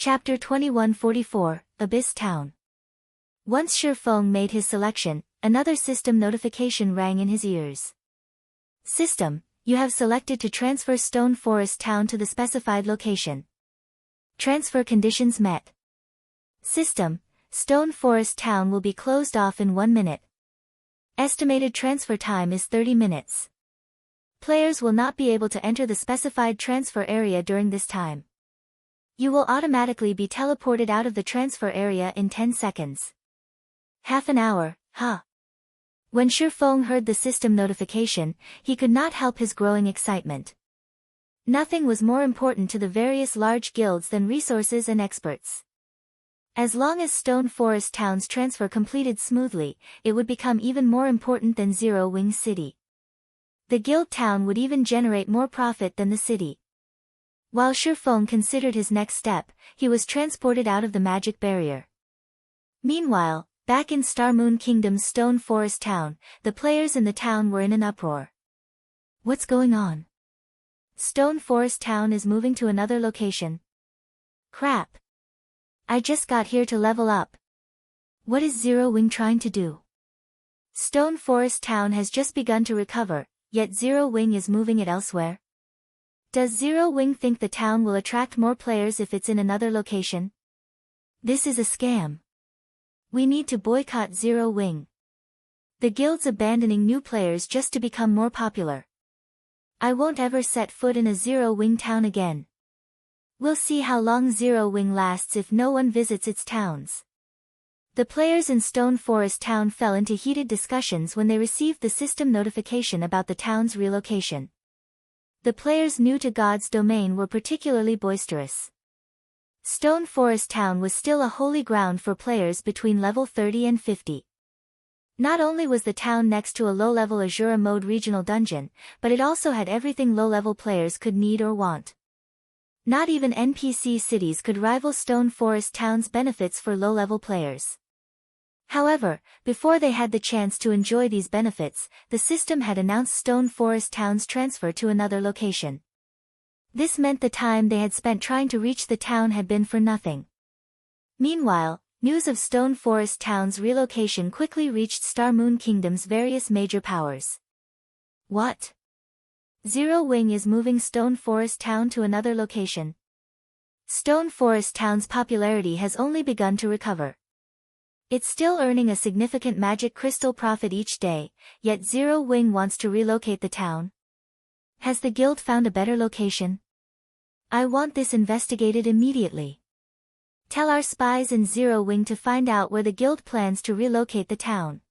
Chapter 2144, Abyss Town. Once Shifeng made his selection, another system notification rang in his ears. System, you have selected to transfer Stone Forest Town to the specified location. Transfer conditions met. System, Stone Forest Town will be closed off in 1 minute. Estimated transfer time is 30 minutes. Players will not be able to enter the specified transfer area during this time. You will automatically be teleported out of the transfer area in 10 seconds. Half an hour, huh? When Shifeng heard the system notification, he could not help his growing excitement. Nothing was more important to the various large guilds than resources and experts. As long as Stone Forest Town's transfer completed smoothly, it would become even more important than Zero Wing City. The guild town would even generate more profit than the city. While Shifeng considered his next step, he was transported out of the magic barrier. Meanwhile, back in Star Moon Kingdom's Stone Forest Town, the players in the town were in an uproar. What's going on? Stone Forest Town is moving to another location. Crap. I just got here to level up. What is Zero Wing trying to do? Stone Forest Town has just begun to recover, yet Zero Wing is moving it elsewhere. Does Zero Wing think the town will attract more players if it's in another location? This is a scam. We need to boycott Zero Wing. The guild's abandoning new players just to become more popular. I won't ever set foot in a Zero Wing town again. We'll see how long Zero Wing lasts if no one visits its towns. The players in Stone Forest Town fell into heated discussions when they received the system notification about the town's relocation. The players new to God's domain were particularly boisterous. Stone Forest Town was still a holy ground for players between level 30 and 50. Not only was the town next to a low-level Azura mode regional dungeon, but it also had everything low-level players could need or want. Not even NPC cities could rival Stone Forest Town's benefits for low-level players. However, before they had the chance to enjoy these benefits, the system had announced Stone Forest Town's transfer to another location. This meant the time they had spent trying to reach the town had been for nothing. Meanwhile, news of Stone Forest Town's relocation quickly reached Star Moon Kingdom's various major powers. What? Zero Wing is moving Stone Forest Town to another location. Stone Forest Town's popularity has only begun to recover. It's still earning a significant magic crystal profit each day, yet Zero Wing wants to relocate the town. Has the guild found a better location? I want this investigated immediately. Tell our spies in Zero Wing to find out where the guild plans to relocate the town.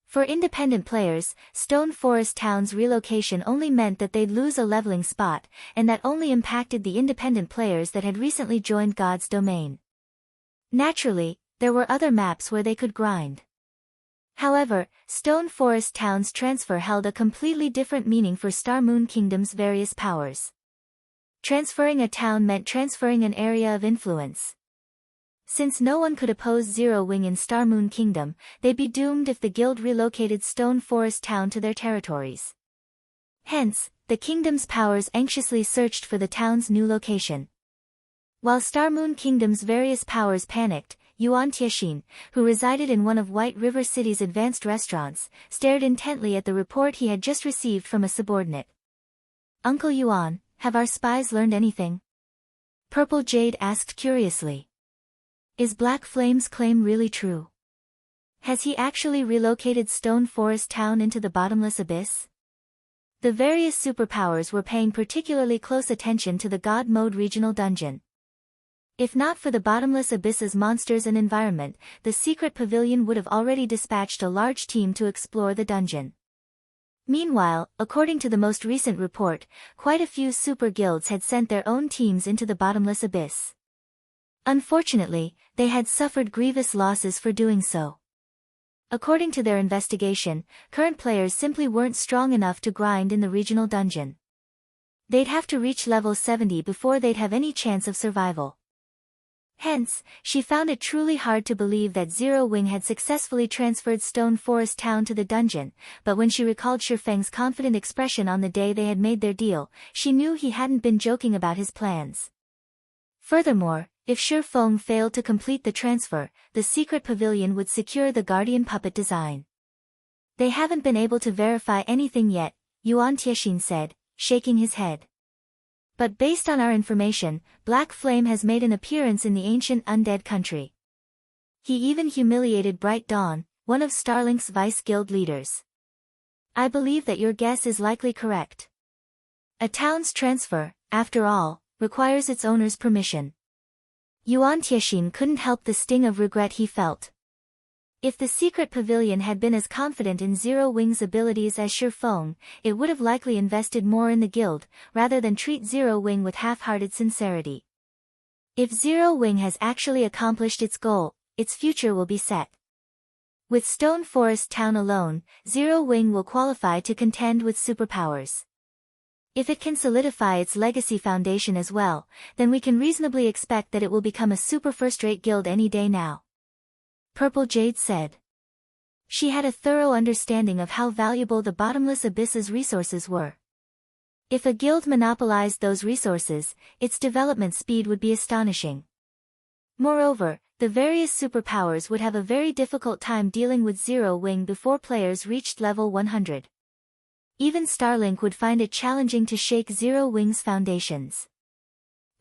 For independent players, Stone Forest Town's relocation only meant that they'd lose a leveling spot, and that only impacted the independent players that had recently joined God's domain. Naturally, there were other maps where they could grind. However, Stone Forest Town's transfer held a completely different meaning for Star Moon Kingdom's various powers. Transferring a town meant transferring an area of influence. Since no one could oppose Zero Wing in Star Moon Kingdom, they'd be doomed if the guild relocated Stone Forest Town to their territories. Hence, the kingdom's powers anxiously searched for the town's new location. While Star Moon Kingdom's various powers panicked, Yuan Tiexin, who resided in one of White River City's advanced restaurants, stared intently at the report he had just received from a subordinate. Uncle Yuan, have our spies learned anything? Purple Jade asked curiously. Is Black Flame's claim really true? Has he actually relocated Stone Forest Town into the Bottomless Abyss? The various superpowers were paying particularly close attention to the God Mode regional dungeon. If not for the Bottomless Abyss's monsters and environment, the secret pavilion would have already dispatched a large team to explore the dungeon. Meanwhile, according to the most recent report, quite a few super guilds had sent their own teams into the Bottomless Abyss. Unfortunately, they had suffered grievous losses for doing so. According to their investigation, current players simply weren't strong enough to grind in the regional dungeon. They'd have to reach level 70 before they'd have any chance of survival. Hence, she found it truly hard to believe that Zero Wing had successfully transferred Stone Forest Town to the dungeon, but when she recalled Shifeng's confident expression on the day they had made their deal, she knew he hadn't been joking about his plans. Furthermore, If Shifeng failed to complete the transfer, the secret pavilion would secure the guardian puppet design. They haven't been able to verify anything yet, Yuan Tiexin said, shaking his head. But based on our information, Black Flame has made an appearance in the ancient undead country. He even humiliated Bright Dawn, one of Starlink's vice guild leaders. I believe that your guess is likely correct. A town's transfer, after all, requires its owner's permission. Yuan Tiexin couldn't help the sting of regret he felt. If the secret pavilion had been as confident in Zero Wing's abilities as Shifeng, it would have likely invested more in the guild, rather than treat Zero Wing with half-hearted sincerity. If Zero Wing has actually accomplished its goal, its future will be set. With Stone Forest Town alone, Zero Wing will qualify to contend with superpowers. If it can solidify its legacy foundation as well, then we can reasonably expect that it will become a super first-rate guild any day now. Purple Jade said. She had a thorough understanding of how valuable the Bottomless Abyss's resources were. If a guild monopolized those resources, its development speed would be astonishing. Moreover, the various superpowers would have a very difficult time dealing with Zero Wing before players reached level 100. Even Starlink would find it challenging to shake Zero Wing's foundations.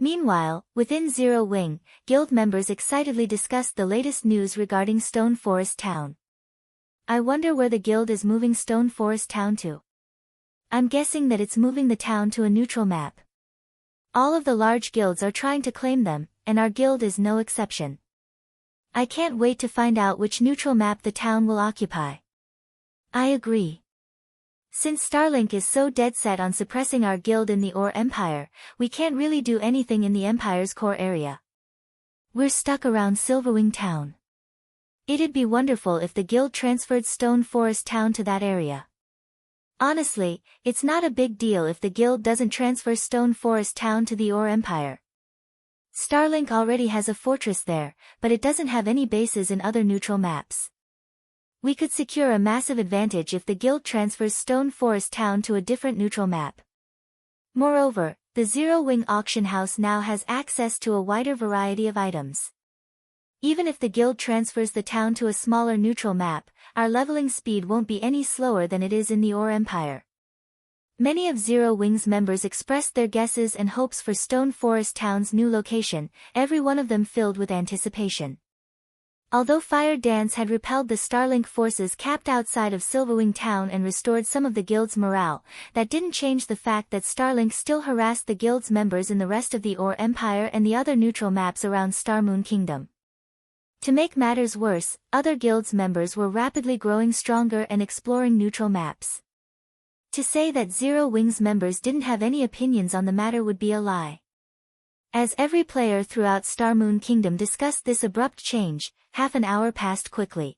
Meanwhile, within Zero Wing, guild members excitedly discussed the latest news regarding Stone Forest Town. I wonder where the guild is moving Stone Forest Town to. I'm guessing that it's moving the town to a neutral map. All of the large guilds are trying to claim them, and our guild is no exception. I can't wait to find out which neutral map the town will occupy. I agree. Since Starlink is so dead set on suppressing our guild in the Ore Empire, we can't really do anything in the Empire's core area. We're stuck around Silverwing Town. It'd be wonderful if the guild transferred Stone Forest Town to that area. Honestly, it's not a big deal if the guild doesn't transfer Stone Forest Town to the Ore Empire. Starlink already has a fortress there, but it doesn't have any bases in other neutral maps. We could secure a massive advantage if the guild transfers Stone Forest Town to a different neutral map. Moreover, the Zero Wing auction house now has access to a wider variety of items. Even if the guild transfers the town to a smaller neutral map, our leveling speed won't be any slower than it is in the Ore Empire. Many of Zero Wing's members expressed their guesses and hopes for Stone Forest Town's new location, every one of them filled with anticipation. Although Fire Dance had repelled the Starlink forces camped outside of Silverwing Town and restored some of the guild's morale, that didn't change the fact that Starlink still harassed the guild's members in the rest of the Ore Empire and the other neutral maps around Starmoon Kingdom. To make matters worse, other guilds' members were rapidly growing stronger and exploring neutral maps. To say that Zero Wing's members didn't have any opinions on the matter would be a lie. As every player throughout Starmoon Kingdom discussed this abrupt change, half an hour passed quickly.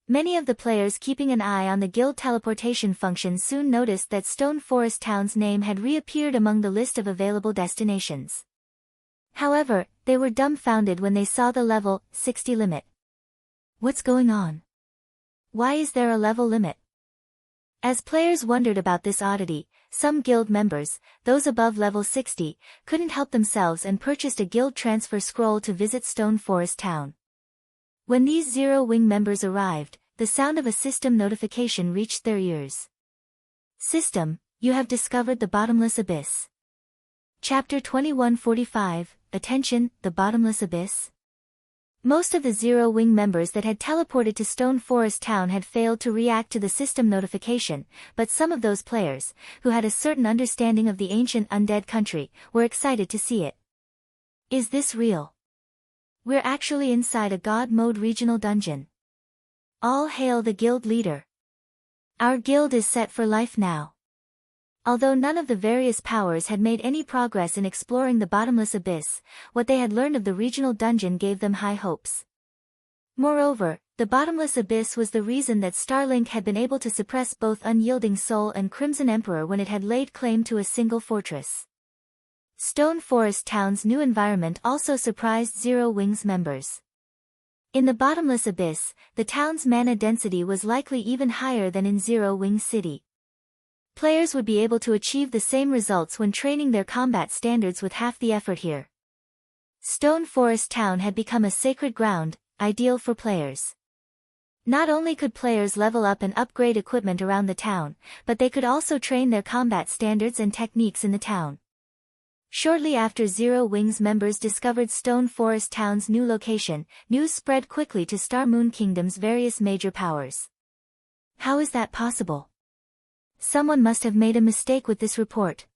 Many of the players keeping an eye on the guild teleportation function soon noticed that Stone Forest Town's name had reappeared among the list of available destinations. However, they were dumbfounded when they saw the level 60 limit. What's going on? Why is there a level limit? As players wondered about this oddity, some guild members, those above level 60, couldn't help themselves and purchased a guild transfer scroll to visit Stone Forest Town. When these Zero Wing members arrived, the sound of a system notification reached their ears. System, you have discovered the Bottomless Abyss. Chapter 2145, Attention, the Bottomless Abyss? Most of the Zero Wing members that had teleported to Stone Forest Town had failed to react to the system notification, but some of those players, who had a certain understanding of the ancient undead country, were excited to see it. Is this real? We're actually inside a God Mode regional dungeon. All hail the guild leader. Our guild is set for life now. Although none of the various powers had made any progress in exploring the Bottomless Abyss, what they had learned of the regional dungeon gave them high hopes. Moreover, the Bottomless Abyss was the reason that Starlink had been able to suppress both Unyielding Soul and Crimson Emperor when it had laid claim to a single fortress. Stone Forest Town's new environment also surprised Zero Wing's members. In the Bottomless Abyss, the town's mana density was likely even higher than in Zero Wing City. Players would be able to achieve the same results when training their combat standards with half the effort here. Stone Forest Town had become a sacred ground, ideal for players. Not only could players level up and upgrade equipment around the town, but they could also train their combat standards and techniques in the town. Shortly after Zero Wing's members discovered Stone Forest Town's new location, news spread quickly to Star Moon Kingdom's various major powers. How is that possible? Someone must have made a mistake with this report.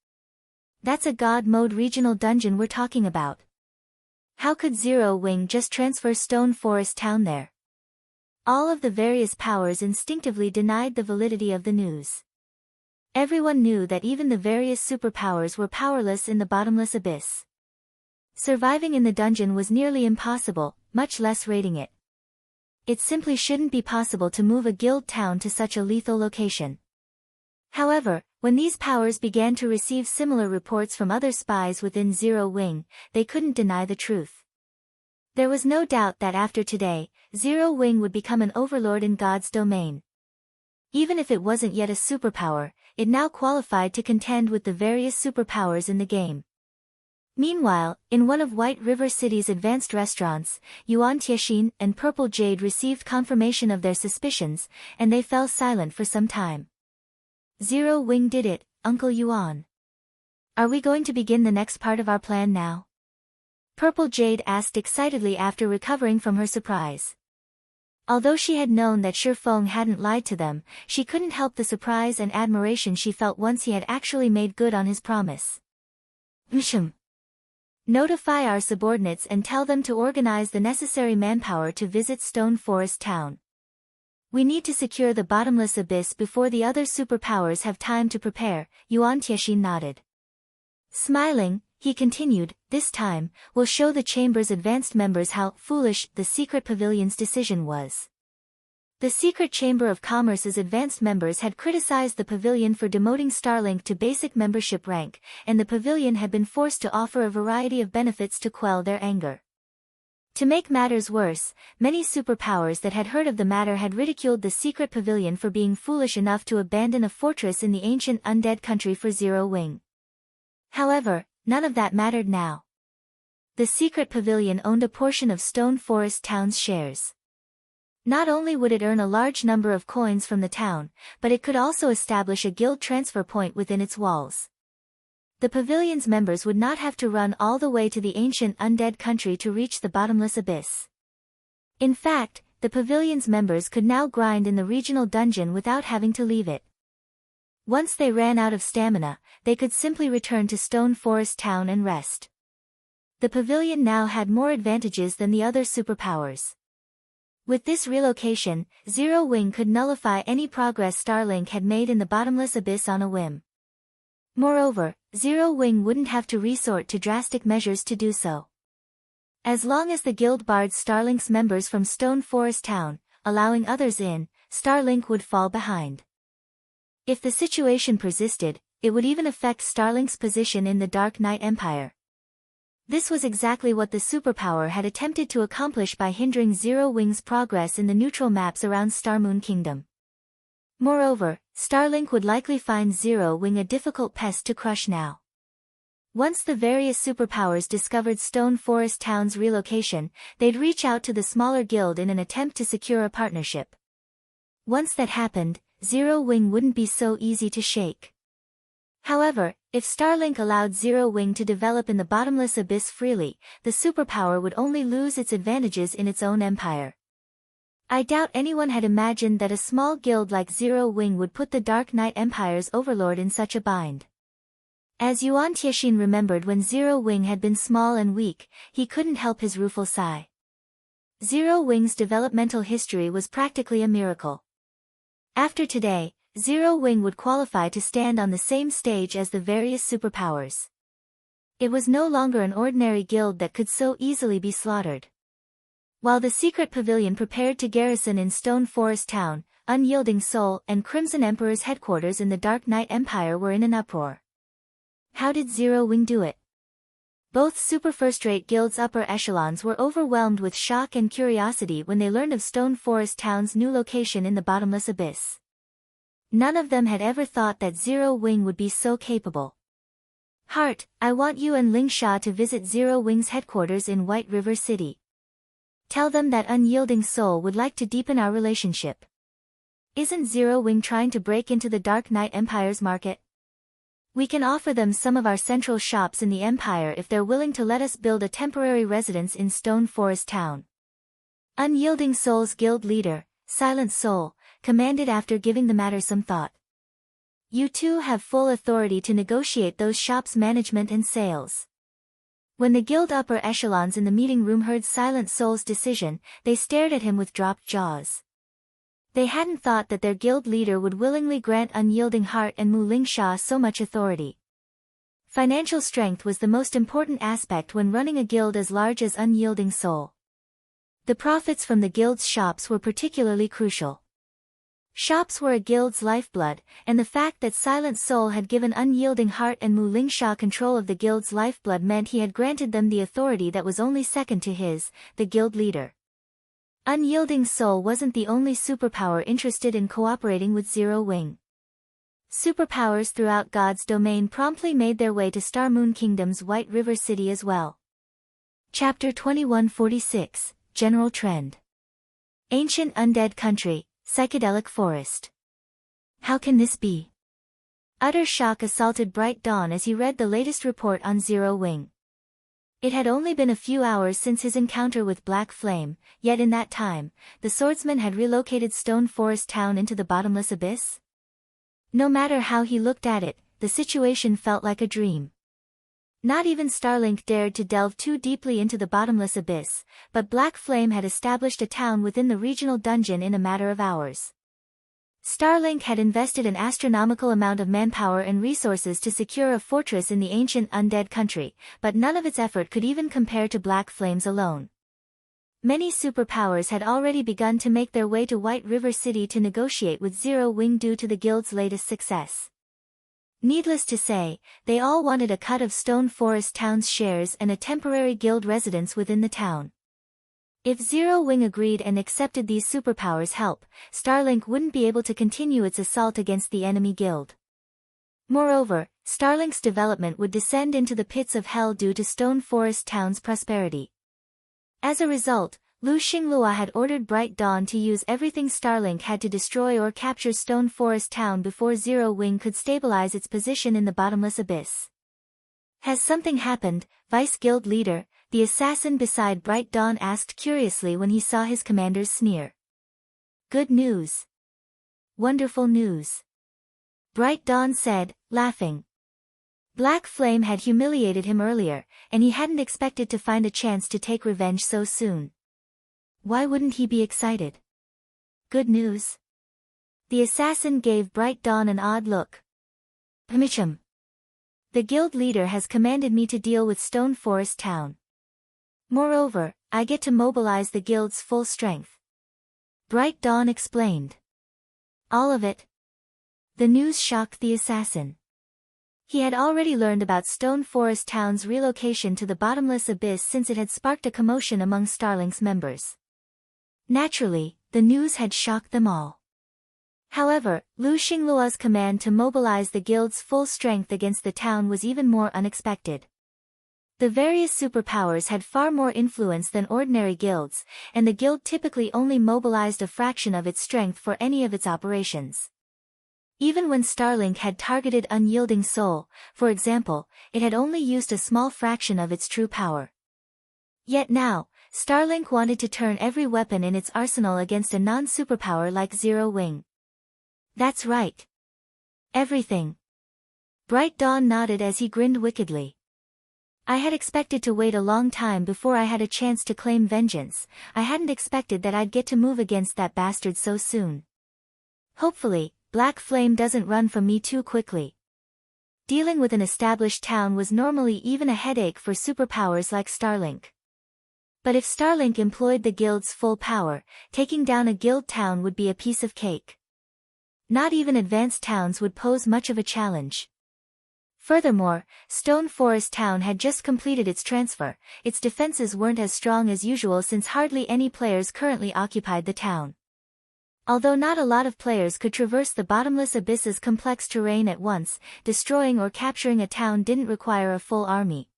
That's a God mode regional dungeon we're talking about. How could Zero Wing just transfer Stone Forest Town there? All of the various powers instinctively denied the validity of the news. Everyone knew that even the various superpowers were powerless in the bottomless abyss. Surviving in the dungeon was nearly impossible, much less raiding it. It simply shouldn't be possible to move a guild town to such a lethal location. However, when these powers began to receive similar reports from other spies within Zero Wing, they couldn't deny the truth. There was no doubt that after today, Zero Wing would become an overlord in God's domain. Even if it wasn't yet a superpower, it now qualified to contend with the various superpowers in the game. Meanwhile, in one of White River City's advanced restaurants, Yuan Tiexin and Purple Jade received confirmation of their suspicions, and they fell silent for some time. Zero Wing did it, Uncle Yuan. Are we going to begin the next part of our plan now? Purple Jade asked excitedly after recovering from her surprise. Although she had known that Shifeng hadn't lied to them, she couldn't help the surprise and admiration she felt once he had actually made good on his promise. Notify our subordinates and tell them to organize the necessary manpower to visit Stone Forest Town. We need to secure the bottomless abyss before the other superpowers have time to prepare, Yuan Tiexin nodded. Smiling, he continued, this time, we'll show the Chamber's advanced members how foolish the Secret Pavilion's decision was. The Secret Chamber of Commerce's advanced members had criticized the pavilion for demoting Starlink to basic membership rank, and the pavilion had been forced to offer a variety of benefits to quell their anger. To make matters worse, many superpowers that had heard of the matter had ridiculed the Secret Pavilion for being foolish enough to abandon a fortress in the ancient undead country for Zero Wing. However, none of that mattered now. The Secret Pavilion owned a portion of Stone Forest Town's shares. Not only would it earn a large number of coins from the town, but it could also establish a guild transfer point within its walls. The pavilion's members would not have to run all the way to the ancient undead country to reach the bottomless abyss. In fact, the pavilion's members could now grind in the regional dungeon without having to leave it. Once they ran out of stamina, they could simply return to Stone Forest Town and rest. The pavilion now had more advantages than the other superpowers. With this relocation, Zero Wing could nullify any progress Starlink had made in the bottomless abyss on a whim. Moreover, Zero Wing wouldn't have to resort to drastic measures to do so. As long as the guild barred Starlink's members from Stone Forest Town, allowing others in, Starlink would fall behind. If the situation persisted, it would even affect Starlink's position in the Dark Knight Empire. This was exactly what the superpower had attempted to accomplish by hindering Zero Wing's progress in the neutral maps around Star Moon Kingdom. Moreover, Starlink would likely find Zero Wing a difficult pest to crush now. Once the various superpowers discovered Stone Forest Town's relocation, they'd reach out to the smaller guild in an attempt to secure a partnership. Once that happened, Zero Wing wouldn't be so easy to shake. However, if Starlink allowed Zero Wing to develop in the bottomless abyss freely, the superpower would only lose its advantages in its own empire. I doubt anyone had imagined that a small guild like Zero Wing would put the Dark Knight Empire's overlord in such a bind. As Yuan Tiexin remembered when Zero Wing had been small and weak, he couldn't help his rueful sigh. Zero Wing's developmental history was practically a miracle. After today, Zero Wing would qualify to stand on the same stage as the various superpowers. It was no longer an ordinary guild that could so easily be slaughtered. While the Secret Pavilion prepared to garrison in Stone Forest Town, Unyielding Soul and Crimson Emperor's headquarters in the Dark Knight Empire were in an uproar. How did Zero Wing do it? Both super first-rate guilds' upper echelons were overwhelmed with shock and curiosity when they learned of Stone Forest Town's new location in the bottomless abyss. None of them had ever thought that Zero Wing would be so capable. Heart, I want you and Ling Sha to visit Zero Wing's headquarters in White River City. Tell them that unyielding soul would like to deepen our relationship. Isn't Zero Wing trying to break into the Dark Knight Empire's market? We can offer them some of our central shops in the Empire if they're willing to let us build a temporary residence in Stone Forest Town. Unyielding Soul's guild leader, Silent Soul, commanded after giving the matter some thought. You two have full authority to negotiate those shops' management and sales. When the guild upper echelons in the meeting room heard Silent Soul's decision, they stared at him with dropped jaws. They hadn't thought that their guild leader would willingly grant Unyielding Heart and Mu Lingsha so much authority. Financial strength was the most important aspect when running a guild as large as Unyielding Soul. The profits from the guild's shops were particularly crucial. Shops were a guild's lifeblood, and the fact that Silent Soul had given Unyielding Heart and Mu Lingsha control of the guild's lifeblood meant he had granted them the authority that was only second to his, the guild leader. Unyielding Soul wasn't the only superpower interested in cooperating with Zero Wing. Superpowers throughout God's domain promptly made their way to Star Moon Kingdom's White River City as well. Chapter 2146, General Trend. Ancient Undead Country, Psychedelic Forest. How can this be? Utter shock assaulted Bright Dawn as he read the latest report on Zero Wing. It had only been a few hours since his encounter with Black Flame, yet in that time, the swordsman had relocated Stone Forest Town into the Bottomless Abyss. No matter how he looked at it, the situation felt like a dream. Not even Starlink dared to delve too deeply into the Bottomless Abyss, but Black Flame had established a town within the regional dungeon in a matter of hours. Starlink had invested an astronomical amount of manpower and resources to secure a fortress in the ancient undead country, but none of its effort could even compare to Black Flame's alone. Many superpowers had already begun to make their way to White River City to negotiate with Zero Wing due to the guild's latest success. Needless to say, they all wanted a cut of Stone Forest Town's shares and a temporary guild residence within the town. If Zero Wing agreed and accepted these superpowers' help, Starlink wouldn't be able to continue its assault against the enemy guild. Moreover, Starlink's development would descend into the pits of hell due to Stone Forest Town's prosperity. As a result, Lu Xinglua had ordered Bright Dawn to use everything Starlink had to destroy or capture Stone Forest Town before Zero Wing could stabilize its position in the Bottomless Abyss. Has something happened, Vice Guild Leader? The assassin beside Bright Dawn asked curiously when he saw his commander's sneer. Good news. Wonderful news. Bright Dawn said, laughing. Black Flame had humiliated him earlier, and he hadn't expected to find a chance to take revenge so soon. Why wouldn't he be excited? Good news. The assassin gave Bright Dawn an odd look. Pmichum. The guild leader has commanded me to deal with Stone Forest Town. Moreover, I get to mobilize the guild's full strength. Bright Dawn explained. All of it? The news shocked the assassin. He had already learned about Stone Forest Town's relocation to the Bottomless Abyss since it had sparked a commotion among Starlink's members. Naturally, the news had shocked them all. However, Lu Xinglua's command to mobilize the guild's full strength against the town was even more unexpected. The various superpowers had far more influence than ordinary guilds, and the guild typically only mobilized a fraction of its strength for any of its operations. Even when Starlink had targeted Unyielding Soul, for example, it had only used a small fraction of its true power. Yet now, Starlink wanted to turn every weapon in its arsenal against a non-superpower like Zero Wing. That's right. Everything. Bright Dawn nodded as he grinned wickedly. I had expected to wait a long time before I had a chance to claim vengeance. I hadn't expected that I'd get to move against that bastard so soon. Hopefully, Black Flame doesn't run from me too quickly. Dealing with an established town was normally even a headache for superpowers like Starlink. But if Starlink employed the guild's full power, taking down a guild town would be a piece of cake. Not even advanced towns would pose much of a challenge. Furthermore, Stone Forest Town had just completed its transfer. Its defenses weren't as strong as usual since hardly any players currently occupied the town. Although not a lot of players could traverse the bottomless abyss's complex terrain at once, destroying or capturing a town didn't require a full army.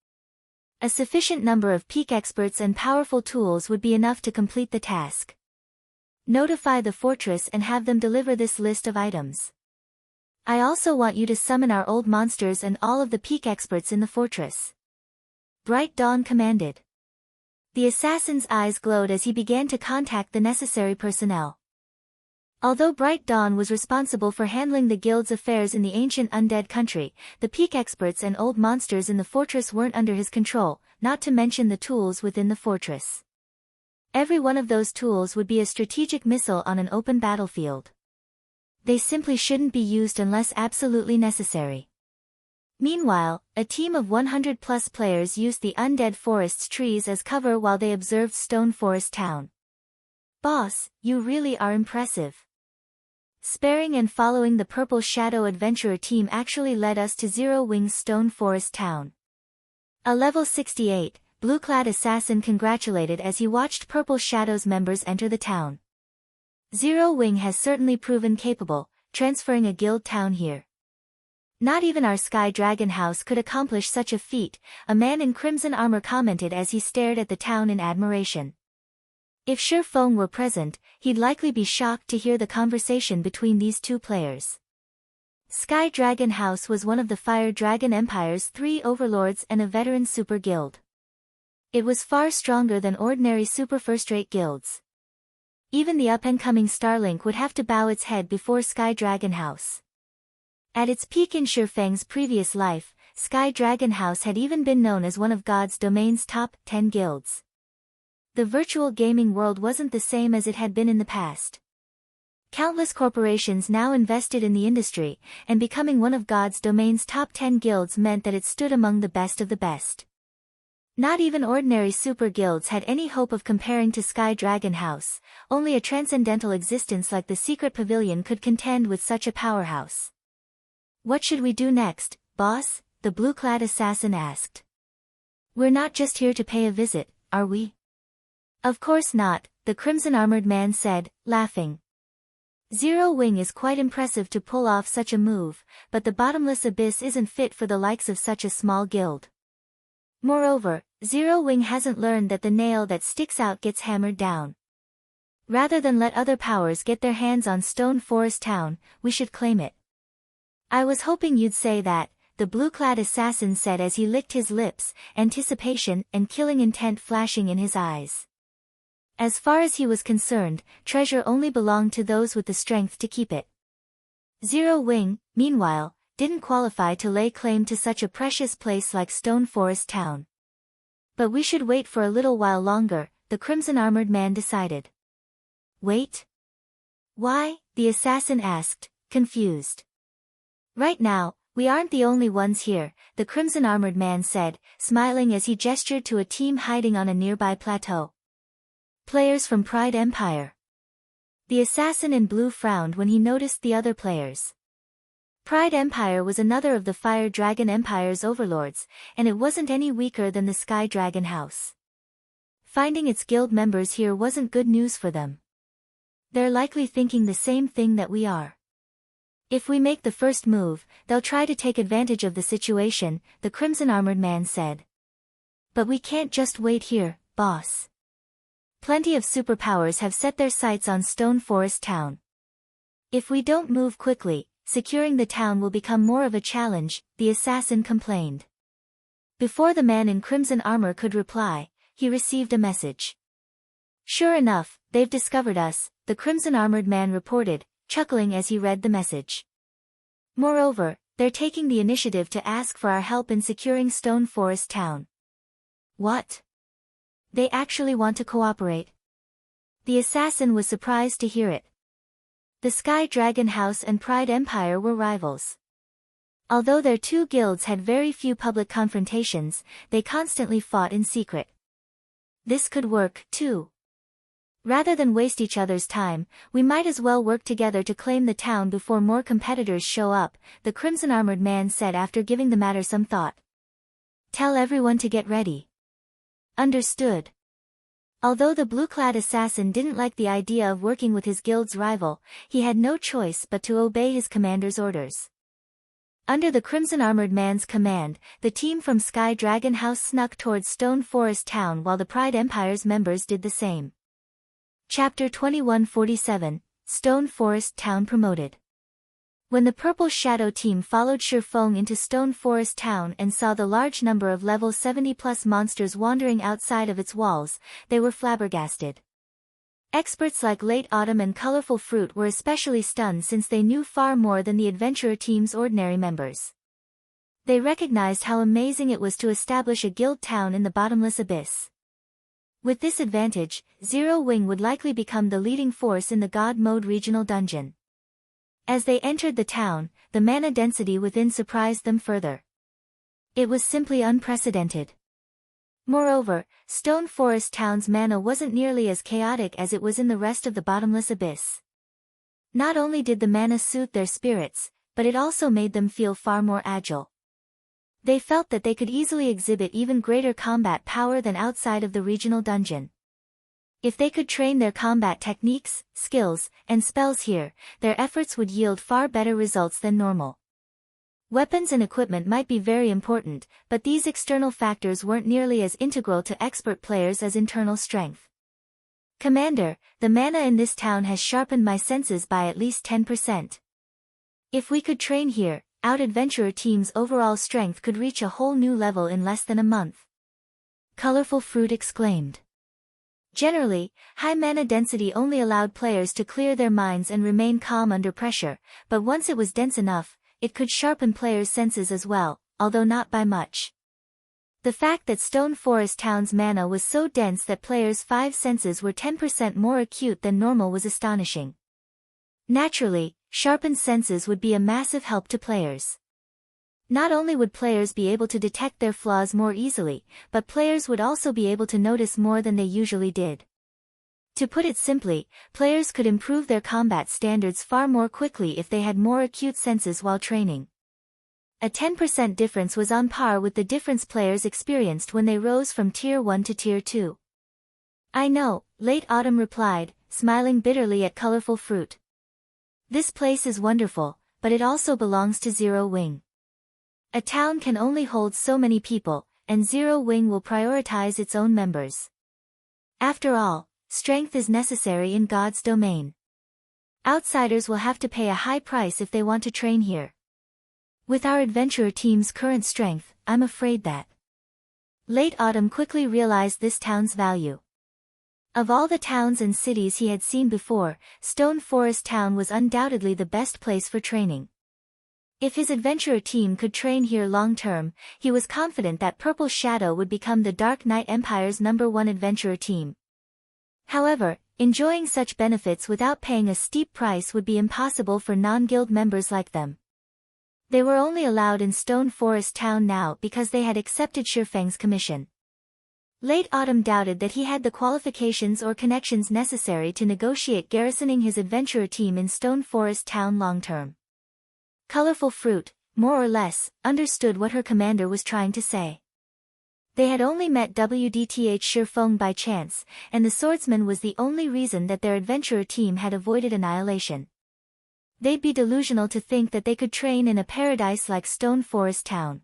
A sufficient number of peak experts and powerful tools would be enough to complete the task. Notify the fortress and have them deliver this list of items. I also want you to summon our old monsters and all of the peak experts in the fortress. Bright Dawn commanded. The assassin's eyes glowed as he began to contact the necessary personnel. Although Bright Dawn was responsible for handling the guild's affairs in the ancient undead country, the peak experts and old monsters in the fortress weren't under his control, not to mention the tools within the fortress. Every one of those tools would be a strategic missile on an open battlefield. They simply shouldn't be used unless absolutely necessary. Meanwhile, a team of 100+ players used the undead forest's trees as cover while they observed Stone Forest Town. Boss, you really are impressive. Sparing and following the Purple Shadow Adventurer team actually led us to Zero Wing's Stone Forest Town. A level 68, blue-clad assassin congratulated as he watched Purple Shadow's members enter the town. Zero Wing has certainly proven capable, transferring a guild town here. Not even our Sky Dragon House could accomplish such a feat, a man in crimson armor commented as he stared at the town in admiration. If Sure Feng were present, he'd likely be shocked to hear the conversation between these two players. Sky Dragon House was one of the Fire Dragon Empire's 3 overlords and a veteran super guild. It was far stronger than ordinary super first-rate guilds. Even the up-and-coming Starlink would have to bow its head before Sky Dragon House. At its peak in Sure Feng's previous life, Sky Dragon House had even been known as one of God's domain's top 10 guilds. The virtual gaming world wasn't the same as it had been in the past. Countless corporations now invested in the industry, and becoming one of God's domain's top 10 guilds meant that it stood among the best of the best. Not even ordinary super guilds had any hope of comparing to Sky Dragon House, only a transcendental existence like the Secret Pavilion could contend with such a powerhouse. What should we do next, boss? The blue-clad assassin asked. We're not just here to pay a visit, are we? Of course not, the crimson-armored man said, laughing. Zero Wing is quite impressive to pull off such a move, but the bottomless abyss isn't fit for the likes of such a small guild. Moreover, Zero Wing hasn't learned that the nail that sticks out gets hammered down. Rather than let other powers get their hands on Stone Forest Town, we should claim it. I was hoping you'd say that, the blue-clad assassin said as he licked his lips, anticipation and killing intent flashing in his eyes. As far as he was concerned, treasure only belonged to those with the strength to keep it. Zero Wing, meanwhile, didn't qualify to lay claim to such a precious place like Stone Forest Town. But we should wait for a little while longer, the crimson-armored man decided. Wait? Why? The assassin asked, confused. Right now, we aren't the only ones here, the crimson-armored man said, smiling as he gestured to a team hiding on a nearby plateau. Players from Pride Empire. The assassin in blue frowned when he noticed the other players. Pride Empire was another of the Fire Dragon Empire's overlords, and it wasn't any weaker than the Sky Dragon House. Finding its guild members here wasn't good news for them. They're likely thinking the same thing that we are. If we make the first move, they'll try to take advantage of the situation, the crimson-armored man said. But we can't just wait here, boss. Plenty of superpowers have set their sights on Stone Forest Town. If we don't move quickly, securing the town will become more of a challenge, the assassin complained. Before the man in crimson armor could reply, he received a message. Sure enough, they've discovered us, the crimson-armored man reported, chuckling as he read the message. Moreover, they're taking the initiative to ask for our help in securing Stone Forest Town. What? They actually want to cooperate? The assassin was surprised to hear it. The Sky Dragon House and Pride Empire were rivals. Although their two guilds had very few public confrontations, they constantly fought in secret. This could work, too. Rather than waste each other's time, we might as well work together to claim the town before more competitors show up, the crimson-armored man said after giving the matter some thought. Tell everyone to get ready. Understood. Although the blue-clad assassin didn't like the idea of working with his guild's rival, he had no choice but to obey his commander's orders. Under the crimson-armored man's command, the team from Sky Dragon House snuck towards Stone Forest Town while the Pride Empire's members did the same. Chapter 2147, Stone Forest Town Promoted. When the Purple Shadow team followed Shifeng into Stone Forest Town and saw the large number of level 70+ monsters wandering outside of its walls, they were flabbergasted. Experts like Late Autumn and Colorful Fruit were especially stunned since they knew far more than the adventurer team's ordinary members. They recognized how amazing it was to establish a guild town in the bottomless abyss. With this advantage, Zero Wing would likely become the leading force in the God Mode regional dungeon. As they entered the town, the mana density within surprised them further. It was simply unprecedented. Moreover, Stone Forest Town's mana wasn't nearly as chaotic as it was in the rest of the bottomless abyss. Not only did the mana soothe their spirits, but it also made them feel far more agile. They felt that they could easily exhibit even greater combat power than outside of the regional dungeon. If they could train their combat techniques, skills, and spells here, their efforts would yield far better results than normal. Weapons and equipment might be very important, but these external factors weren't nearly as integral to expert players as internal strength. Commander, the mana in this town has sharpened my senses by at least 10%. If we could train here, out-adventurer team's overall strength could reach a whole new level in less than a month. Colorful Fruit exclaimed. Generally, high mana density only allowed players to clear their minds and remain calm under pressure, but once it was dense enough, it could sharpen players' senses as well, although not by much. The fact that Stone Forest Town's mana was so dense that players' 5 senses were 10% more acute than normal was astonishing. Naturally, sharpened senses would be a massive help to players. Not only would players be able to detect their flaws more easily, but players would also be able to notice more than they usually did. To put it simply, players could improve their combat standards far more quickly if they had more acute senses while training. A 10% difference was on par with the difference players experienced when they rose from Tier 1 to Tier 2. I know, Late Autumn replied, smiling bitterly at Colorful Fruit. This place is wonderful, but it also belongs to Zero Wing. A town can only hold so many people, and Zero Wing will prioritize its own members. After all, strength is necessary in God's domain. Outsiders will have to pay a high price if they want to train here. With our adventurer team's current strength, I'm afraid that. Late Autumn quickly realized this town's value. Of all the towns and cities he had seen before, Stone Forest Town was undoubtedly the best place for training. If his adventurer team could train here long-term, he was confident that Purple Shadow would become the Dark Knight Empire's #1 adventurer team. However, enjoying such benefits without paying a steep price would be impossible for non-guild members like them. They were only allowed in Stone Forest Town now because they had accepted Shifeng's commission. Late Autumn doubted that he had the qualifications or connections necessary to negotiate garrisoning his adventurer team in Stone Forest Town long-term. Colorful Fruit, more or less, understood what her commander was trying to say. They had only met WDTH Shifeng by chance, and the swordsman was the only reason that their adventurer team had avoided annihilation. They'd be delusional to think that they could train in a paradise like Stone Forest Town.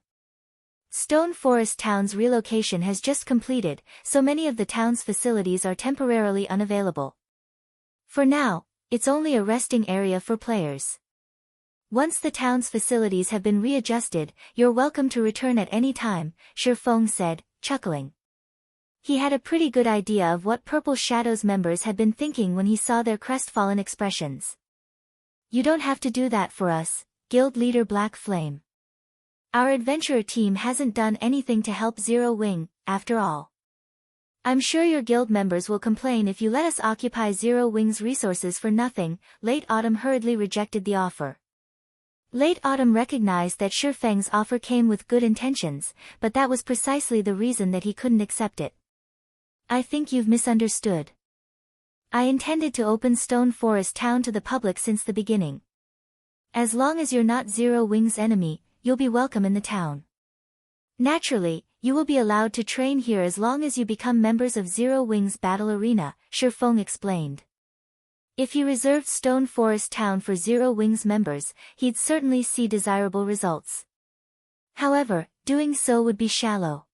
Stone Forest Town's relocation has just completed, so many of the town's facilities are temporarily unavailable. For now, it's only a resting area for players. Once the town's facilities have been readjusted, you're welcome to return at any time, Shifeng said, chuckling. He had a pretty good idea of what Purple Shadow's members had been thinking when he saw their crestfallen expressions. You don't have to do that for us, Guild Leader Black Flame. Our adventurer team hasn't done anything to help Zero Wing, after all. I'm sure your guild members will complain if you let us occupy Zero Wing's resources for nothing. Late Autumn hurriedly rejected the offer. Late Autumn recognized that Shifeng's offer came with good intentions, but that was precisely the reason that he couldn't accept it. I think you've misunderstood. I intended to open Stone Forest Town to the public since the beginning. As long as you're not Zero Wing's enemy, you'll be welcome in the town. Naturally, you will be allowed to train here as long as you become members of Zero Wing's battle arena, Shifeng explained. If he reserved Stone Forest Town for Zero Wing's members, he'd certainly see desirable results. However, doing so would be shallow.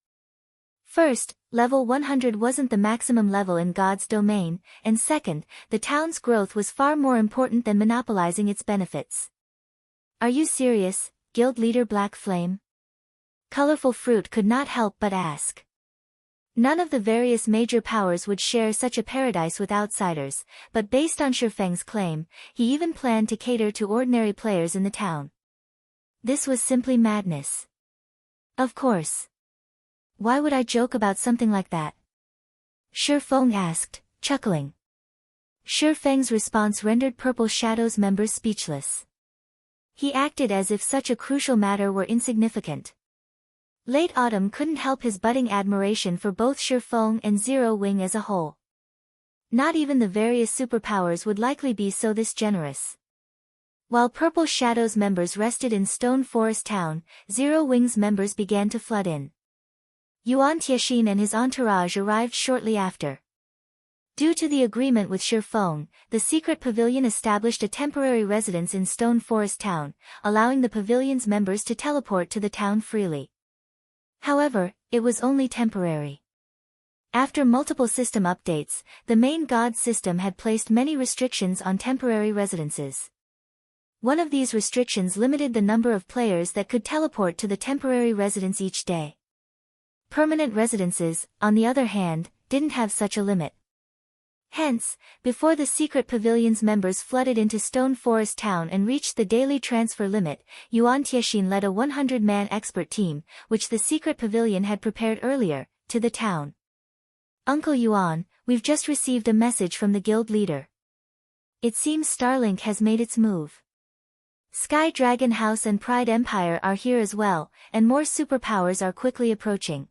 First, level 100 wasn't the maximum level in God's domain, and second, the town's growth was far more important than monopolizing its benefits. Are you serious, Guild Leader Black Flame? Colorful Fruit could not help but ask. None of the various major powers would share such a paradise with outsiders, but based on Shifeng's claim, he even planned to cater to ordinary players in the town. This was simply madness. Of course. Why would I joke about something like that? Shifeng asked, chuckling. Shifeng's response rendered Purple Shadow's members speechless. He acted as if such a crucial matter were insignificant. Late Autumn couldn't help his budding admiration for both Shifeng and Zero Wing as a whole. Not even the various superpowers would likely be so this generous. While Purple Shadow's members rested in Stone Forest Town, Zero Wing's members began to flood in. Yuan Tianxin and his entourage arrived shortly after. Due to the agreement with Shifeng, the secret pavilion established a temporary residence in Stone Forest Town, allowing the pavilion's members to teleport to the town freely. However, it was only temporary. After multiple system updates, the main god system had placed many restrictions on temporary residences. One of these restrictions limited the number of players that could teleport to the temporary residence each day. Permanent residences, on the other hand, didn't have such a limit. Hence, before the secret pavilion's members flooded into Stone Forest Town and reached the daily transfer limit, Yuan Tianxin led a 100-man expert team, which the secret pavilion had prepared earlier, to the town. Uncle Yuan, we've just received a message from the guild leader. It seems Starlink has made its move. Sky Dragon House and Pride Empire are here as well, and more superpowers are quickly approaching.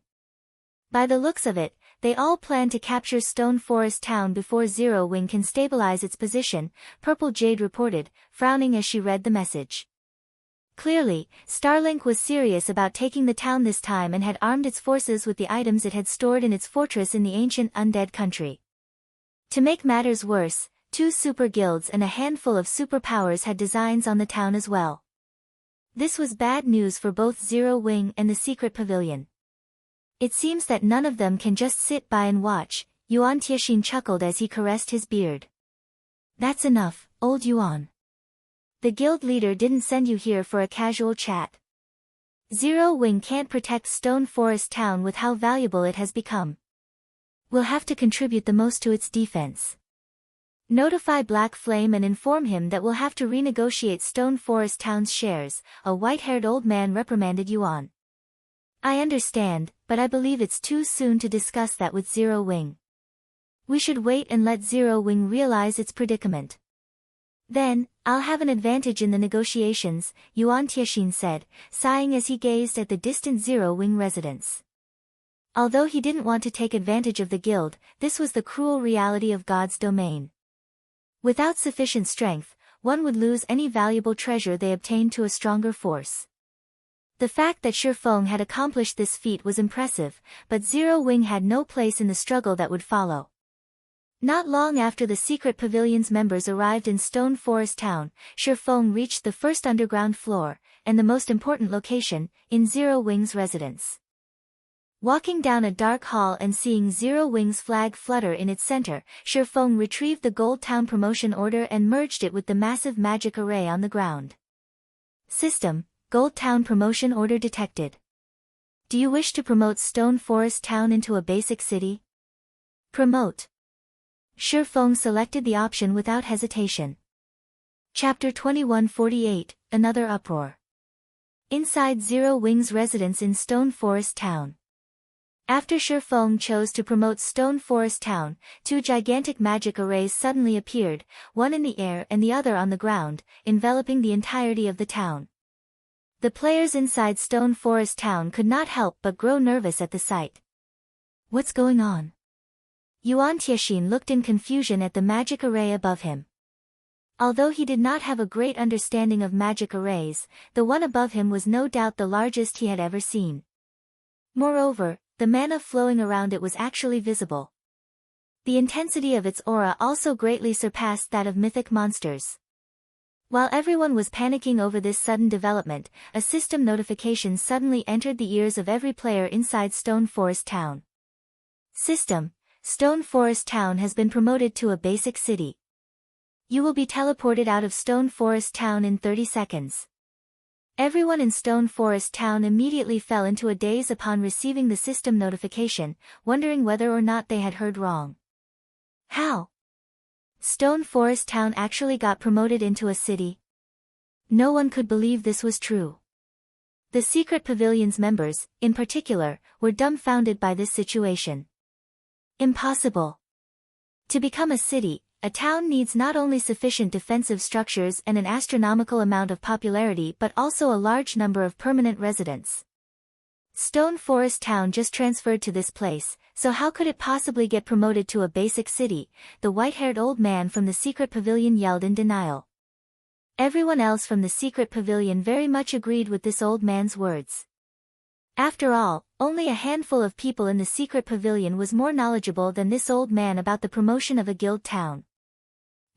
By the looks of it, they all plan to capture Stone Forest Town before Zero Wing can stabilize its position, Purple Jade reported, frowning as she read the message. Clearly, Starlink was serious about taking the town this time and had armed its forces with the items it had stored in its fortress in the ancient undead country. To make matters worse, 2 super guilds and a handful of superpowers had designs on the town as well. This was bad news for both Zero Wing and the secret pavilion. It seems that none of them can just sit by and watch, Yuan Tianxin chuckled as he caressed his beard. That's enough, old Yuan. The guild leader didn't send you here for a casual chat. Zero Wing can't protect Stone Forest Town with how valuable it has become. We'll have to contribute the most to its defense. Notify Black Flame and inform him that we'll have to renegotiate Stone Forest Town's shares, a white-haired old man reprimanded Yuan. I understand, but I believe it's too soon to discuss that with Zero Wing. We should wait and let Zero Wing realize its predicament. Then, I'll have an advantage in the negotiations, Yuan Tianxin said, sighing as he gazed at the distant Zero Wing residence. Although he didn't want to take advantage of the guild, this was the cruel reality of God's domain. Without sufficient strength, one would lose any valuable treasure they obtained to a stronger force. The fact that Shifeng had accomplished this feat was impressive, but Zero Wing had no place in the struggle that would follow. Not long after the secret pavilion's members arrived in Stone Forest Town, Shifeng reached the first underground floor, and the most important location, in Zero Wing's residence. Walking down a dark hall and seeing Zero Wing's flag flutter in its center, Shifeng retrieved the Gold Town promotion order and merged it with the massive magic array on the ground. System: Gold Town promotion order detected. Do you wish to promote Stone Forest Town into a basic city? Promote. Shifeng selected the option without hesitation. Chapter 2148, Another Uproar. Inside Zero Wing's residence in Stone Forest Town. After Shifeng chose to promote Stone Forest Town, 2 gigantic magic arrays suddenly appeared, one in the air and the other on the ground, enveloping the entirety of the town. The players inside Stone Forest Town could not help but grow nervous at the sight. What's going on? Yuan Tianxin looked in confusion at the magic array above him. Although he did not have a great understanding of magic arrays, the one above him was no doubt the largest he had ever seen. Moreover, the mana flowing around it was actually visible. The intensity of its aura also greatly surpassed that of mythic monsters. While everyone was panicking over this sudden development, a system notification suddenly entered the ears of every player inside Stone Forest Town. System: Stone Forest Town has been promoted to a basic city. You will be teleported out of Stone Forest Town in 30 seconds. Everyone in Stone Forest Town immediately fell into a daze upon receiving the system notification, wondering whether or not they had heard wrong. How? Stone Forest Town actually got promoted into a city? No one could believe this was true. The Secret Pavilion's members, in particular, were dumbfounded by this situation. Impossible. To become a city, a town needs not only sufficient defensive structures and an astronomical amount of popularity but also a large number of permanent residents. Stone Forest Town just transferred to this place, so how could it possibly get promoted to a basic city? The white-haired old man from the Secret Pavilion yelled in denial. Everyone else from the Secret Pavilion very much agreed with this old man's words. After all, only a handful of people in the Secret Pavilion was more knowledgeable than this old man about the promotion of a guild town.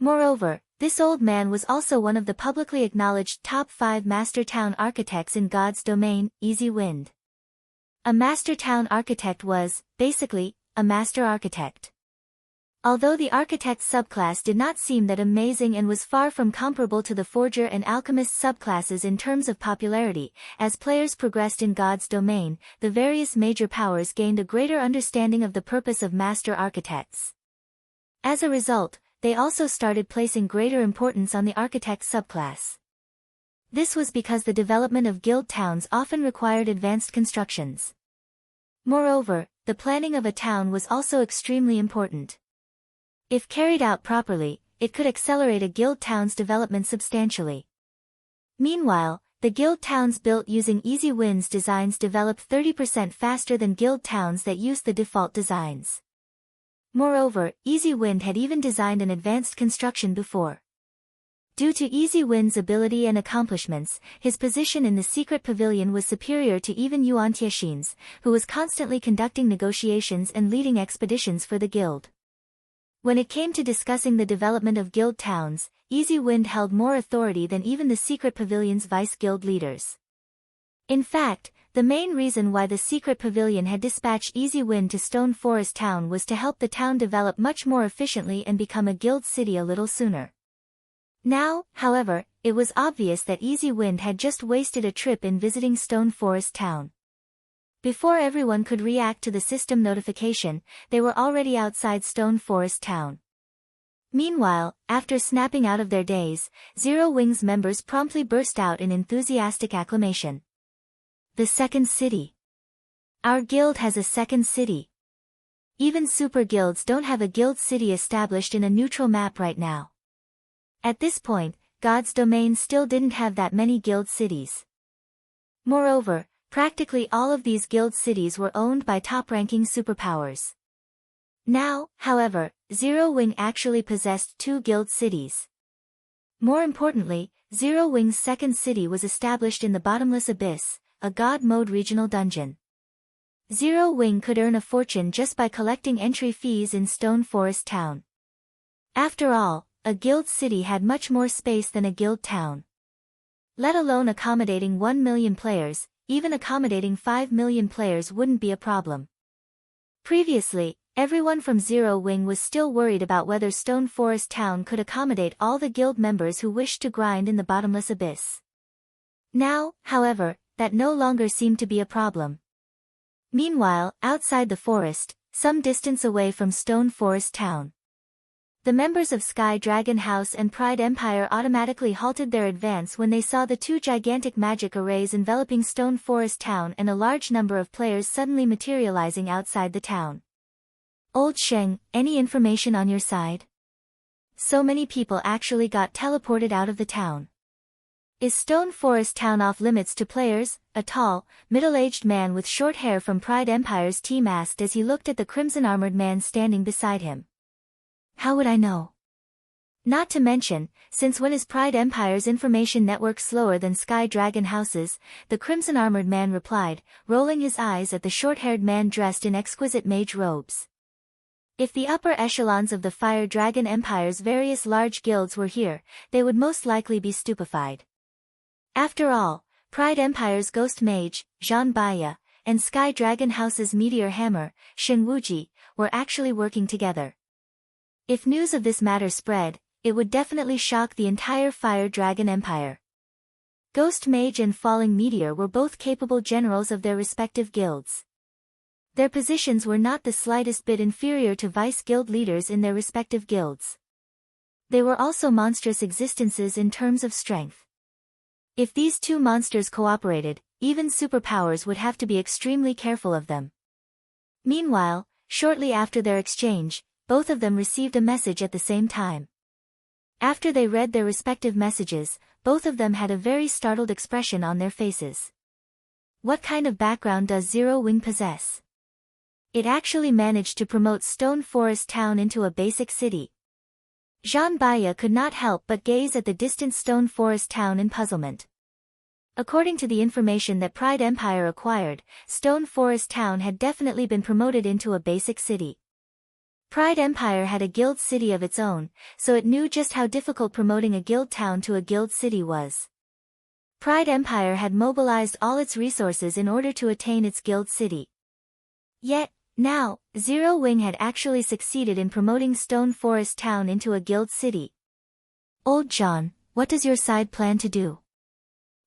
Moreover, this old man was also one of the publicly acknowledged top 5 master town architects in God's domain, Easy Wind. A master town architect was, basically, a master architect. Although the architect subclass did not seem that amazing and was far from comparable to the forger and alchemist subclasses in terms of popularity, as players progressed in God's domain, the various major powers gained a greater understanding of the purpose of master architects. As a result, they also started placing greater importance on the architect subclass. This was because the development of guild towns often required advanced constructions. Moreover, the planning of a town was also extremely important. If carried out properly, it could accelerate a guild town's development substantially. Meanwhile, the guild towns built using Easy Wind's designs developed 30% faster than guild towns that used the default designs. Moreover, Easy Wind had even designed an advanced construction before. Due to Easy Wind's ability and accomplishments, his position in the Secret Pavilion was superior to even Yuan Tiexin's, who was constantly conducting negotiations and leading expeditions for the guild. When it came to discussing the development of guild towns, Easy Wind held more authority than even the Secret Pavilion's vice-guild leaders. In fact, the main reason why the Secret Pavilion had dispatched Easy Wind to Stone Forest Town was to help the town develop much more efficiently and become a guild city a little sooner. Now, however, it was obvious that Easy Wind had just wasted a trip in visiting Stone Forest Town. Before everyone could react to the system notification, they were already outside Stone Forest Town. Meanwhile, after snapping out of their daze, Zero Wing's members promptly burst out in enthusiastic acclamation. The second city. Our guild has a second city. Even super guilds don't have a guild city established in a neutral map right now. At this point, God's domain still didn't have that many guild cities. Moreover, practically all of these guild cities were owned by top-ranking superpowers. Now, however, Zero Wing actually possessed 2 guild cities. More importantly, Zero Wing's second city was established in the Bottomless Abyss, a God mode regional dungeon. Zero Wing could earn a fortune just by collecting entry fees in Stone Forest Town. After all, a guild city had much more space than a guild town. Let alone accommodating 1 million players, even accommodating 5 million players wouldn't be a problem. Previously, everyone from Zero Wing was still worried about whether Stone Forest Town could accommodate all the guild members who wished to grind in the Bottomless Abyss. Now, however, that no longer seemed to be a problem. Meanwhile, outside the forest, some distance away from Stone Forest Town, the members of Sky Dragon House and Pride Empire automatically halted their advance when they saw the 2 gigantic magic arrays enveloping Stone Forest Town and a large number of players suddenly materializing outside the town. Old Sheng, any information on your side? So many people actually got teleported out of the town. Is Stone Forest Town off limits to players? A tall, middle-aged man with short hair from Pride Empire's team asked as he looked at the crimson-armored man standing beside him. How would I know? Not to mention, since when is Pride Empire's information network slower than Sky Dragon House's, the crimson-armored man replied, rolling his eyes at the short-haired man dressed in exquisite mage robes. If the upper echelons of the Fire Dragon Empire's various large guilds were here, they would most likely be stupefied. After all, Pride Empire's Ghost Mage, Jean Baya, and Sky Dragon House's Meteor Hammer, Shen Wuji, were actually working together. If news of this matter spread, it would definitely shock the entire Fire Dragon Empire. Ghost Mage and Falling Meteor were both capable generals of their respective guilds. Their positions were not the slightest bit inferior to vice guild leaders in their respective guilds. They were also monstrous existences in terms of strength. If these two monsters cooperated, even superpowers would have to be extremely careful of them. Meanwhile, shortly after their exchange, both of them received a message at the same time. After they read their respective messages, both of them had a very startled expression on their faces. What kind of background does Zero Wing possess? It actually managed to promote Stone Forest Town into a basic city. Jean Baya could not help but gaze at the distant Stone Forest Town in puzzlement. According to the information that Pride Empire acquired, Stone Forest Town had definitely been promoted into a basic city. Pride Empire had a guild city of its own, so it knew just how difficult promoting a guild town to a guild city was. Pride Empire had mobilized all its resources in order to attain its guild city. Yet, now, Zero Wing had actually succeeded in promoting Stone Forest Town into a guild city. Old John, what does your side plan to do?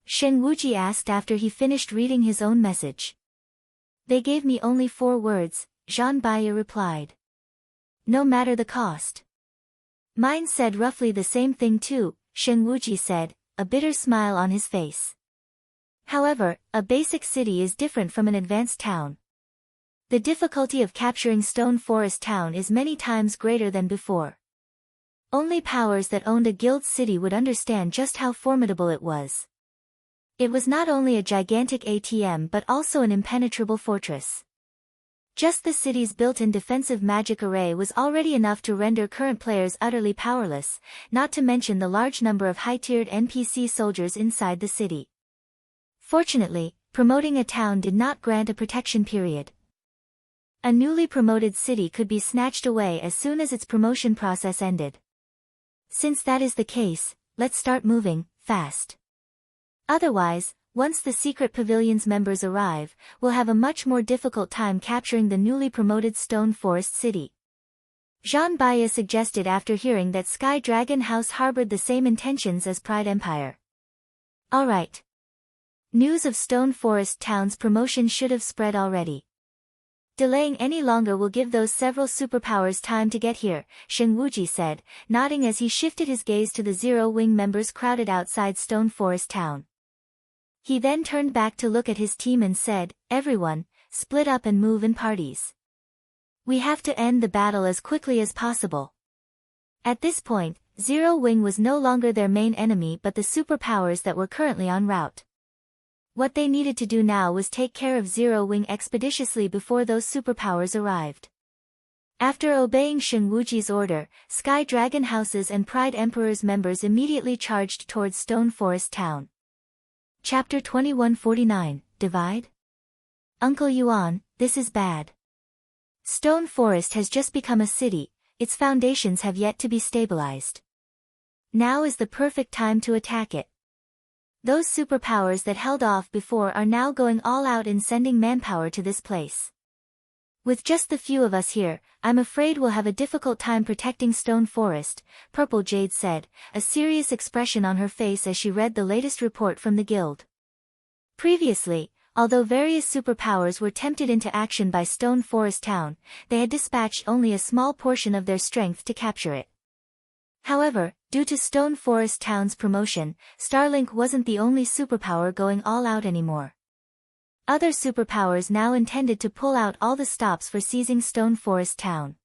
Shen Wuji asked after he finished reading his own message. They gave me only 4 words, Jean Baya replied. No matter the cost. Mine said roughly the same thing too, Shen Wuji said, a bitter smile on his face. However, a basic city is different from an advanced town. The difficulty of capturing Stone Forest Town is many times greater than before. Only powers that owned a guild city would understand just how formidable it was. It was not only a gigantic ATM but also an impenetrable fortress. Just the city's built-in defensive magic array was already enough to render current players utterly powerless, not to mention the large number of high-tiered NPC soldiers inside the city. Fortunately, promoting a town did not grant a protection period. A newly promoted city could be snatched away as soon as its promotion process ended. Since that is the case, let's start moving, fast. Otherwise, once the Secret Pavilion's members arrive, we'll have a much more difficult time capturing the newly promoted Stone Forest City. Jean Baya suggested after hearing that Sky Dragon House harbored the same intentions as Pride Empire. Alright. News of Stone Forest Town's promotion should have spread already. Delaying any longer will give those several superpowers time to get here, Shen Wuji said, nodding as he shifted his gaze to the Zero Wing members crowded outside Stone Forest Town. He then turned back to look at his team and said, everyone, split up and move in parties. We have to end the battle as quickly as possible. At this point, Zero Wing was no longer their main enemy but the superpowers that were currently en route. What they needed to do now was take care of Zero Wing expeditiously before those superpowers arrived. After obeying Shen Wuji's order, Sky Dragon House's and Pride Emperor's members immediately charged towards Stone Forest Town. Chapter 2149, Divide? Uncle Yuan, this is bad. Stone Forest has just become a city, its foundations have yet to be stabilized. Now is the perfect time to attack it. Those superpowers that held off before are now going all out in sending manpower to this place. With just the few of us here, I'm afraid we'll have a difficult time protecting Stone Forest, Purple Jade said, a serious expression on her face as she read the latest report from the guild. Previously, although various superpowers were tempted into action by Stone Forest Town, they had dispatched only a small portion of their strength to capture it. However, due to Stone Forest Town's promotion, Starlink wasn't the only superpower going all out anymore. Other superpowers now intended to pull out all the stops for seizing Stone Forest Town.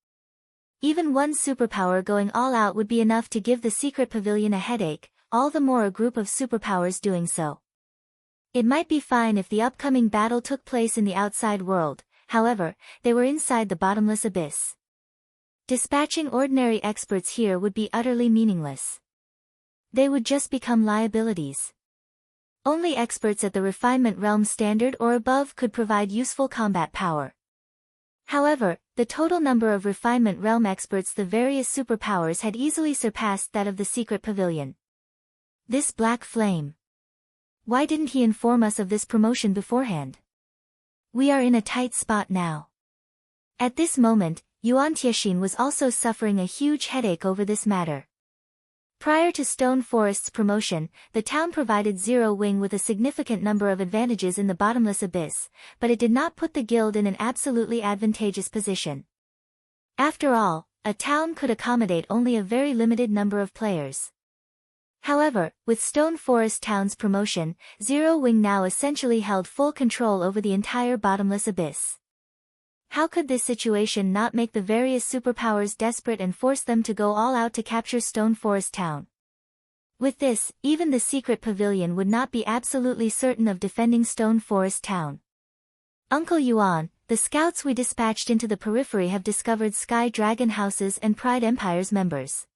Even one superpower going all out would be enough to give the Secret Pavilion a headache, all the more a group of superpowers doing so. It might be fine if the upcoming battle took place in the outside world, however, they were inside the Bottomless Abyss. Dispatching ordinary experts here would be utterly meaningless. They would just become liabilities. Only experts at the refinement realm standard or above could provide useful combat power. However, the total number of refinement realm experts the various superpowers had easily surpassed that of the secret pavilion. This black flame. Why didn't he inform us of this promotion beforehand? We are in a tight spot now. At this moment, Yuan Tiexin was also suffering a huge headache over this matter. Prior to Stone Forest's promotion, the town provided Zero Wing with a significant number of advantages in the Bottomless Abyss, but it did not put the guild in an absolutely advantageous position. After all, a town could accommodate only a very limited number of players. However, with Stone Forest Town's promotion, Zero Wing now essentially held full control over the entire Bottomless Abyss. How could this situation not make the various superpowers desperate and force them to go all out to capture Stone Forest Town? With this, even the secret pavilion would not be absolutely certain of defending Stone Forest Town. Uncle Yuan, the scouts we dispatched into the periphery have discovered Sky Dragon House's and Pride Empire's members.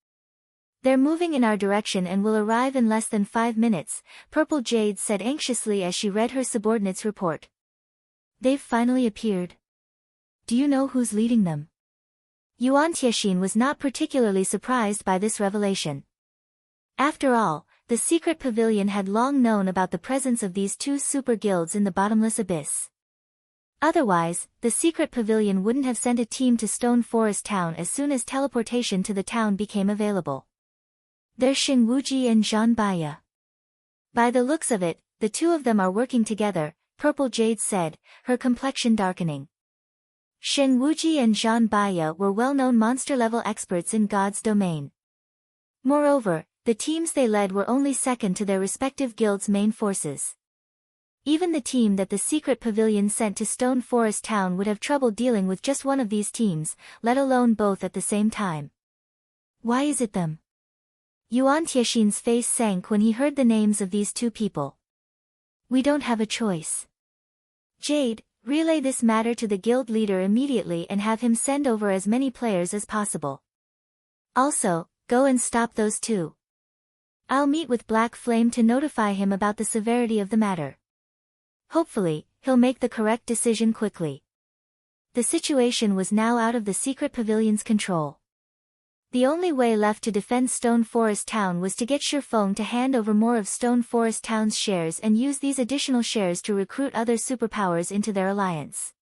They're moving in our direction and will arrive in less than 5 minutes, Purple Jade said anxiously as she read her subordinate's report. They've finally appeared. Do you know who's leading them? Yuan Tiexin was not particularly surprised by this revelation. After all, the secret pavilion had long known about the presence of these two super guilds in the Bottomless Abyss. Otherwise, the secret pavilion wouldn't have sent a team to Stone Forest Town as soon as teleportation to the town became available. There's Xing Wuji and Zhan Baya. By the looks of it, the two of them are working together, Purple Jade said, her complexion darkening. Xing Wuji and Zhan Baya were well-known monster-level experts in God's domain. Moreover, the teams they led were only second to their respective guilds' main forces. Even the team that the secret pavilion sent to Stone Forest Town would have trouble dealing with just one of these teams, let alone both at the same time. Why is it them? Yuan Tiexin's face sank when he heard the names of these two people. We don't have a choice. Jade, relay this matter to the guild leader immediately and have him send over as many players as possible. Also, go and stop those two. I'll meet with Black Flame to notify him about the severity of the matter. Hopefully, he'll make the correct decision quickly. The situation was now out of the secret pavilion's control. The only way left to defend Stone Forest Town was to get Shifeng to hand over more of Stone Forest Town's shares and use these additional shares to recruit other superpowers into their alliance.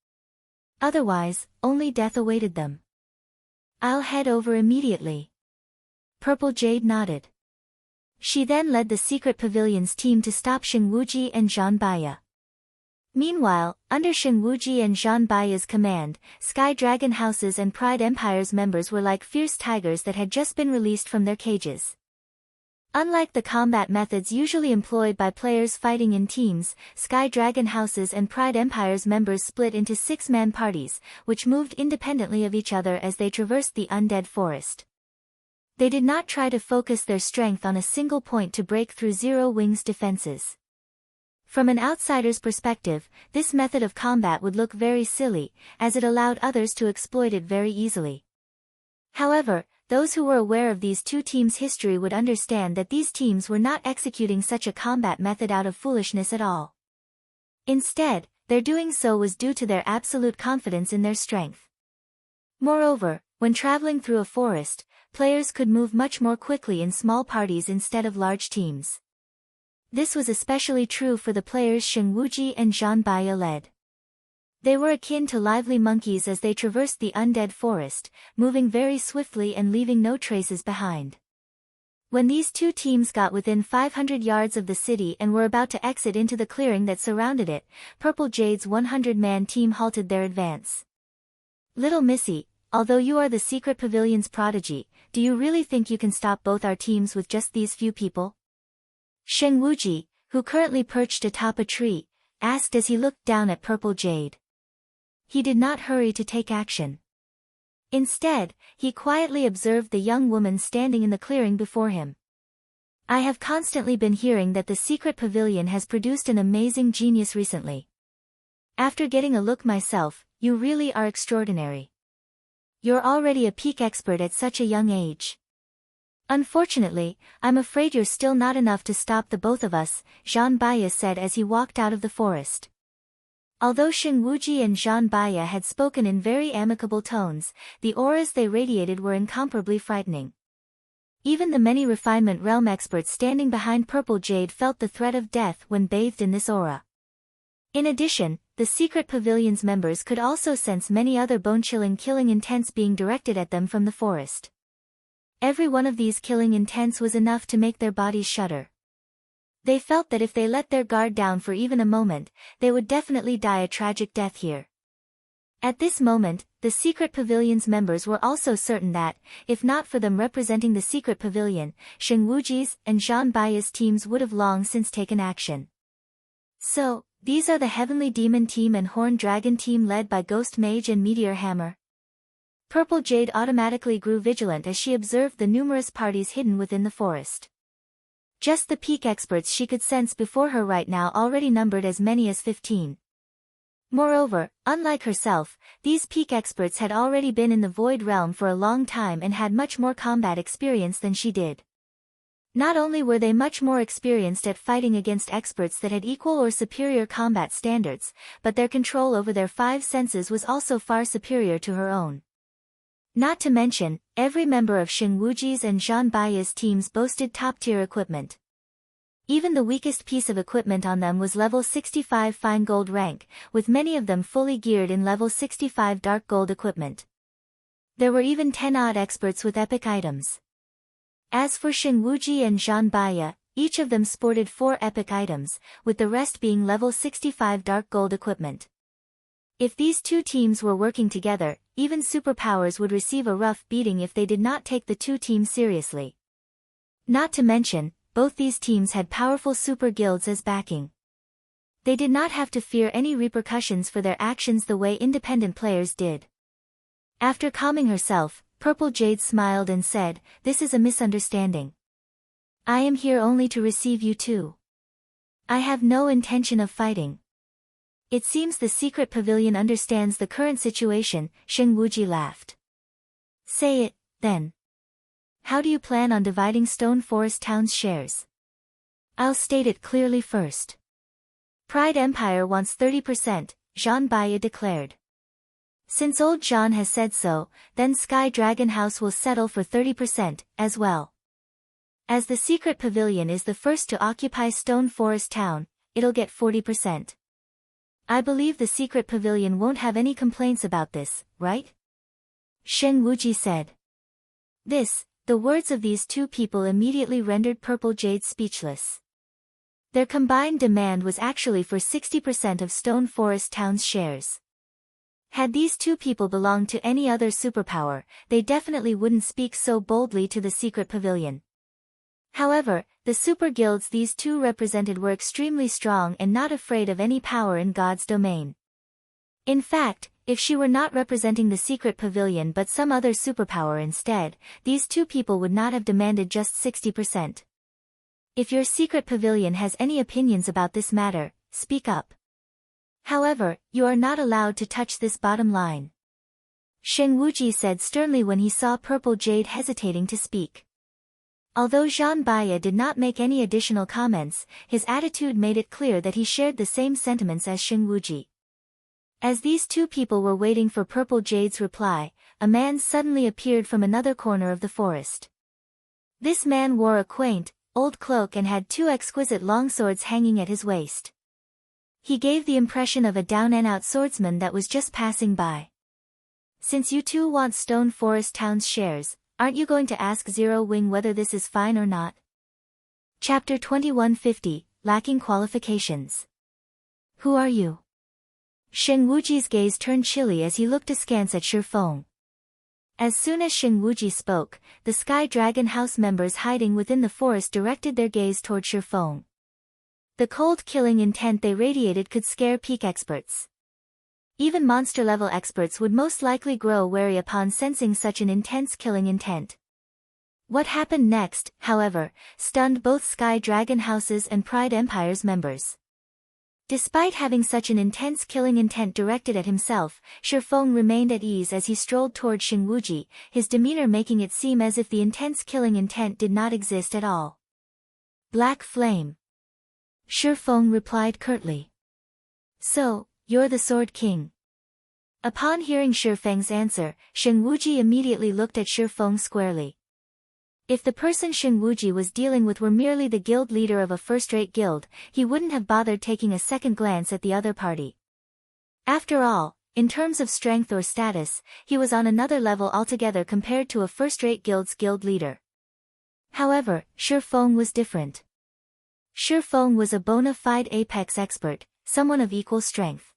Otherwise, only death awaited them. I'll head over immediately. Purple Jade nodded. She then led the secret pavilion's team to stop Xing Wuji and Zhan Baya. Meanwhile, under Xing Wuji and Zhan Baya's command, Sky Dragon House's and Pride Empire's members were like fierce tigers that had just been released from their cages. Unlike the combat methods usually employed by players fighting in teams, Sky Dragon House's and Pride Empire's members split into 6-man parties, which moved independently of each other as they traversed the undead forest. They did not try to focus their strength on a single point to break through Zero Wing's defenses. From an outsider's perspective, this method of combat would look very silly, as it allowed others to exploit it very easily. However, those who were aware of these two teams' history would understand that these teams were not executing such a combat method out of foolishness at all. Instead, their doing so was due to their absolute confidence in their strength. Moreover, when traveling through a forest, players could move much more quickly in small parties instead of large teams. This was especially true for the players Xing Wuji and Zhan Baya led. They were akin to lively monkeys as they traversed the undead forest, moving very swiftly and leaving no traces behind. When these two teams got within 500 yards of the city and were about to exit into the clearing that surrounded it, Purple Jade's 100-man team halted their advance. Little Missy, although you are the secret pavilion's prodigy, do you really think you can stop both our teams with just these few people? Xing Wuji, who currently perched atop a tree, asked as he looked down at Purple Jade. He did not hurry to take action. Instead, he quietly observed the young woman standing in the clearing before him. I have constantly been hearing that the secret pavilion has produced an amazing genius recently. After getting a look myself, you really are extraordinary. You're already a peak expert at such a young age. Unfortunately, I'm afraid you're still not enough to stop the both of us, Zhang Baiya said as he walked out of the forest. Although Shen Wuji and Zhang Baiya had spoken in very amicable tones, the auras they radiated were incomparably frightening. Even the many refinement realm experts standing behind Purple Jade felt the threat of death when bathed in this aura. In addition, the secret pavilion's members could also sense many other bone-chilling killing intents being directed at them from the forest. Every one of these killing intents was enough to make their bodies shudder. They felt that if they let their guard down for even a moment, they would definitely die a tragic death here. At this moment, the secret pavilion's members were also certain that, if not for them representing the secret pavilion, Shen Wuji's and Zhang Baiya's teams would have long since taken action. So, these are the Heavenly Demon Team and Horned Dragon Team led by Ghost Mage and Meteor Hammer. Purple Jade automatically grew vigilant as she observed the numerous parties hidden within the forest. Just the peak experts she could sense before her right now already numbered as many as 15. Moreover, unlike herself, these peak experts had already been in the Void Realm for a long time and had much more combat experience than she did. Not only were they much more experienced at fighting against experts that had equal or superior combat standards, but their control over their five senses was also far superior to her own. Not to mention, every member of Shen Wuji's and Zhang Baiya's teams boasted top-tier equipment. Even the weakest piece of equipment on them was level 65 fine gold rank, with many of them fully geared in level 65 dark gold equipment. There were even 10 odd experts with epic items. As for Shen Wuji and Zhang Baiya, each of them sported 4 epic items, with the rest being level 65 dark gold equipment. If these two teams were working together, even superpowers would receive a rough beating if they did not take the two teams seriously. Not to mention, both these teams had powerful super guilds as backing. They did not have to fear any repercussions for their actions the way independent players did. After calming herself, Purple Jade smiled and said, "This is a misunderstanding. I am here only to receive you two. I have no intention of fighting." "It seems the secret pavilion understands the current situation," Shen Wuji laughed. "Say it, then. How do you plan on dividing Stone Forest Town's shares?" "I'll state it clearly first. Pride Empire wants 30%, Zhang Baiya declared. Since old Zhang has said so, then Sky Dragon House will settle for 30%, as well. As the secret pavilion is the first to occupy Stone Forest Town, it'll get 40%. I believe the secret pavilion won't have any complaints about this, right?" Shen Wuji said. The words of these two people immediately rendered Purple Jade speechless. Their combined demand was actually for 60% of Stone Forest Town's shares. Had these two people belonged to any other superpower, they definitely wouldn't speak so boldly to the secret pavilion. However, the super guilds these two represented were extremely strong and not afraid of any power in God's domain. In fact, if she were not representing the secret pavilion but some other superpower instead, these two people would not have demanded just 60%. If your secret pavilion has any opinions about this matter, speak up. However, you are not allowed to touch this bottom line. Shen Wuji said sternly when he saw Purple Jade hesitating to speak. Although Zhang Baiya did not make any additional comments, his attitude made it clear that he shared the same sentiments as Shen Wuji. As these two people were waiting for Purple Jade's reply, a man suddenly appeared from another corner of the forest. This man wore a quaint, old cloak and had 2 exquisite longswords hanging at his waist. He gave the impression of a down-and-out swordsman that was just passing by. "Since you two want Stone Forest Town's shares, aren't you going to ask Zero Wing whether this is fine or not?" Chapter 2150, Lacking Qualifications. "Who are you?" Shen Wuji's gaze turned chilly as he looked askance at Shifeng. As soon as Shen Wuji spoke, the Sky Dragon House members hiding within the forest directed their gaze toward Shifeng. The cold killing intent they radiated could scare peak experts. Even monster-level experts would most likely grow wary upon sensing such an intense killing intent. What happened next, however, stunned both Sky Dragon House's and Pride Empire's members. Despite having such an intense killing intent directed at himself, Shifeng remained at ease as he strolled toward Xingwuji, his demeanor making it seem as if the intense killing intent did not exist at all. Black Flame. Shifeng replied curtly. So, you're the Sword King. Upon hearing Shifeng's answer, Xingwuji immediately looked at Shifeng squarely. If the person Xingwuji was dealing with were merely the guild leader of a first-rate guild, he wouldn't have bothered taking a second glance at the other party. After all, in terms of strength or status, he was on another level altogether compared to a first-rate guild's guild leader. However, Shifeng was different. Shifeng was a bona fide apex expert, someone of equal strength.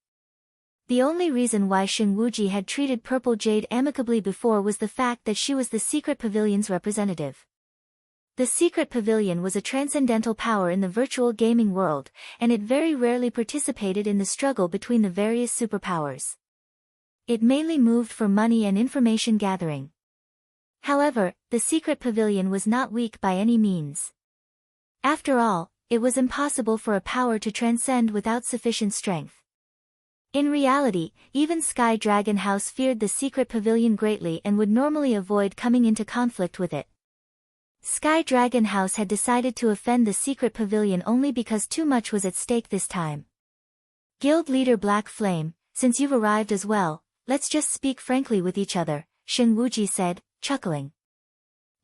The only reason why Xingwuji had treated Purple Jade amicably before was the fact that she was the Secret Pavilion's representative. The Secret Pavilion was a transcendental power in the virtual gaming world, and it very rarely participated in the struggle between the various superpowers. It mainly moved for money and information gathering. However, the Secret Pavilion was not weak by any means. After all, it was impossible for a power to transcend without sufficient strength. In reality, even Sky Dragon House feared the Secret Pavilion greatly and would normally avoid coming into conflict with it. Sky Dragon House had decided to offend the Secret Pavilion only because too much was at stake this time. Guild leader Black Flame, since you've arrived as well, let's just speak frankly with each other, Xingwuji said, chuckling.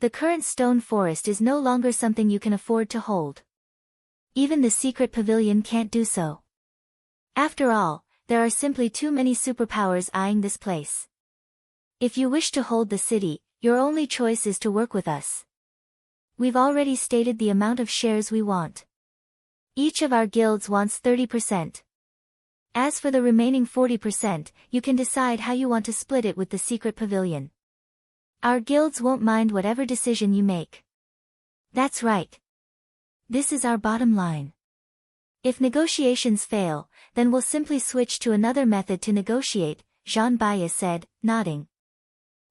The current stone forest is no longer something you can afford to hold. Even the Secret Pavilion can't do so. After all, there are simply too many superpowers eyeing this place. If you wish to hold the city, your only choice is to work with us. We've already stated the amount of shares we want. Each of our guilds wants 30%. As for the remaining 40%, you can decide how you want to split it with the Secret Pavilion. Our guilds won't mind whatever decision you make. That's right. This is our bottom line. If negotiations fail, then we'll simply switch to another method to negotiate, Zhan Baya said, nodding.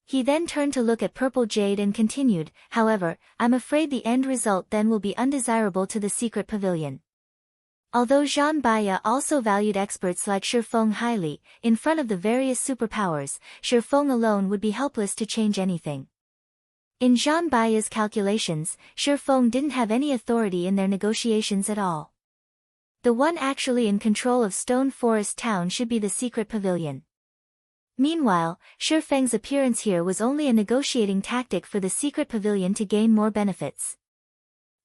He then turned to look at Purple Jade and continued, however, I'm afraid the end result then will be undesirable to the Secret Pavilion. Although Zhan Baya also valued experts like Shifeng highly, in front of the various superpowers, Shifeng alone would be helpless to change anything. In Zhan Baya's calculations, Shifeng didn't have any authority in their negotiations at all. The one actually in control of Stone Forest Town should be the Secret Pavilion. Meanwhile, Shifeng's appearance here was only a negotiating tactic for the Secret Pavilion to gain more benefits.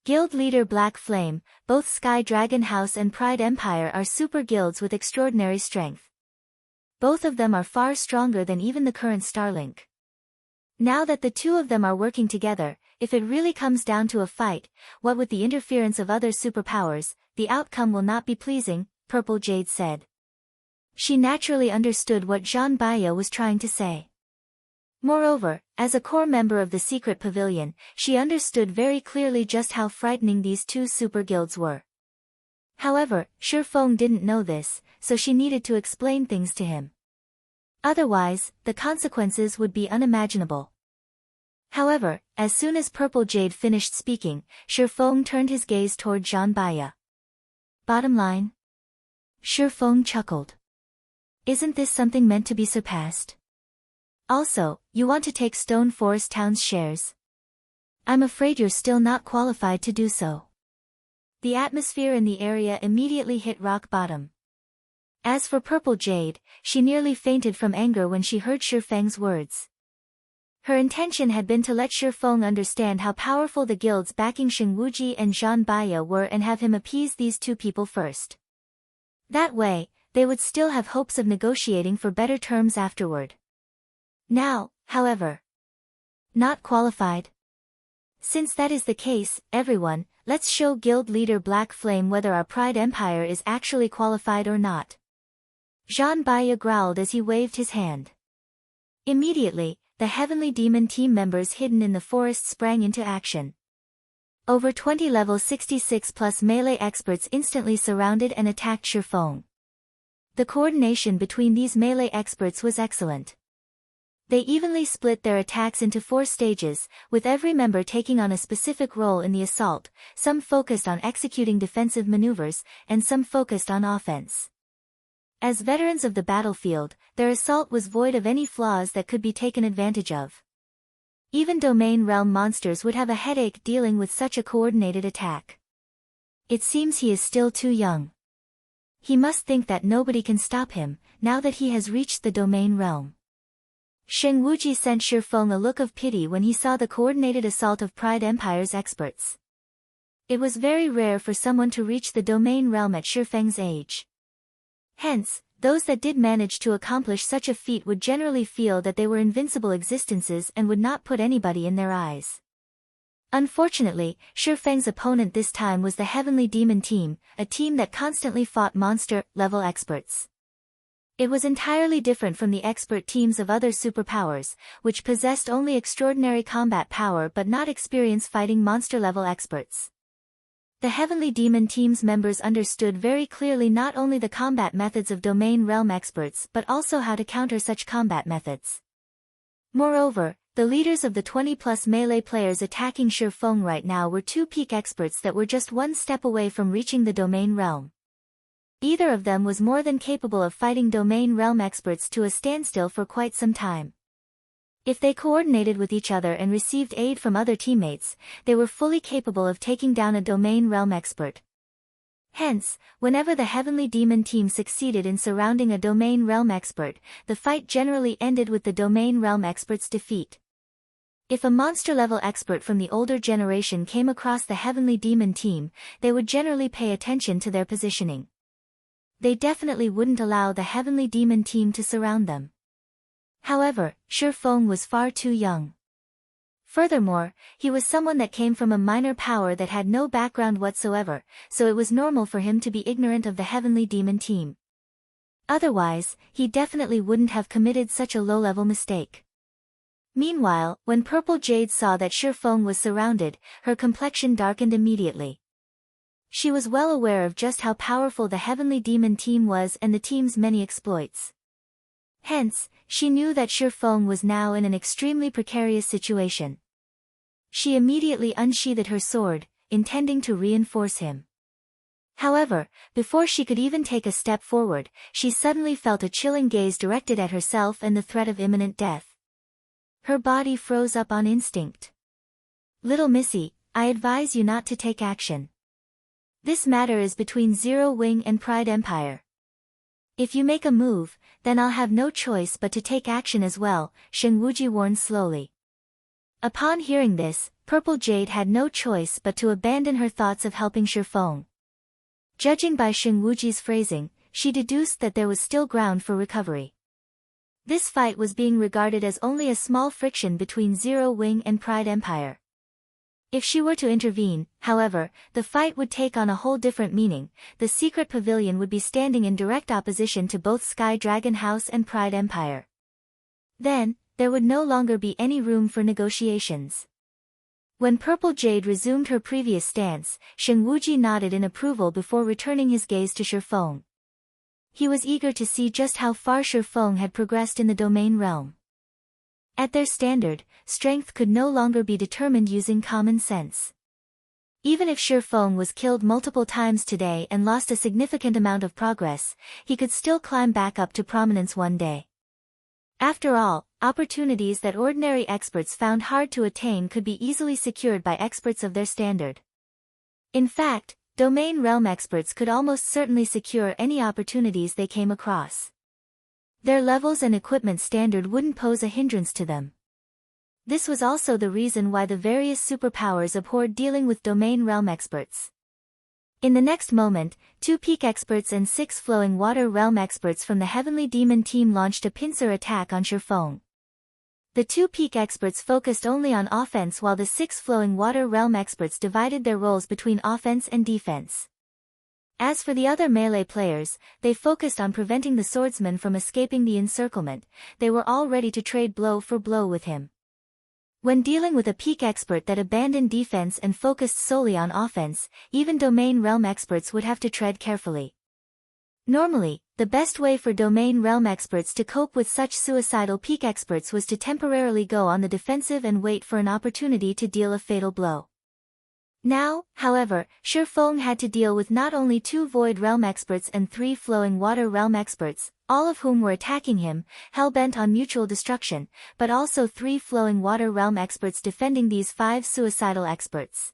Guild leader Black Flame, both Sky Dragon House and Pride Empire are super guilds with extraordinary strength. Both of them are far stronger than even the current Starlink. Now that the two of them are working together, if it really comes down to a fight, what with the interference of other superpowers, the outcome will not be pleasing, Purple Jade said. She naturally understood what Zhan Baya was trying to say. Moreover, as a core member of the Secret Pavilion, she understood very clearly just how frightening these two super guilds were. However, Shifeng didn't know this, so she needed to explain things to him. Otherwise, the consequences would be unimaginable. However, as soon as Purple Jade finished speaking, Shifeng turned his gaze toward Zhan Baya. Bottom line? Shifeng chuckled. Isn't this something meant to be surpassed? Also, you want to take Stone Forest Town's shares? I'm afraid you're still not qualified to do so. The atmosphere in the area immediately hit rock bottom. As for Purple Jade, she nearly fainted from anger when she heard Shifeng's words. Her intention had been to let Shifeng understand how powerful the guilds backing Xingwuji and Zhan Baya were and have him appease these two people first. That way, they would still have hopes of negotiating for better terms afterward. Now, however, not qualified. Since that is the case, everyone, let's show guild leader Black Flame whether our Pride Empire is actually qualified or not. Zhan Baya growled as he waved his hand. Immediately, the Heavenly Demon team members hidden in the forest sprang into action. Over 20 level 66 plus melee experts instantly surrounded and attacked Shifeng. The coordination between these melee experts was excellent. They evenly split their attacks into 4 stages, with every member taking on a specific role in the assault, some focused on executing defensive maneuvers, and some focused on offense. As veterans of the battlefield, their assault was void of any flaws that could be taken advantage of. Even domain realm monsters would have a headache dealing with such a coordinated attack. It seems he is still too young. He must think that nobody can stop him, now that he has reached the domain realm. Sheng Wuji sent Shifeng a look of pity when he saw the coordinated assault of Pride Empire's experts. It was very rare for someone to reach the domain realm at Shifeng's age. Hence, those that did manage to accomplish such a feat would generally feel that they were invincible existences and would not put anybody in their eyes. Unfortunately, Shifeng's opponent this time was the Heavenly Demon Team, a team that constantly fought monster-level experts. It was entirely different from the expert teams of other superpowers, which possessed only extraordinary combat power but not experience fighting monster-level experts. The Heavenly Demon Team's members understood very clearly not only the combat methods of domain realm experts but also how to counter such combat methods. Moreover, the leaders of the 20-plus melee players attacking Shifeng right now were 2 peak experts that were just 1 step away from reaching the domain realm. Either of them was more than capable of fighting domain realm experts to a standstill for quite some time. If they coordinated with each other and received aid from other teammates, they were fully capable of taking down a domain realm expert. Hence, whenever the Heavenly Demon Team succeeded in surrounding a domain realm expert, the fight generally ended with the domain realm expert's defeat. If a monster-level expert from the older generation came across the Heavenly Demon Team, they would generally pay attention to their positioning. They definitely wouldn't allow the Heavenly Demon Team to surround them. However, Shifeng was far too young. Furthermore, he was someone that came from a minor power that had no background whatsoever, so it was normal for him to be ignorant of the Heavenly Demon Team. Otherwise, he definitely wouldn't have committed such a low-level mistake. Meanwhile, when Purple Jade saw that Shifeng was surrounded, her complexion darkened immediately. She was well aware of just how powerful the Heavenly Demon Team was and the team's many exploits. Hence, she knew that Shifeng was now in an extremely precarious situation. She immediately unsheathed her sword, intending to reinforce him. However, before she could even take a step forward, she suddenly felt a chilling gaze directed at herself and the threat of imminent death. Her body froze up on instinct. "Little Missy, I advise you not to take action. This matter is between Zero Wing and Pride Empire. If you make a move, then I'll have no choice but to take action as well," Sheng Wuji warned slowly. Upon hearing this, Purple Jade had no choice but to abandon her thoughts of helping Shifeng. Judging by Sheng Wuji's phrasing, she deduced that there was still ground for recovery. This fight was being regarded as only a small friction between Zero Wing and Pride Empire. If she were to intervene, however, the fight would take on a whole different meaning. The secret pavilion would be standing in direct opposition to both Sky Dragon House and Pride Empire. Then, there would no longer be any room for negotiations. When Purple Jade resumed her previous stance, Sheng Wuji nodded in approval before returning his gaze to Shifeng. He was eager to see just how far Shifeng had progressed in the domain realm. At their standard, strength could no longer be determined using common sense. Even if Shifeng was killed multiple times today and lost a significant amount of progress, he could still climb back up to prominence one day. After all, opportunities that ordinary experts found hard to attain could be easily secured by experts of their standard. In fact, domain realm experts could almost certainly secure any opportunities they came across. Their levels and equipment standard wouldn't pose a hindrance to them. This was also the reason why the various superpowers abhorred dealing with domain realm experts. In the next moment, 2 peak experts and 6 flowing water realm experts from the Heavenly Demon Team launched a pincer attack on Shifeng. The 2 peak experts focused only on offense while the 6 flowing water realm experts divided their roles between offense and defense. As for the other melee players, they focused on preventing the swordsman from escaping the encirclement. They were all ready to trade blow for blow with him. When dealing with a peak expert that abandoned defense and focused solely on offense, even domain realm experts would have to tread carefully. Normally, the best way for domain realm experts to cope with such suicidal peak experts was to temporarily go on the defensive and wait for an opportunity to deal a fatal blow. Now, however, Shifeng had to deal with not only 2 Void Realm experts and 3 Flowing Water Realm experts, all of whom were attacking him, hell-bent on mutual destruction, but also 3 Flowing Water Realm experts defending these 5 suicidal experts.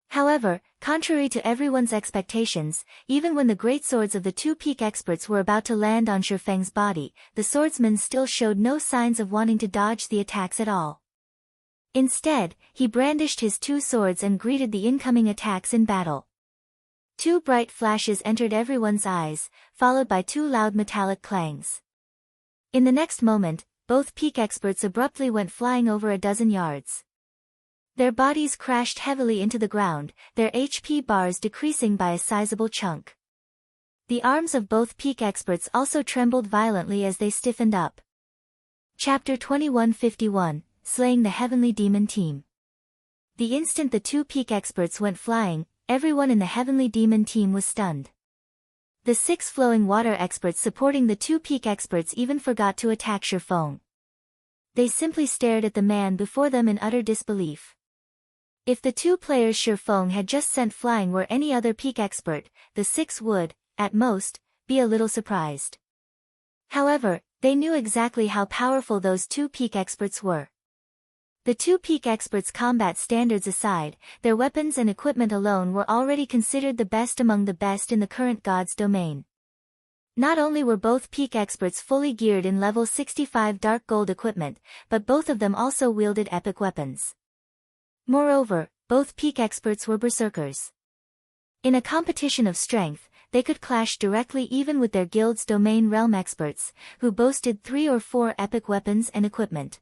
However, contrary to everyone's expectations, even when the great swords of the 2 peak experts were about to land on Shifeng's body, the swordsman still showed no signs of wanting to dodge the attacks at all. Instead, he brandished his 2 swords and greeted the incoming attacks in battle. 2 bright flashes entered everyone's eyes, followed by 2 loud metallic clangs. In the next moment, both peak experts abruptly went flying over a dozen yards. Their bodies crashed heavily into the ground, their HP bars decreasing by a sizable chunk. The arms of both peak experts also trembled violently as they stiffened up. Chapter 2151, Slaying the Heavenly Demon Team. The instant the 2 peak experts went flying, everyone in the Heavenly Demon team was stunned. The 6 Flowing Water experts supporting the 2 peak experts even forgot to attack Shifeng. They simply stared at the man before them in utter disbelief. If the 2 players Shifeng had just sent flying were any other peak expert, the 6 would, at most, be a little surprised. However, they knew exactly how powerful those 2 peak experts were. The 2 peak experts' combat standards aside, their weapons and equipment alone were already considered the best among the best in the current God's domain. Not only were both peak experts fully geared in level 65 dark gold equipment, but both of them also wielded epic weapons. Moreover, both peak experts were berserkers. In a competition of strength, they could clash directly even with their guild's domain realm experts, who boasted 3 or 4 epic weapons and equipment.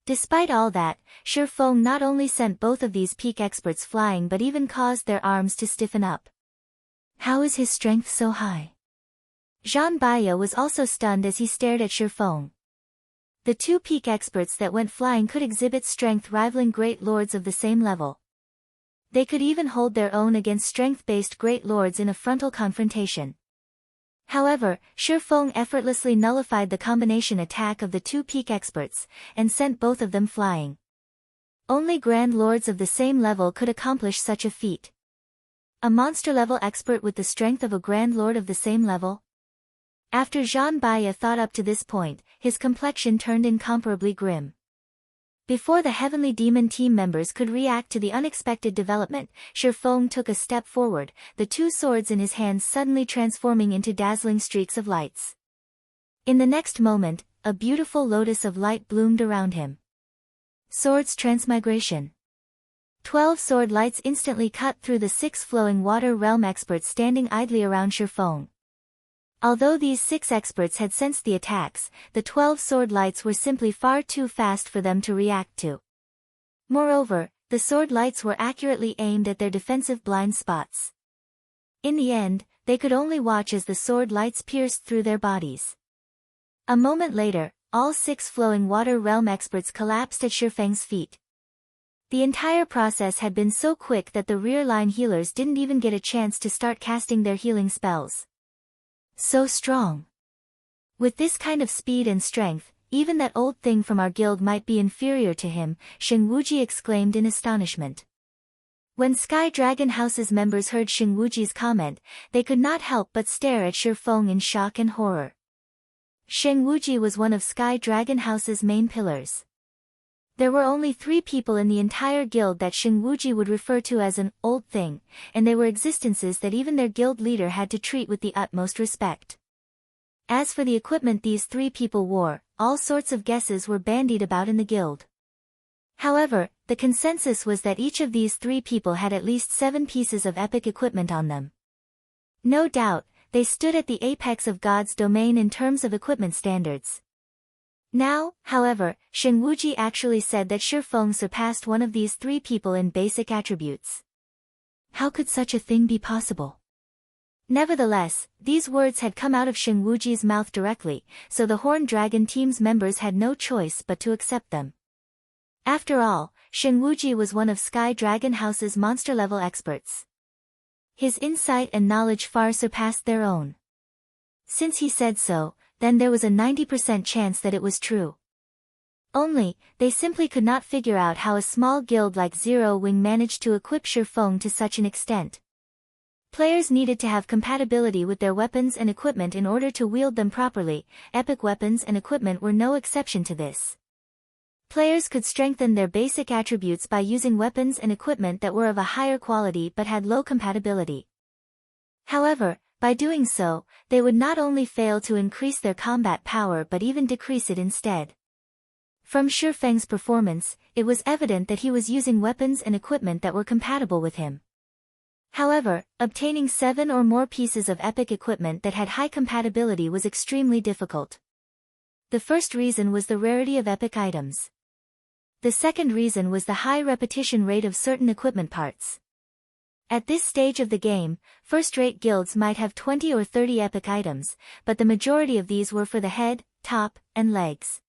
Despite all that, Shifeng not only sent both of these peak experts flying but even caused their arms to stiffen up. How is his strength so high? Zhang Baiya was also stunned as he stared at Shifeng. The 2 peak experts that went flying could exhibit strength rivaling great lords of the same level. They could even hold their own against strength-based great lords in a frontal confrontation. However, Shifeng effortlessly nullified the combination attack of the 2 peak experts, and sent both of them flying. Only Grand Lords of the same level could accomplish such a feat. A monster-level expert with the strength of a Grand Lord of the same level? After Zhang Baiya thought up to this point, his complexion turned incomparably grim. Before the Heavenly Demon team members could react to the unexpected development, Shifeng took a step forward, the 2 swords in his hands suddenly transforming into dazzling streaks of lights. In the next moment, a beautiful lotus of light bloomed around him. Swords Transmigration. 12 sword lights instantly cut through the 6 Flowing Water Realm experts standing idly around Shifeng. Although these 6 experts had sensed the attacks, the 12 sword lights were simply far too fast for them to react to. Moreover, the sword lights were accurately aimed at their defensive blind spots. In the end, they could only watch as the sword lights pierced through their bodies. A moment later, all 6 Flowing Water Realm experts collapsed at Shifeng's feet. The entire process had been so quick that the rear-line healers didn't even get a chance to start casting their healing spells. So strong. With this kind of speed and strength, even that old thing from our guild might be inferior to him, Xing Wuji exclaimed in astonishment. When Sky Dragon House's members heard Xing Wuji's comment, they could not help but stare at Shifeng in shock and horror. Xing Wuji was one of Sky Dragon House's main pillars. There were only 3 people in the entire guild that Xing Wuji would refer to as an old thing, and they were existences that even their guild leader had to treat with the utmost respect. As for the equipment these 3 people wore, all sorts of guesses were bandied about in the guild. However, the consensus was that each of these 3 people had at least 7 pieces of epic equipment on them. No doubt, they stood at the apex of God's domain in terms of equipment standards. Now, however, Xing Wuji actually said that Shifeng surpassed one of these 3 people in basic attributes. How could such a thing be possible? Nevertheless, these words had come out of Xing Wuji's mouth directly, so the Horned Dragon team's members had no choice but to accept them. After all, Xing Wuji was one of Sky Dragon House's monster-level experts. His insight and knowledge far surpassed their own. Since he said so, then there was a 90% chance that it was true. Only, they simply could not figure out how a small guild like Zero Wing managed to equip Shifeng to such an extent. Players needed to have compatibility with their weapons and equipment in order to wield them properly. Epic weapons and equipment were no exception to this. Players could strengthen their basic attributes by using weapons and equipment that were of a higher quality but had low compatibility. However, by doing so, they would not only fail to increase their combat power but even decrease it instead. From Shifeng's performance, it was evident that he was using weapons and equipment that were compatible with him. However, obtaining 7 or more pieces of epic equipment that had high compatibility was extremely difficult. The first reason was the rarity of epic items. The second reason was the high repetition rate of certain equipment parts. At this stage of the game, first-rate guilds might have 20 or 30 epic items, but the majority of these were for the head, top, and legs.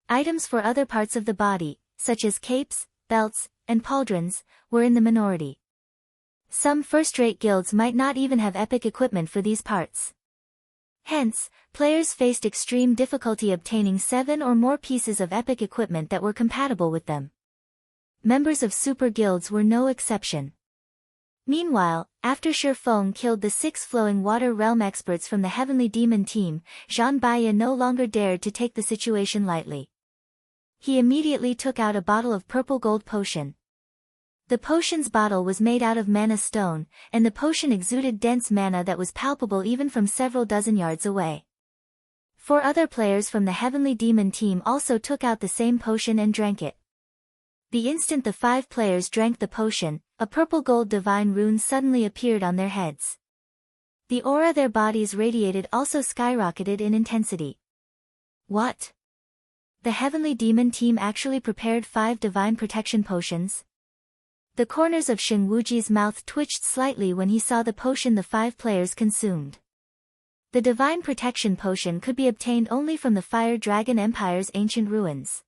Items for other parts of the body, such as capes, belts, and pauldrons, were in the minority. Some first-rate guilds might not even have epic equipment for these parts. Hence, players faced extreme difficulty obtaining 7 or more pieces of epic equipment that were compatible with them. Members of super guilds were no exception. Meanwhile, after Shifeng killed the 6 flowing water realm experts from the Heavenly Demon team, Zhan Baiya no longer dared to take the situation lightly. He immediately took out a bottle of purple gold potion. The potion's bottle was made out of mana stone, and the potion exuded dense mana that was palpable even from several dozen yards away. 4 other players from the Heavenly Demon team also took out the same potion and drank it. The instant the 5 players drank the potion, a purple gold divine rune suddenly appeared on their heads. The aura their bodies radiated also skyrocketed in intensity. What? The Heavenly Demon team actually prepared 5 divine protection potions? The corners of Xing Wuji's mouth twitched slightly when he saw the potion the 5 players consumed. The divine protection potion could be obtained only from the Fire Dragon Empire's ancient ruins.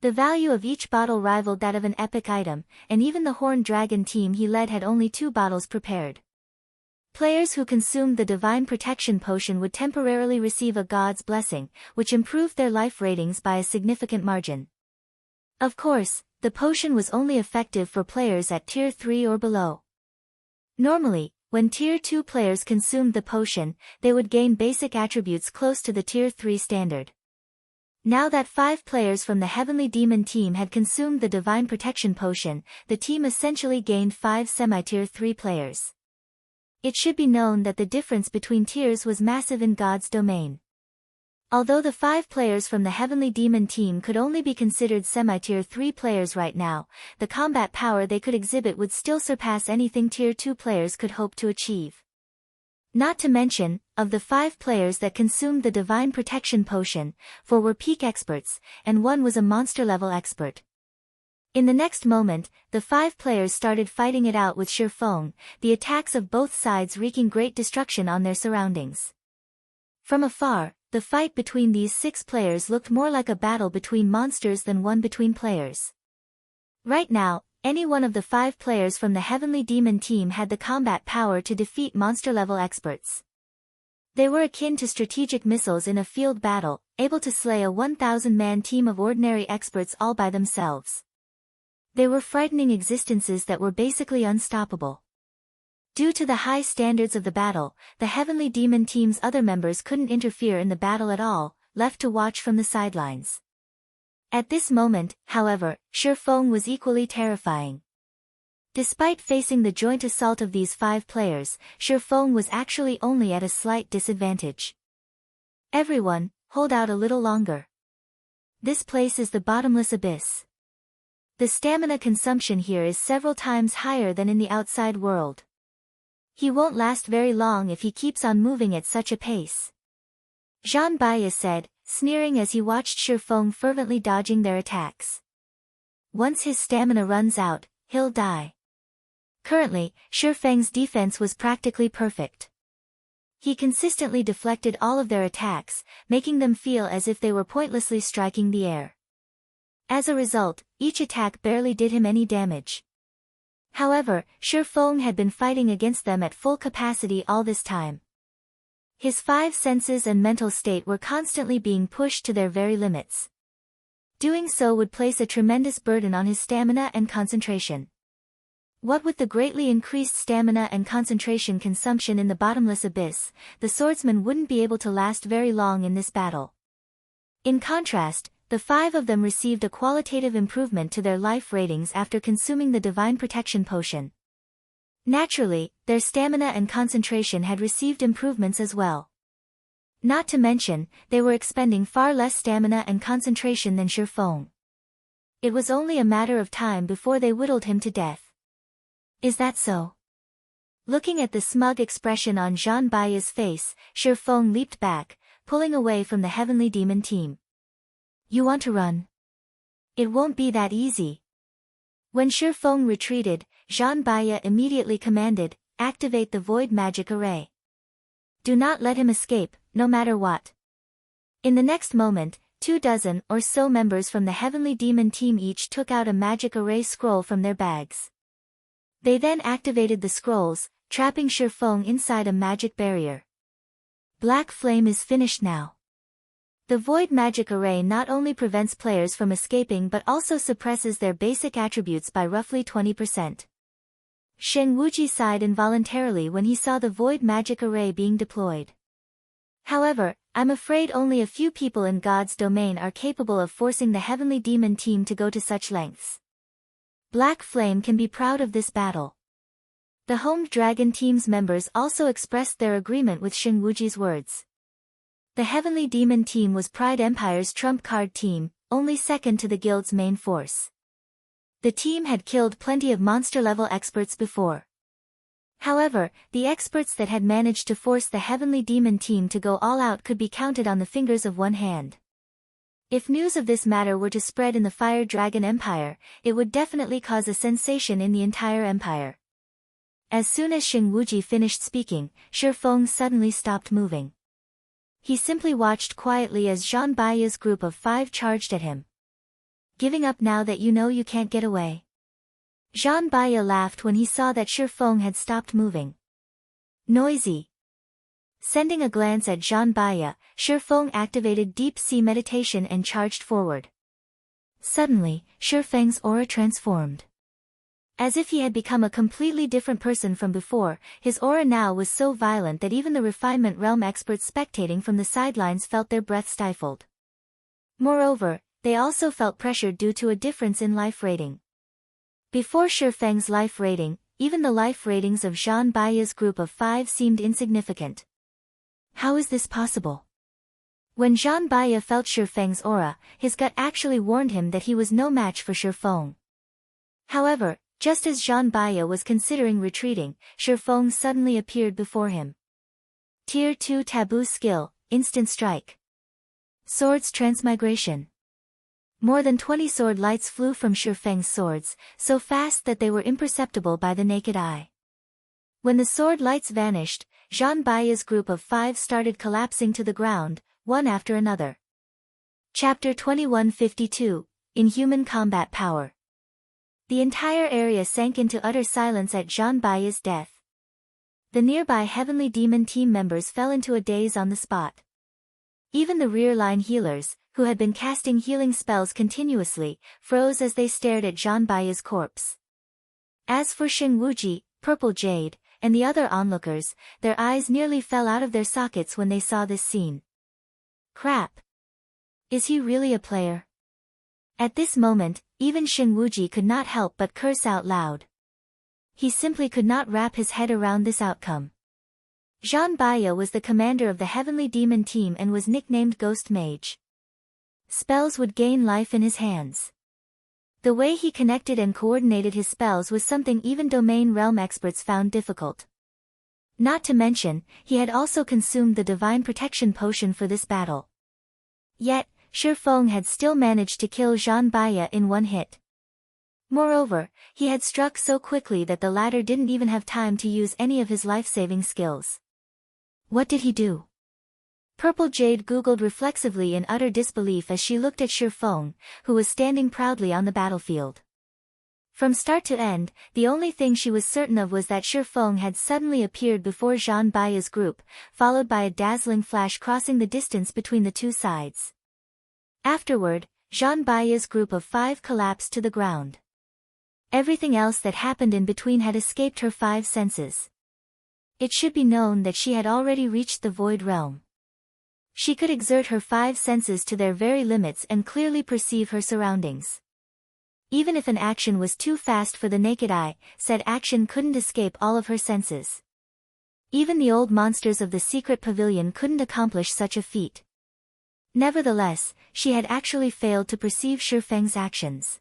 The value of each bottle rivaled that of an epic item, and even the Horned Dragon team he led had only 2 bottles prepared. Players who consumed the divine protection potion would temporarily receive a god's blessing, which improved their life ratings by a significant margin. Of course, the potion was only effective for players at Tier 3 or below. Normally, when Tier 2 players consumed the potion, they would gain basic attributes close to the Tier 3 standard. Now that 5 players from the Heavenly Demon team had consumed the divine protection potion, the team essentially gained 5 semi-Tier 3 players. It should be known that the difference between tiers was massive in God's domain. Although the 5 players from the Heavenly Demon team could only be considered semi-Tier 3 players right now, the combat power they could exhibit would still surpass anything Tier 2 players could hope to achieve. Not to mention, of the 5 players that consumed the divine protection potion, 4 were peak experts, and 1 was a monster-level expert. In the next moment, the 5 players started fighting it out with Shifeng, the attacks of both sides wreaking great destruction on their surroundings. From afar, the fight between these 6 players looked more like a battle between monsters than one between players. Right now, any one of the 5 players from the Heavenly Demon team had the combat power to defeat monster-level experts. They were akin to strategic missiles in a field battle, able to slay a 1,000-man team of ordinary experts all by themselves. They were frightening existences that were basically unstoppable. Due to the high standards of the battle, the Heavenly Demon team's other members couldn't interfere in the battle at all, left to watch from the sidelines. At this moment, however, Shifeng was equally terrifying. Despite facing the joint assault of these 5 players, Shifeng was actually only at a slight disadvantage. Everyone, hold out a little longer. This place is the Bottomless Abyss. The stamina consumption here is several times higher than in the outside world. He won't last very long if he keeps on moving at such a pace. Zhan Baiya said, sneering as he watched Shifeng fervently dodging their attacks. Once his stamina runs out, he'll die. Currently, Shifeng's defense was practically perfect. He consistently deflected all of their attacks, making them feel as if they were pointlessly striking the air. As a result, each attack barely did him any damage. However, Shifeng had been fighting against them at full capacity all this time. His five senses and mental state were constantly being pushed to their very limits. Doing so would place a tremendous burden on his stamina and concentration. What with the greatly increased stamina and concentration consumption in the bottomless abyss, the swordsman wouldn't be able to last very long in this battle. In contrast, the five of them received a qualitative improvement to their life ratings after consuming the divine protection potion. Naturally, their stamina and concentration had received improvements as well. Not to mention, they were expending far less stamina and concentration than Shifeng. It was only a matter of time before they whittled him to death. Is that so? Looking at the smug expression on Zhang Baiya's face, Shifeng leaped back, pulling away from the heavenly demon team. You want to run? It won't be that easy. When Shifeng retreated, Zhang Baiya immediately commanded, activate the void magic array. Do not let him escape, no matter what. In the next moment, 24 or so members from the heavenly demon team each took out a magic array scroll from their bags. They then activated the scrolls, trapping Shifeng inside a magic barrier. Black Flame is finished now. The void magic array not only prevents players from escaping but also suppresses their basic attributes by roughly 20%. Sheng Wuji sighed involuntarily when he saw the void magic array being deployed. However, I'm afraid only a few people in God's domain are capable of forcing the heavenly demon team to go to such lengths. Black Flame can be proud of this battle. The Homed Dragon team's members also expressed their agreement with Sheng Wuji's words. The heavenly demon team was Pride Empire's trump card team, only second to the guild's main force. The team had killed plenty of monster-level experts before. However, the experts that had managed to force the heavenly demon team to go all out could be counted on the fingers of one hand. If news of this matter were to spread in the Fire Dragon Empire, it would definitely cause a sensation in the entire empire. As soon as Sheng Wuji finished speaking, Shifeng suddenly stopped moving. He simply watched quietly as Zhang Baiya's group of five charged at him. Giving up now that you know you can't get away? Zhang Baiya laughed when he saw that Shifeng had stopped moving. Noisy. Sending a glance at Zhang Baiya, Shifeng activated deep sea meditation and charged forward. Suddenly, Shifeng's aura transformed. As if he had become a completely different person from before, his aura now was so violent that even the refinement realm experts spectating from the sidelines felt their breath stifled. Moreover, they also felt pressured due to a difference in life rating. Before Shifeng's life rating, even the life ratings of Zhang Baiya's group of five seemed insignificant. How is this possible? When Zhang Baiya felt Shifeng's aura, his gut actually warned him that he was no match for Shifeng. However, just as Zhang Baiya was considering retreating, Shifeng suddenly appeared before him. Tier 2 Taboo Skill, Instant Strike. Swords Transmigration. More than 20 sword lights flew from Shifeng's swords, so fast that they were imperceptible by the naked eye. When the sword lights vanished, Zhang Baiya's group of five started collapsing to the ground, one after another. Chapter 2152, Inhuman Combat Power. The entire area sank into utter silence at Zhang Baiya's death. The nearby heavenly demon team members fell into a daze on the spot. Even the rear-line healers, who had been casting healing spells continuously, froze as they stared at Zhang Baiya's corpse. As for Sheng Wuji, Purple Jade, and the other onlookers, their eyes nearly fell out of their sockets when they saw this scene. Crap! Is he really a player? At this moment, even Sheng Wuji could not help but curse out loud. He simply could not wrap his head around this outcome. Zhang Baiya was the commander of the heavenly demon team and was nicknamed Ghost Mage. Spells would gain life in his hands. The way he connected and coordinated his spells was something even domain realm experts found difficult. Not to mention, he had also consumed the divine protection potion for this battle. Yet, Shifeng had still managed to kill Zhang Baiya in one hit. Moreover, he had struck so quickly that the latter didn't even have time to use any of his life-saving skills. What did he do? Purple Jade googled reflexively in utter disbelief as she looked at Shifeng, who was standing proudly on the battlefield. From start to end, the only thing she was certain of was that Shifeng had suddenly appeared before Zhang Baiya's group, followed by a dazzling flash crossing the distance between the two sides. Afterward, Zhang Baiya's group of 5 collapsed to the ground. Everything else that happened in between had escaped her 5 senses. It should be known that she had already reached the void realm. She could exert her 5 senses to their very limits and clearly perceive her surroundings. Even if an action was too fast for the naked eye, said action couldn't escape all of her senses. Even the old monsters of the secret pavilion couldn't accomplish such a feat. Nevertheless, she had actually failed to perceive Shifeng's actions.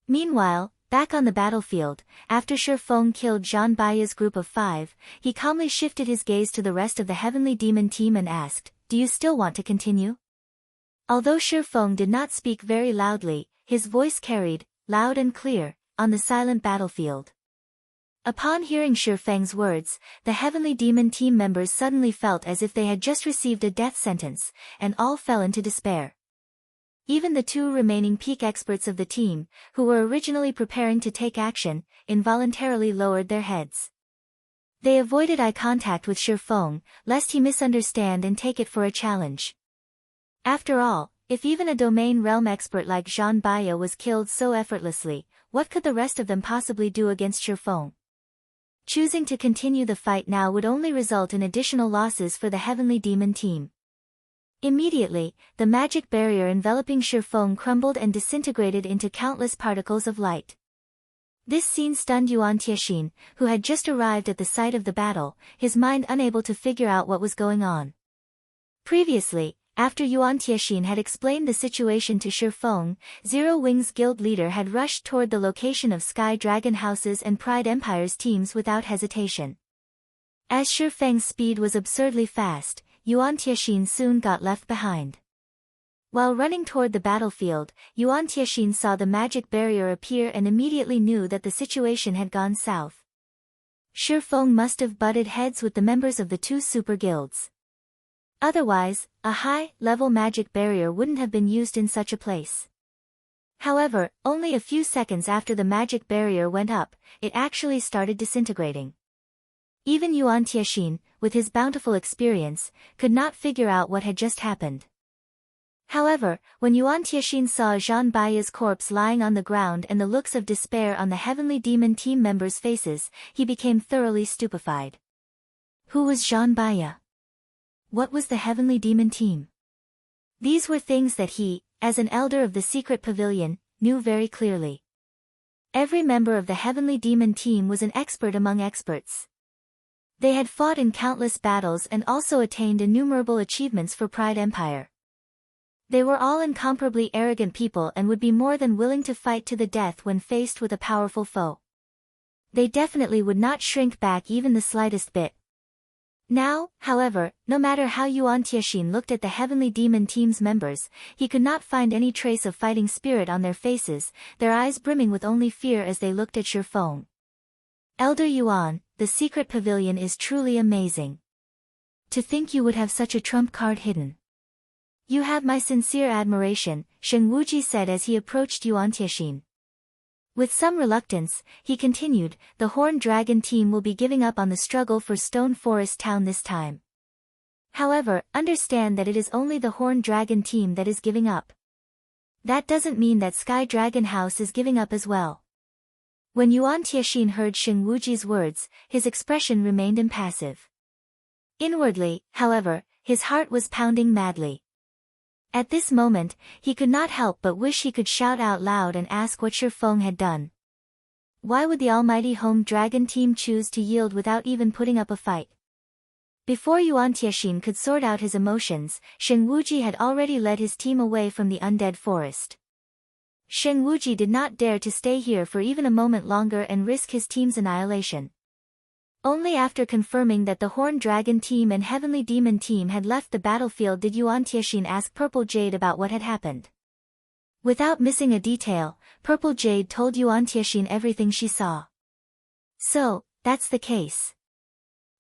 Meanwhile, back on the battlefield, after Shifeng killed Zhang Baiya's group of 5, he calmly shifted his gaze to the rest of the heavenly demon team and asked, "Do you still want to continue?" Although Shifeng did not speak very loudly, his voice carried, loud and clear, on the silent battlefield. Upon hearing Shifeng's words, the heavenly demon team members suddenly felt as if they had just received a death sentence, and all fell into despair. Even the 2 remaining peak experts of the team, who were originally preparing to take action, involuntarily lowered their heads. They avoided eye contact with Shifeng, lest he misunderstand and take it for a challenge. After all, if even a domain realm expert like Zhang Baiya was killed so effortlessly, what could the rest of them possibly do against Shifeng? Choosing to continue the fight now would only result in additional losses for the heavenly demon team. Immediately, the magic barrier enveloping Shifeng crumbled and disintegrated into countless particles of light. This scene stunned Yuan Tiexin, who had just arrived at the site of the battle, his mind unable to figure out what was going on. Previously, after Yuan Tiexin had explained the situation to Shifeng, Zero Wings Guild leader had rushed toward the location of Sky Dragon House's and Pride Empire's teams without hesitation. As Shifeng's speed was absurdly fast, Yuan Tiexin soon got left behind. While running toward the battlefield, Yuan Tiexin saw the magic barrier appear and immediately knew that the situation had gone south. Shifeng must have butted heads with the members of the 2 super guilds. Otherwise, a high-level magic barrier wouldn't have been used in such a place. However, only a few seconds after the magic barrier went up, it actually started disintegrating. Even Yuan Tiexin, with his bountiful experience, could not figure out what had just happened. However, when Yuan Tiexin saw Zhang Baiya's corpse lying on the ground and the looks of despair on the heavenly demon team members' faces, he became thoroughly stupefied. Who was Zhang Baiya? What was the heavenly demon team? These were things that he, as an elder of the secret pavilion, knew very clearly. Every member of the heavenly demon team was an expert among experts. They had fought in countless battles and also attained innumerable achievements for Pride Empire. They were all incomparably arrogant people and would be more than willing to fight to the death when faced with a powerful foe. They definitely would not shrink back even the slightest bit. Now, however, no matter how Yuan Tiexin looked at the heavenly demon team's members, he could not find any trace of fighting spirit on their faces, their eyes brimming with only fear as they looked at Shifeng. Elder Yuan, the secret pavilion is truly amazing. To think you would have such a trump card hidden. You have my sincere admiration, Shen Wuji said as he approached Yuan Tiexin. With some reluctance, he continued, the Horned Dragon team will be giving up on the struggle for Stone Forest Town this time. However, understand that it is only the Horned Dragon team that is giving up. That doesn't mean that Sky Dragon House is giving up as well. When Yuan Tiexin heard Shen Wuji's words, his expression remained impassive. Inwardly, however, his heart was pounding madly. At this moment, he could not help but wish he could shout out loud and ask what Shifeng had done. Why would the almighty Home Dragon team choose to yield without even putting up a fight? Before Yuan Tiexin could sort out his emotions, Shen Wuji had already led his team away from the undead forest. Shen Wuji did not dare to stay here for even a moment longer and risk his team's annihilation. Only after confirming that the Horned Dragon team and Heavenly Demon team had left the battlefield did Yuan Tiexin ask Purple Jade about what had happened. Without missing a detail, Purple Jade told Yuan Tiexin everything she saw. So, that's the case.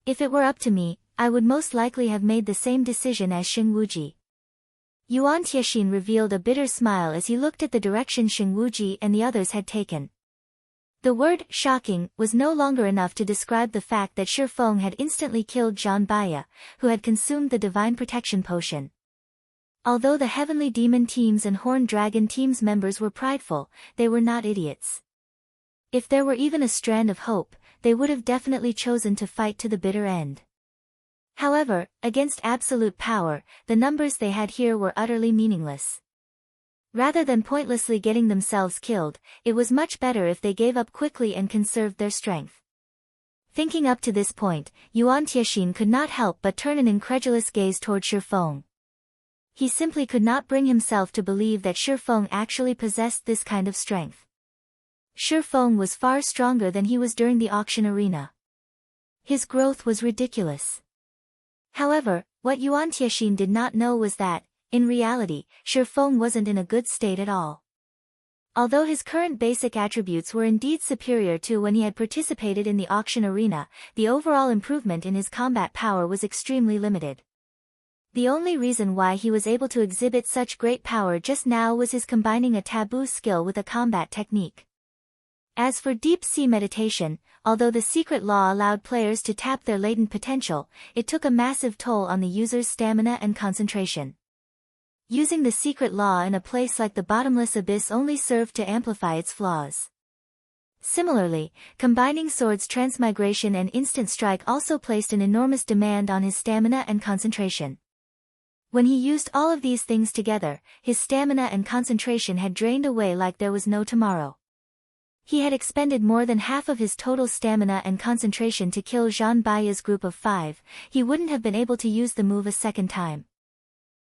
If it were up to me, I would most likely have made the same decision as Shen Wuji. Yuan Tiexin revealed a bitter smile as he looked at the direction Shen Wuji and the others had taken. The word shocking was no longer enough to describe the fact that Shifeng had instantly killed Zhang Baiya, who had consumed the divine protection potion. Although the Heavenly Demon Team's and Horned Dragon Team's members were prideful, they were not idiots. If there were even a strand of hope, they would have definitely chosen to fight to the bitter end. However, against absolute power, the numbers they had here were utterly meaningless. Rather than pointlessly getting themselves killed, it was much better if they gave up quickly and conserved their strength. Thinking up to this point, Yuan Tianxin could not help but turn an incredulous gaze toward Shifeng. He simply could not bring himself to believe that Shifeng actually possessed this kind of strength. Shifeng was far stronger than he was during the auction arena. His growth was ridiculous. However, what Yuan Tianxin did not know was that, in reality, Shifeng wasn't in a good state at all. Although his current basic attributes were indeed superior to when he had participated in the auction arena, the overall improvement in his combat power was extremely limited. The only reason why he was able to exhibit such great power just now was his combining a taboo skill with a combat technique. As for deep-sea meditation, although the secret law allowed players to tap their latent potential, it took a massive toll on the user's stamina and concentration. Using the secret law in a place like the bottomless abyss only served to amplify its flaws. Similarly, combining swords transmigration and instant strike also placed an enormous demand on his stamina and concentration. When he used all of these things together, his stamina and concentration had drained away like there was no tomorrow. He had expended more than half of his total stamina and concentration to kill Zhang Baiya's group of 5, he wouldn't have been able to use the move a second time.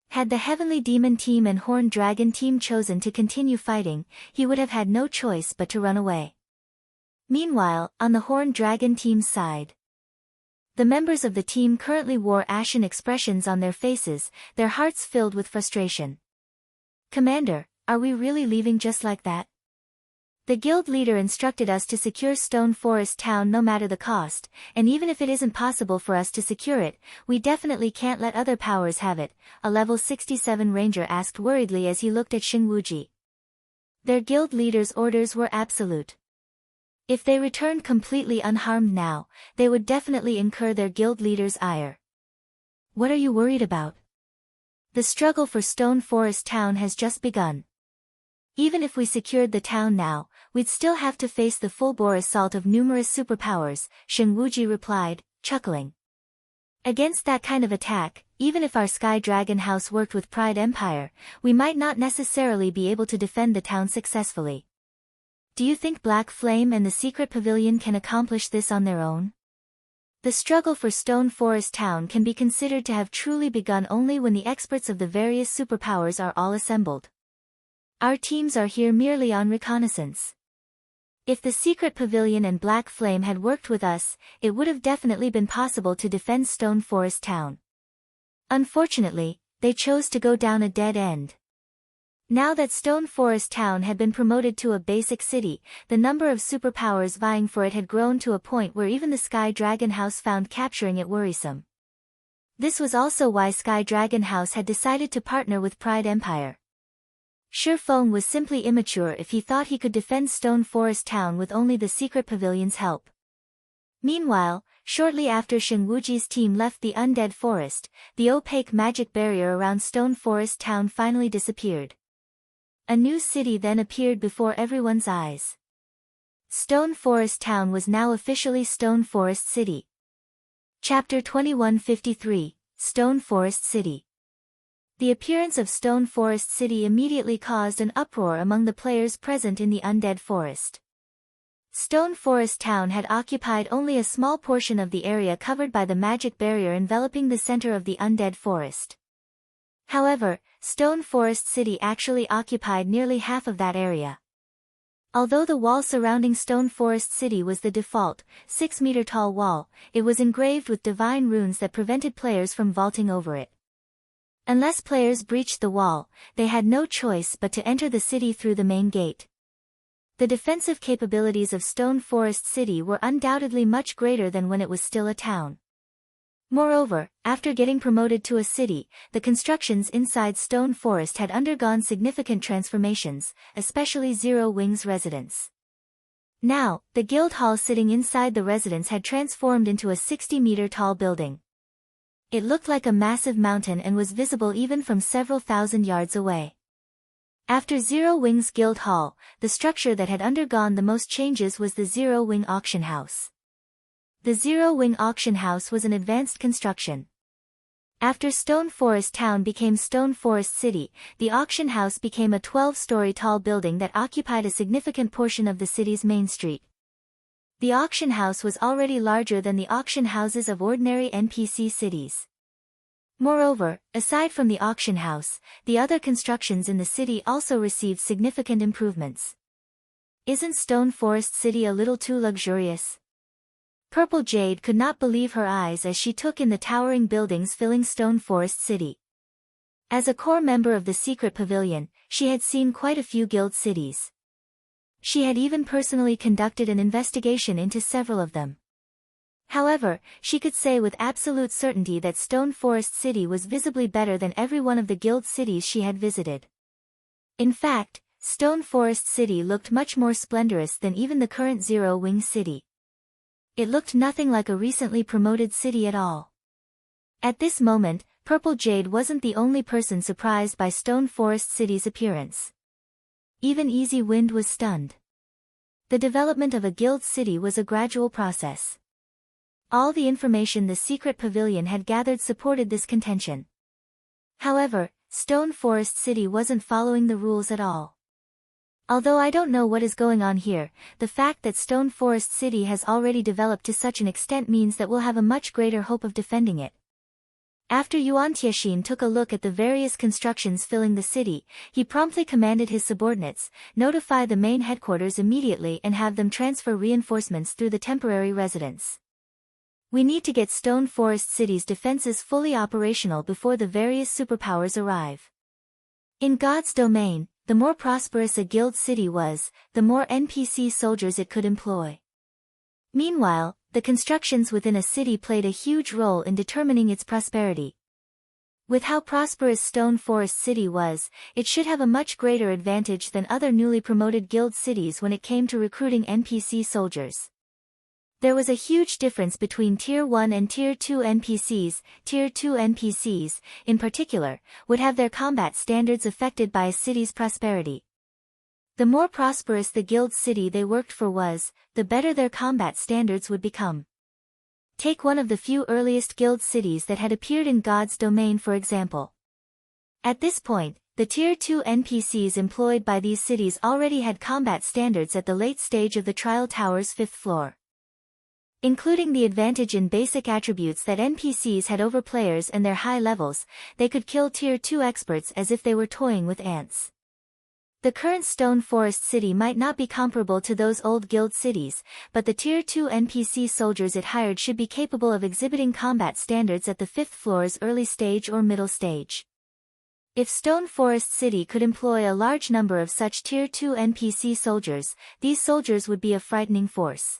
Had the Heavenly Demon Team and Horned Dragon Team chosen to continue fighting, he would have had no choice but to run away. Meanwhile, on the Horned Dragon Team's side, the members of the team currently wore ashen expressions on their faces, their hearts filled with frustration. "Commander, are we really leaving just like that? The guild leader instructed us to secure Stone Forest Town no matter the cost, and even if it isn't possible for us to secure it, we definitely can't let other powers have it," a level 67 ranger asked worriedly as he looked at Xing Wuji. Their guild leader's orders were absolute. If they returned completely unharmed now, they would definitely incur their guild leader's ire. "What are you worried about? The struggle for Stone Forest Town has just begun. Even if we secured the town now, we'd still have to face the full-bore assault of numerous superpowers," Xing Wuji replied, chuckling. "Against that kind of attack, even if our Sky Dragon House worked with Pride Empire, we might not necessarily be able to defend the town successfully. Do you think Black Flame and the Secret Pavilion can accomplish this on their own? The struggle for Stone Forest Town can be considered to have truly begun only when the experts of the various superpowers are all assembled. Our teams are here merely on reconnaissance. If the Secret Pavilion and Black Flame had worked with us, it would have definitely been possible to defend Stone Forest Town. Unfortunately, they chose to go down a dead end. Now that Stone Forest Town had been promoted to a basic city, the number of superpowers vying for it had grown to a point where even the Sky Dragon House found capturing it worrisome. This was also why Sky Dragon House had decided to partner with Pride Empire. Shifeng was simply immature if he thought he could defend Stone Forest Town with only the Secret Pavilion's help. Meanwhile, shortly after Xing Wuji's team left the Undead Forest, the opaque magic barrier around Stone Forest Town finally disappeared. A new city then appeared before everyone's eyes. Stone Forest Town was now officially Stone Forest City. Chapter 2153, Stone Forest City. The appearance of Stone Forest City immediately caused an uproar among the players present in the Undead Forest. Stone Forest Town had occupied only a small portion of the area covered by the magic barrier enveloping the center of the Undead Forest. However, Stone Forest City actually occupied nearly half of that area. Although the wall surrounding Stone Forest City was the default, 6-meter-tall wall, it was engraved with divine runes that prevented players from vaulting over it. Unless players breached the wall, they had no choice but to enter the city through the main gate. The defensive capabilities of Stone Forest City were undoubtedly much greater than when it was still a town. Moreover, after getting promoted to a city, the constructions inside Stone Forest had undergone significant transformations, especially Zero Wing's residence. Now, the guild hall sitting inside the residence had transformed into a 60-meter-tall building. It looked like a massive mountain and was visible even from several thousand yards away. After Zero Wing's guild hall, the structure that had undergone the most changes was the Zero Wing auction house. The Zero Wing auction house was an advanced construction. After Stone Forest Town became Stone Forest City, the auction house became a 12-story tall building that occupied a significant portion of the city's main street. The auction house was already larger than the auction houses of ordinary NPC cities. Moreover, aside from the auction house, the other constructions in the city also received significant improvements. Isn't Stone Forest City a little too luxurious? Purple Jade could not believe her eyes as she took in the towering buildings filling Stone Forest City. As a core member of the Secret Pavilion, she had seen quite a few guild cities. She had even personally conducted an investigation into several of them. However, she could say with absolute certainty that Stone Forest City was visibly better than every one of the guild cities she had visited. In fact, Stone Forest City looked much more splendorous than even the current Zero Wing City. It looked nothing like a recently promoted city at all. At this moment, Purple Jade wasn't the only person surprised by Stone Forest City's appearance. Even Easy Wind was stunned. The development of a guild city was a gradual process. All the information the Secret Pavilion had gathered supported this contention. However, Stone Forest City wasn't following the rules at all. Although I don't know what is going on here, the fact that Stone Forest City has already developed to such an extent means that we'll have a much greater hope of defending it. After Yuan Tiexin took a look at the various constructions filling the city, he promptly commanded his subordinates, notify the main headquarters immediately and have them transfer reinforcements through the temporary residence. We need to get Stone Forest City's defenses fully operational before the various superpowers arrive. In God's domain, the more prosperous a guild city was, the more NPC soldiers it could employ. Meanwhile, the constructions within a city played a huge role in determining its prosperity. With how prosperous Stone Forest City was, it should have a much greater advantage than other newly promoted guild cities when it came to recruiting NPC soldiers. There was a huge difference between Tier 1 and Tier 2 NPCs. Tier 2 NPCs, in particular, would have their combat standards affected by a city's prosperity. The more prosperous the guild city they worked for was, the better their combat standards would become. Take one of the few earliest guild cities that had appeared in God's domain for example. At this point, the Tier 2 NPCs employed by these cities already had combat standards at the late stage of the Trial Tower's 5th floor. Including the advantage in basic attributes that NPCs had over players and their high levels, they could kill Tier 2 experts as if they were toying with ants. The current Stone Forest City might not be comparable to those old guild cities, but the Tier 2 NPC soldiers it hired should be capable of exhibiting combat standards at the 5th floor's early stage or middle stage. If Stone Forest City could employ a large number of such Tier 2 NPC soldiers, these soldiers would be a frightening force.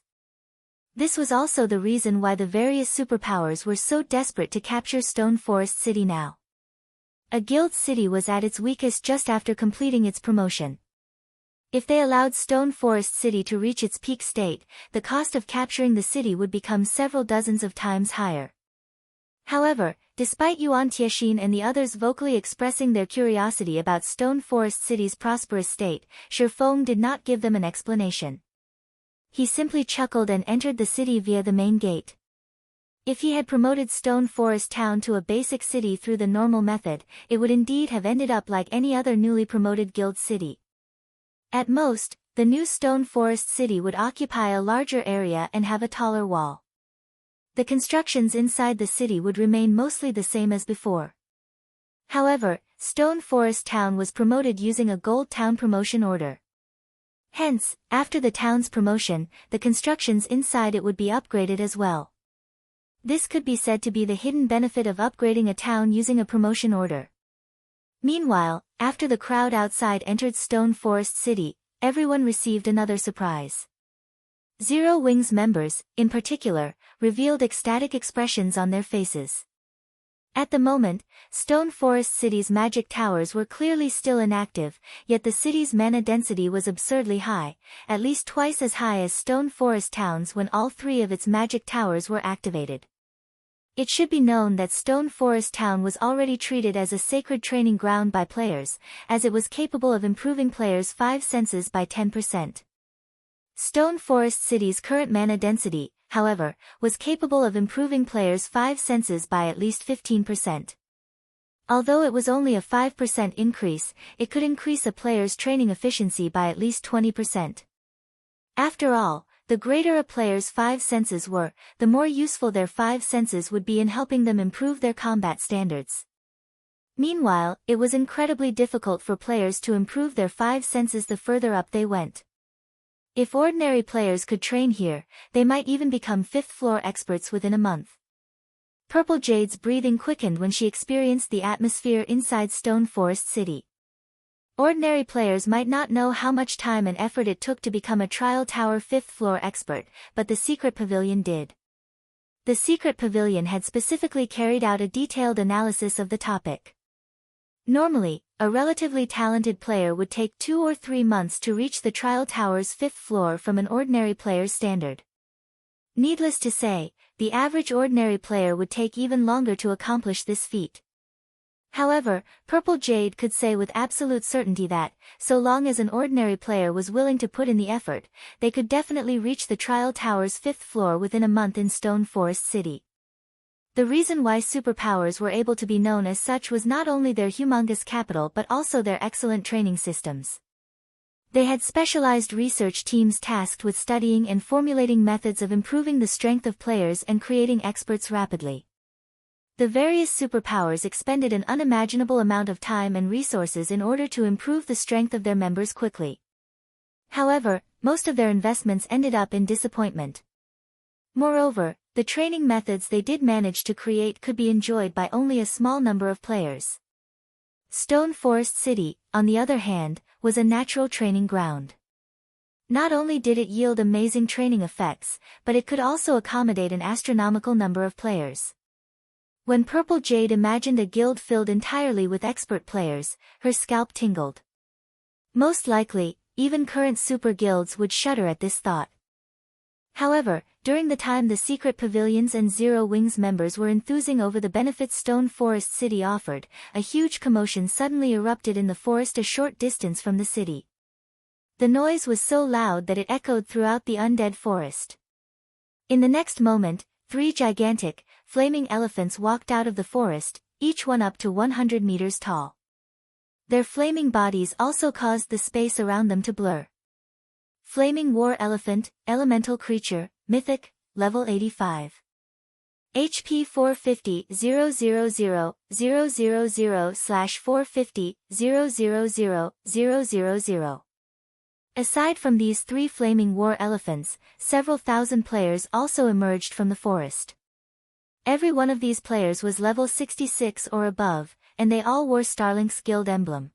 This was also the reason why the various superpowers were so desperate to capture Stone Forest City now. A guild city was at its weakest just after completing its promotion. If they allowed Stone Forest City to reach its peak state, the cost of capturing the city would become several dozens of times higher. However, despite Yuan Tiexin and the others vocally expressing their curiosity about Stone Forest City's prosperous state, Shifeng did not give them an explanation. He simply chuckled and entered the city via the main gate. If he had promoted Stone Forest Town to a basic city through the normal method, it would indeed have ended up like any other newly promoted guild city. At most, the new Stone Forest City would occupy a larger area and have a taller wall. The constructions inside the city would remain mostly the same as before. However, Stone Forest Town was promoted using a Gold Town promotion order. Hence, after the town's promotion, the constructions inside it would be upgraded as well. This could be said to be the hidden benefit of upgrading a town using a promotion order. Meanwhile, after the crowd outside entered Stone Forest City, everyone received another surprise. Zero Wing's members, in particular, revealed ecstatic expressions on their faces. At the moment, Stone Forest City's magic towers were clearly still inactive, yet the city's mana density was absurdly high, at least twice as high as Stone Forest Town's when all three of its magic towers were activated. It should be known that Stone Forest Town was already treated as a sacred training ground by players, as it was capable of improving players' 5 senses by 10%. Stone Forest City's current mana density, however, was capable of improving players' 5 senses by at least 15%. Although it was only a 5% increase, it could increase a player's training efficiency by at least 20%. After all, the greater a player's 5 senses were, the more useful their 5 senses would be in helping them improve their combat standards. Meanwhile, it was incredibly difficult for players to improve their 5 senses the further up they went. If ordinary players could train here, they might even become 5th floor experts within a month. Purple Jade's breathing quickened when she experienced the atmosphere inside Stone Forest City. Ordinary players might not know how much time and effort it took to become a Trial Tower 5th floor expert, but the Secret Pavilion did. The Secret Pavilion had specifically carried out a detailed analysis of the topic. Normally, a relatively talented player would take 2 or 3 months to reach the Trial Tower's 5th floor from an ordinary player's standard. Needless to say, the average ordinary player would take even longer to accomplish this feat. However, Purple Jade could say with absolute certainty that, so long as an ordinary player was willing to put in the effort, they could definitely reach the Trial Tower's 5th floor within a month in Stone Forest City. The reason why superpowers were able to be known as such was not only their humongous capital but also their excellent training systems. They had specialized research teams tasked with studying and formulating methods of improving the strength of players and creating experts rapidly. The various superpowers expended an unimaginable amount of time and resources in order to improve the strength of their members quickly. However, most of their investments ended up in disappointment. Moreover, the training methods they did manage to create could be enjoyed by only a small number of players. Stone Forest City, on the other hand, was a natural training ground. Not only did it yield amazing training effects, but it could also accommodate an astronomical number of players. When Purple Jade imagined a guild filled entirely with expert players, her scalp tingled. Most likely, even current super guilds would shudder at this thought. However, during the time the Secret Pavilions and Zero Wings members were enthusing over the benefits Stone Forest City offered, a huge commotion suddenly erupted in the forest a short distance from the city. The noise was so loud that it echoed throughout the undead forest. In the next moment, 3 gigantic, flaming elephants walked out of the forest, each one up to 100 meters tall. Their flaming bodies also caused the space around them to blur. Flaming War Elephant, Elemental Creature, Mythic, Level 85. HP 450 000 000/450 000 000. Aside from these 3 flaming war elephants, several thousand players also emerged from the forest. Every one of these players was level 66 or above, and they all wore Starlink's guild emblem.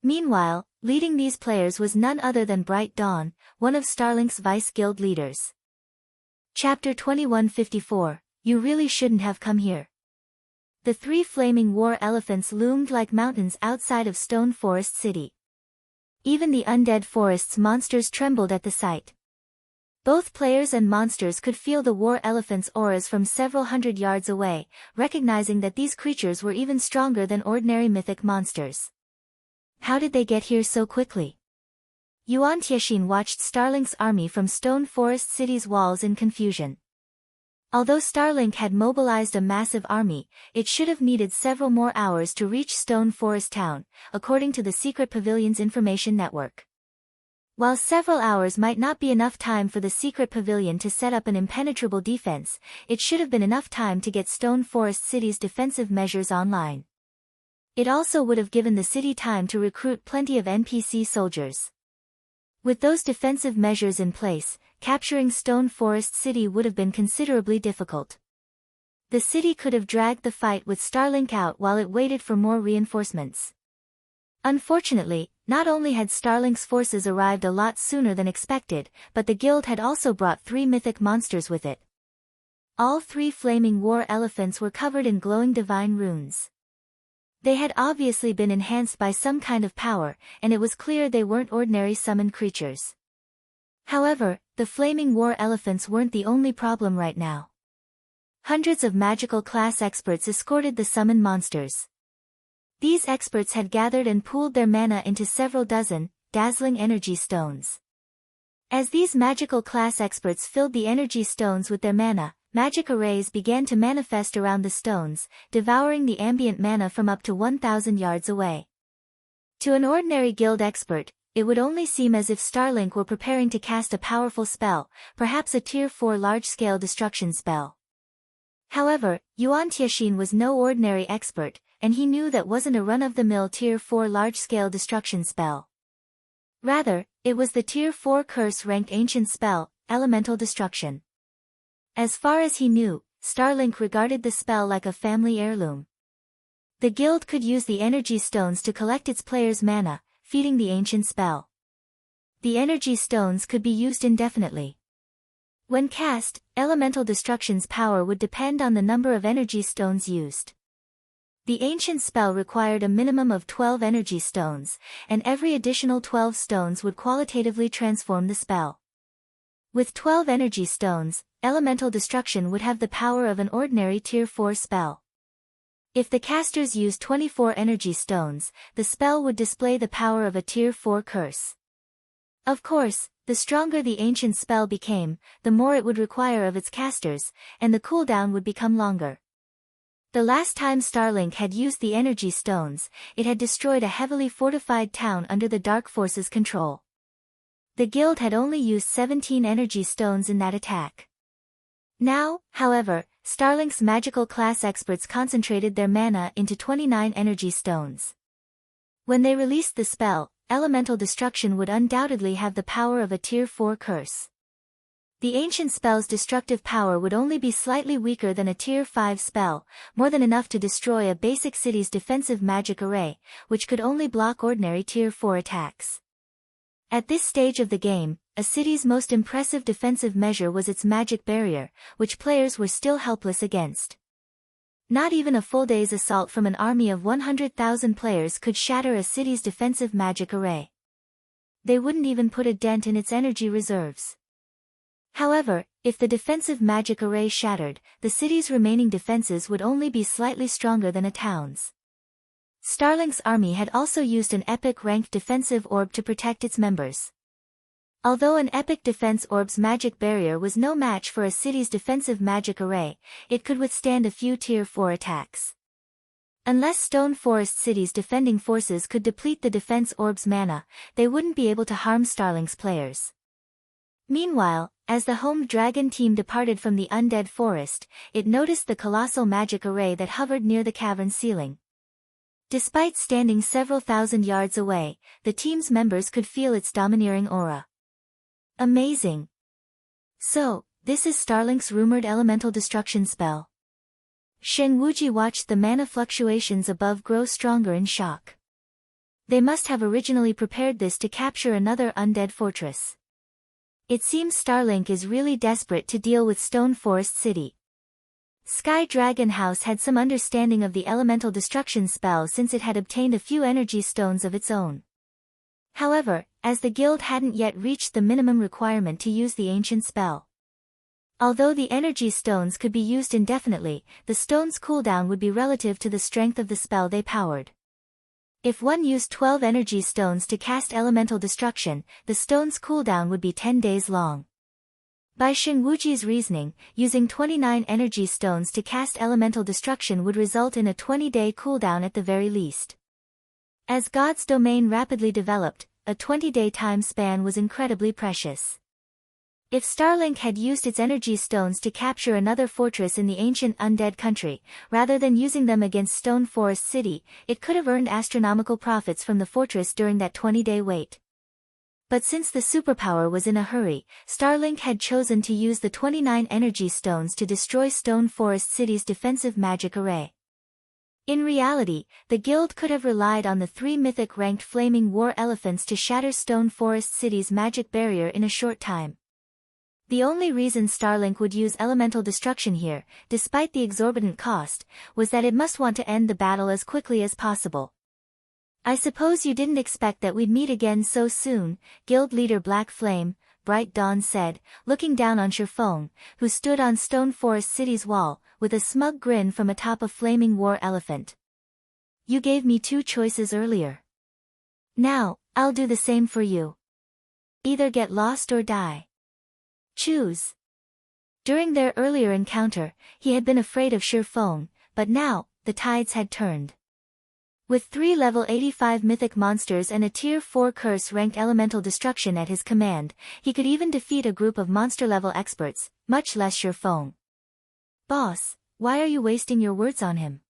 Meanwhile, leading these players was none other than Bright Dawn, one of Starlink's vice guild leaders. Chapter 2154, You Really Shouldn't Have Come Here. The 3 flaming war elephants loomed like mountains outside of Stone Forest City. Even the undead forest's monsters trembled at the sight. Both players and monsters could feel the war elephants' auras from several hundred yards away, recognizing that these creatures were even stronger than ordinary mythic monsters. How did they get here so quickly? Yuan Tiexin watched Starlink's army from Stone Forest City's walls in confusion. Although Starlink had mobilized a massive army, it should have needed several more hours to reach Stone Forest Town, according to the Secret Pavilion's information network. While several hours might not be enough time for the Secret Pavilion to set up an impenetrable defense, it should have been enough time to get Stone Forest City's defensive measures online. It also would have given the city time to recruit plenty of NPC soldiers. With those defensive measures in place, capturing Stone Forest City would have been considerably difficult. The city could have dragged the fight with Starlink out while it waited for more reinforcements. Unfortunately, not only had Starlink's forces arrived a lot sooner than expected, but the guild had also brought 3 mythic monsters with it. All 3 flaming war elephants were covered in glowing divine runes. They had obviously been enhanced by some kind of power, and it was clear they weren't ordinary summoned creatures. However, the flaming war elephants weren't the only problem right now. Hundreds of magical class experts escorted the summoned monsters. These experts had gathered and pooled their mana into several dozen, dazzling energy stones. As these magical class experts filled the energy stones with their mana, magic arrays began to manifest around the stones, devouring the ambient mana from up to 1,000 yards away. To an ordinary guild expert, it would only seem as if Starlink were preparing to cast a powerful spell, perhaps a Tier 4 large-scale destruction spell. However, Yuan Tianxin was no ordinary expert, and he knew that wasn't a run-of-the-mill Tier 4 large-scale destruction spell. Rather, it was the Tier 4 curse-ranked ancient spell, Elemental Destruction. As far as he knew, Starlink regarded the spell like a family heirloom. The guild could use the energy stones to collect its players' mana, feeding the ancient spell. The energy stones could be used indefinitely. When cast, Elemental Destruction's power would depend on the number of energy stones used. The ancient spell required a minimum of 12 energy stones, and every additional 12 stones would qualitatively transform the spell. With 12 energy stones, Elemental Destruction would have the power of an ordinary Tier 4 spell. If the casters used 24 energy stones, the spell would display the power of a Tier 4 curse. Of course, the stronger the ancient spell became, the more it would require of its casters, and the cooldown would become longer. The last time Starlink had used the energy stones, it had destroyed a heavily fortified town under the Dark Force's control. The guild had only used 17 energy stones in that attack. Now, however, Starlink's magical class experts concentrated their mana into 29 energy stones. When they released the spell, Elemental Destruction would undoubtedly have the power of a Tier 4 curse. The ancient spell's destructive power would only be slightly weaker than a Tier 5 spell, more than enough to destroy a basic city's defensive magic array, which could only block ordinary Tier 4 attacks. At this stage of the game, a city's most impressive defensive measure was its magic barrier, which players were still helpless against. Not even a full day's assault from an army of 100,000 players could shatter a city's defensive magic array. They wouldn't even put a dent in its energy reserves. However, if the defensive magic array shattered, the city's remaining defenses would only be slightly stronger than a town's. Starlink's army had also used an epic-ranked defensive orb to protect its members. Although an epic defense orb's magic barrier was no match for a city's defensive magic array, it could withstand a few Tier 4 attacks. Unless Stone Forest City's defending forces could deplete the defense orb's mana, they wouldn't be able to harm Starlink's players. Meanwhile, as the Home Dragon team departed from the Undead Forest, it noticed the colossal magic array that hovered near the cavern ceiling. Despite standing several thousand yards away, the team's members could feel its domineering aura. Amazing! So, this is Starlink's rumored elemental destruction spell. Sheng Wuji watched the mana fluctuations above grow stronger in shock. They must have originally prepared this to capture another undead fortress. It seems Starlink is really desperate to deal with Stone Forest City. Sky Dragon House had some understanding of the elemental destruction spell since it had obtained a few energy stones of its own. However, as the guild hadn't yet reached the minimum requirement to use the ancient spell. Although the energy stones could be used indefinitely, the stones' cooldown would be relative to the strength of the spell they powered. If one used 12 energy stones to cast elemental destruction, the stone's cooldown would be 10 days long. By Sheng Wuji's reasoning, using 29 energy stones to cast elemental destruction would result in a 20-day cooldown at the very least. As God's domain rapidly developed, a 20-day time span was incredibly precious. If Starlink had used its energy stones to capture another fortress in the ancient undead country, rather than using them against Stone Forest City, it could have earned astronomical profits from the fortress during that 20-day wait. But since the superpower was in a hurry, Starlink had chosen to use the 29 energy stones to destroy Stone Forest City's defensive magic array. In reality, the guild could have relied on the 3 mythic-ranked flaming war elephants to shatter Stone Forest City's magic barrier in a short time. The only reason Starlink would use elemental destruction here, despite the exorbitant cost, was that it must want to end the battle as quickly as possible. I suppose you didn't expect that we'd meet again so soon, Guild Leader Black Flame, Bright Dawn said, looking down on Shurfeng, who stood on Stone Forest City's wall, with a smug grin from atop a flaming war elephant. You gave me 2 choices earlier. Now, I'll do the same for you. Either get lost or die. Choose. During their earlier encounter, he had been afraid of Shurfeng, but now, the tides had turned. With 3 level 85 mythic monsters and a tier 4 curse-ranked elemental destruction at his command, he could even defeat a group of monster-level experts, much less Shurfeng. Boss, why are you wasting your words on him?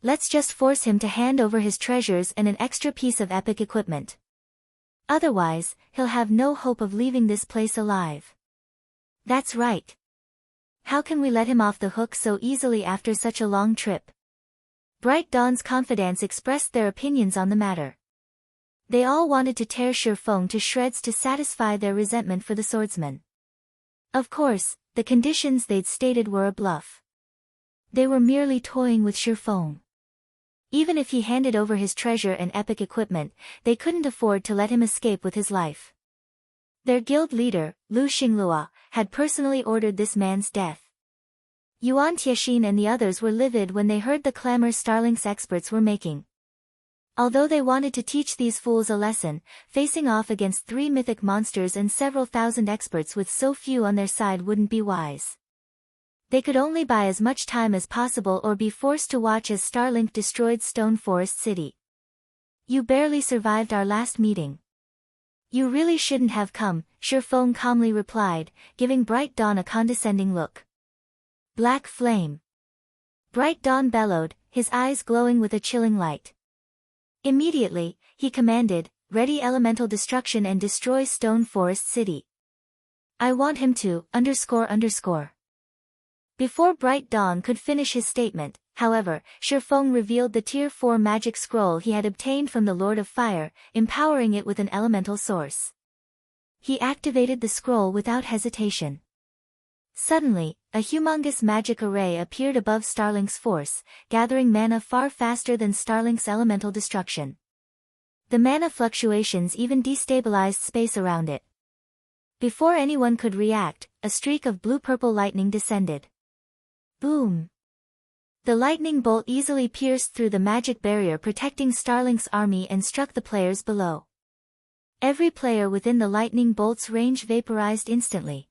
Let's just force him to hand over his treasures and an extra piece of epic equipment. Otherwise, he'll have no hope of leaving this place alive. That's right. How can we let him off the hook so easily after such a long trip? Bright Dawn's confidants expressed their opinions on the matter. They all wanted to tear Shurfeng to shreds to satisfy their resentment for the swordsman. Of course, the conditions they'd stated were a bluff. They were merely toying with Shurfeng. Even if he handed over his treasure and epic equipment, they couldn't afford to let him escape with his life. Their guild leader, Lu Xinglua, had personally ordered this man's death. Yuan Tiexin and the others were livid when they heard the clamor Starlink's experts were making. Although they wanted to teach these fools a lesson, facing off against 3 mythic monsters and several thousand experts with so few on their side wouldn't be wise. They could only buy as much time as possible or be forced to watch as Starlink destroyed Stone Forest City. You barely survived our last meeting. You really shouldn't have come, Shurfeng calmly replied, giving Bright Dawn a condescending look. Black Flame. Bright Dawn bellowed, his eyes glowing with a chilling light. Immediately, he commanded, ready elemental destruction and destroy Stone Forest City. I want him to, __. Before Bright Dawn could finish his statement, however, Shurfeng revealed the Tier 4 magic scroll he had obtained from the Lord of Fire, empowering it with an elemental source. He activated the scroll without hesitation. Suddenly, a humongous magic array appeared above Starlink's force, gathering mana far faster than Starlink's elemental destruction. The mana fluctuations even destabilized space around it. Before anyone could react, a streak of blue-purple lightning descended. Boom! The lightning bolt easily pierced through the magic barrier protecting Starlink's army and struck the players below. Every player within the lightning bolt's range vaporized instantly.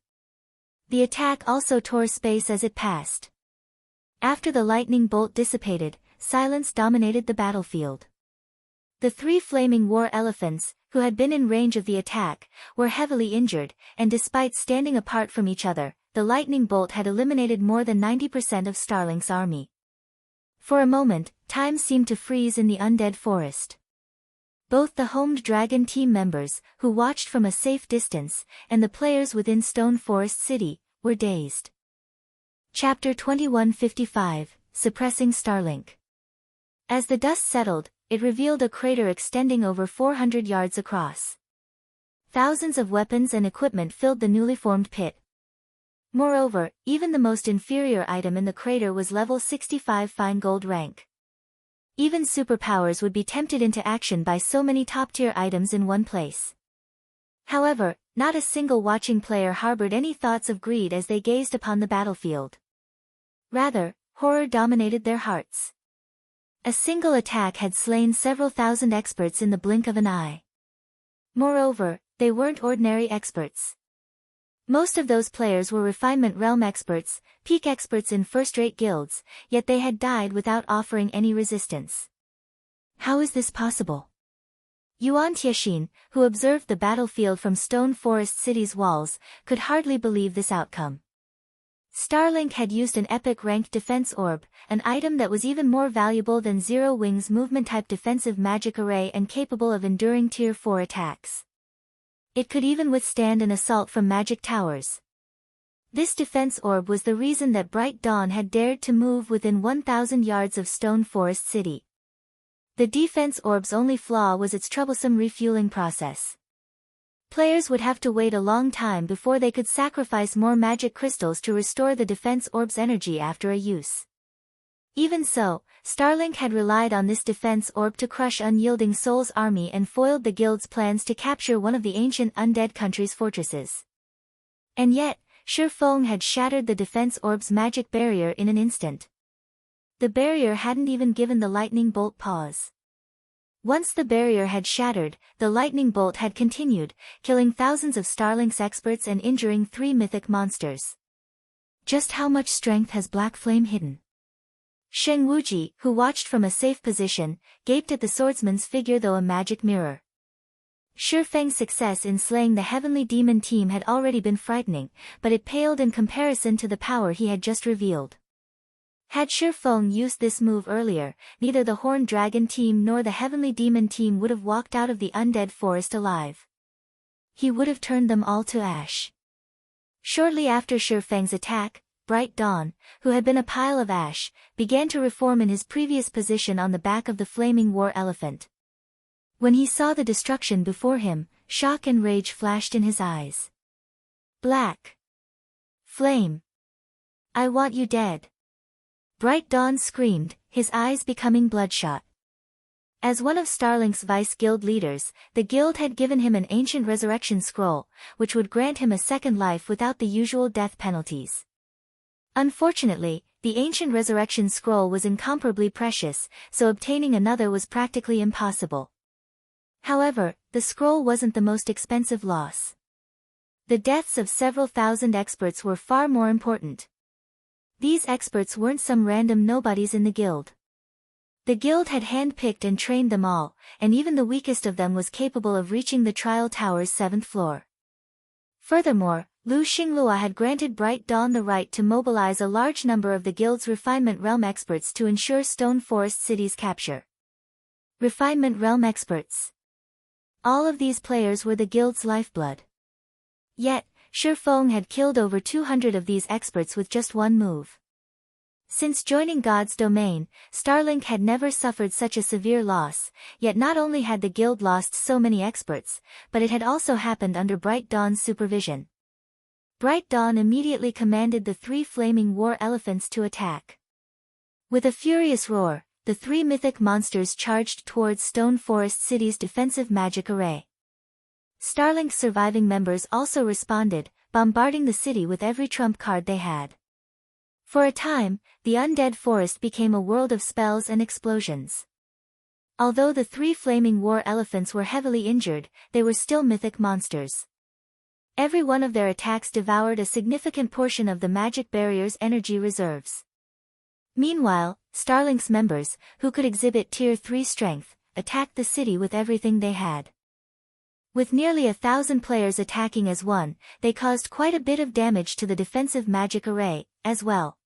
The attack also tore space as it passed. After the lightning bolt dissipated, silence dominated the battlefield. The 3 flaming war elephants, who had been in range of the attack, were heavily injured, and despite standing apart from each other, the lightning bolt had eliminated more than 90% of Starlink's army. For a moment, time seemed to freeze in the undead forest. Both the Homed Dragon team members, who watched from a safe distance, and the players within Stone Forest City, were dazed. Chapter 2155, Suppressing Starlink. As the dust settled, it revealed a crater extending over 400 yards across. Thousands of weapons and equipment filled the newly formed pit. Moreover, even the most inferior item in the crater was level 65 fine gold rank. Even superpowers would be tempted into action by so many top-tier items in one place. However, not a single watching player harbored any thoughts of greed as they gazed upon the battlefield. Rather, horror dominated their hearts. A single attack had slain several thousand experts in the blink of an eye. Moreover, they weren't ordinary experts. Most of those players were refinement realm experts, peak experts in first-rate guilds, yet they had died without offering any resistance. How is this possible? Yuan Tiexin, who observed the battlefield from Stone Forest City's walls, could hardly believe this outcome. Starlink had used an epic ranked defense orb, an item that was even more valuable than Zero Wing's movement-type defensive magic array and capable of enduring Tier 4 attacks. It could even withstand an assault from magic towers. This defense orb was the reason that Bright Dawn had dared to move within 1,000 yards of Stone Forest City. The defense orb's only flaw was its troublesome refueling process. Players would have to wait a long time before they could sacrifice more magic crystals to restore the defense orb's energy after a use. Even so, Starlink had relied on this defense orb to crush unyielding Soul's army and foiled the guild's plans to capture one of the ancient undead country's fortresses. And yet, Shifeng had shattered the defense orb's magic barrier in an instant. The barrier hadn't even given the lightning bolt pause. Once the barrier had shattered, the lightning bolt had continued, killing thousands of Starlink's experts and injuring 3 mythic monsters. Just how much strength has Black Flame hidden? Sheng Wuji, who watched from a safe position, gaped at the swordsman's figure through a magic mirror. Shifeng's success in slaying the heavenly demon team had already been frightening, but it paled in comparison to the power he had just revealed. Had Shifeng used this move earlier, neither the Horned Dragon team nor the Heavenly Demon team would have walked out of the undead forest alive. He would have turned them all to ash. Shortly after Shifeng's attack, Bright Dawn, who had been a pile of ash, began to reform in his previous position on the back of the flaming war elephant. When he saw the destruction before him, shock and rage flashed in his eyes. Black Flame! I want you dead! Bright Dawn screamed, his eyes becoming bloodshot. As one of Starlink's vice guild leaders, the guild had given him an ancient resurrection scroll, which would grant him a second life without the usual death penalties. Unfortunately, the ancient resurrection scroll was incomparably precious, so obtaining another was practically impossible. However, the scroll wasn't the most expensive loss. The deaths of several thousand experts were far more important. These experts weren't some random nobodies in the guild. The guild had handpicked and trained them all, and even the weakest of them was capable of reaching the trial tower's 7th floor. Furthermore, Lu Xinglua had granted Bright Dawn the right to mobilize a large number of the guild's Refinement Realm experts to ensure Stone Forest City's capture. Refinement Realm experts. All of these players were the guild's lifeblood. Yet, Shifeng had killed over 200 of these experts with just one move. Since joining God's domain, Starlink had never suffered such a severe loss, yet not only had the guild lost so many experts, but it had also happened under Bright Dawn's supervision. Bright Dawn immediately commanded the 3 flaming war elephants to attack. With a furious roar, the 3 mythic monsters charged towards Stone Forest City's defensive magic array. Starlink's surviving members also responded, bombarding the city with every trump card they had. For a time, the undead forest became a world of spells and explosions. Although the 3 flaming war elephants were heavily injured, they were still mythic monsters. Every one of their attacks devoured a significant portion of the magic barrier's energy reserves. Meanwhile, Starlink's members, who could exhibit Tier 3 strength, attacked the city with everything they had. With nearly 1,000 players attacking as one, they caused quite a bit of damage to the defensive magic array, as well.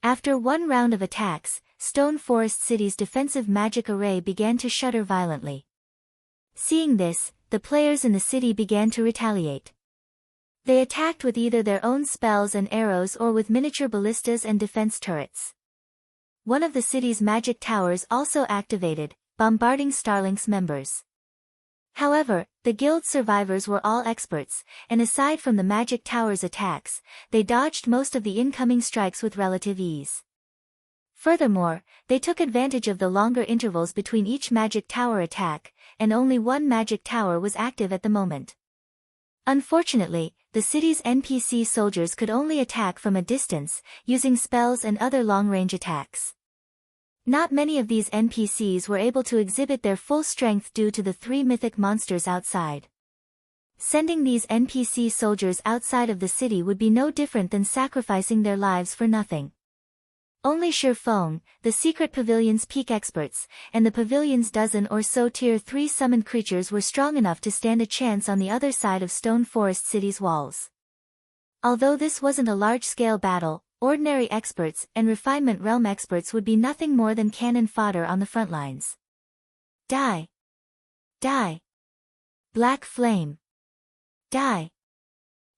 After one round of attacks, Stone Forest City's defensive magic array began to shudder violently. Seeing this, the players in the city began to retaliate. They attacked with either their own spells and arrows or with miniature ballistas and defense turrets. One of the city's magic towers also activated, bombarding Starlink's members. However, the guild survivors were all experts, and aside from the magic tower's attacks, they dodged most of the incoming strikes with relative ease. Furthermore, they took advantage of the longer intervals between each magic tower attack, and only one magic tower was active at the moment. Unfortunately, the city's NPC soldiers could only attack from a distance, using spells and other long-range attacks. Not many of these NPCs were able to exhibit their full strength due to the 3 mythic monsters outside. Sending these NPC soldiers outside of the city would be no different than sacrificing their lives for nothing. Only Shifeng, the secret pavilion's peak experts, and the pavilion's dozen or so Tier 3 summoned creatures were strong enough to stand a chance on the other side of Stone Forest City's walls. Although this wasn't a large-scale battle, ordinary experts and Refinement Realm experts would be nothing more than cannon fodder on the front lines. Die! Die! Black Flame! Die!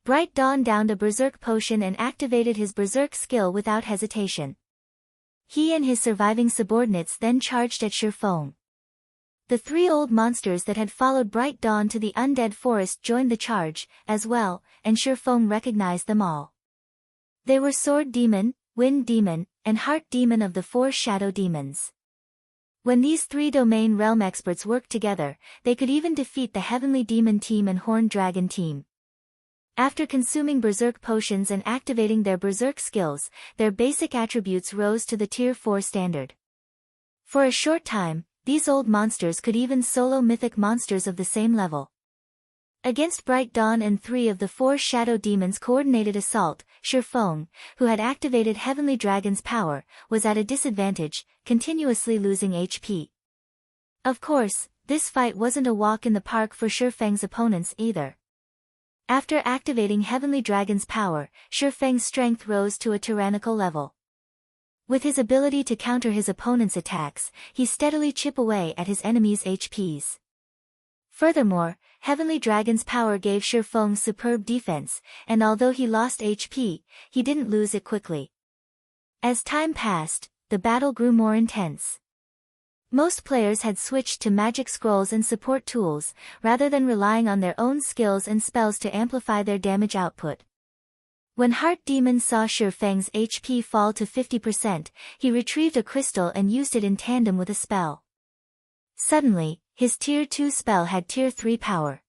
Bright Dawn downed a berserk potion and activated his berserk skill without hesitation. He and his surviving subordinates then charged at Shifeng. The three old monsters that had followed Bright Dawn to the undead forest joined the charge, as well, and Shurfeng recognized them all. They were Sword Demon, Wind Demon, and Heart Demon of the four Shadow Demons. When these three domain realm experts worked together, they could even defeat the Heavenly Demon team and Horned Dragon team. After consuming Berserk potions and activating their Berserk skills, their basic attributes rose to the Tier 4 standard. For a short time, these old monsters could even solo mythic monsters of the same level. Against Bright Dawn and three of the four Shadow Demons' coordinated assault, Shurfeng, who had activated Heavenly Dragon's power, was at a disadvantage, continuously losing HP. Of course, this fight wasn't a walk in the park for Shurfeng's opponents either. After activating Heavenly Dragon's power, Shurfeng's strength rose to a tyrannical level. With his ability to counter his opponent's attacks, he steadily chipped away at his enemies' HPs. Furthermore, Heavenly Dragon's power gave Shurfeng superb defense, and although he lost HP, he didn't lose it quickly. As time passed, the battle grew more intense. Most players had switched to magic scrolls and support tools, rather than relying on their own skills and spells to amplify their damage output. When Heart Demon saw Shurfeng's HP fall to 50%, he retrieved a crystal and used it in tandem with a spell. Suddenly, his Tier 2 spell had Tier 3 power.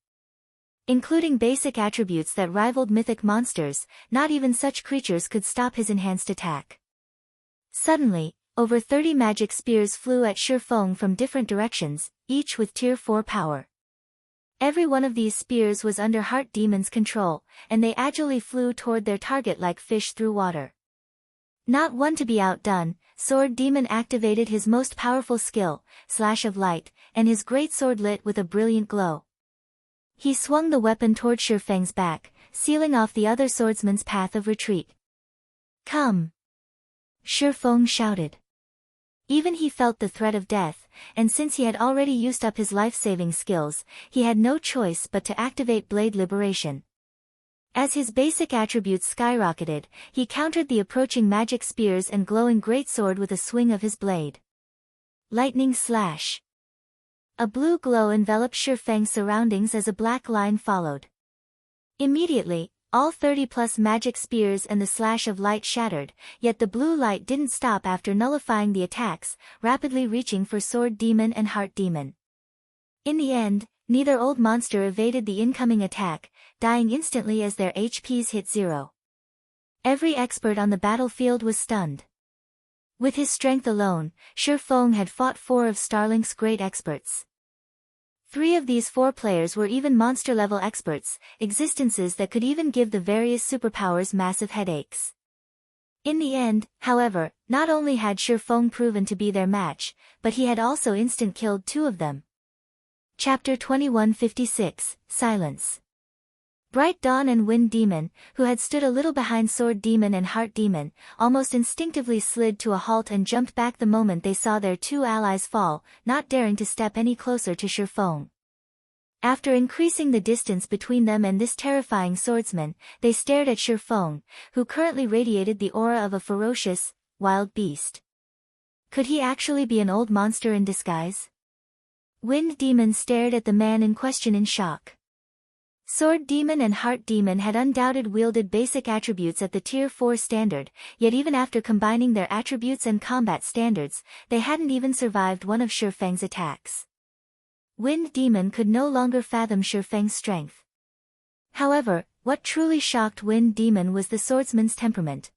Including basic attributes that rivaled mythic monsters, not even such creatures could stop his enhanced attack. Suddenly, over 30 magic spears flew at Shurfeng from different directions, each with Tier 4 power. Every one of these spears was under Heart Demon's control, and they agilely flew toward their target like fish through water. Not one to be outdone, Sword Demon activated his most powerful skill, Slash of Light, and his greatsword lit with a brilliant glow. He swung the weapon toward Shurfeng's back, sealing off the other swordsman's path of retreat. "Come!" Shurfeng shouted. Even he felt the threat of death, and since he had already used up his life-saving skills, he had no choice but to activate Blade Liberation. As his basic attributes skyrocketed, he countered the approaching magic spears and glowing greatsword with a swing of his blade. Lightning Slash. A blue glow enveloped Shurfeng's surroundings as a black line followed. Immediately, all 30-plus magic spears and the Slash of Light shattered, yet the blue light didn't stop after nullifying the attacks, rapidly reaching for Sword Demon and Heart Demon. In the end, neither old monster evaded the incoming attack, dying instantly as their HPs hit zero. Every expert on the battlefield was stunned. With his strength alone, Shurfeng had fought 4 of Starlink's great experts. 3 of these 4 players were even monster-level experts, existences that could even give the various superpowers massive headaches. In the end, however, not only had Shurfeng proven to be their match, but he had also instant-killed 2 of them. Chapter 2156, Silence. Bright Dawn and Wind Demon, who had stood a little behind Sword Demon and Heart Demon, almost instinctively slid to a halt and jumped back the moment they saw their 2 allies fall, not daring to step any closer to Shurfeng. After increasing the distance between them and this terrifying swordsman, they stared at Shurfeng, who currently radiated the aura of a ferocious, wild beast. Could he actually be an old monster in disguise? Wind Demon stared at the man in question in shock. Sword Demon and Heart Demon had undoubtedly wielded basic attributes at the Tier 4 standard, yet even after combining their attributes and combat standards, they hadn't even survived one of Shurfeng's attacks. Wind Demon could no longer fathom Shurfeng's strength. However, what truly shocked Wind Demon was the swordsman's temperament.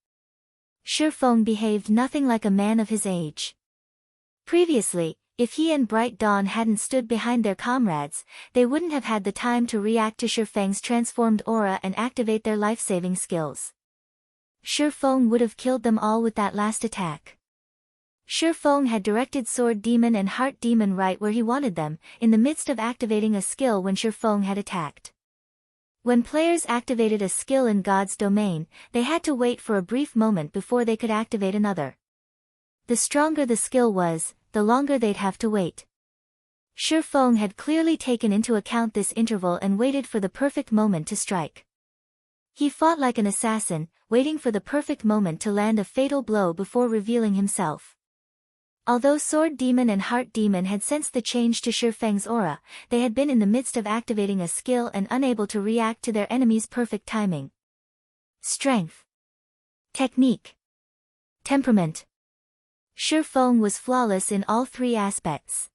Shurfeng behaved nothing like a man of his age. Previously, if he and Bright Dawn hadn't stood behind their comrades, they wouldn't have had the time to react to Shurfeng's transformed aura and activate their life-saving skills. Shurfeng would have killed them all with that last attack. Shurfeng had directed Sword Demon and Heart Demon right where he wanted them, in the midst of activating a skill when Shurfeng had attacked. When players activated a skill in God's domain, they had to wait for a brief moment before they could activate another. The stronger the skill was, the longer they'd have to wait. Shurfeng had clearly taken into account this interval and waited for the perfect moment to strike. He fought like an assassin, waiting for the perfect moment to land a fatal blow before revealing himself. Although Sword Demon and Heart Demon had sensed the change to Shifeng's aura, they had been in the midst of activating a skill and unable to react to their enemy's perfect timing. Strength. Technique. Temperament. Shifeng was flawless in all three aspects.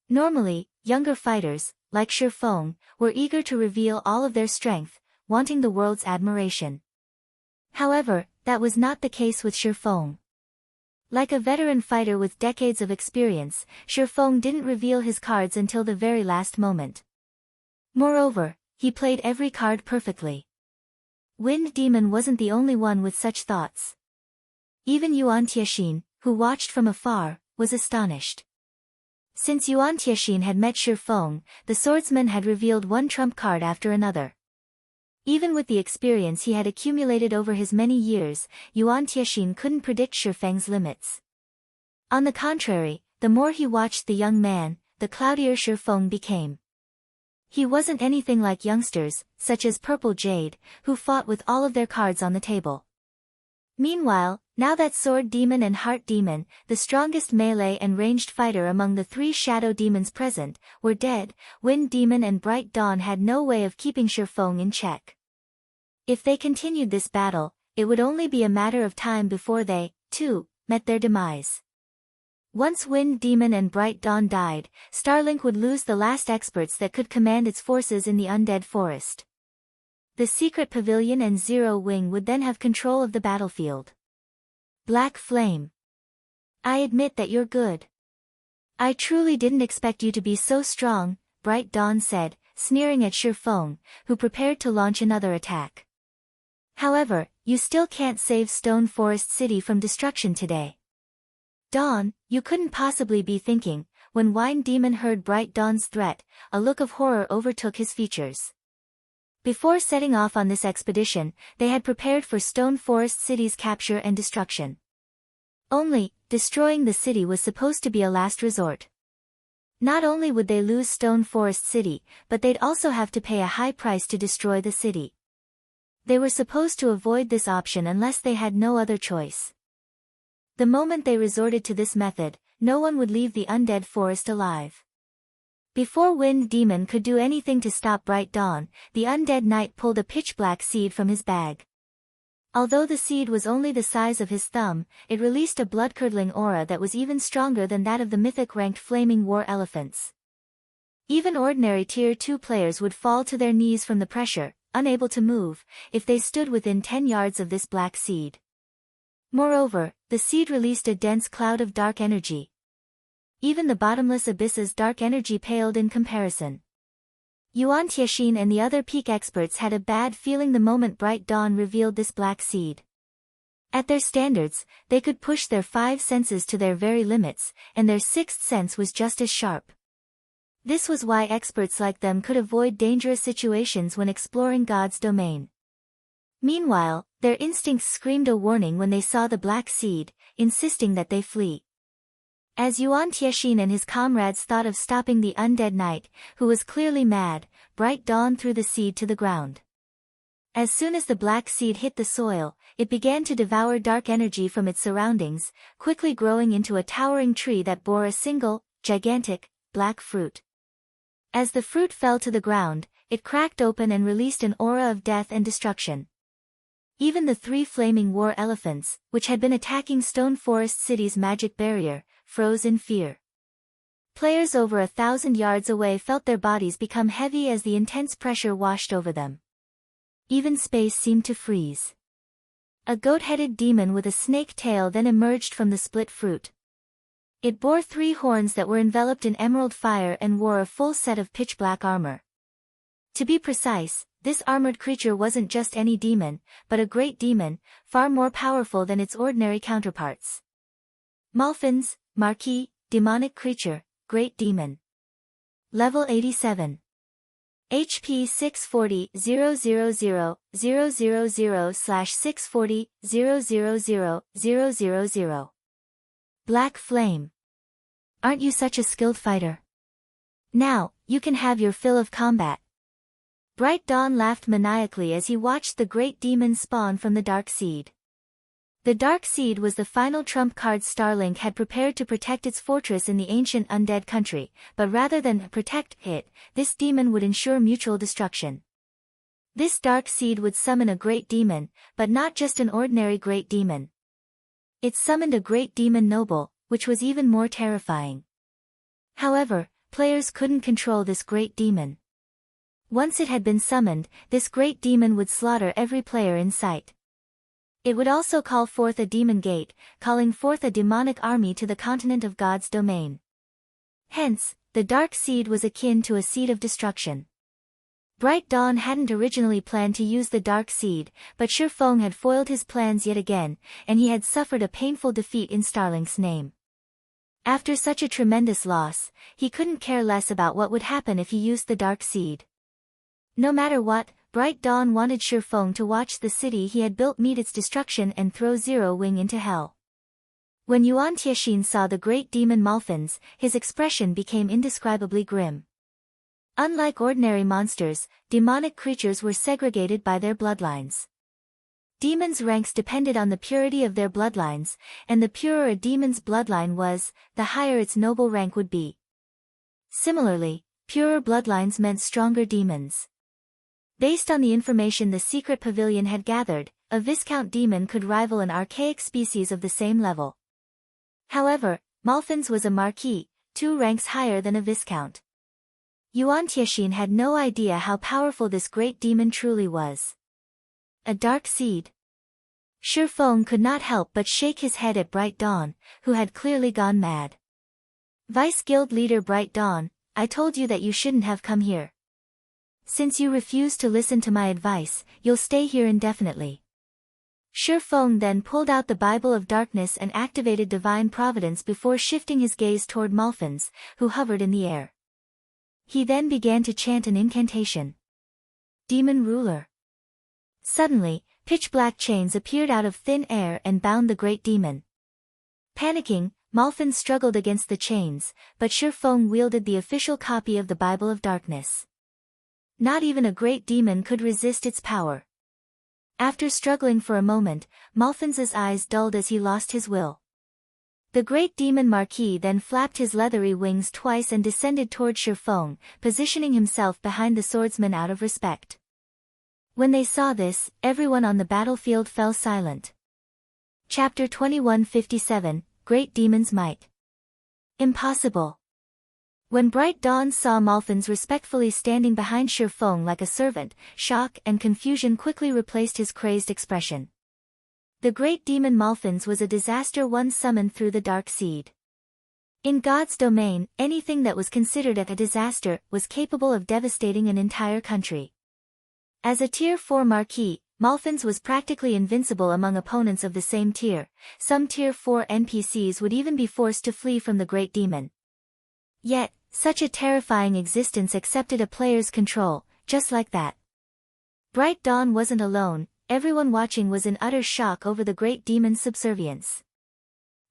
Normally, younger fighters, like Shifeng, were eager to reveal all of their strength, wanting the world's admiration. However, that was not the case with Shifeng. Like a veteran fighter with decades of experience, Shifeng didn't reveal his cards until the very last moment. Moreover, he played every card perfectly. Wind Demon wasn't the only one with such thoughts. Even Yuan Tianxin, who watched from afar, was astonished. Since Yuan Tianxin had met Shifeng, the swordsman had revealed one trump card after another. Even with the experience he had accumulated over his many years, Yuan Tianxin couldn't predict Shifeng's limits. On the contrary, the more he watched the young man, the cloudier Shifeng became. He wasn't anything like youngsters, such as Purple Jade, who fought with all of their cards on the table. Meanwhile, now that Sword Demon and Heart Demon, the strongest melee and ranged fighter among the three shadow demons present, were dead, Wind Demon and Bright Dawn had no way of keeping Shifeng in check. If they continued this battle, it would only be a matter of time before they, too, met their demise. Once Wind Demon and Bright Dawn died, Starlink would lose the last experts that could command its forces in the undead forest. The secret pavilion and Zero Wing would then have control of the battlefield. Black Flame. I admit that you're good. I truly didn't expect you to be so strong, Bright Dawn said, sneering at Shifeng, who prepared to launch another attack. However, you still can't save Stone Forest City from destruction today. Dawn, you couldn't possibly be thinking. When Wind Demon heard Bright Dawn's threat, a look of horror overtook his features. Before setting off on this expedition, they had prepared for Stone Forest City's capture and destruction. Only, destroying the city was supposed to be a last resort. Not only would they lose Stone Forest City, but they'd also have to pay a high price to destroy the city. They were supposed to avoid this option unless they had no other choice. The moment they resorted to this method, no one would leave the undead forest alive. Before Wind Demon could do anything to stop Bright Dawn, the undead knight pulled a pitch-black seed from his bag. Although the seed was only the size of his thumb, it released a blood-curdling aura that was even stronger than that of the mythic-ranked flaming war elephants. Even ordinary Tier 2 players would fall to their knees from the pressure, unable to move, if they stood within 10 yards of this black seed. Moreover, the seed released a dense cloud of dark energy. Even the bottomless abyss's dark energy paled in comparison. Yuan Tianxin and the other peak experts had a bad feeling the moment Bright Dawn revealed this black seed. At their standards, they could push their 5 senses to their very limits, and their 6th sense was just as sharp. This was why experts like them could avoid dangerous situations when exploring God's domain. Meanwhile, their instincts screamed a warning when they saw the black seed, insisting that they flee. As Yuan Tianxin and his comrades thought of stopping the undead knight, who was clearly mad, Bright Dawn threw the seed to the ground. As soon as the black seed hit the soil, it began to devour dark energy from its surroundings, quickly growing into a towering tree that bore a single, gigantic, black fruit. As the fruit fell to the ground, it cracked open and released an aura of death and destruction. Even the 3 flaming war elephants, which had been attacking Stone Forest City's magic barrier, froze in fear. Players over 1,000 yards away felt their bodies become heavy as the intense pressure washed over them. Even space seemed to freeze. A goat-headed demon with a snake tail then emerged from the split fruit. It bore 3 horns that were enveloped in emerald fire and wore a full set of pitch-black armor. To be precise, this armored creature wasn't just any demon, but a great demon, far more powerful than its ordinary counterparts. Malphins, Marquis, demonic creature, great demon. Level 87. HP 640,000/640,000,000. Black Flame. Aren't you such a skilled fighter? Now, you can have your fill of combat. Bright Dawn laughed maniacally as he watched the great demon spawn from the dark seed. The Dark Seed was the final trump card Starlink had prepared to protect its fortress in the ancient undead country, but rather than protect it, this demon would ensure mutual destruction. This Dark Seed would summon a great demon, but not just an ordinary great demon. It summoned a great demon noble, which was even more terrifying. However, players couldn't control this great demon. Once it had been summoned, this great demon would slaughter every player in sight. It would also call forth a demon gate, calling forth a demonic army to the continent of God's domain. Hence, the Dark Seed was akin to a seed of destruction. Bright Dawn hadn't originally planned to use the Dark Seed, but Shifeng had foiled his plans yet again, and he had suffered a painful defeat in Starlink's name. After such a tremendous loss, he couldn't care less about what would happen if he used the Dark Seed. No matter what, Bright Dawn wanted Shifeng to watch the city he had built meet its destruction and throw Zero Wing into hell. When Yuan Tiexin saw the great demon Malphins, his expression became indescribably grim. Unlike ordinary monsters, demonic creatures were segregated by their bloodlines. Demons' ranks depended on the purity of their bloodlines, and the purer a demon's bloodline was, the higher its noble rank would be. Similarly, purer bloodlines meant stronger demons. Based on the information the secret pavilion had gathered, a Viscount demon could rival an archaic species of the same level. However, Malphins was a Marquis, 2 ranks higher than a Viscount. Yuan Tiexin had no idea how powerful this great demon truly was. A Dark Seed. Shifeng could not help but shake his head at Bright Dawn, who had clearly gone mad. Vice Guild Leader Bright Dawn, I told you that you shouldn't have come here. Since you refuse to listen to my advice, you'll stay here indefinitely. Shifeng then pulled out the Bible of Darkness and activated Divine Providence before shifting his gaze toward Malphins, who hovered in the air. He then began to chant an incantation. Demon Ruler. Suddenly, pitch-black chains appeared out of thin air and bound the great demon. Panicking, Malphins struggled against the chains, but Shifeng wielded the official copy of the Bible of Darkness. Not even a great demon could resist its power. After struggling for a moment, Malphins' eyes dulled as he lost his will. The great demon Marquis then flapped his leathery wings twice and descended toward Shifeng, positioning himself behind the swordsman out of respect. When they saw this, everyone on the battlefield fell silent. Chapter 2157, Great Demon's Might. Impossible. When Bright Dawn saw Malphins respectfully standing behind Shifeng like a servant, shock and confusion quickly replaced his crazed expression. The great demon Malphins was a disaster once summoned through the Dark Seed. In God's domain, anything that was considered a disaster was capable of devastating an entire country. As a Tier 4 Marquis, Malphins was practically invincible among opponents of the same tier. Some Tier 4 NPCs would even be forced to flee from the great demon. Yet, such a terrifying existence accepted a player's control, just like that. Bright Dawn wasn't alone. Everyone watching was in utter shock over the great demon's subservience.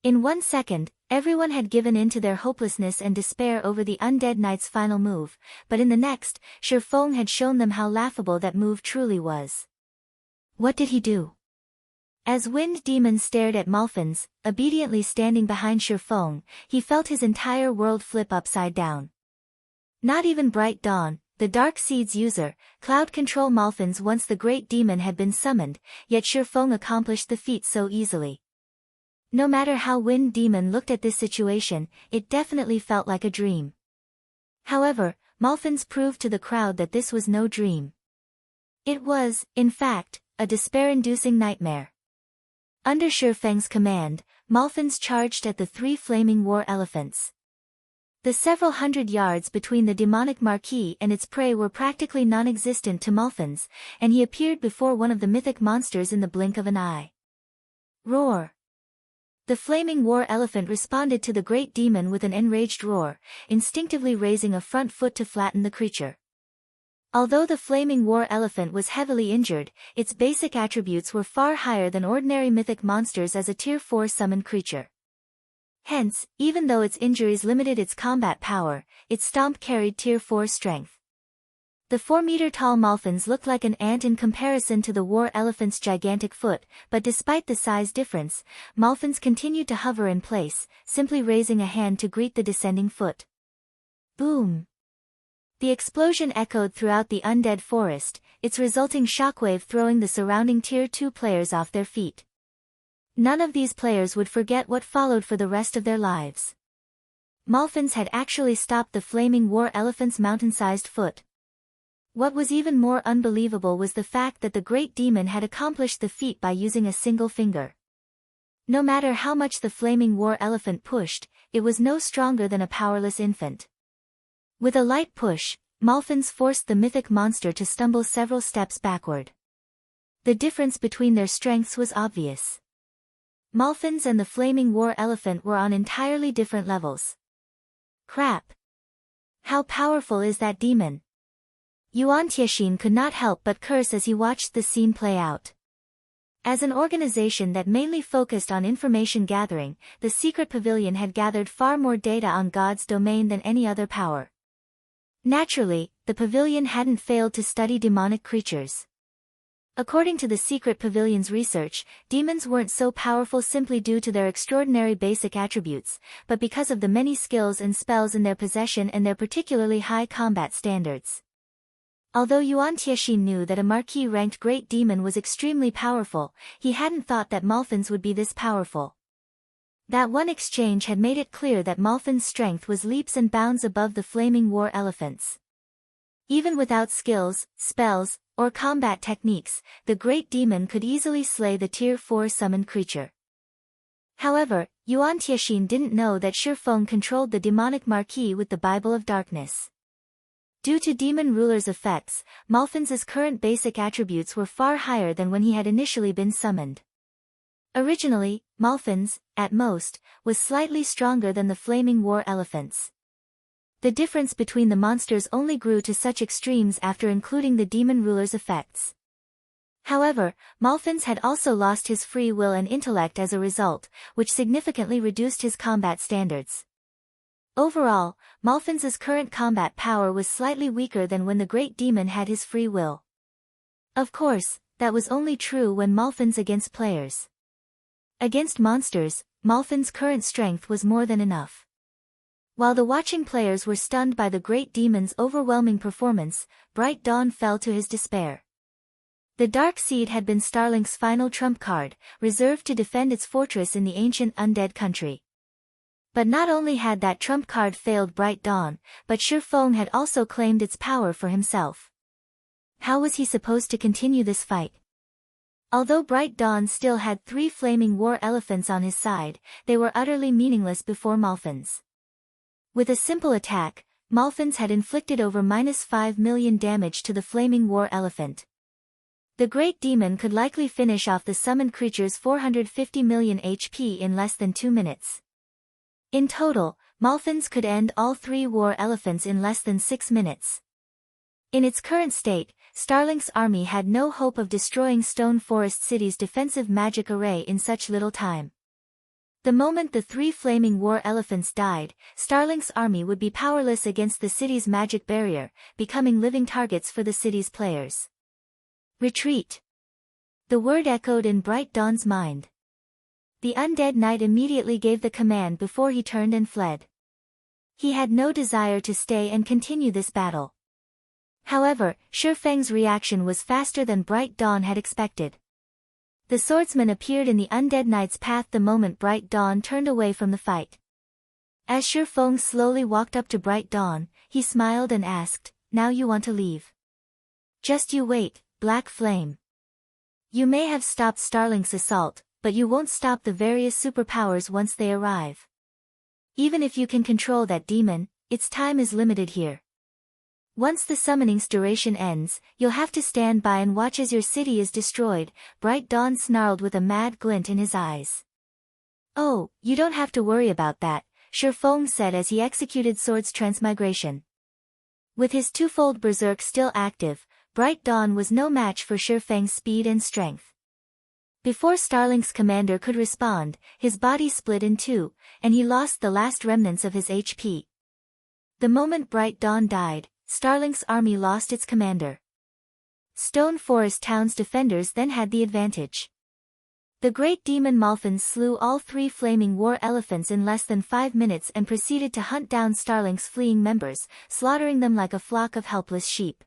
In 1 second, everyone had given in to their hopelessness and despair over the undead knight's final move, but in the next, Shifeng had shown them how laughable that move truly was. What did he do? As Wind Demon stared at Malphins, obediently standing behind Shifeng, he felt his entire world flip upside down. Not even Bright Dawn, the Dark Seed's user, Cloud control Malphins once the great demon had been summoned, yet Shifeng accomplished the feat so easily. No matter how Wind Demon looked at this situation, it definitely felt like a dream. However, Malphins proved to the crowd that this was no dream. It was, in fact, a despair-inducing nightmare. Under Shifeng's command, Malphins charged at the 3 flaming war elephants. The several hundred yards between the demonic Marquis and its prey were practically non-existent to Malphins, and he appeared before one of the mythic monsters in the blink of an eye. Roar! The flaming war elephant responded to the great demon with an enraged roar, instinctively raising a front foot to flatten the creature. Although the flaming war elephant was heavily injured, its basic attributes were far higher than ordinary mythic monsters as a Tier 4 summoned creature. Hence, even though its injuries limited its combat power, its stomp carried Tier 4 strength. The 4-meter-tall Malphans looked like an ant in comparison to the war elephant's gigantic foot, but despite the size difference, Malphans continued to hover in place, simply raising a hand to greet the descending foot. Boom! The explosion echoed throughout the undead forest, its resulting shockwave throwing the surrounding Tier 2 players off their feet. None of these players would forget what followed for the rest of their lives. Malphans had actually stopped the flaming war elephant's mountain-sized foot. What was even more unbelievable was the fact that the great demon had accomplished the feat by using a single finger. No matter how much the flaming war elephant pushed, it was no stronger than a powerless infant. With a light push, Malphans forced the mythic monster to stumble several steps backward. The difference between their strengths was obvious. Malphans and the flaming war elephant were on entirely different levels. Crap! How powerful is that demon? Yuan Tianxin could not help but curse as he watched the scene play out. As an organization that mainly focused on information gathering, the Secret Pavilion had gathered far more data on God's domain than any other power. Naturally, the pavilion hadn't failed to study demonic creatures. According to the Secret Pavilion's research, demons weren't so powerful simply due to their extraordinary basic attributes, but because of the many skills and spells in their possession and their particularly high combat standards. Although Yuan Tianxin knew that a marquis-ranked great demon was extremely powerful, he hadn't thought that Malphans would be this powerful. That one exchange had made it clear that Malphans' strength was leaps and bounds above the flaming war elephants. Even without skills, spells, or combat techniques, the great demon could easily slay the Tier 4 summoned creature. However, Yuan Tianxin didn't know that Shifeng controlled the demonic marquis with the Bible of Darkness. Due to demon ruler's effects, Malphans' current basic attributes were far higher than when he had initially been summoned. Originally, Malphans, at most, was slightly stronger than the flaming war elephants. The difference between the monsters only grew to such extremes after including the demon ruler's effects. However, Malphans had also lost his free will and intellect as a result, which significantly reduced his combat standards. Overall, Malphans' current combat power was slightly weaker than when the great demon had his free will. Of course, that was only true when Malphans against players. Against monsters, Malphans' current strength was more than enough. While the watching players were stunned by the great demon's overwhelming performance, Bright Dawn fell to his despair. The Dark Seed had been Starlink's final trump card, reserved to defend its fortress in the ancient undead country. But not only had that trump card failed Bright Dawn, but Shifeng had also claimed its power for himself. How was he supposed to continue this fight? Although Bright Dawn still had 3 flaming war elephants on his side, they were utterly meaningless before Malphans. With a simple attack, Malphans had inflicted over -5 million damage to the flaming war elephant. The great demon could likely finish off the summoned creature's 450 million HP in less than 2 minutes. In total, Malphans could end all 3 war elephants in less than 6 minutes. In its current state, Starlink's army had no hope of destroying Stone Forest City's defensive magic array in such little time. The moment the 3 flaming war elephants died, Starlink's army would be powerless against the city's magic barrier, becoming living targets for the city's players. Retreat! The word echoed in Bright Dawn's mind. The undead knight immediately gave the command before he turned and fled. He had no desire to stay and continue this battle. However, Shifeng's reaction was faster than Bright Dawn had expected. The swordsman appeared in the undead knight's path the moment Bright Dawn turned away from the fight. As Shifeng slowly walked up to Bright Dawn, he smiled and asked, "Now you want to leave? Just you wait, Black Flame. You may have stopped Starlink's assault, but you won't stop the various superpowers once they arrive. Even if you can control that demon, its time is limited here. Once the summoning's duration ends, you'll have to stand by and watch as your city is destroyed," Bright Dawn snarled with a mad glint in his eyes. "Oh, you don't have to worry about that," Shifeng said as he executed Sword's transmigration. With his twofold berserk still active, Bright Dawn was no match for Shifeng's speed and strength. Before Starlink's commander could respond, his body split in 2, and he lost the last remnants of his HP. The moment Bright Dawn died, Starlink's army lost its commander. Stone Forest Town's defenders then had the advantage. The great demon Malphans slew all 3 flaming war elephants in less than 5 minutes and proceeded to hunt down Starlink's fleeing members, slaughtering them like a flock of helpless sheep.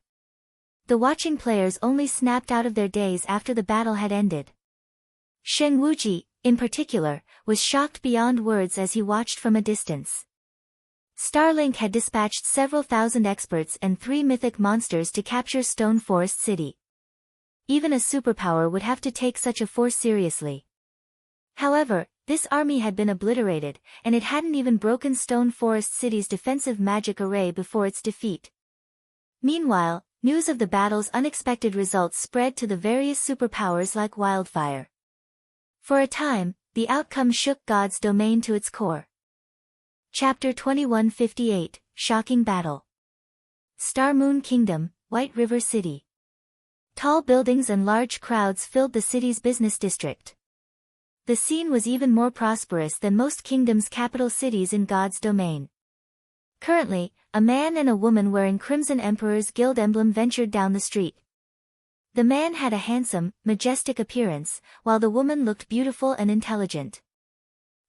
The watching players only snapped out of their daze after the battle had ended. Sheng Wuji, in particular, was shocked beyond words as he watched from a distance. Starlink had dispatched several thousand experts and 3 mythic monsters to capture Stone Forest City. Even a superpower would have to take such a force seriously. However, this army had been obliterated, and it hadn't even broken Stone Forest City's defensive magic array before its defeat. Meanwhile, news of the battle's unexpected results spread to the various superpowers like wildfire. For a time, the outcome shook God's domain to its core. Chapter 2158, Shocking Battle. Star Moon Kingdom, White River City. Tall buildings and large crowds filled the city's business district. The scene was even more prosperous than most kingdoms' capital cities in God's domain. Currently, a man and a woman wearing Crimson Emperor's Guild emblem ventured down the street. The man had a handsome, majestic appearance, while the woman looked beautiful and intelligent.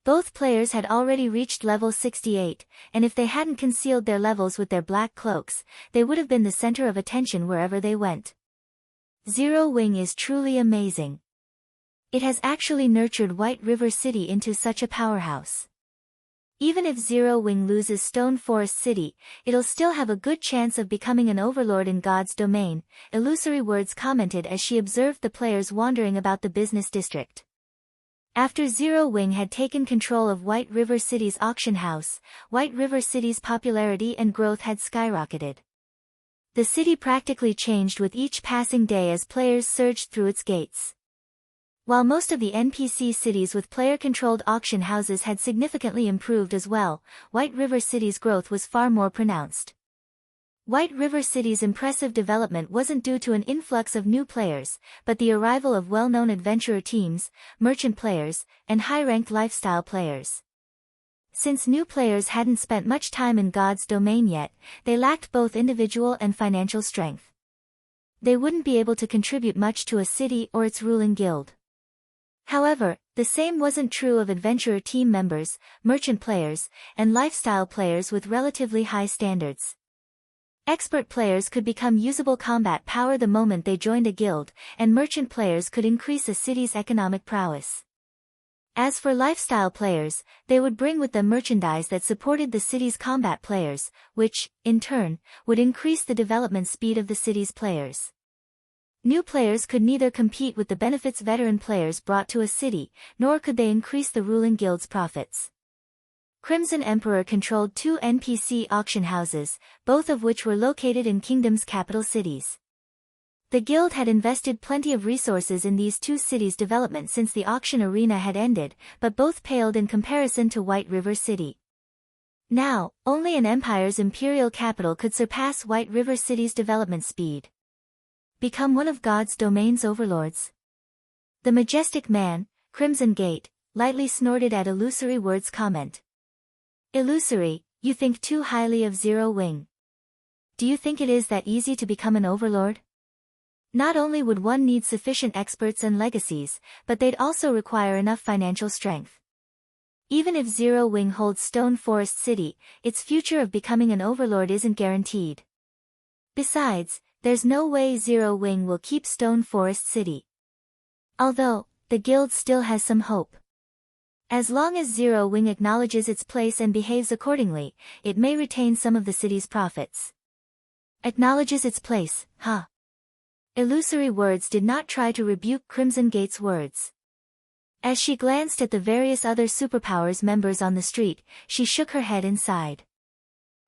Both players had already reached level 68, and if they hadn't concealed their levels with their black cloaks, they would have been the center of attention wherever they went. Zero Wing is truly amazing. It has actually nurtured White River City into such a powerhouse. Even if Zero Wing loses Stone Forest City, it'll still have a good chance of becoming an overlord in God's domain, Illusory Words commented as she observed the players wandering about the business district. After Zero Wing had taken control of White River City's auction house, White River City's popularity and growth had skyrocketed. The city practically changed with each passing day as players surged through its gates. While most of the NPC cities with player-controlled auction houses had significantly improved as well, White River City's growth was far more pronounced. White River City's impressive development wasn't due to an influx of new players, but the arrival of well-known adventurer teams, merchant players, and high-ranked lifestyle players. Since new players hadn't spent much time in God's domain yet, they lacked both individual and financial strength. They wouldn't be able to contribute much to a city or its ruling guild. However, the same wasn't true of adventurer team members, merchant players, and lifestyle players with relatively high standards. Expert players could become usable combat power the moment they joined a guild, and merchant players could increase a city's economic prowess. As for lifestyle players, they would bring with them merchandise that supported the city's combat players, which, in turn, would increase the development speed of the city's players. New players could neither compete with the benefits veteran players brought to a city, nor could they increase the ruling guild's profits. Crimson Emperor controlled 2 NPC auction houses, both of which were located in kingdom's capital cities. The guild had invested plenty of resources in these 2 cities' development since the auction arena had ended, but both paled in comparison to White River City. Now, only an empire's imperial capital could surpass White River City's development speed. Become one of God's domain's overlords. The majestic man, Crimson Gate, lightly snorted at Illusory Words' comment. Illusory, you think too highly of Zero Wing. Do you think it is that easy to become an overlord? Not only would one need sufficient experts and legacies, but they'd also require enough financial strength. Even if Zero Wing holds Stone Forest City, its future of becoming an overlord isn't guaranteed. Besides, there's no way Zero Wing will keep Stone Forest City. Although, the guild still has some hope. As long as Zero Wing acknowledges its place and behaves accordingly, it may retain some of the city's profits. Acknowledges its place, huh? Illusory Words did not try to rebuke Crimson Gate's words. As she glanced at the various other Superpowers members on the street, she shook her head and sighed.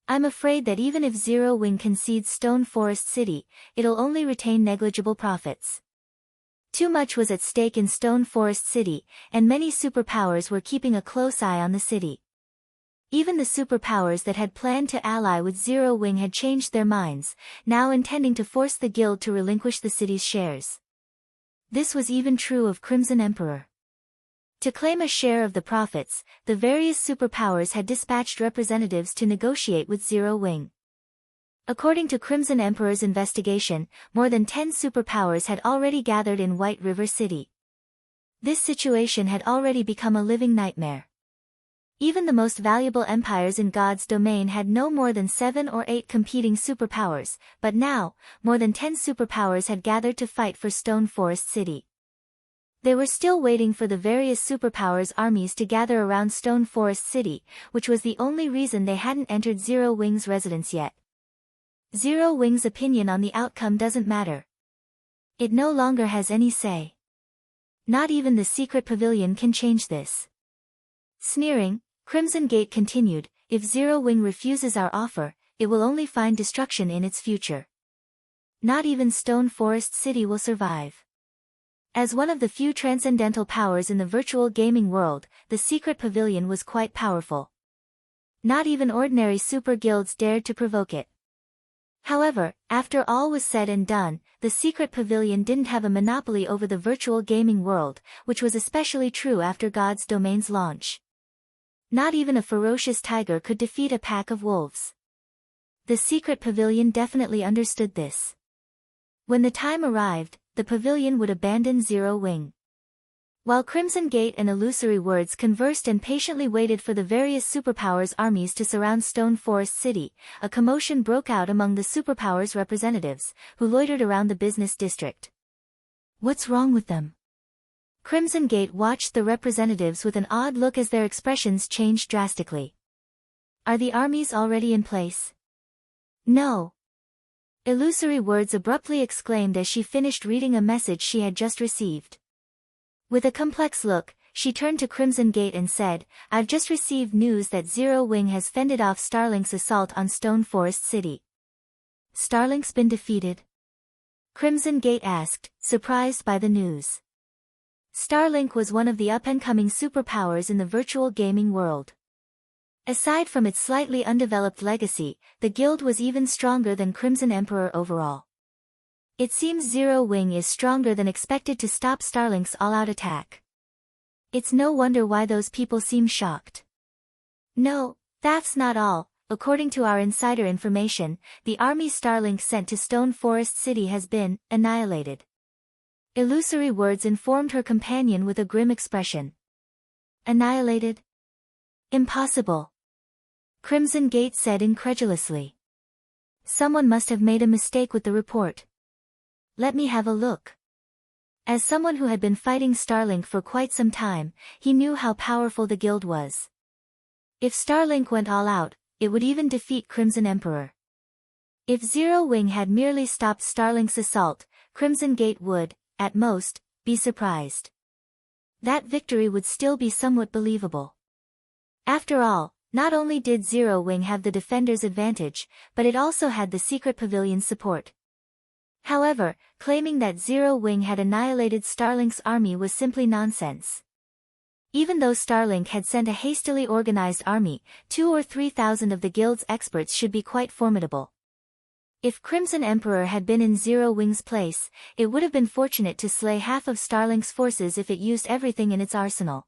I'm afraid that even if Zero Wing concedes Stone Forest City, it'll only retain negligible profits. Too much was at stake in Stone Forest City, and many superpowers were keeping a close eye on the city. Even the superpowers that had planned to ally with Zero Wing had changed their minds, now intending to force the guild to relinquish the city's shares. This was even true of Crimson Emperor. To claim a share of the profits, the various superpowers had dispatched representatives to negotiate with Zero Wing. According to Crimson Emperor's investigation, more than 10 superpowers had already gathered in White River City. This situation had already become a living nightmare. Even the most valuable empires in God's domain had no more than 7 or 8 competing superpowers, but now, more than 10 superpowers had gathered to fight for Stone Forest City. They were still waiting for the various superpowers' armies to gather around Stone Forest City, which was the only reason they hadn't entered Zero Wing's residence yet. Zero Wing's opinion on the outcome doesn't matter. It no longer has any say. Not even the secret pavilion can change this. Sneering, Crimson Gate continued, if Zero Wing refuses our offer, it will only find destruction in its future. Not even Stone Forest City will survive. As one of the few transcendental powers in the virtual gaming world, the secret pavilion was quite powerful. Not even ordinary super guilds dared to provoke it. However, after all was said and done, the secret pavilion didn't have a monopoly over the virtual gaming world, which was especially true after God's Domain's launch. Not even a ferocious tiger could defeat a pack of wolves. The secret pavilion definitely understood this. When the time arrived, the pavilion would abandon Zero Wing. While Crimson Gate and Illusory Words conversed and patiently waited for the various superpowers' armies to surround Stone Forest City, a commotion broke out among the superpowers' representatives, who loitered around the business district. What's wrong with them? Crimson Gate watched the representatives with an odd look as their expressions changed drastically. Are the armies already in place? No. Illusory Words abruptly exclaimed as she finished reading a message she had just received. With a complex look, she turned to Crimson Gate and said, I've just received news that Zero Wing has fended off Starlink's assault on Stone Forest City. Starlink's been defeated? Crimson Gate asked, surprised by the news. Starlink was one of the up-and-coming superpowers in the virtual gaming world. Aside from its slightly undeveloped legacy, the guild was even stronger than Crimson Emperor overall. It seems Zero Wing is stronger than expected to stop Starlink's all-out attack. It's no wonder why those people seem shocked. No, that's not all. According to our insider information, the army Starlink sent to Stone Forest City has been annihilated. Illusory Words informed her companion with a grim expression. Annihilated? Impossible. Crimson Gate said incredulously. Someone must have made a mistake with the report. Let me have a look. As someone who had been fighting Starlink for quite some time, he knew how powerful the guild was. If Starlink went all out, it would even defeat Crimson Emperor. If Zero Wing had merely stopped Starlink's assault, Crimson Gate would, at most, be surprised. That victory would still be somewhat believable. After all, not only did Zero Wing have the defender's advantage, but it also had the secret pavilion's support. However, claiming that Zero Wing had annihilated Starlink's army was simply nonsense. Even though Starlink had sent a hastily organized army, 2,000 or 3,000 of the guild's experts should be quite formidable. If Crimson Emperor had been in Zero Wing's place, it would have been fortunate to slay half of Starlink's forces if it used everything in its arsenal.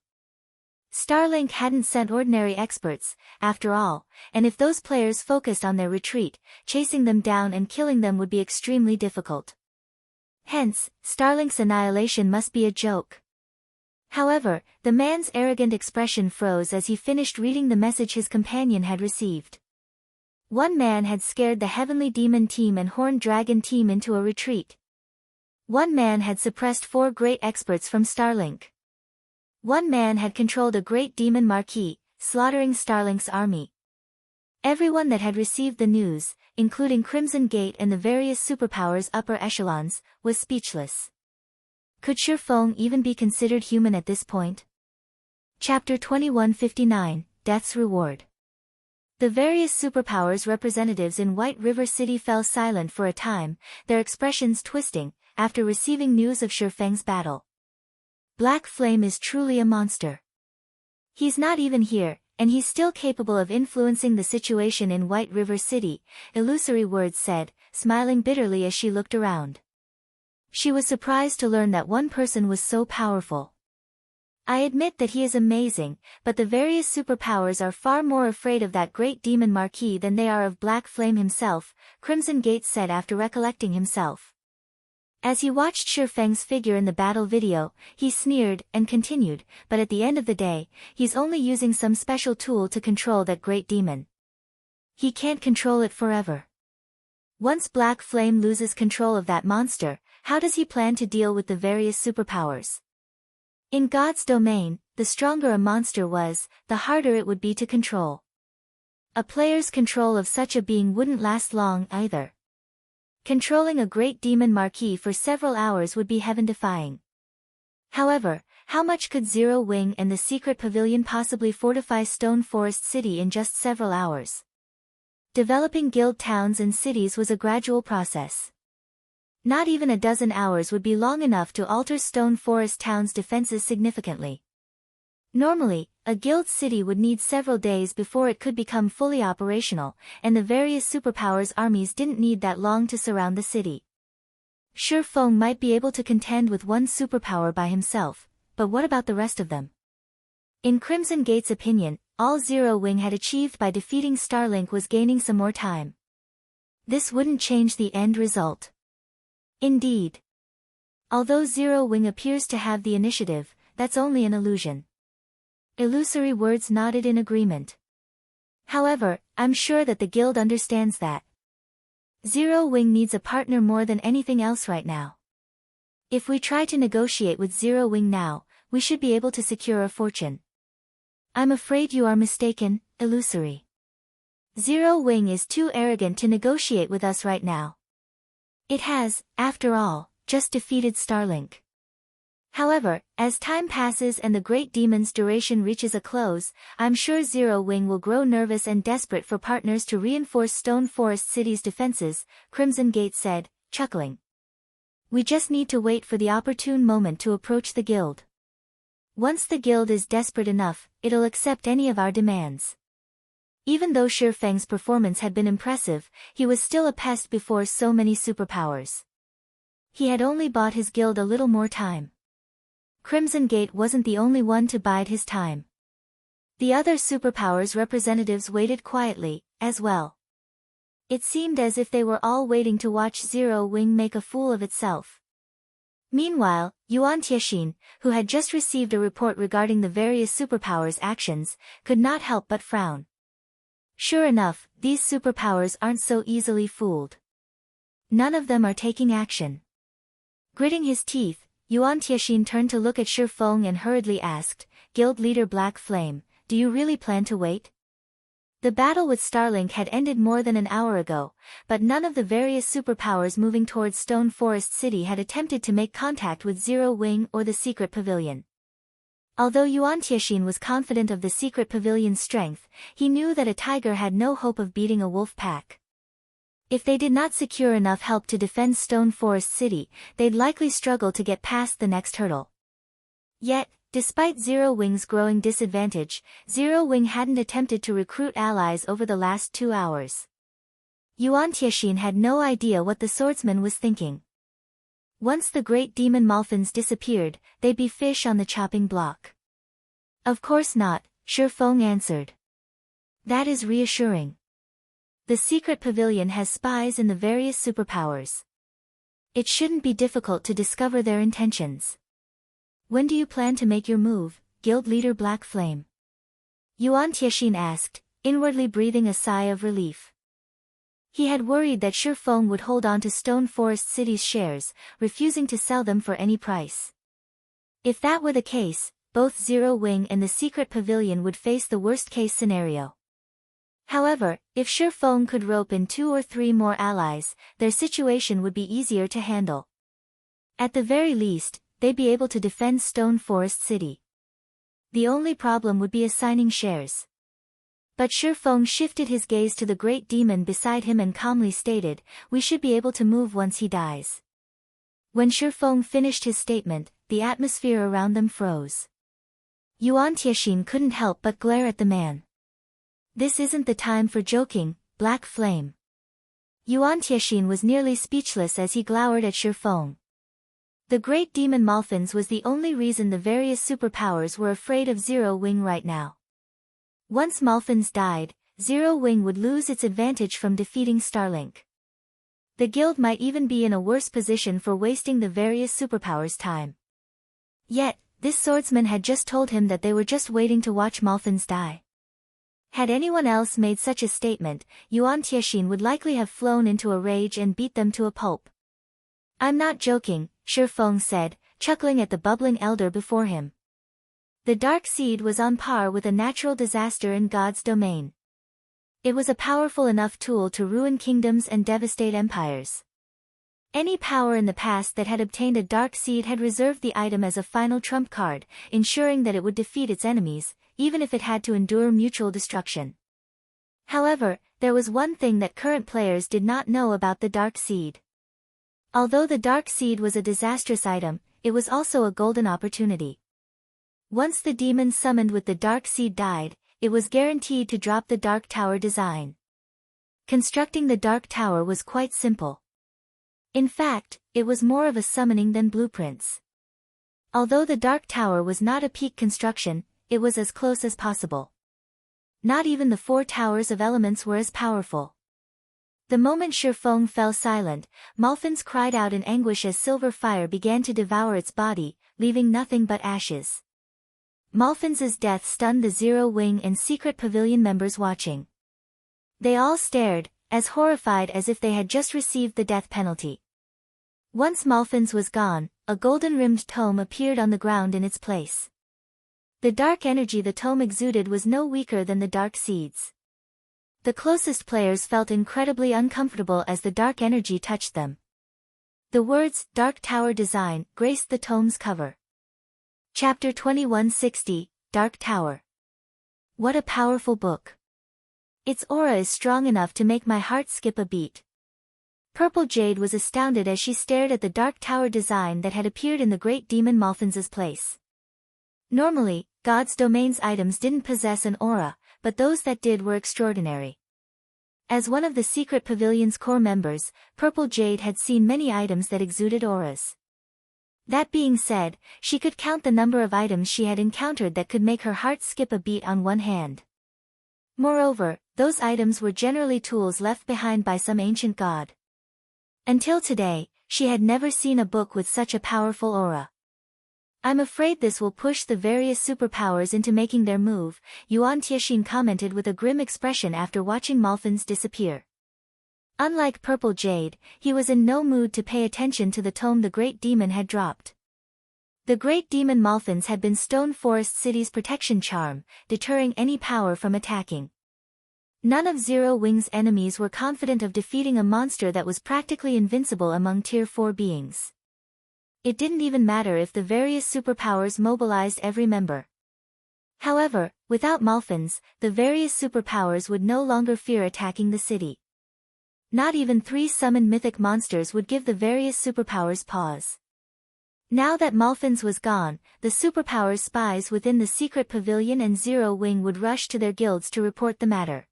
Starlink hadn't sent ordinary experts, after all, and if those players focused on their retreat, chasing them down and killing them would be extremely difficult. Hence, Starlink's annihilation must be a joke. However, the man's arrogant expression froze as he finished reading the message his companion had received. One man had scared the Heavenly Demon team and Horned Dragon team into a retreat. One man had suppressed 4 great experts from Starlink. One man had controlled a great demon marquis, slaughtering Starlink's army. Everyone that had received the news, including Crimson Gate and the various superpowers' upper echelons, was speechless. Could Shifeng even be considered human at this point? Chapter 2159, Death's Reward. The various superpowers representatives in White River City fell silent for a time, their expressions twisting, after receiving news of Shifeng's battle. Black Flame is truly a monster. He's not even here, and he's still capable of influencing the situation in White River City, Illusory Words said, smiling bitterly as she looked around. She was surprised to learn that one person was so powerful. I admit that he is amazing, but the various superpowers are far more afraid of that great demon Marquis than they are of Black Flame himself, Crimson Gate said after recollecting himself. As he watched Shifeng's figure in the battle video, he sneered and continued, but at the end of the day, he's only using some special tool to control that great demon. He can't control it forever. Once Black Flame loses control of that monster, how does he plan to deal with the various superpowers? In God's domain, the stronger a monster was, the harder it would be to control. A player's control of such a being wouldn't last long either. Controlling a great demon Marquis for several hours would be heaven-defying. However, how much could Zero Wing and the secret pavilion possibly fortify Stone Forest City in just several hours? Developing guild towns and cities was a gradual process. Not even a dozen hours would be long enough to alter Stone Forest Town's defenses significantly. Normally, a guild city would need several days before it could become fully operational, and the various superpowers' armies didn't need that long to surround the city. Shifeng might be able to contend with one superpower by himself, but what about the rest of them? In Crimson Gate's opinion, all Zero Wing had achieved by defeating Starlink was gaining some more time. This wouldn't change the end result. Indeed. Although Zero Wing appears to have the initiative, that's only an illusion. Illusory words nodded in agreement. However, I'm sure that the guild understands that. Zero Wing needs a partner more than anything else right now. If we try to negotiate with Zero Wing now, we should be able to secure a fortune. I'm afraid you are mistaken, Illusory. Zero Wing is too arrogant to negotiate with us right now. It has, after all, just defeated Starlink. However, as time passes and the great demon's duration reaches a close, I'm sure Zero Wing will grow nervous and desperate for partners to reinforce Stone Forest City's defenses, Crimson Gate said, chuckling. We just need to wait for the opportune moment to approach the guild. Once the guild is desperate enough, it'll accept any of our demands. Even though Shifeng's performance had been impressive, he was still a pest before so many superpowers. He had only bought his guild a little more time. Crimson Gate wasn't the only one to bide his time. The other superpowers' representatives waited quietly, as well. It seemed as if they were all waiting to watch Zero Wing make a fool of itself. Meanwhile, Yuan Tiexin, who had just received a report regarding the various superpowers' actions, could not help but frown. Sure enough, these superpowers aren't so easily fooled. None of them are taking action. Gritting his teeth, Yuan Tiexin turned to look at Shifeng and hurriedly asked, Guild Leader Black Flame, do you really plan to wait? The battle with Starlink had ended more than an hour ago, but none of the various superpowers moving towards Stone Forest City had attempted to make contact with Zero Wing or the secret pavilion. Although Yuan Tiexin was confident of the secret pavilion's strength, he knew that a tiger had no hope of beating a wolf pack. If they did not secure enough help to defend Stone Forest City, they'd likely struggle to get past the next hurdle. Yet, despite Zero Wing's growing disadvantage, Zero Wing hadn't attempted to recruit allies over the last 2 hours. Yuan Tiexin had no idea what the swordsman was thinking. Once the great demon Malphins disappeared, they'd be fish on the chopping block. Of course not, Shifeng answered. That is reassuring. The secret pavilion has spies in the various superpowers. It shouldn't be difficult to discover their intentions. When do you plan to make your move, Guild Leader Black Flame? Yuan Tiexin asked, inwardly breathing a sigh of relief. He had worried that Shifeng would hold on to Stone Forest City's shares, refusing to sell them for any price. If that were the case, both Zero Wing and the secret pavilion would face the worst-case scenario. However, if Shifeng could rope in 2 or 3 more allies, their situation would be easier to handle. At the very least, they'd be able to defend Stone Forest City. The only problem would be assigning shares. But Shifeng shifted his gaze to the great demon beside him and calmly stated, we should be able to move once he dies. When Shifeng finished his statement, the atmosphere around them froze. Yuan Tiexin couldn't help but glare at the man. This isn't the time for joking, Black Flame. Yuan Tiexin was nearly speechless as he glowered at Shifeng. The great demon Malphins was the only reason the various superpowers were afraid of Zero Wing right now. Once Malphins died, Zero Wing would lose its advantage from defeating Starlink. The guild might even be in a worse position for wasting the various superpowers' time. Yet, this swordsman had just told him that they were just waiting to watch Malphins die. Had anyone else made such a statement, Yuan Tiexin would likely have flown into a rage and beat them to a pulp. "I'm not joking," Shi Feng said, chuckling at the bubbling elder before him. The dark seed was on par with a natural disaster in God's domain. It was a powerful enough tool to ruin kingdoms and devastate empires. Any power in the past that had obtained a dark seed had reserved the item as a final trump card, ensuring that it would defeat its enemies, even if it had to endure mutual destruction. However, there was one thing that current players did not know about the dark seed. Although the dark seed was a disastrous item, it was also a golden opportunity. Once the demon summoned with the dark seed died, it was guaranteed to drop the Dark Tower design. Constructing the Dark Tower was quite simple. In fact, it was more of a summoning than blueprints. Although the Dark Tower was not a peak construction, it was as close as possible. Not even the 4 towers of elements were as powerful. The moment Shi Feng fell silent, Malphins cried out in anguish as silver fire began to devour its body, leaving nothing but ashes. Malphins' death stunned the Zero Wing and Secret Pavilion members watching. They all stared, as horrified as if they had just received the death penalty. Once Malphins was gone, a golden-rimmed tome appeared on the ground in its place. The dark energy the tome exuded was no weaker than the dark seeds. The closest players felt incredibly uncomfortable as the dark energy touched them. The words, "Dark Tower Design," graced the tome's cover. Chapter 2160, Dark Tower. What a powerful book. Its aura is strong enough to make my heart skip a beat. Purple Jade was astounded as she stared at the Dark Tower design that had appeared in the great demon Malphins' place. Normally, God's domain's items didn't possess an aura, but those that did were extraordinary. As one of the Secret Pavilion's core members, Purple Jade had seen many items that exuded auras. That being said, she could count the number of items she had encountered that could make her heart skip a beat on one hand. Moreover, those items were generally tools left behind by some ancient god. Until today, she had never seen a book with such a powerful aura. "I'm afraid this will push the various superpowers into making their move," Yuan Tiexin commented with a grim expression after watching Malphins disappear. Unlike Purple Jade, he was in no mood to pay attention to the tome the Great Demon had dropped. The Great Demon Malphins had been Stone Forest City's protection charm, deterring any power from attacking. None of Zero Wing's enemies were confident of defeating a monster that was practically invincible among Tier 4 beings. It didn't even matter if the various superpowers mobilized every member. However, without Malphins, the various superpowers would no longer fear attacking the city. Not even 3 summoned mythic monsters would give the various superpowers pause. Now that Malphins was gone, the superpowers spies within the Secret Pavilion and Zero Wing would rush to their guilds to report the matter.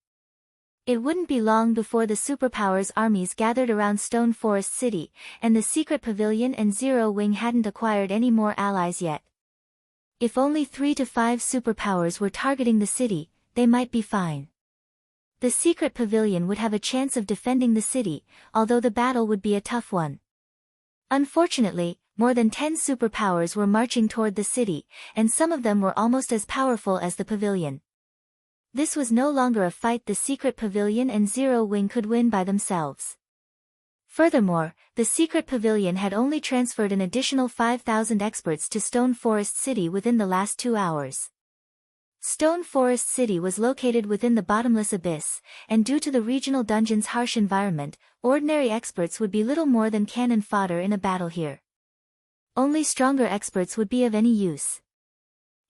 It wouldn't be long before the superpowers' armies gathered around Stone Forest City, and the Secret Pavilion and Zero Wing hadn't acquired any more allies yet. If only 3 to 5 superpowers were targeting the city, they might be fine. The Secret Pavilion would have a chance of defending the city, although the battle would be a tough one. Unfortunately, more than 10 superpowers were marching toward the city, and some of them were almost as powerful as the pavilion. This was no longer a fight the Secret Pavilion and Zero Wing could win by themselves. Furthermore, the Secret Pavilion had only transferred an additional 5,000 experts to Stone Forest City within the last 2 hours. Stone Forest City was located within the Bottomless Abyss, and due to the regional dungeon's harsh environment, ordinary experts would be little more than cannon fodder in a battle here. Only stronger experts would be of any use.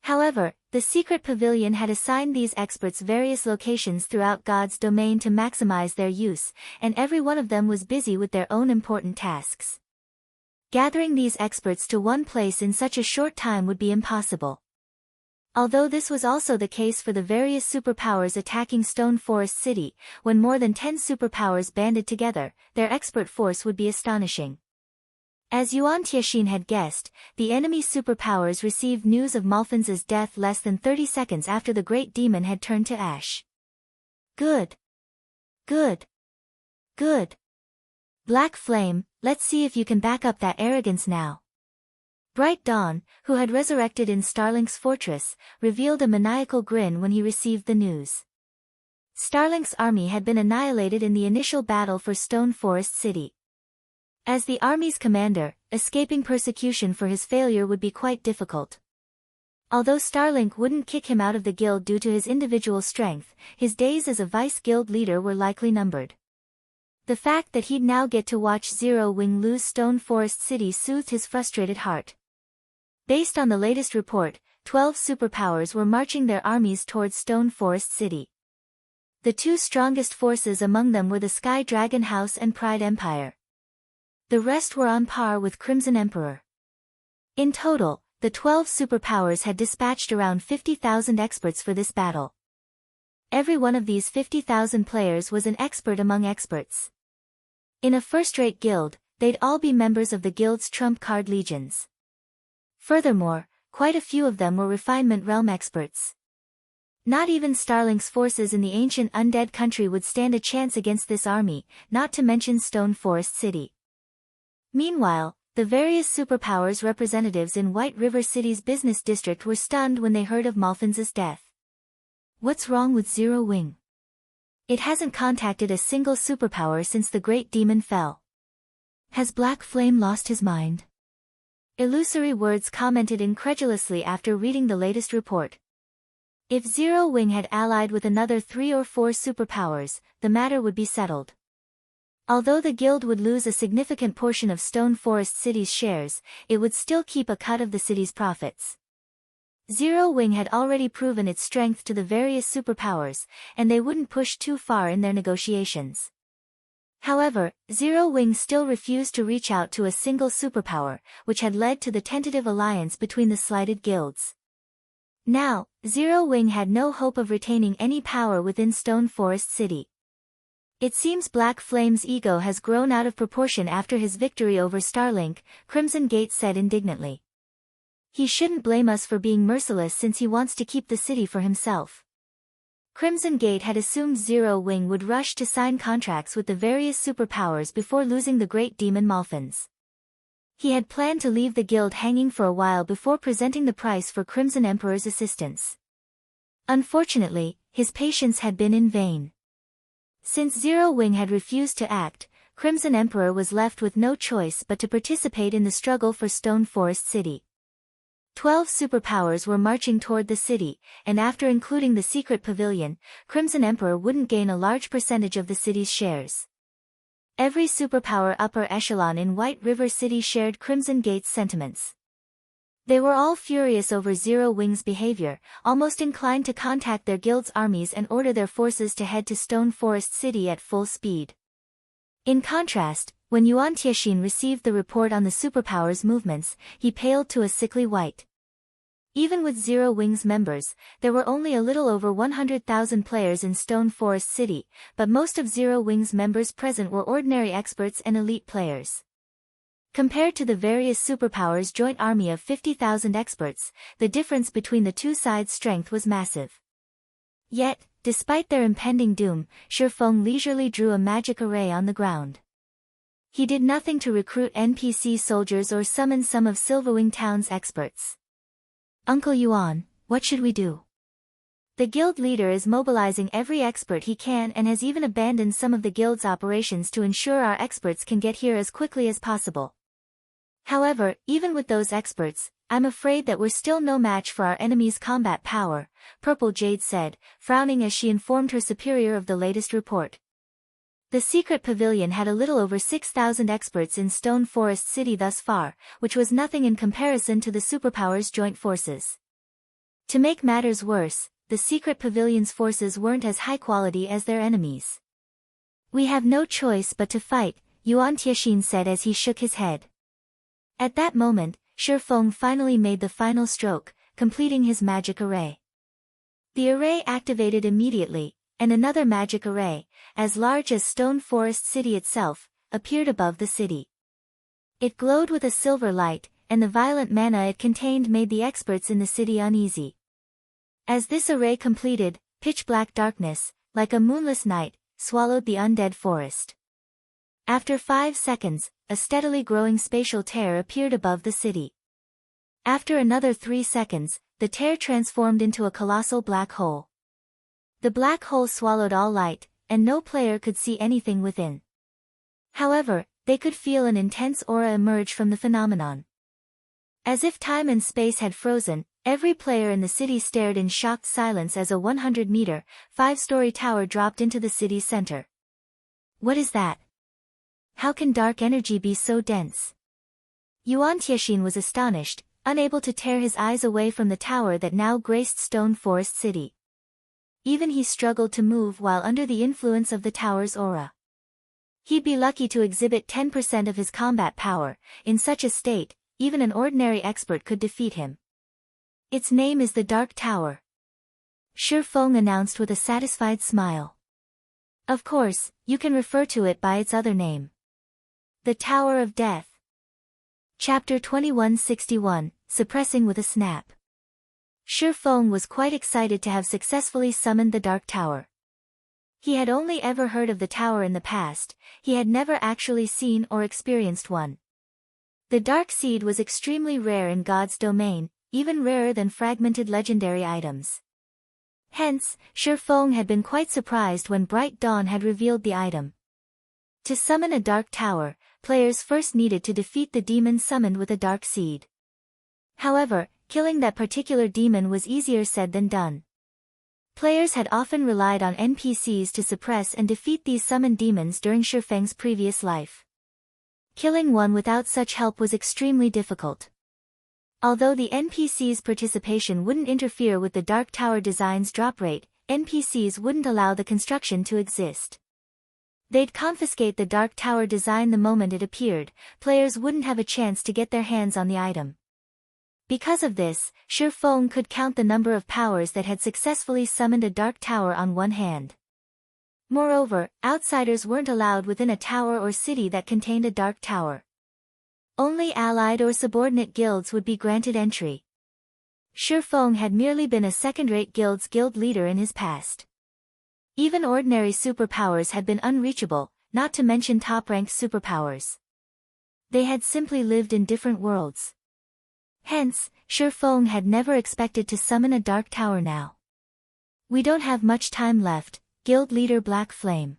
However, the Secret Pavilion had assigned these experts various locations throughout God's domain to maximize their use, and every one of them was busy with their own important tasks. Gathering these experts to one place in such a short time would be impossible. Although this was also the case for the various superpowers attacking Stone Forest City, when more than 10 superpowers banded together, their expert force would be astonishing. As Yuan Tianxin had guessed, the enemy superpowers received news of Malphon's death less than 30 seconds after the great demon had turned to ash. Good. Good. Good. Black Flame, let's see if you can back up that arrogance now. Bright Dawn, who had resurrected in Starlink's fortress, revealed a maniacal grin when he received the news. Starlink's army had been annihilated in the initial battle for Stone Forest City. As the army's commander, escaping persecution for his failure would be quite difficult. Although Starlink wouldn't kick him out of the guild due to his individual strength, his days as a vice-guild leader were likely numbered. The fact that he'd now get to watch Zero Wing lose Stone Forest City soothed his frustrated heart. Based on the latest report, 12 superpowers were marching their armies towards Stone Forest City. The two strongest forces among them were the Sky Dragon House and Pride Empire. The rest were on par with Crimson Emperor. In total, the 12 superpowers had dispatched around 50,000 experts for this battle. Every one of these 50,000 players was an expert among experts. In a first-rate guild, they'd all be members of the guild's trump card legions. Furthermore, quite a few of them were refinement realm experts. Not even Starlink's forces in the ancient undead country would stand a chance against this army, not to mention Stone Forest City. Meanwhile, the various superpowers representatives in White River City's business district were stunned when they heard of Malphon's death. What's wrong with Zero Wing? It hasn't contacted a single superpower since the great demon fell. Has Black Flame lost his mind? Illusory Words commented incredulously after reading the latest report. If Zero Wing had allied with another 3 or 4 superpowers, the matter would be settled. Although the guild would lose a significant portion of Stone Forest City's shares, it would still keep a cut of the city's profits. Zero Wing had already proven its strength to the various superpowers, and they wouldn't push too far in their negotiations. However, Zero Wing still refused to reach out to a single superpower, which had led to the tentative alliance between the slighted guilds. Now, Zero Wing had no hope of retaining any power within Stone Forest City. It seems Black Flame's ego has grown out of proportion after his victory over Starlink, Crimson Gate said indignantly. He shouldn't blame us for being merciless since he wants to keep the city for himself. Crimson Gate had assumed Zero Wing would rush to sign contracts with the various superpowers before losing the great demon Malphon's. He had planned to leave the guild hanging for a while before presenting the price for Crimson Emperor's assistance. Unfortunately, his patience had been in vain. Since Zero Wing had refused to act, Crimson Emperor was left with no choice but to participate in the struggle for Stone Forest City. 12 superpowers were marching toward the city, and after including the secret pavilion, Crimson Emperor wouldn't gain a large percentage of the city's shares. Every superpower upper echelon in White River City shared Crimson Gate's sentiments. They were all furious over Zero Wing's behavior, almost inclined to contact their guild's armies and order their forces to head to Stone Forest City at full speed. In contrast, when Yuan Tianxin received the report on the superpowers' movements, he paled to a sickly white. Even with Zero Wing's members, there were only a little over 100,000 players in Stone Forest City, but most of Zero Wing's members present were ordinary experts and elite players. Compared to the various superpowers' joint army of 50,000 experts, the difference between the two sides' strength was massive. Yet, despite their impending doom, Shifeng leisurely drew a magic array on the ground. He did nothing to recruit NPC soldiers or summon some of Silverwing Town's experts. Uncle Yuan, what should we do? The guild leader is mobilizing every expert he can and has even abandoned some of the guild's operations to ensure our experts can get here as quickly as possible. However, even with those experts, I'm afraid that we're still no match for our enemy's combat power, Purple Jade said, frowning as she informed her superior of the latest report. The secret pavilion had a little over 6,000 experts in Stone Forest City thus far, which was nothing in comparison to the superpowers' joint forces. To make matters worse, the secret pavilion's forces weren't as high quality as their enemies. We have no choice but to fight, Yuan Tianxin said as he shook his head. At that moment, Shifeng finally made the final stroke, completing his magic array. The array activated immediately, and another magic array, as large as Stone Forest City itself, appeared above the city. It glowed with a silver light, and the violet mana it contained made the experts in the city uneasy. As this array completed, pitch-black darkness, like a moonless night, swallowed the undead forest. After 5 seconds, a steadily growing spatial tear appeared above the city. After another 3 seconds, the tear transformed into a colossal black hole. The black hole swallowed all light, and no player could see anything within. However, they could feel an intense aura emerge from the phenomenon. As if time and space had frozen, every player in the city stared in shocked silence as a 100-meter, 5-story tower dropped into the city's center. What is that? How can dark energy be so dense? Yuan Tiexin was astonished, unable to tear his eyes away from the tower that now graced Stone Forest City. Even he struggled to move while under the influence of the tower's aura. He'd be lucky to exhibit 10% of his combat power. In such a state, even an ordinary expert could defeat him. Its name is the Dark Tower, Shi Feng announced with a satisfied smile. Of course, you can refer to it by its other name. The Tower of Death. Chapter 2161, Suppressing with a Snap. Shi Feng was quite excited to have successfully summoned the Dark Tower. He had only ever heard of the tower in the past, he had never actually seen or experienced one. The Dark Seed was extremely rare in God's domain, even rarer than fragmented legendary items. Hence, Shi Feng had been quite surprised when Bright Dawn had revealed the item. To summon a Dark Tower, players first needed to defeat the demon summoned with a Dark Seed. However, killing that particular demon was easier said than done. Players had often relied on NPCs to suppress and defeat these summoned demons during Shi Feng's previous life. Killing one without such help was extremely difficult. Although the NPC's participation wouldn't interfere with the Dark Tower design's drop rate, NPCs wouldn't allow the construction to exist. They'd confiscate the Dark Tower design the moment it appeared, players wouldn't have a chance to get their hands on the item. Because of this, Shi Feng could count the number of powers that had successfully summoned a Dark Tower on one hand. Moreover, outsiders weren't allowed within a tower or city that contained a Dark Tower. Only allied or subordinate guilds would be granted entry. Shi Feng had merely been a second-rate guild's guild leader in his past. Even ordinary superpowers had been unreachable, not to mention top-ranked superpowers. They had simply lived in different worlds. Hence, Shi Feng had never expected to summon a Dark Tower now. We don't have much time left, Guild Leader Black Flame.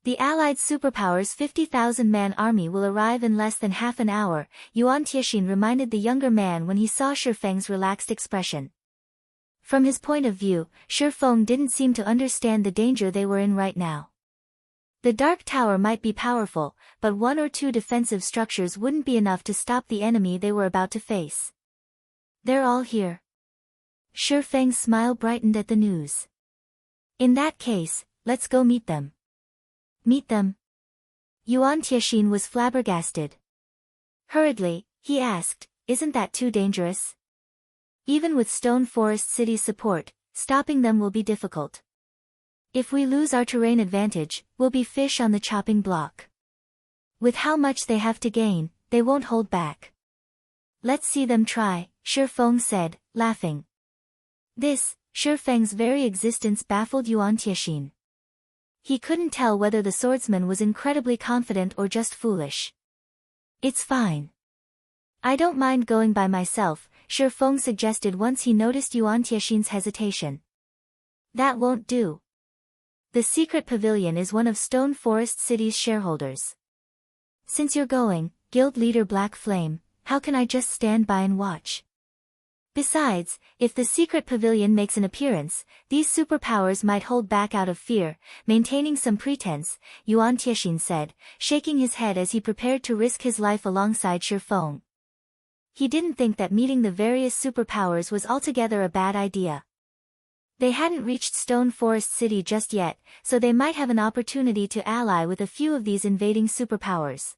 The Allied Superpower's 50,000-man army will arrive in less than half an hour, Yuan Tiexin reminded the younger man when he saw Shi Feng's relaxed expression. From his point of view, Shi Feng didn't seem to understand the danger they were in right now. The Dark Tower might be powerful, but 1 or 2 defensive structures wouldn't be enough to stop the enemy they were about to face. They're all here. Shi Feng's smile brightened at the news. In that case, let's go meet them. Meet them? Yuan Tiexin was flabbergasted. Hurriedly, he asked, isn't that too dangerous? Even with Stone Forest City's support, stopping them will be difficult. If we lose our terrain advantage, we'll be fish on the chopping block. With how much they have to gain, they won't hold back. Let's see them try, Shi Feng said, laughing. This, Shi Feng's very existence baffled Yuan Tiexin. He couldn't tell whether the swordsman was incredibly confident or just foolish. It's fine. I don't mind going by myself, Shi Feng suggested once he noticed Yuan Tiexin's hesitation. That won't do. The secret pavilion is one of Stone Forest City's shareholders. Since you're going, Guild Leader Black Flame, how can I just stand by and watch? Besides, if the secret pavilion makes an appearance, these superpowers might hold back out of fear, maintaining some pretense, Yuan Tiexin said, shaking his head as he prepared to risk his life alongside Shi Feng. He didn't think that meeting the various superpowers was altogether a bad idea. They hadn't reached Stone Forest City just yet, so they might have an opportunity to ally with a few of these invading superpowers.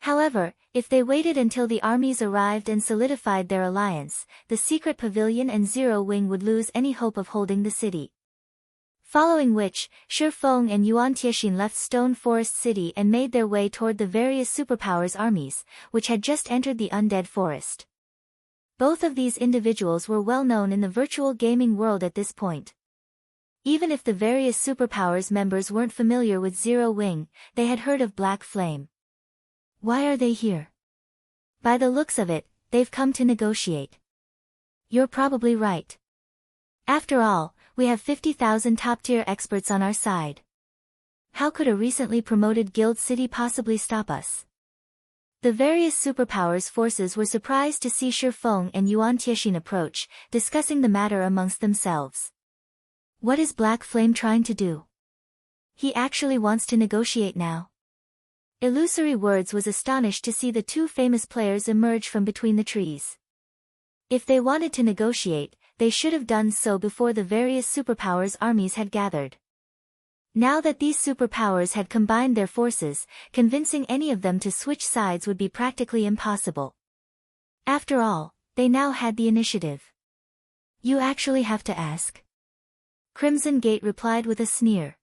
However, if they waited until the armies arrived and solidified their alliance, the secret pavilion and Zero Wing would lose any hope of holding the city. Following which, Shifeng and Yuan Tiexin left Stone Forest City and made their way toward the various superpowers' armies, which had just entered the undead forest. Both of these individuals were well known in the virtual gaming world at this point. Even if the various superpowers members weren't familiar with Zero Wing, they had heard of Black Flame. Why are they here? By the looks of it, they've come to negotiate. You're probably right. After all, we have 50,000 top-tier experts on our side. How could a recently promoted guild city possibly stop us? The various superpowers forces were surprised to see Shifeng and Yuan Tiexin approach, discussing the matter amongst themselves. What is Black Flame trying to do? He actually wants to negotiate now. Illusory Words was astonished to see the two famous players emerge from between the trees. If they wanted to negotiate, they should have done so before the various superpowers' armies had gathered. Now that these superpowers had combined their forces, convincing any of them to switch sides would be practically impossible. After all, they now had the initiative. You actually have to ask? Crimson Gate replied with a sneer.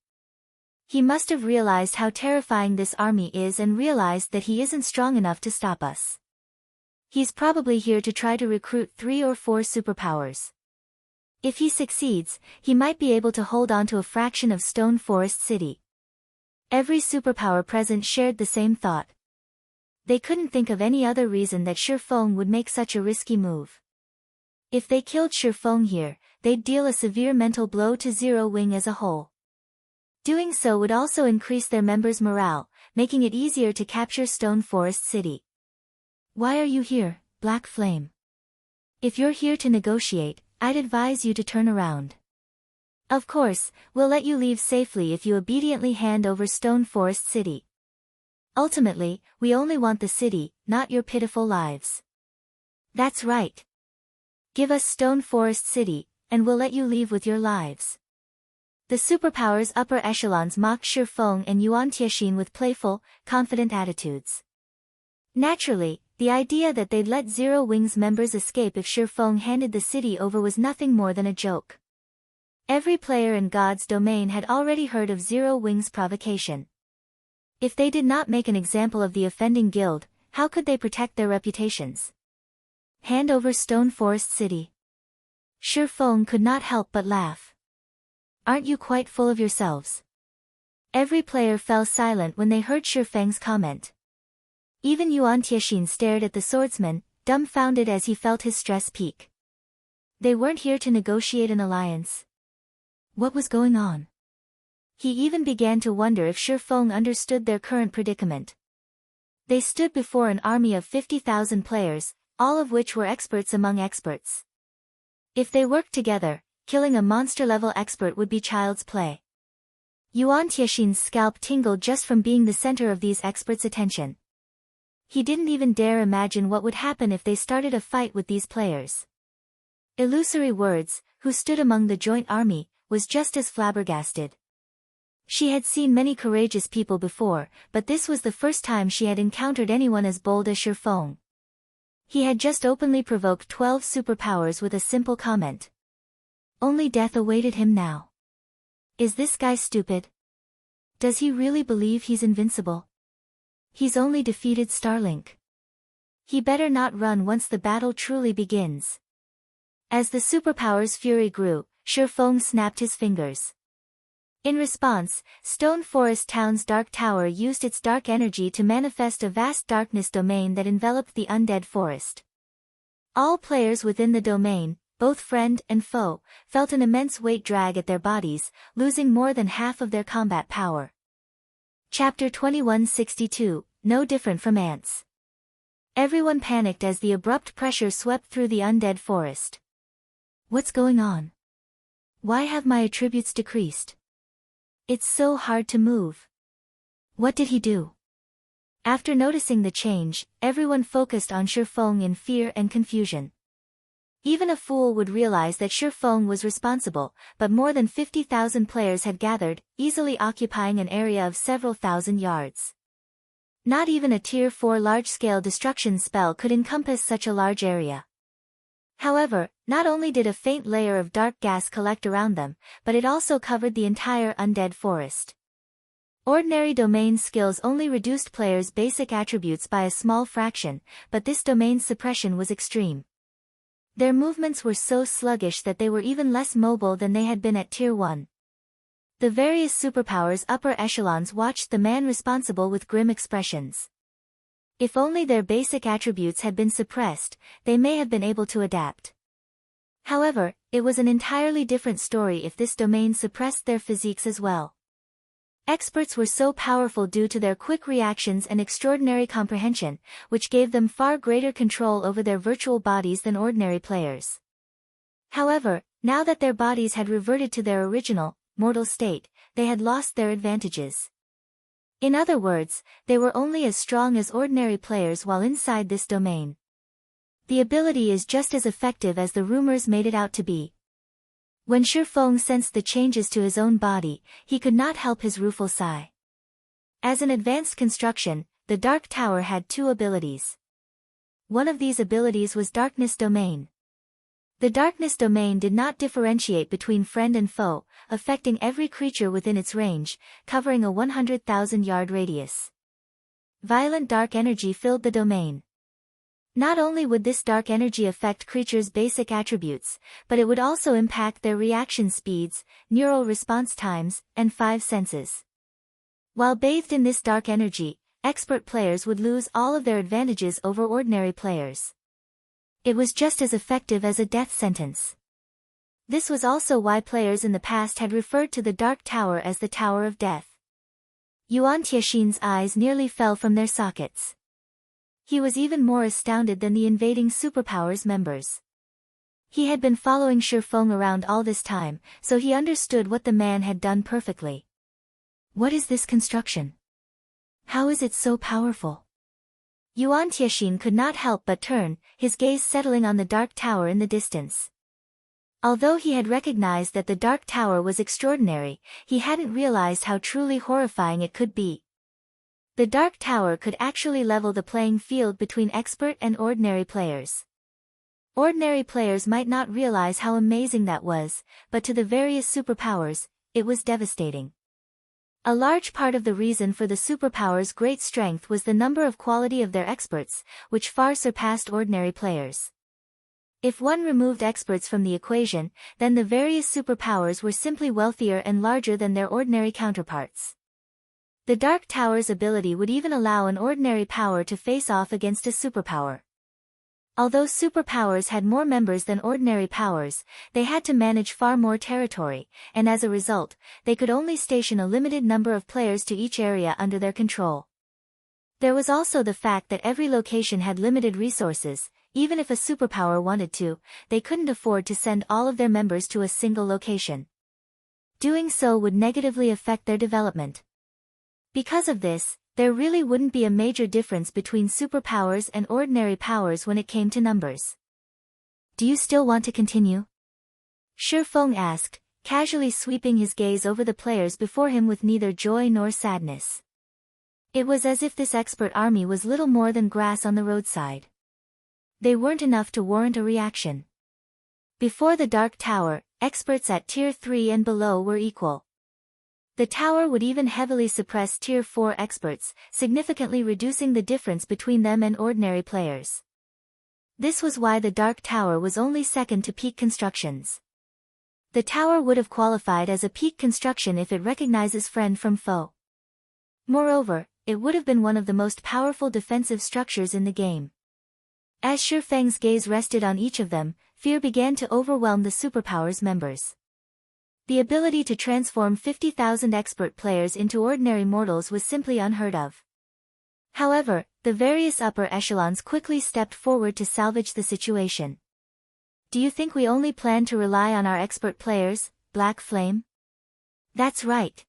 He must have realized how terrifying this army is and realized that he isn't strong enough to stop us. He's probably here to try to recruit 3 or 4 superpowers. If he succeeds, he might be able to hold on to a fraction of Stone Forest City. Every superpower present shared the same thought. They couldn't think of any other reason that Shifeng would make such a risky move. If they killed Shifeng here, they'd deal a severe mental blow to Zero Wing as a whole. Doing so would also increase their members' morale, making it easier to capture Stone Forest City. Why are you here, Black Flame? If you're here to negotiate, I'd advise you to turn around. Of course, we'll let you leave safely if you obediently hand over Stone Forest City. Ultimately, we only want the city, not your pitiful lives. That's right. Give us Stone Forest City, and we'll let you leave with your lives. The superpowers' upper echelons mocked Shifeng and Yuan Tiexin with playful, confident attitudes. Naturally, the idea that they'd let Zero Wing's members escape if Shifeng handed the city over was nothing more than a joke. Every player in God's domain had already heard of Zero Wing's provocation. If they did not make an example of the offending guild, how could they protect their reputations? Hand over Stone Forest City. Shifeng could not help but laugh. Aren't you quite full of yourselves? Every player fell silent when they heard Shifeng's comment. Even Yuan Tiexin stared at the swordsman, dumbfounded as he felt his stress peak. They weren't here to negotiate an alliance. What was going on? He even began to wonder if Shifeng understood their current predicament. They stood before an army of 50,000 players, all of which were experts among experts. If they worked together, killing a monster-level expert would be child's play. Yuan Tiexin's scalp tingled just from being the center of these experts' attention. He didn't even dare imagine what would happen if they started a fight with these players. Illusory Words, who stood among the joint army, was just as flabbergasted. She had seen many courageous people before, but this was the first time she had encountered anyone as bold as Shifeng. He had just openly provoked 12 superpowers with a simple comment. Only death awaited him now. Is this guy stupid? Does he really believe he's invincible? He's only defeated Starlink. He better not run once the battle truly begins. As the superpower's fury grew, Shifeng snapped his fingers. In response, Stone Forest Town's Dark Tower used its dark energy to manifest a vast darkness domain that enveloped the undead forest. All players within the domain, both friend and foe, felt an immense weight drag at their bodies, losing more than half of their combat power. Chapter 2162, No Different from Ants. Everyone panicked as the abrupt pressure swept through the undead forest. What's going on? Why have my attributes decreased? It's so hard to move. What did he do? After noticing the change, everyone focused on Shifeng in fear and confusion. Even a fool would realize that Shifeng was responsible, but more than 50,000 players had gathered, easily occupying an area of several thousand yards. Not even a Tier 4 large-scale destruction spell could encompass such a large area. However, not only did a faint layer of dark gas collect around them, but it also covered the entire undead forest. Ordinary domain skills only reduced players' basic attributes by a small fraction, but this domain's suppression was extreme. Their movements were so sluggish that they were even less mobile than they had been at Tier 1. The various superpowers' upper echelons watched the man responsible with grim expressions. If only their basic attributes had been suppressed, they may have been able to adapt. However, it was an entirely different story if this domain suppressed their physiques as well. Experts were so powerful due to their quick reactions and extraordinary comprehension, which gave them far greater control over their virtual bodies than ordinary players. However, now that their bodies had reverted to their original, mortal state, they had lost their advantages. In other words, they were only as strong as ordinary players while inside this domain. The ability is just as effective as the rumors made it out to be. When Shifeng sensed the changes to his own body, he could not help his rueful sigh. As an advanced construction, the Dark Tower had two abilities. One of these abilities was Darkness Domain. The Darkness Domain did not differentiate between friend and foe, affecting every creature within its range, covering a 100,000-yard radius. Violent dark energy filled the domain. Not only would this dark energy affect creatures' basic attributes, but it would also impact their reaction speeds, neural response times, and 5 senses. While bathed in this dark energy, expert players would lose all of their advantages over ordinary players. It was just as effective as a death sentence. This was also why players in the past had referred to the Dark Tower as the Tower of Death. Yuan Tiexin's eyes nearly fell from their sockets. He was even more astounded than the invading Superpowers members. He had been following Shifeng around all this time, so he understood what the man had done perfectly. What is this construction? How is it so powerful? Yuan Tiexin could not help but turn, his gaze settling on the Dark Tower in the distance. Although he had recognized that the Dark Tower was extraordinary, he hadn't realized how truly horrifying it could be. The Dark Tower could actually level the playing field between expert and ordinary players. Ordinary players might not realize how amazing that was, but to the various superpowers, it was devastating. A large part of the reason for the superpowers' great strength was the number of quality of their experts, which far surpassed ordinary players. If one removed experts from the equation, then the various superpowers were simply wealthier and larger than their ordinary counterparts. The Dark Tower's ability would even allow an ordinary power to face off against a superpower. Although superpowers had more members than ordinary powers, they had to manage far more territory, and as a result, they could only station a limited number of players to each area under their control. There was also the fact that every location had limited resources. Even if a superpower wanted to, they couldn't afford to send all of their members to a single location. Doing so would negatively affect their development. Because of this, there really wouldn't be a major difference between superpowers and ordinary powers when it came to numbers. Do you still want to continue? Shifeng asked, casually sweeping his gaze over the players before him with neither joy nor sadness. It was as if this expert army was little more than grass on the roadside. They weren't enough to warrant a reaction. Before the Dark Tower, experts at Tier 3 and below were equal. The tower would even heavily suppress Tier 4 experts, significantly reducing the difference between them and ordinary players. This was why the Dark Tower was only second to peak constructions. The tower would have qualified as a peak construction if it recognizes friend from foe. Moreover, it would have been one of the most powerful defensive structures in the game. As Shifeng's gaze rested on each of them, fear began to overwhelm the superpowers members. The ability to transform 50,000 expert players into ordinary mortals was simply unheard of. However, the various upper echelons quickly stepped forward to salvage the situation. Do you think we only plan to rely on our expert players, Black Flame? That's right.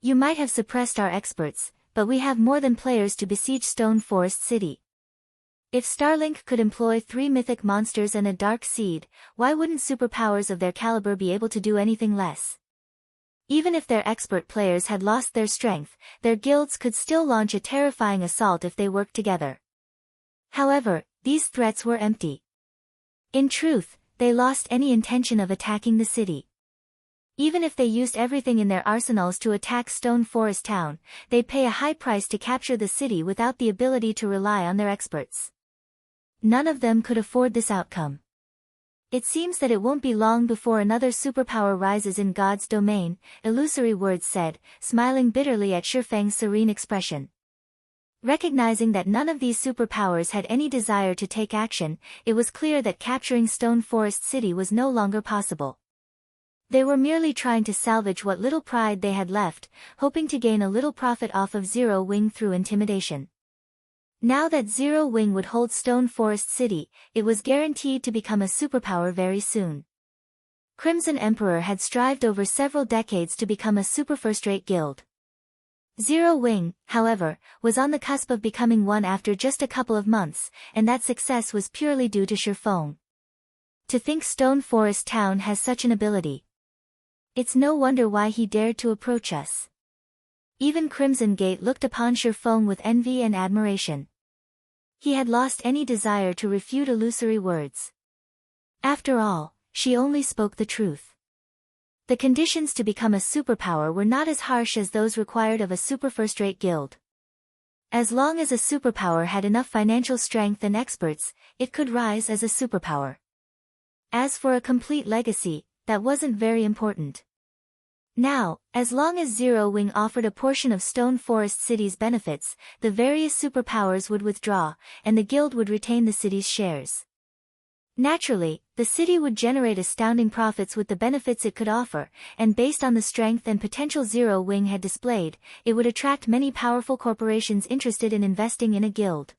You might have suppressed our experts, but we have more than players to besiege Stone Forest City. If Starlink could employ 3 mythic monsters and a dark seed, why wouldn't superpowers of their caliber be able to do anything less? Even if their expert players had lost their strength, their guilds could still launch a terrifying assault if they worked together. However, these threats were empty. In truth, they lost any intention of attacking the city. Even if they used everything in their arsenals to attack Stone Forest Town, they'd pay a high price to capture the city without the ability to rely on their experts. None of them could afford this outcome. It seems that it won't be long before another superpower rises in God's domain, Illusory Words said, smiling bitterly at Shifeng's serene expression. Recognizing that none of these superpowers had any desire to take action, it was clear that capturing Stone Forest City was no longer possible. They were merely trying to salvage what little pride they had left, hoping to gain a little profit off of Zero Wing through intimidation. Now that Zero Wing would hold Stone Forest City, it was guaranteed to become a superpower very soon. Crimson Emperor had strived over several decades to become a super first-rate guild. Zero Wing, however, was on the cusp of becoming one after just a couple of months, and that success was purely due to Shifeng. To think Stone Forest Town has such an ability. It's no wonder why he dared to approach us. Even Crimson Gate looked upon Shifeng with envy and admiration. He had lost any desire to refute Illusory Words. After all, she only spoke the truth. The conditions to become a superpower were not as harsh as those required of a super first-rate guild. As long as a superpower had enough financial strength and experts, it could rise as a superpower. As for a complete legacy, that wasn't very important. Now, as long as Zero Wing offered a portion of Stone Forest City's benefits, the various superpowers would withdraw, and the guild would retain the city's shares. Naturally, the city would generate astounding profits with the benefits it could offer, and based on the strength and potential Zero Wing had displayed, it would attract many powerful corporations interested in investing in a guild.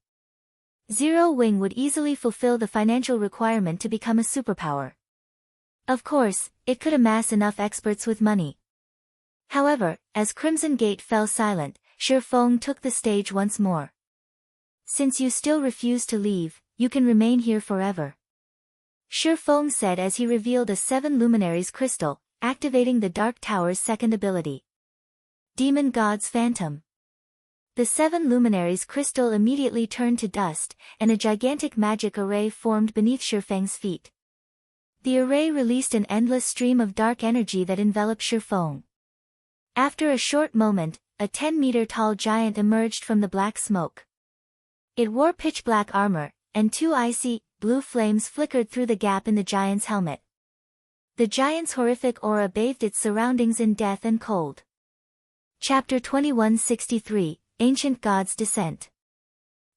Zero Wing would easily fulfill the financial requirement to become a superpower. Of course, it could amass enough experts with money. However, as Crimson Gate fell silent, Shifeng took the stage once more. Since you still refuse to leave, you can remain here forever. Shifeng said as he revealed a 7 Luminaries crystal, activating the Dark Tower's second ability. Demon God's Phantom. The 7 Luminaries crystal immediately turned to dust, and a gigantic magic array formed beneath Shifeng's feet. The array released an endless stream of dark energy that enveloped Shifeng. After a short moment, a 10-meter-tall giant emerged from the black smoke. It wore pitch-black armor, and 2 icy, blue flames flickered through the gap in the giant's helmet. The giant's horrific aura bathed its surroundings in death and cold. Chapter 2163, Ancient God's Descent.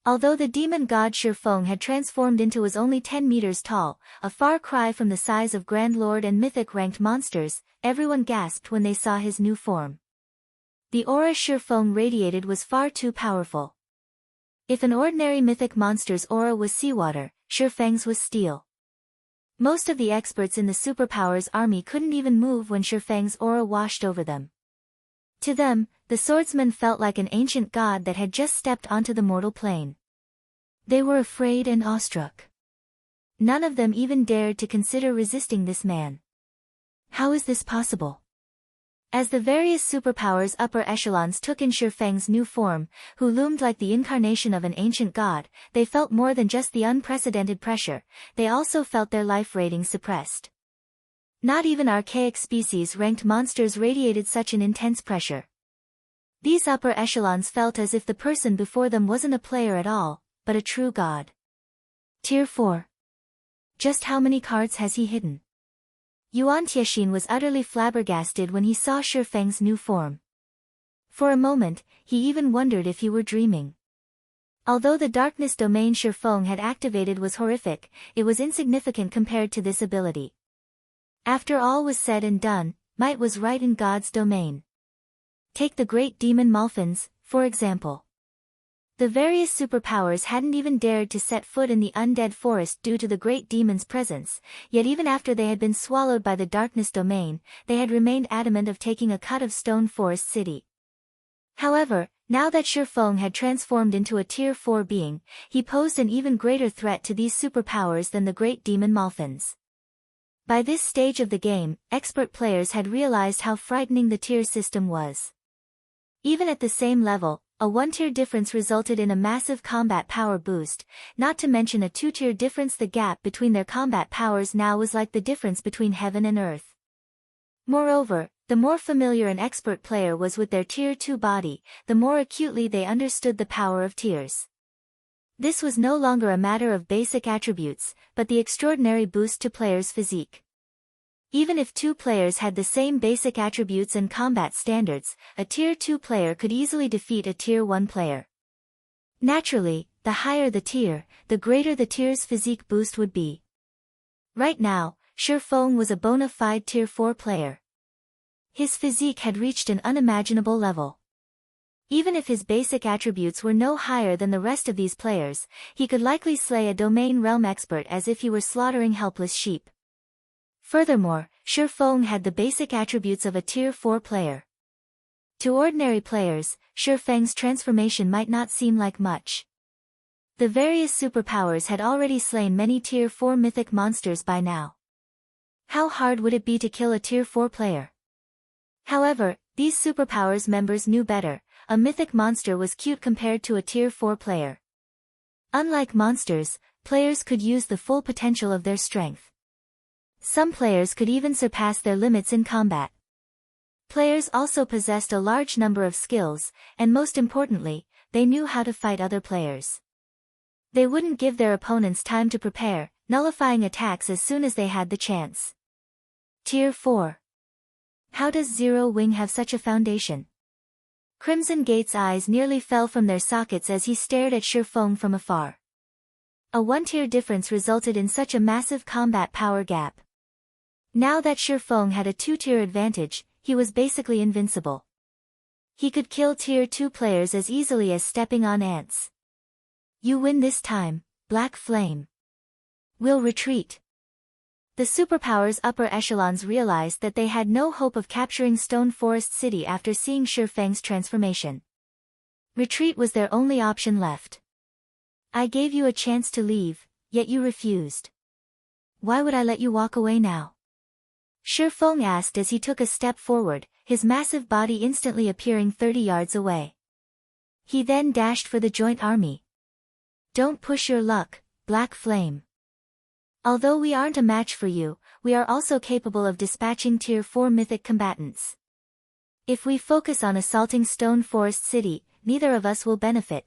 Although the demon god Shifeng had transformed into was only 10 meters tall, a far cry from the size of Grand Lord and mythic-ranked monsters, everyone gasped when they saw his new form. The aura Shifeng radiated was far too powerful. If an ordinary mythic monster's aura was seawater, Shifeng's was steel. Most of the experts in the superpowers army couldn't even move when Shifeng's aura washed over them. To them, the swordsman felt like an ancient god that had just stepped onto the mortal plane. They were afraid and awestruck. None of them even dared to consider resisting this man. How is this possible? As the various superpowers upper echelons took in Shifeng's new form, who loomed like the incarnation of an ancient god, they felt more than just the unprecedented pressure, they also felt their life ratings suppressed. Not even archaic species-ranked monsters radiated such an intense pressure. These upper echelons felt as if the person before them wasn't a player at all, but a true god. Tier 4. Just how many cards has he hidden? Yuan Tiexin was utterly flabbergasted when he saw Shifeng's new form. For a moment, he even wondered if he were dreaming. Although the darkness domain Shifeng had activated was horrific, it was insignificant compared to this ability. After all was said and done, might was right in God's domain. Take the great demon Malphins, for example. The various superpowers hadn't even dared to set foot in the undead forest due to the great demon's presence, yet even after they had been swallowed by the darkness domain, they had remained adamant of taking a cut of Stone Forest City. However, now that Shifeng had transformed into a Tier 4 being, he posed an even greater threat to these superpowers than the great demon Malphins. By this stage of the game, expert players had realized how frightening the tier system was. Even at the same level, a 1-tier difference resulted in a massive combat power boost, not to mention a 2-tier difference. The gap between their combat powers now was like the difference between heaven and earth. Moreover, the more familiar an expert player was with their Tier 2 body, the more acutely they understood the power of tiers. This was no longer a matter of basic attributes, but the extraordinary boost to players' physique. Even if 2 players had the same basic attributes and combat standards, a Tier 2 player could easily defeat a Tier 1 player. Naturally, the higher the tier, the greater the tier's physique boost would be. Right now, Sorrowful was a bona fide Tier 4 player. His physique had reached an unimaginable level. Even if his basic attributes were no higher than the rest of these players, he could likely slay a domain realm expert as if he were slaughtering helpless sheep. Furthermore, Sorrowful had the basic attributes of a Tier 4 player. To ordinary players, Sorrowful's transformation might not seem like much. The various superpowers had already slain many Tier 4 mythic monsters by now. How hard would it be to kill a Tier 4 player? However, these superpowers members knew better. A mythic monster was cute compared to a Tier 4 player. Unlike monsters, players could use the full potential of their strength. Some players could even surpass their limits in combat. Players also possessed a large number of skills, and most importantly, they knew how to fight other players. They wouldn't give their opponents time to prepare, nullifying attacks as soon as they had the chance. Tier 4. How does Zero Wing have such a foundation? Crimson Gate's eyes nearly fell from their sockets as he stared at Sorrowful from afar. A 1-tier difference resulted in such a massive combat power gap. Now that Sorrowful had a 2-tier advantage, he was basically invincible. He could kill Tier 2 players as easily as stepping on ants. You win this time, Black Flame. We'll retreat. The superpowers upper echelons realized that they had no hope of capturing Stone Forest City after seeing Sorrowful's transformation. Retreat was their only option left. I gave you a chance to leave, yet you refused. Why would I let you walk away now? Sorrowful asked as he took a step forward, his massive body instantly appearing 30 yards away. He then dashed for the joint army. Don't push your luck, Black Flame. Although we aren't a match for you, we are also capable of dispatching Tier 4 mythic combatants. If we focus on assaulting Stone Forest City, neither of us will benefit.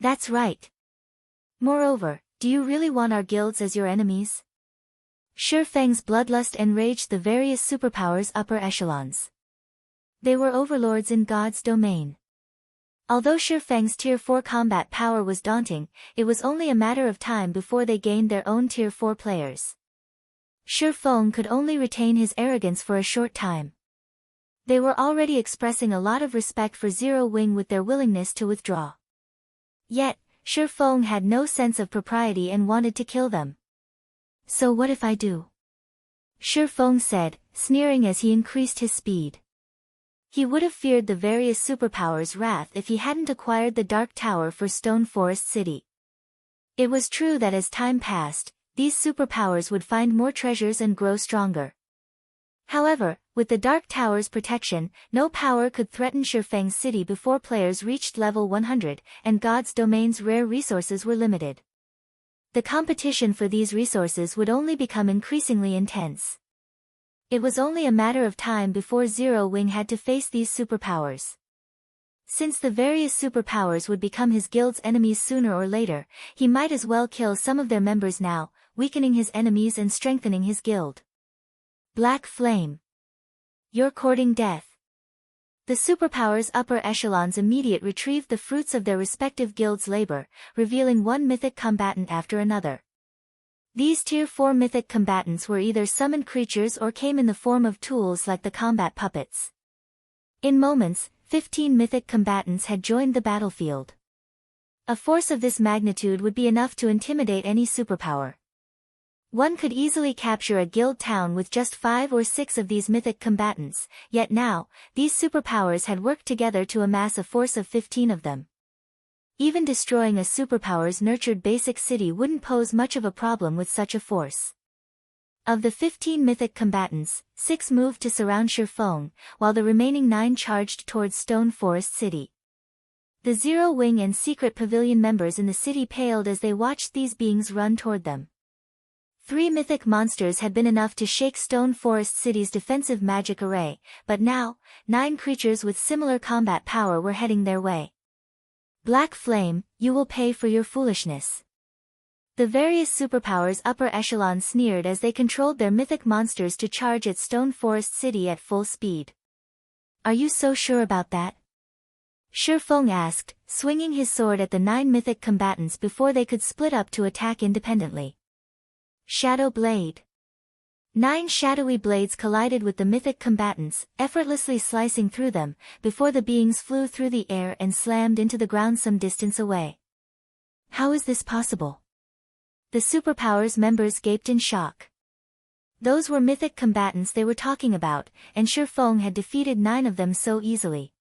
That's right. Moreover, do you really want our guilds as your enemies? Sorrowful's bloodlust enraged the various superpowers upper echelons. They were overlords in God's domain. Although Sorrowful's Tier 4 combat power was daunting, it was only a matter of time before they gained their own Tier 4 players. Sorrowful could only retain his arrogance for a short time. They were already expressing a lot of respect for Zero Wing with their willingness to withdraw. Yet, Sorrowful had no sense of propriety and wanted to kill them. So what if I do? Sorrowful said, sneering as he increased his speed. He would have feared the various superpowers' wrath if he hadn't acquired the Dark Tower for Stone Forest City. It was true that as time passed, these superpowers would find more treasures and grow stronger. However, with the Dark Tower's protection, no power could threaten Sorrowful's city before players reached level 100, and God's domain's rare resources were limited. The competition for these resources would only become increasingly intense. It was only a matter of time before Zero Wing had to face these superpowers. Since the various superpowers would become his guild's enemies sooner or later, he might as well kill some of their members now, weakening his enemies and strengthening his guild. Black Flame. You're courting death. The superpowers' upper echelons immediately retrieved the fruits of their respective guilds' labor, revealing one mythic combatant after another. These Tier 4 mythic combatants were either summoned creatures or came in the form of tools like the combat puppets. In moments, 15 mythic combatants had joined the battlefield. A force of this magnitude would be enough to intimidate any superpower. One could easily capture a guild town with just 5 or 6 of these mythic combatants, yet now, these superpowers had worked together to amass a force of 15 of them. Even destroying a superpower's nurtured basic city wouldn't pose much of a problem with such a force. Of the 15 mythic combatants, 6 moved to surround Sorrowful, while the remaining 9 charged towards Stone Forest City. The Zero Wing and Secret Pavilion members in the city paled as they watched these beings run toward them. 3 mythic monsters had been enough to shake Stone Forest City's defensive magic array, but now, 9 creatures with similar combat power were heading their way. Black Flame, you will pay for your foolishness. The various superpowers upper echelon sneered as they controlled their mythic monsters to charge at Stone Forest City at full speed. Are you so sure about that? Shifeng asked, swinging his sword at the 9 mythic combatants before they could split up to attack independently. Shadow Blade. 9 shadowy blades collided with the mythic combatants, effortlessly slicing through them, before the beings flew through the air and slammed into the ground some distance away. How is this possible? The Superpowers members gaped in shock. Those were mythic combatants they were talking about, and Shifeng had defeated 9 of them so easily.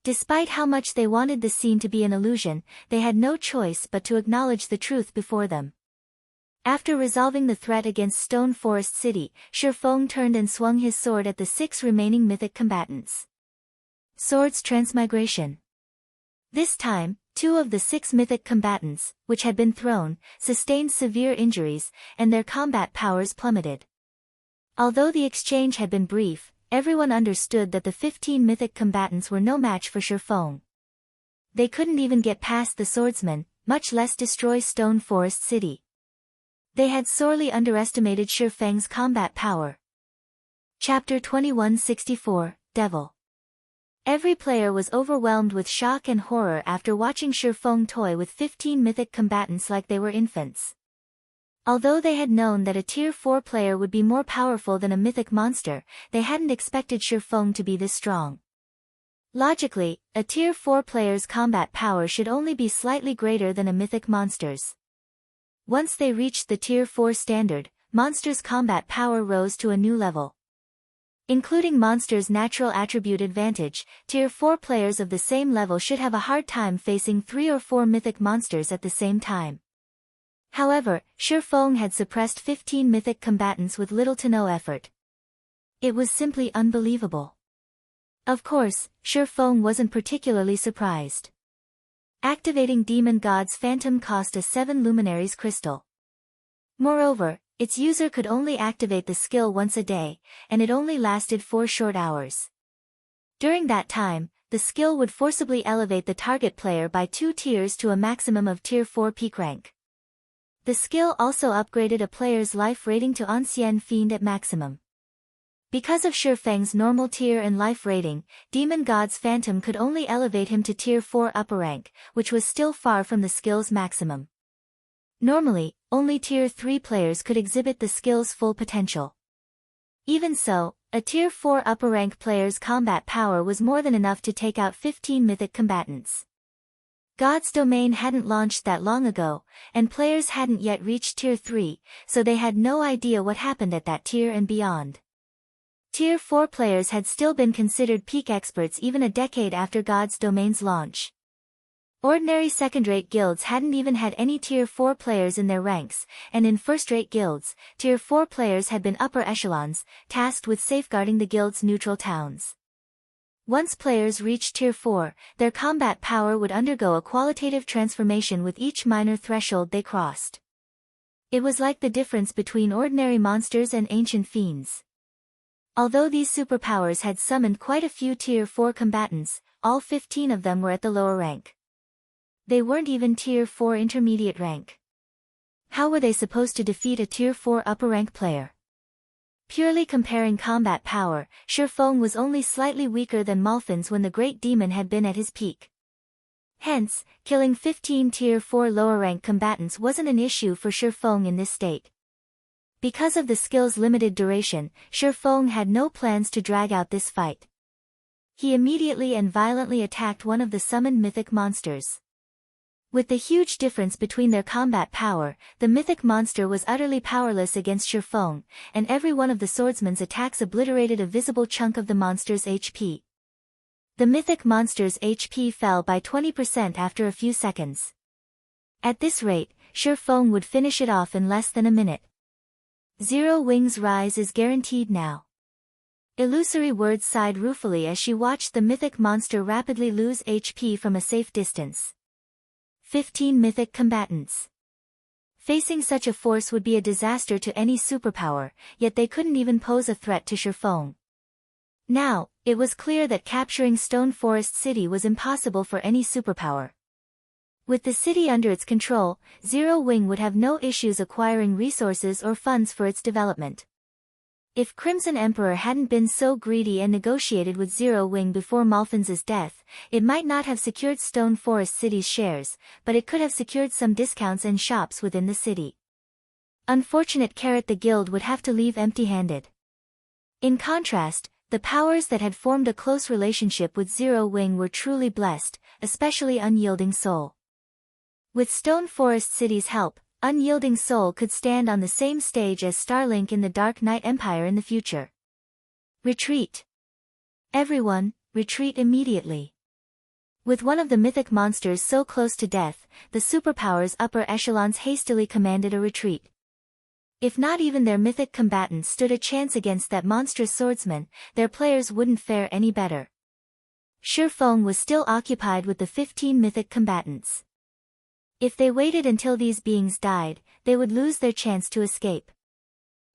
Despite how much they wanted the scene to be an illusion, they had no choice but to acknowledge the truth before them. After resolving the threat against Stone Forest City, Shifeng turned and swung his sword at the 6 remaining mythic combatants. Swords Transmigration. This time, 2 of the 6 mythic combatants, which had been thrown, sustained severe injuries, and their combat powers plummeted. Although the exchange had been brief, everyone understood that the 15 mythic combatants were no match for Shifeng. They couldn't even get past the swordsman, much less destroy Stone Forest City. They had sorely underestimated Shifeng's combat power. Chapter 2164, Devil. Every player was overwhelmed with shock and horror after watching Shifeng toy with 15 mythic combatants like they were infants. Although they had known that a Tier 4 player would be more powerful than a mythic monster, they hadn't expected Shifeng to be this strong. Logically, a Tier 4 player's combat power should only be slightly greater than a mythic monster's. Once they reached the Tier 4 standard, monsters' combat power rose to a new level. Including monsters' natural attribute advantage, Tier 4 players of the same level should have a hard time facing 3 or 4 mythic monsters at the same time. However, Shifeng had suppressed 15 mythic combatants with little to no effort. It was simply unbelievable. Of course, Shifeng wasn't particularly surprised. Activating Demon God's Phantom cost a 7 Luminaries crystal. Moreover, its user could only activate the skill once a day, and it only lasted 4 short hours. During that time, the skill would forcibly elevate the target player by 2 tiers to a maximum of Tier 4 peak rank. The skill also upgraded a player's life rating to Ancien Fiend at maximum. Because of Shifeng's normal tier and life rating, Demon God's Phantom could only elevate him to Tier 4 upper rank, which was still far from the skill's maximum. Normally, only Tier 3 players could exhibit the skill's full potential. Even so, a Tier 4 upper rank player's combat power was more than enough to take out 15 mythic combatants. God's Domain hadn't launched that long ago, and players hadn't yet reached Tier 3, so they had no idea what happened at that tier and beyond. Tier 4 players had still been considered peak experts even a decade after God's Domain's launch. Ordinary second-rate guilds hadn't even had any Tier 4 players in their ranks, and in first-rate guilds, Tier 4 players had been upper echelons, tasked with safeguarding the guild's neutral towns. Once players reached Tier 4, their combat power would undergo a qualitative transformation with each minor threshold they crossed. It was like the difference between ordinary monsters and ancient fiends. Although these superpowers had summoned quite a few Tier 4 combatants, all 15 of them were at the lower rank. They weren't even Tier 4 intermediate rank. How were they supposed to defeat a Tier 4 upper rank player? Purely comparing combat power, Shifeng was only slightly weaker than Malfin's when the Great Demon had been at his peak. Hence, killing 15 Tier 4 lower rank combatants wasn't an issue for Shifeng in this state. Because of the skill's limited duration, Shifeng had no plans to drag out this fight. He immediately and violently attacked one of the summoned mythic monsters. With the huge difference between their combat power, the mythic monster was utterly powerless against Shifeng, and every one of the swordsman's attacks obliterated a visible chunk of the monster's HP. The mythic monster's HP fell by 20% after a few seconds. At this rate, Shifeng would finish it off in less than a minute. Zero Wing's rise is guaranteed now. Illusory words sighed ruefully as she watched the mythic monster rapidly lose HP from a safe distance. 15 mythic combatants. Facing such a force would be a disaster to any superpower, yet they couldn't even pose a threat to Shifeng. Now, it was clear that capturing Stone Forest City was impossible for any superpower. With the city under its control, Zero Wing would have no issues acquiring resources or funds for its development. If Crimson Emperor hadn't been so greedy and negotiated with Zero Wing before Malphonse's death, it might not have secured Stone Forest City's shares, but it could have secured some discounts and shops within the city. Unfortunate the guild would have to leave empty-handed. In contrast, the powers that had formed a close relationship with Zero Wing were truly blessed, especially Unyielding Soul. With Stone Forest City's help, Unyielding Soul could stand on the same stage as Starlink in the Dark Knight Empire in the future. Retreat. Everyone, retreat immediately. With one of the mythic monsters so close to death, the superpowers' upper echelons hastily commanded a retreat. If not even their mythic combatants stood a chance against that monstrous swordsman, their players wouldn't fare any better. Shifeng was still occupied with the 15 mythic combatants. If they waited until these beings died, they would lose their chance to escape.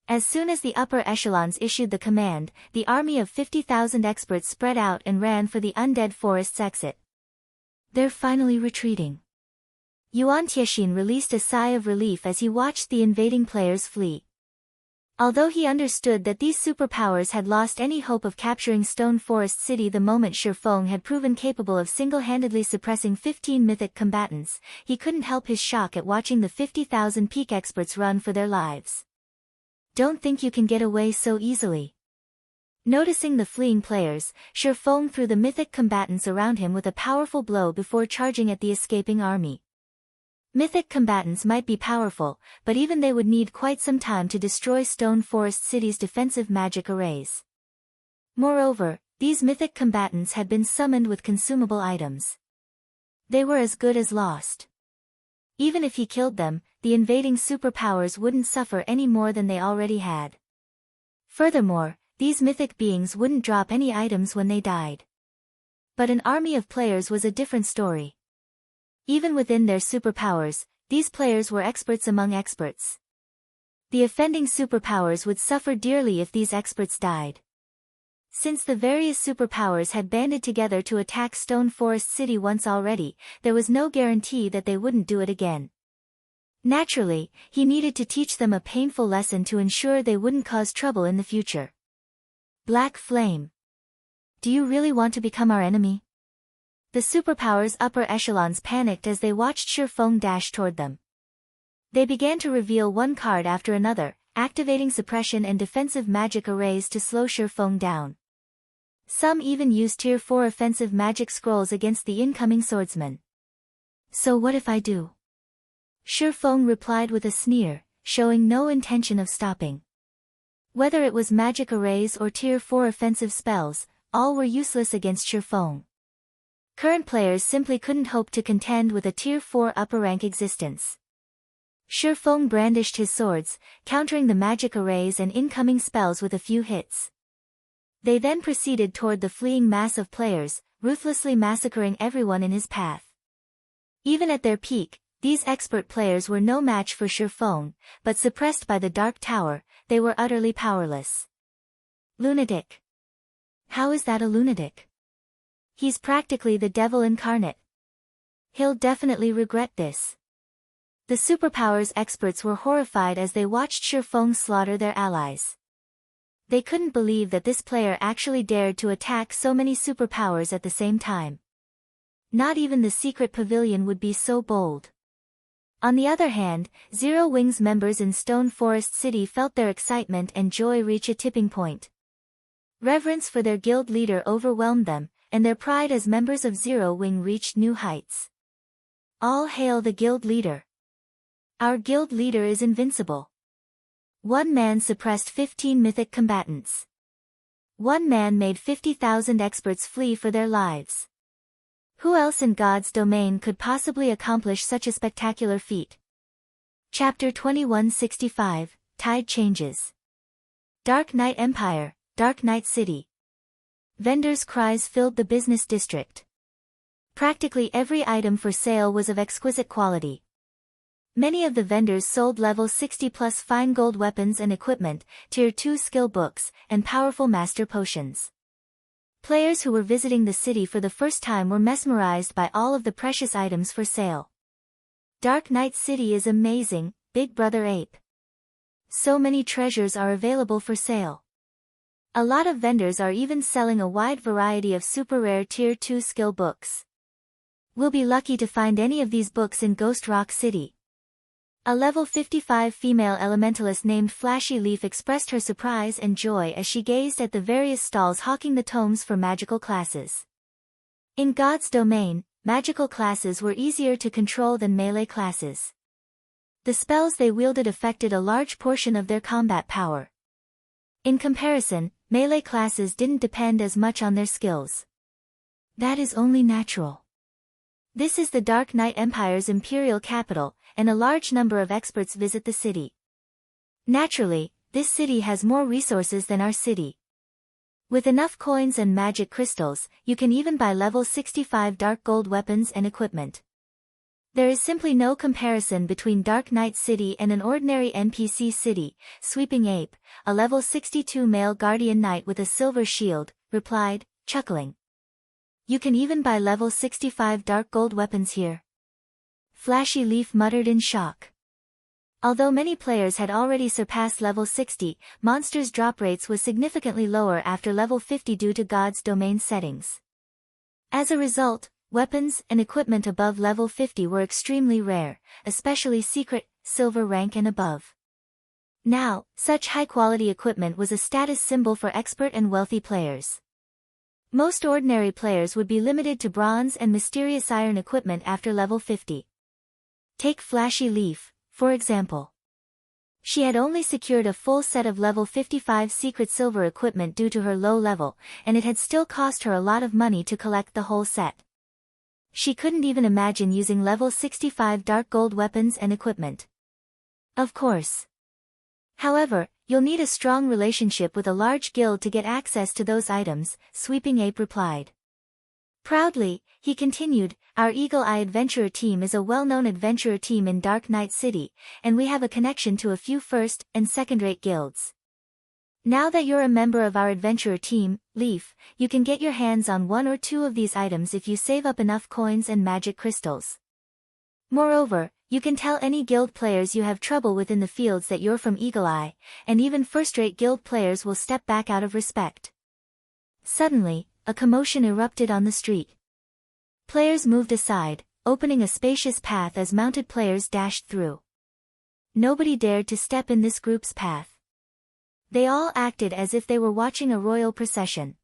As soon as the upper echelons issued the command, the army of 50,000 experts spread out and ran for the Undead Forest's exit. They're finally retreating. Yuan Tiexin released a sigh of relief as he watched the invading players flee. Although he understood that these superpowers had lost any hope of capturing Stone Forest City the moment Shifeng had proven capable of single-handedly suppressing 15 mythic combatants, he couldn't help his shock at watching the 50,000 peak experts run for their lives. Don't think you can get away so easily. Noticing the fleeing players, Shifeng threw the mythic combatants around him with a powerful blow before charging at the escaping army. Mythic combatants might be powerful, but even they would need quite some time to destroy Stone Forest City's defensive magic arrays. Moreover, these mythic combatants had been summoned with consumable items. They were as good as lost. Even if he killed them, the invading superpowers wouldn't suffer any more than they already had. Furthermore, these mythic beings wouldn't drop any items when they died. But an army of players was a different story. Even within their superpowers, these players were experts among experts. The offending superpowers would suffer dearly if these experts died. Since the various superpowers had banded together to attack Stone Forest City once already, there was no guarantee that they wouldn't do it again. Naturally, he needed to teach them a painful lesson to ensure they wouldn't cause trouble in the future. Black Flame. Do you really want to become our enemy? The superpowers' upper echelons panicked as they watched Shifeng dash toward them. They began to reveal one card after another, activating suppression and defensive magic arrays to slow Shifeng down. Some even used Tier 4 offensive magic scrolls against the incoming swordsman. So what if I do? Shifeng replied with a sneer, showing no intention of stopping. Whether it was magic arrays or Tier 4 offensive spells, all were useless against Shifeng. Current players simply couldn't hope to contend with a Tier 4 upper-rank existence. Shifeng brandished his swords, countering the magic arrays and incoming spells with a few hits. They then proceeded toward the fleeing mass of players, ruthlessly massacring everyone in his path. Even at their peak, these expert players were no match for Shifeng, but suppressed by the Dark Tower, they were utterly powerless. Lunatic. How is that a lunatic? He's practically the devil incarnate. He'll definitely regret this. The superpowers experts were horrified as they watched Shifeng slaughter their allies. They couldn't believe that this player actually dared to attack so many superpowers at the same time. Not even the secret pavilion would be so bold. On the other hand, Zero Wing's members in Stone Forest City felt their excitement and joy reach a tipping point. Reverence for their guild leader overwhelmed them, and their pride as members of Zero Wing reached new heights. All hail the guild leader. Our guild leader is invincible. One man suppressed 15 mythic combatants. One man made 50,000 experts flee for their lives. Who else in God's domain could possibly accomplish such a spectacular feat? Chapter 2165, Tide Changes. Dark Knight Empire, Dark Knight City. Vendors' cries filled the business district. Practically every item for sale was of exquisite quality. Many of the vendors sold level 60+ fine gold weapons and equipment, tier 2 skill books, and powerful master potions. Players who were visiting the city for the first time were mesmerized by all of the precious items for sale. Dark Knight City is amazing, Big Brother Ape. So many treasures are available for sale. A lot of vendors are even selling a wide variety of super rare tier 2 skill books. We'll be lucky to find any of these books in Ghost Rock City. A level 55 female elementalist named Flashy Leaf expressed her surprise and joy as she gazed at the various stalls hawking the tomes for magical classes. In God's domain, magical classes were easier to control than melee classes. The spells they wielded affected a large portion of their combat power. In comparison, melee classes didn't depend as much on their skills. That is only natural. This is the Dark Knight Empire's imperial capital, and a large number of experts visit the city. Naturally, this city has more resources than our city. With enough coins and magic crystals, you can even buy level 65 dark gold weapons and equipment. There is simply no comparison between Dark Knight City and an ordinary NPC city. Sweeping Ape, a level 62 male guardian knight with a silver shield, replied, chuckling. You can even buy level 65 dark gold weapons here. Flashy Leaf muttered in shock. Although many players had already surpassed level 60, monsters' drop rates was significantly lower after level 50 due to God's domain settings. As a result, weapons and equipment above level 50 were extremely rare, especially secret, silver rank and above. Now, such high-quality equipment was a status symbol for expert and wealthy players. Most ordinary players would be limited to bronze and mysterious iron equipment after level 50. Take Flashy Leaf, for example. She had only secured a full set of level 55 secret silver equipment due to her low level, and it had still cost her a lot of money to collect the whole set. She couldn't even imagine using level 65 dark gold weapons and equipment. Of course. However, you'll need a strong relationship with a large guild to get access to those items, Sweeping Ape replied. Proudly, he continued, our Eagle Eye Adventurer team is a well-known adventurer team in Dark Knight City, and we have a connection to a few first- and second-rate guilds. Now that you're a member of our adventurer team, Leaf, you can get your hands on one or two of these items if you save up enough coins and magic crystals. Moreover, you can tell any guild players you have trouble with in the fields that you're from Eagle Eye, and even first-rate guild players will step back out of respect. Suddenly, a commotion erupted on the street. Players moved aside, opening a spacious path as mounted players dashed through. Nobody dared to step in this group's path. They all acted as if they were watching a royal procession.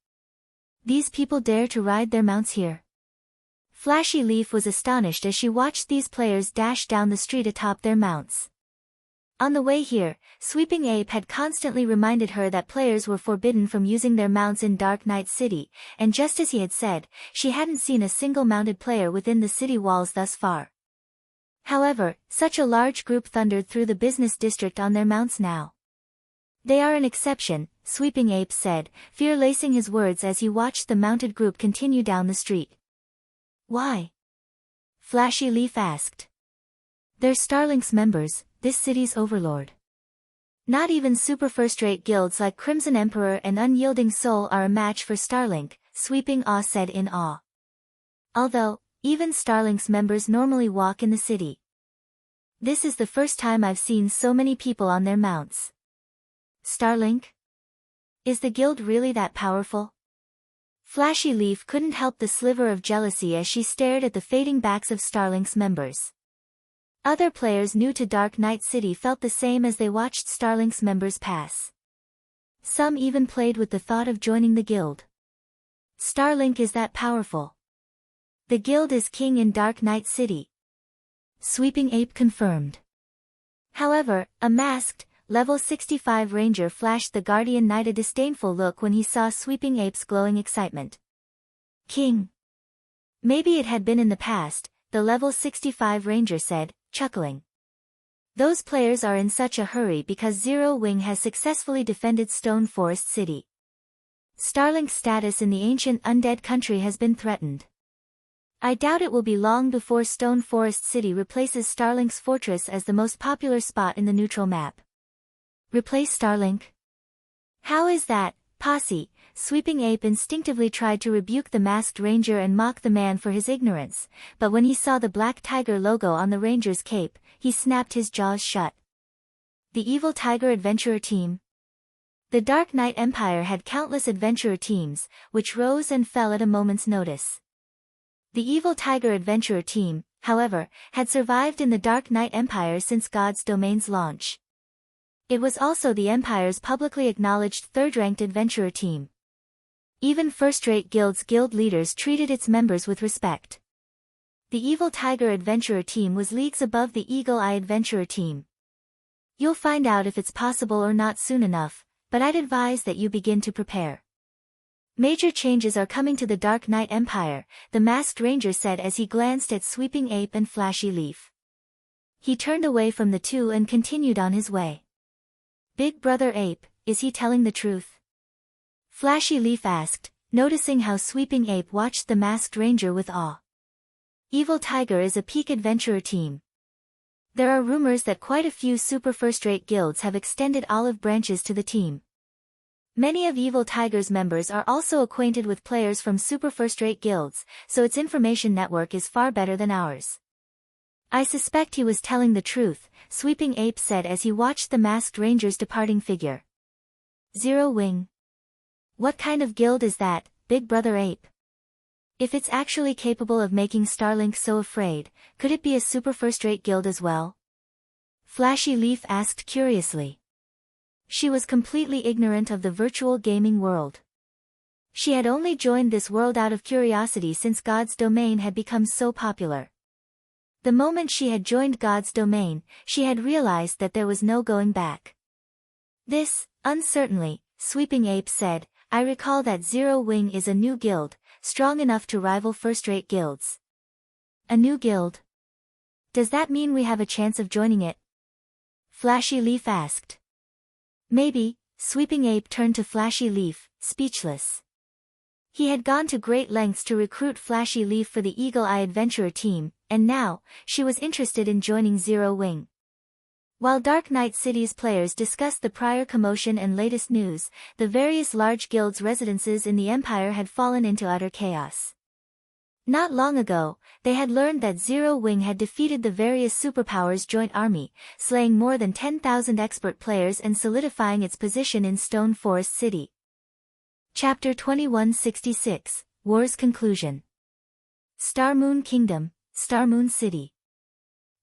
These people dare to ride their mounts here. Flashy Leaf was astonished as she watched these players dash down the street atop their mounts. On the way here, Sweeping Ape had constantly reminded her that players were forbidden from using their mounts in Dark Knight City, and just as he had said, she hadn't seen a single mounted player within the city walls thus far. However, such a large group thundered through the business district on their mounts now. They are an exception, Sweeping Ape said, fear lacing his words as he watched the mounted group continue down the street. Why? Flashy Leaf asked. They're Starlink's members, this city's overlord. Not even super first-rate guilds like Crimson Emperor and Unyielding Soul are a match for Starlink, Sweeping Awe said in awe. Although, even Starlink's members normally walk in the city. This is the first time I've seen so many people on their mounts. Starlink? Is the guild really that powerful? Flashy Leaf couldn't help the sliver of jealousy as she stared at the fading backs of Starlink's members. Other players new to Dark Knight City felt the same as they watched Starlink's members pass. Some even played with the thought of joining the guild. Starlink is that powerful. The guild is king in Dark Knight City. Sweeping Ape confirmed. However, a masked, level 65 ranger flashed the Guardian Knight a disdainful look when he saw Sweeping Ape's glowing excitement. King. Maybe it had been in the past, the level 65 ranger said, chuckling. Those players are in such a hurry because Zero Wing has successfully defended Stone Forest City. Starlink's status in the ancient undead country has been threatened. I doubt it will be long before Stone Forest City replaces Starlink's fortress as the most popular spot in the neutral map. Replace Starlink? How is that, Posse? Sweeping Ape instinctively tried to rebuke the masked ranger and mock the man for his ignorance, but when he saw the black tiger logo on the ranger's cape, he snapped his jaws shut. The Evil Tiger Adventurer Team? The Dark Knight Empire had countless adventurer teams, which rose and fell at a moment's notice. The Evil Tiger Adventurer Team, however, had survived in the Dark Knight Empire since God's Domain's launch. It was also the Empire's publicly acknowledged third-ranked adventurer team. Even first-rate guild leaders treated its members with respect. The Evil Tiger Adventurer Team was leagues above the Eagle Eye Adventurer Team. You'll find out if it's possible or not soon enough, but I'd advise that you begin to prepare. Major changes are coming to the Dark Knight Empire, the Masked Ranger said as he glanced at Sweeping Ape and Flashy Leaf. He turned away from the two and continued on his way. Big Brother Ape, is he telling the truth? Flashy Leaf asked, noticing how Sweeping Ape watched the Masked Ranger with awe. Evil Tiger is a peak adventurer team. There are rumors that quite a few super first-rate guilds have extended olive branches to the team. Many of Evil Tiger's members are also acquainted with players from super first-rate guilds, so its information network is far better than ours. I suspect he was telling the truth, Sweeping Ape said as he watched the Masked Ranger's departing figure. Zero Wing. What kind of guild is that, Big Brother Ape? If it's actually capable of making Starlink so afraid, could it be a super first-rate guild as well? Flashy Leaf asked curiously. She was completely ignorant of the virtual gaming world. She had only joined this world out of curiosity since God's Domain had become so popular. The moment she had joined God's Domain, she had realized that there was no going back. This, uncertainly, Sweeping Ape said, I recall that Zero Wing is a new guild, strong enough to rival first-rate guilds. A new guild? Does that mean we have a chance of joining it? Flashy Leaf asked. Maybe, Sweeping Ape turned to Flashy Leaf, speechless. He had gone to great lengths to recruit Flashy Leaf for the Eagle Eye Adventurer team, and now, she was interested in joining Zero Wing. While Dark Knight City's players discussed the prior commotion and latest news, the various large guilds' residences in the Empire had fallen into utter chaos. Not long ago, they had learned that Zero Wing had defeated the various superpowers' joint army, slaying more than 10,000 expert players and solidifying its position in Stone Forest City. Chapter 2166, War's Conclusion. Star Moon Kingdom, Star Moon City.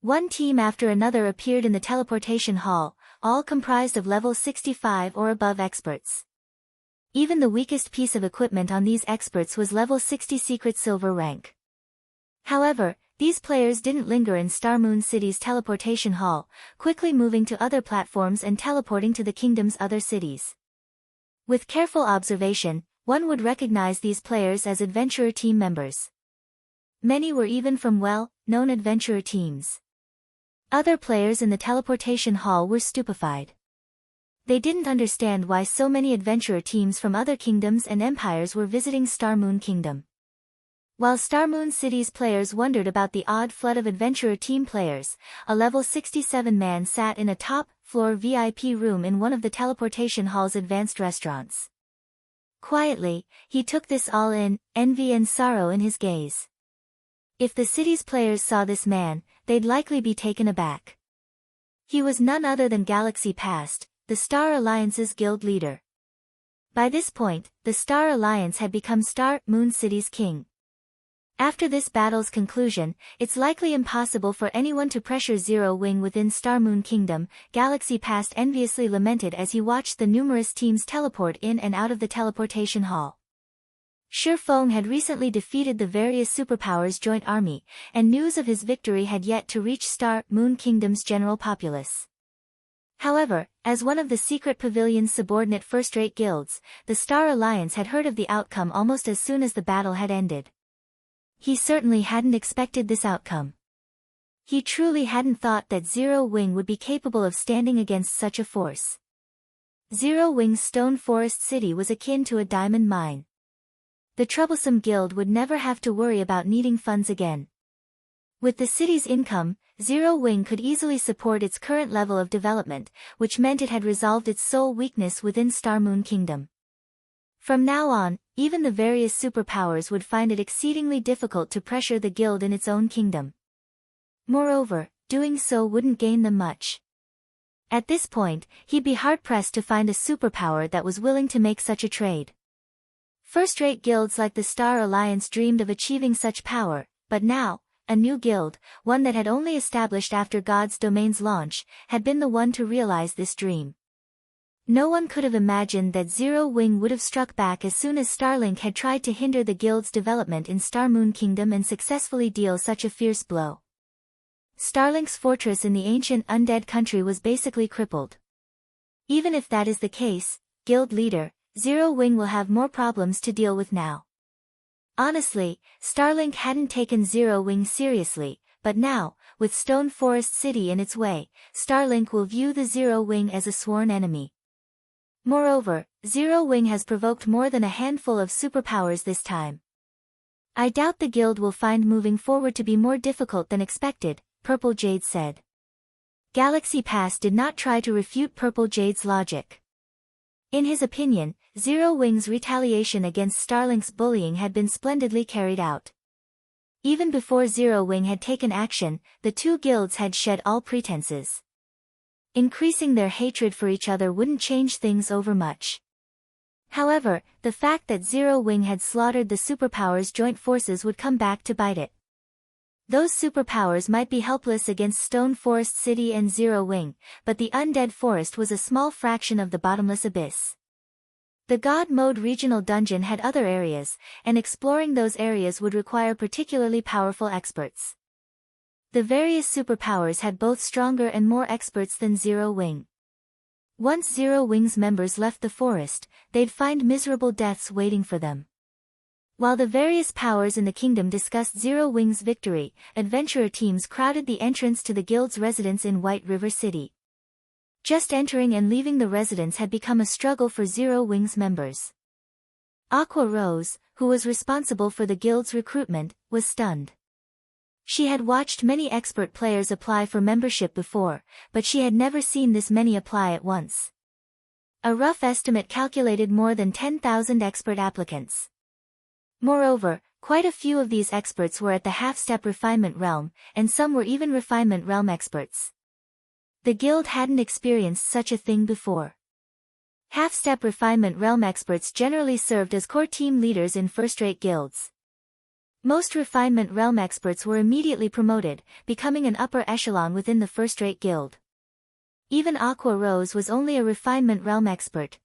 One team after another appeared in the teleportation hall, all comprised of level 65 or above experts. Even the weakest piece of equipment on these experts was level 60 secret silver rank. However, these players didn't linger in Star Moon City's teleportation hall, quickly moving to other platforms and teleporting to the kingdom's other cities. With careful observation, one would recognize these players as adventurer team members. Many were even from well-known adventurer teams. Other players in the teleportation hall were stupefied. They didn't understand why so many adventurer teams from other kingdoms and empires were visiting Star Moon Kingdom. While Star Moon City's players wondered about the odd flood of adventurer team players, a level 67 man sat in a top-floor VIP room in one of the teleportation hall's advanced restaurants. Quietly, he took this all in, envy and sorrow in his gaze. If the city's players saw this man, they'd likely be taken aback. He was none other than Galaxy Past, the Star Alliance's guild leader. By this point, the Star Alliance had become Star Moon City's king. After this battle's conclusion, it's likely impossible for anyone to pressure Zero Wing within Star Moon Kingdom, Galaxy Past enviously lamented as he watched the numerous teams teleport in and out of the teleportation hall. Feng had recently defeated the various superpowers' joint army, and news of his victory had yet to reach Star Moon Kingdom's general populace. However, as one of the secret pavilion's subordinate first-rate guilds, the Star Alliance had heard of the outcome almost as soon as the battle had ended. He certainly hadn't expected this outcome. He truly hadn't thought that Zero Wing would be capable of standing against such a force. Zero Wing's stone forest city was akin to a diamond mine. The troublesome guild would never have to worry about needing funds again. With the city's income, Zero Wing could easily support its current level of development, which meant it had resolved its sole weakness within Star Moon Kingdom. From now on, even the various superpowers would find it exceedingly difficult to pressure the guild in its own kingdom. Moreover, doing so wouldn't gain them much. At this point, he'd be hard-pressed to find a superpower that was willing to make such a trade. First-rate guilds like the Star Alliance dreamed of achieving such power, but now, a new guild, one that had only established after God's Domain's launch, had been the one to realize this dream. No one could have imagined that Zero Wing would have struck back as soon as Starlink had tried to hinder the guild's development in Star Moon Kingdom and successfully deal such a fierce blow. Starlink's fortress in the ancient undead country was basically crippled. Even if that is the case, guild leader, Zero Wing will have more problems to deal with now. Honestly, Starlink hadn't taken Zero Wing seriously, but now, with Stone Forest City in its way, Starlink will view the Zero Wing as a sworn enemy. Moreover, Zero Wing has provoked more than a handful of superpowers this time. I doubt the guild will find moving forward to be more difficult than expected, Purple Jade said. Galaxy Pass did not try to refute Purple Jade's logic. In his opinion, Zero Wing's retaliation against Starlink's bullying had been splendidly carried out. Even before Zero Wing had taken action, the two guilds had shed all pretenses. Increasing their hatred for each other wouldn't change things over much. However, the fact that Zero Wing had slaughtered the superpowers' joint forces would come back to bite it. Those superpowers might be helpless against Stone Forest City and Zero Wing, but the Undead Forest was a small fraction of the Bottomless Abyss. The God Mode regional dungeon had other areas, and exploring those areas would require particularly powerful experts. The various superpowers had both stronger and more experts than Zero Wing. Once Zero Wing's members left the forest, they'd find miserable deaths waiting for them. While the various powers in the kingdom discussed Zero Wing's victory, adventurer teams crowded the entrance to the guild's residence in White River City. Just entering and leaving the residence had become a struggle for Zero Wing's members. Aqua Rose, who was responsible for the guild's recruitment, was stunned. She had watched many expert players apply for membership before, but she had never seen this many apply at once. A rough estimate calculated more than 10,000 expert applicants. Moreover, quite a few of these experts were at the half-step refinement realm, and some were even refinement realm experts. The guild hadn't experienced such a thing before. Half-step refinement realm experts generally served as core team leaders in first-rate guilds. Most refinement realm experts were immediately promoted, becoming an upper echelon within the first-rate guild. Even Aqua Rose was only a refinement realm expert.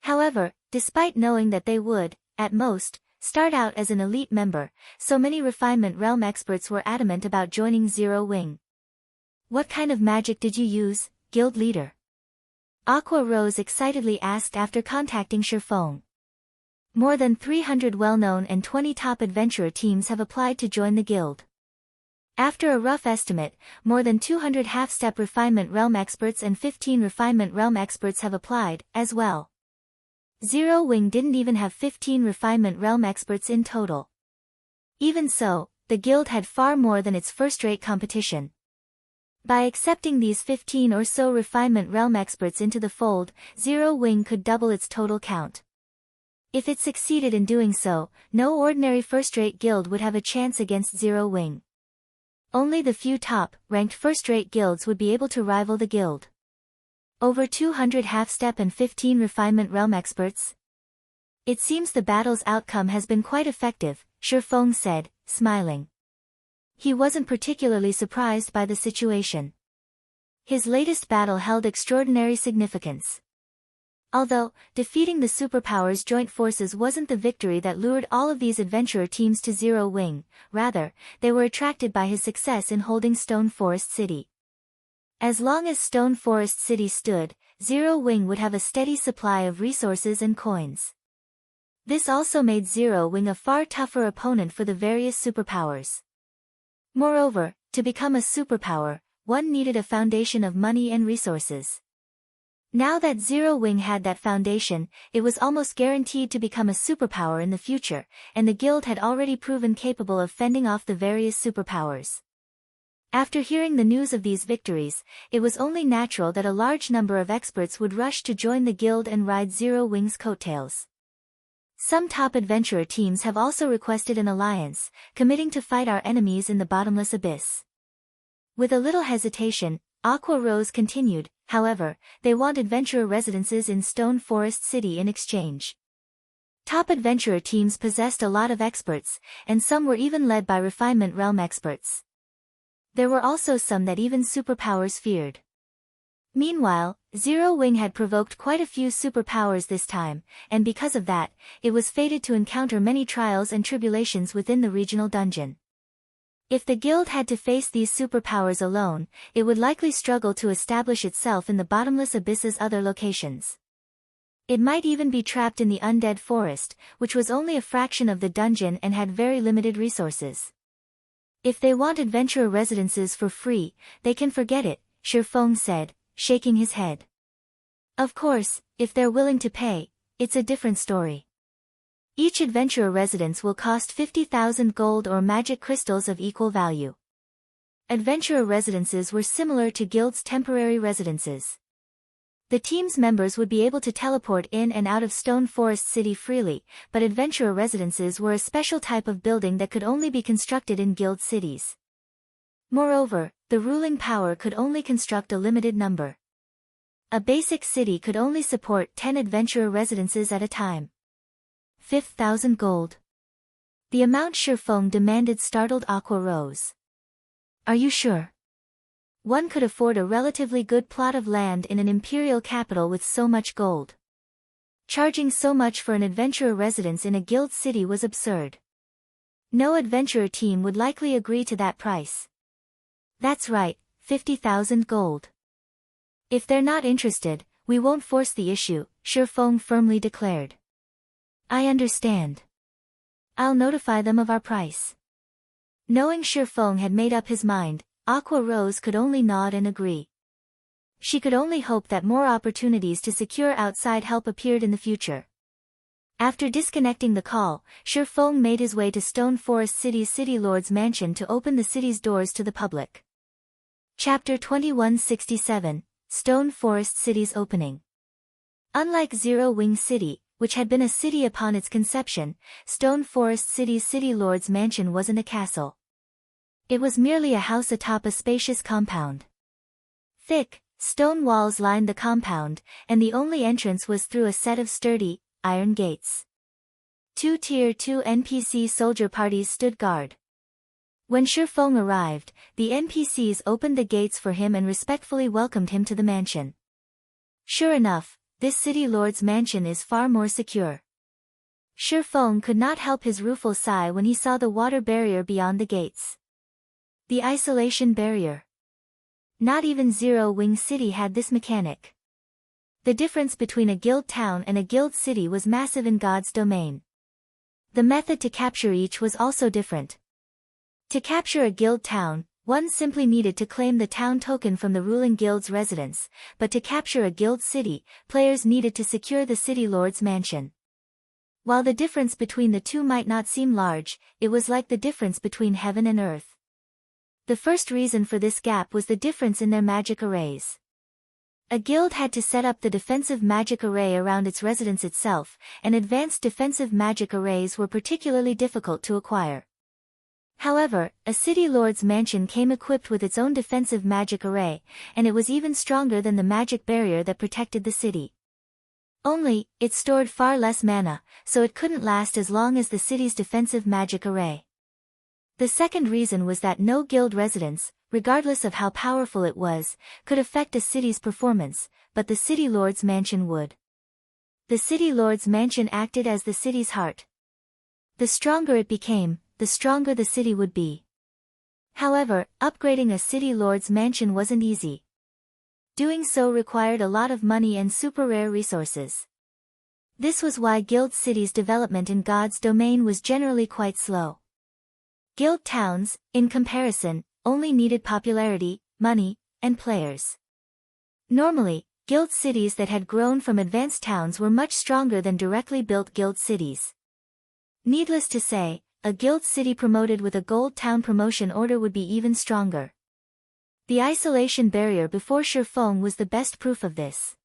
However, despite knowing that they would, at most, start out as an elite member, so many refinement realm experts were adamant about joining Zero Wing. What kind of magic did you use, guild leader? Aqua Rose excitedly asked after contacting Sherfong. More than 300 well-known and 20 top adventurer teams have applied to join the guild. After a rough estimate, more than 200 half-step refinement realm experts and 15 refinement realm experts have applied, as well. Zero Wing didn't even have 15 refinement realm experts in total. Even so, the guild had far more than its first-rate competition. By accepting these 15 or so refinement realm experts into the fold, Zero Wing could double its total count. If it succeeded in doing so, no ordinary first-rate guild would have a chance against Zero Wing. Only the few top-ranked first-rate guilds would be able to rival the guild. Over 200 half-step and 15 refinement realm experts? It seems the battle's outcome has been quite effective, Sherfong said, smiling. He wasn't particularly surprised by the situation. His latest battle held extraordinary significance. Although, defeating the superpowers' joint forces wasn't the victory that lured all of these adventurer teams to Zero Wing, rather, they were attracted by his success in holding Stone Forest City. As long as Stone Forest City stood, Zero Wing would have a steady supply of resources and coins. This also made Zero Wing a far tougher opponent for the various superpowers. Moreover, to become a superpower, one needed a foundation of money and resources. Now that Zero Wing had that foundation, it was almost guaranteed to become a superpower in the future, and the guild had already proven capable of fending off the various superpowers. After hearing the news of these victories, it was only natural that a large number of experts would rush to join the guild and ride Zero Wing's coattails. Some top adventurer teams have also requested an alliance, committing to fight our enemies in the bottomless abyss. With a little hesitation, Aqua Rose continued, however, they want adventurer residences in Stone Forest City in exchange. Top adventurer teams possessed a lot of experts, and some were even led by Refinement Realm experts. There were also some that even superpowers feared. Meanwhile, Zero Wing had provoked quite a few superpowers this time, and because of that, it was fated to encounter many trials and tribulations within the regional dungeon. If the guild had to face these superpowers alone, it would likely struggle to establish itself in the bottomless abyss's other locations. It might even be trapped in the undead forest, which was only a fraction of the dungeon and had very limited resources. If they want adventurer residences for free, they can forget it, Shifeng said, shaking his head. Of course, if they're willing to pay, it's a different story. Each adventurer residence will cost 50,000 gold or magic crystals of equal value. Adventurer residences were similar to guilds' temporary residences. The team's members would be able to teleport in and out of Stone Forest City freely, but adventurer residences were a special type of building that could only be constructed in guild cities. Moreover, the ruling power could only construct a limited number. A basic city could only support 10 adventurer residences at a time. 5,000 gold. The amount Shifeng demanded startled Aqua Rose. Are you sure? One could afford a relatively good plot of land in an imperial capital with so much gold. Charging so much for an adventurer residence in a guild city was absurd. No adventurer team would likely agree to that price. That's right, 50,000 gold. If they're not interested, we won't force the issue, Shifeng firmly declared. I understand. I'll notify them of our price. Knowing Shifeng had made up his mind, Aqua Rose could only nod and agree. She could only hope that more opportunities to secure outside help appeared in the future. After disconnecting the call, Shifeng made his way to Stone Forest City's City Lord's mansion to open the city's doors to the public. Chapter 2167, Stone Forest City's opening. Unlike Zero Wing City, which had been a city upon its conception, Stone Forest City's City Lord's mansion wasn't a castle. It was merely a house atop a spacious compound. Thick, stone walls lined the compound, and the only entrance was through a set of sturdy, iron gates. 2 Tier 2 NPC soldier parties stood guard. When Shifeng arrived, the NPCs opened the gates for him and respectfully welcomed him to the mansion. Sure enough, this city lord's mansion is far more secure. Shifeng could not help his rueful sigh when he saw the water barrier beyond the gates. The isolation barrier. Not even Zero Wing City had this mechanic. The difference between a guild town and a guild city was massive in God's domain. The method to capture each was also different. To capture a guild town, one simply needed to claim the town token from the ruling guild's residence, but to capture a guild city, players needed to secure the city lord's mansion. While the difference between the two might not seem large, it was like the difference between heaven and earth. The first reason for this gap was the difference in their magic arrays. A guild had to set up the defensive magic array around its residence itself, and advanced defensive magic arrays were particularly difficult to acquire. However, a city lord's mansion came equipped with its own defensive magic array, and it was even stronger than the magic barrier that protected the city. Only, it stored far less mana, so it couldn't last as long as the city's defensive magic array. The second reason was that no guild residence, regardless of how powerful it was, could affect a city's performance, but the city lord's mansion would. The city lord's mansion acted as the city's heart. The stronger it became, the stronger the city would be. However, upgrading a city lord's mansion wasn't easy. Doing so required a lot of money and super rare resources. This was why guild cities' development in God's domain was generally quite slow. Guild towns, in comparison, only needed popularity, money, and players. Normally, guild cities that had grown from advanced towns were much stronger than directly built guild cities. Needless to say, a guild city promoted with a gold town promotion order would be even stronger. The isolation barrier before Shurfeng was the best proof of this.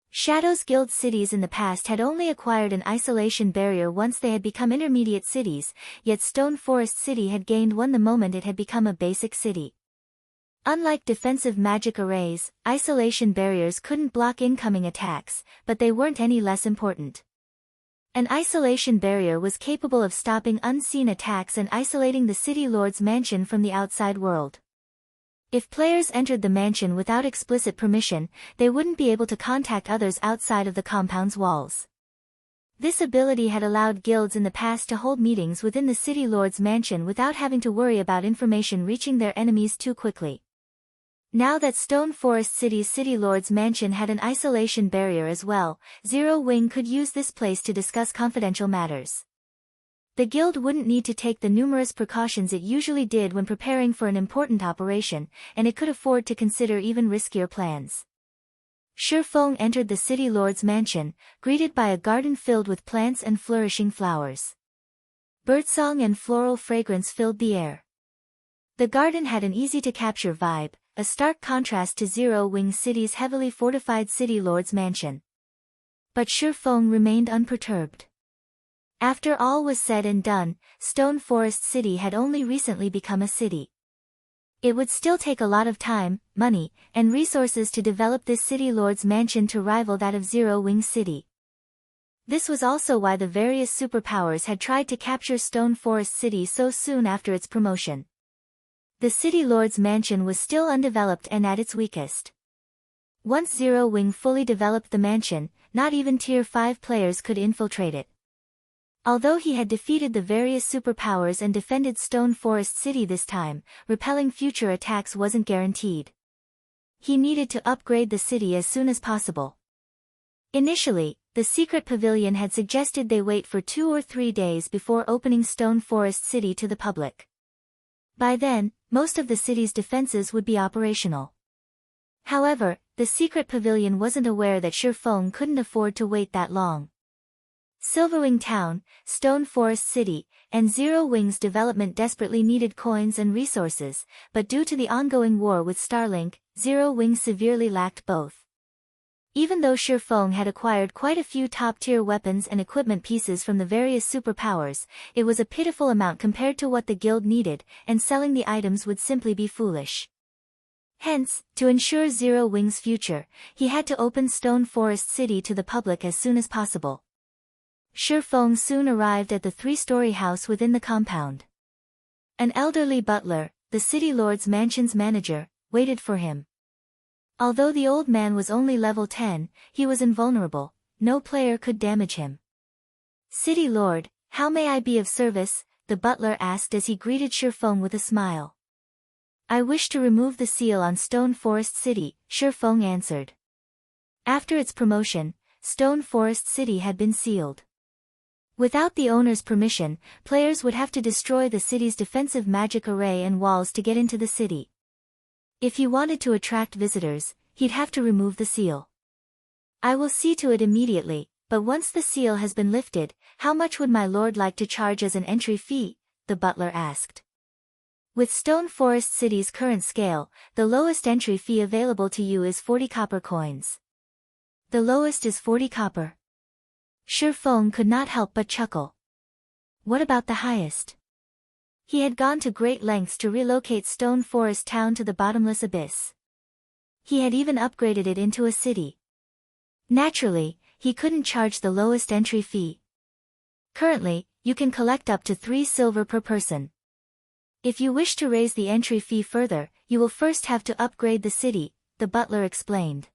Shadow's guild cities in the past had only acquired an isolation barrier once they had become intermediate cities, yet Stone Forest City had gained one the moment it had become a basic city. Unlike defensive magic arrays, isolation barriers couldn't block incoming attacks, but they weren't any less important. An isolation barrier was capable of stopping unseen attacks and isolating the city lord's mansion from the outside world. If players entered the mansion without explicit permission, they wouldn't be able to contact others outside of the compound's walls. This ability had allowed guilds in the past to hold meetings within the city lord's mansion without having to worry about information reaching their enemies too quickly. Now that Stone Forest City's city lord's mansion had an isolation barrier as well, Zero Wing could use this place to discuss confidential matters. The guild wouldn't need to take the numerous precautions it usually did when preparing for an important operation, and it could afford to consider even riskier plans. Shurfeng entered the city lord's mansion, greeted by a garden filled with plants and flourishing flowers. Birdsong and floral fragrance filled the air. The garden had an easy-to-capture vibe, a stark contrast to Zero Wing City's heavily fortified city lord's mansion. But Shurfeng remained unperturbed. After all was said and done, Stone Forest City had only recently become a city. It would still take a lot of time, money, and resources to develop this city lord's mansion to rival that of Zero Wing City. This was also why the various superpowers had tried to capture Stone Forest City so soon after its promotion. The city lord's mansion was still undeveloped and at its weakest. Once Zero Wing fully developed the mansion, not even Tier 5 players could infiltrate it. Although he had defeated the various superpowers and defended Stone Forest City this time, repelling future attacks wasn't guaranteed. He needed to upgrade the city as soon as possible. Initially, the secret pavilion had suggested they wait for 2 or 3 days before opening Stone Forest City to the public. By then, most of the city's defenses would be operational. However, the secret pavilion wasn't aware that Shurfeng couldn't afford to wait that long. Silverwing Town, Stone Forest City, and Zero Wing's development desperately needed coins and resources, but due to the ongoing war with Starlink, Zero Wing severely lacked both. Even though Shurfeng had acquired quite a few top-tier weapons and equipment pieces from the various superpowers, it was a pitiful amount compared to what the guild needed, and selling the items would simply be foolish. Hence, to ensure Zero Wing's future, he had to open Stone Forest City to the public as soon as possible. Shurfeng soon arrived at the 3-story house within the compound. An elderly butler, the city lord's mansion's manager, waited for him. Although the old man was only level 10, he was invulnerable, no player could damage him. "City Lord, how may I be of service?" the butler asked as he greeted Shurfeng with a smile. "I wish to remove the seal on Stone Forest City," Shurfeng answered. After its promotion, Stone Forest City had been sealed. Without the owner's permission, players would have to destroy the city's defensive magic array and walls to get into the city. If he wanted to attract visitors, he'd have to remove the seal. "I will see to it immediately, but once the seal has been lifted, how much would my lord like to charge as an entry fee?" the butler asked. With Stone Forest City's current scale, the lowest entry fee available to you is 40 copper coins. The lowest is 40 copper. Shurfeng could not help but chuckle. What about the highest? He had gone to great lengths to relocate Stone Forest Town to the bottomless abyss. He had even upgraded it into a city. Naturally, he couldn't charge the lowest entry fee. Currently, you can collect up to 3 silver per person. If you wish to raise the entry fee further, you will first have to upgrade the city, the butler explained.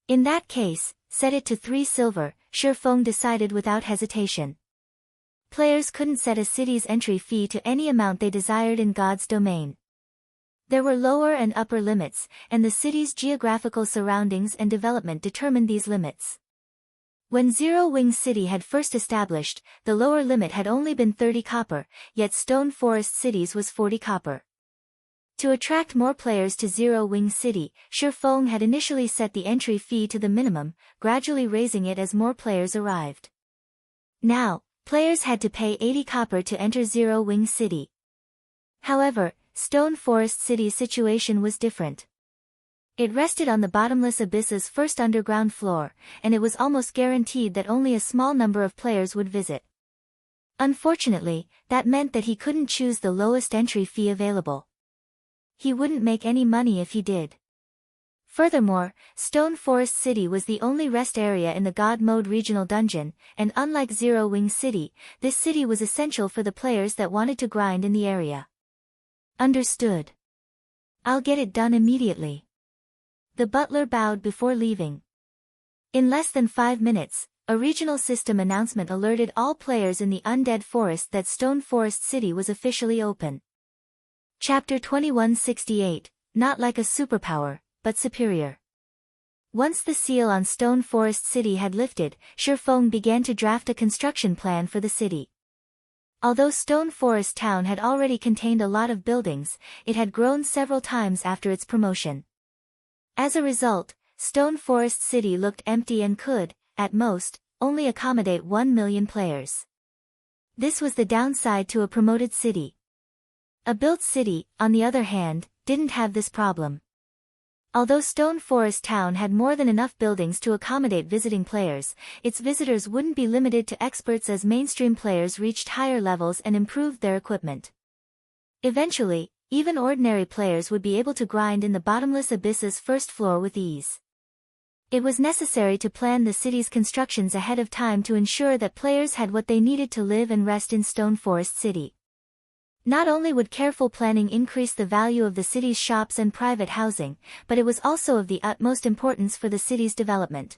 In that case, set it to 3 silver, Shurfeng decided without hesitation. Players couldn't set a city's entry fee to any amount they desired in God's domain. There were lower and upper limits, and the city's geographical surroundings and development determined these limits. When Zero Wing City had first established, the lower limit had only been 30 copper, yet Stone Forest City's was 40 copper. To attract more players to Zero Wing City, Shifeng had initially set the entry fee to the minimum, gradually raising it as more players arrived. Now, players had to pay 80 copper to enter Zero Wing City. However, Stone Forest City's situation was different. It rested on the Bottomless Abyss's first underground floor, and it was almost guaranteed that only a small number of players would visit. Unfortunately, that meant that he couldn't choose the lowest entry fee available. He wouldn't make any money if he did. Furthermore, Stone Forest City was the only rest area in the God Mode regional dungeon, and unlike Zero Wing City, this city was essential for the players that wanted to grind in the area. Understood. I'll get it done immediately. The butler bowed before leaving. In less than 5 minutes, a regional system announcement alerted all players in the Undead Forest that Stone Forest City was officially open. Chapter 2168, Not like a superpower, but superior. Once the seal on Stone Forest City had lifted, Shifeng began to draft a construction plan for the city. Although Stone Forest Town had already contained a lot of buildings, it had grown several times after its promotion. As a result, Stone Forest City looked empty and could, at most, only accommodate 1 million players. This was the downside to a promoted city. A built city, on the other hand, didn't have this problem. Although Stone Forest Town had more than enough buildings to accommodate visiting players, its visitors wouldn't be limited to experts as mainstream players reached higher levels and improved their equipment. Eventually, even ordinary players would be able to grind in the Bottomless Abyss's first floor with ease. It was necessary to plan the city's constructions ahead of time to ensure that players had what they needed to live and rest in Stone Forest City. Not only would careful planning increase the value of the city's shops and private housing, but it was also of the utmost importance for the city's development.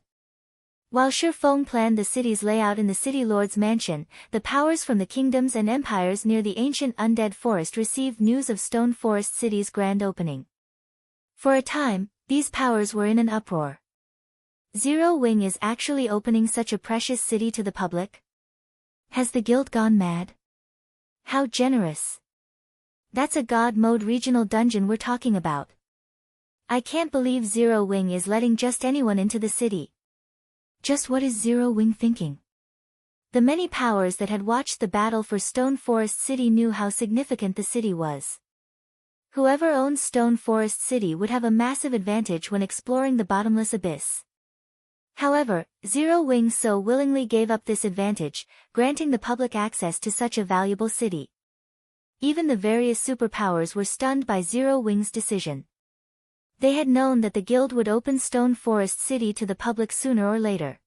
While Shifeng planned the city's layout in the City Lord's mansion, the powers from the kingdoms and empires near the ancient Undead Forest received news of Stone Forest City's grand opening. For a time, these powers were in an uproar. Zero Wing is actually opening such a precious city to the public? Has the guild gone mad? How generous. That's a God Mode regional dungeon we're talking about. I can't believe Zero Wing is letting just anyone into the city. Just what is Zero Wing thinking? The many powers that had watched the battle for Stone Forest City knew how significant the city was. Whoever owned Stone Forest City would have a massive advantage when exploring the Bottomless Abyss. However, Zero Wing so willingly gave up this advantage, granting the public access to such a valuable city. Even the various superpowers were stunned by Zero Wing's decision. They had known that the guild would open Stone Forest City to the public sooner or later.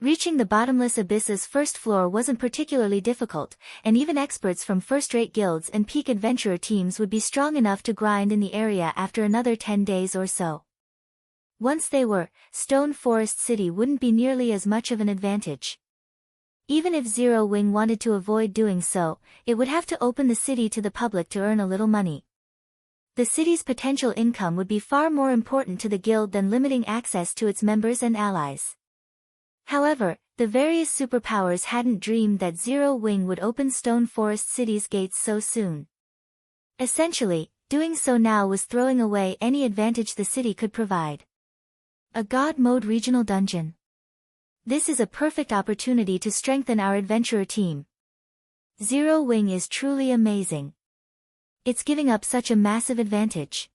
Reaching the Bottomless Abyss's first floor wasn't particularly difficult, and even experts from first-rate guilds and peak adventurer teams would be strong enough to grind in the area after another 10 days or so. Once they were, Stone Forest City wouldn't be nearly as much of an advantage. Even if Zero Wing wanted to avoid doing so, it would have to open the city to the public to earn a little money. The city's potential income would be far more important to the guild than limiting access to its members and allies. However, the various superpowers hadn't dreamed that Zero Wing would open Stone Forest City's gates so soon. Essentially, doing so now was throwing away any advantage the city could provide. A God Mode regional dungeon. This is a perfect opportunity to strengthen our adventurer team. Zero Wing is truly amazing. It's giving up such a massive advantage.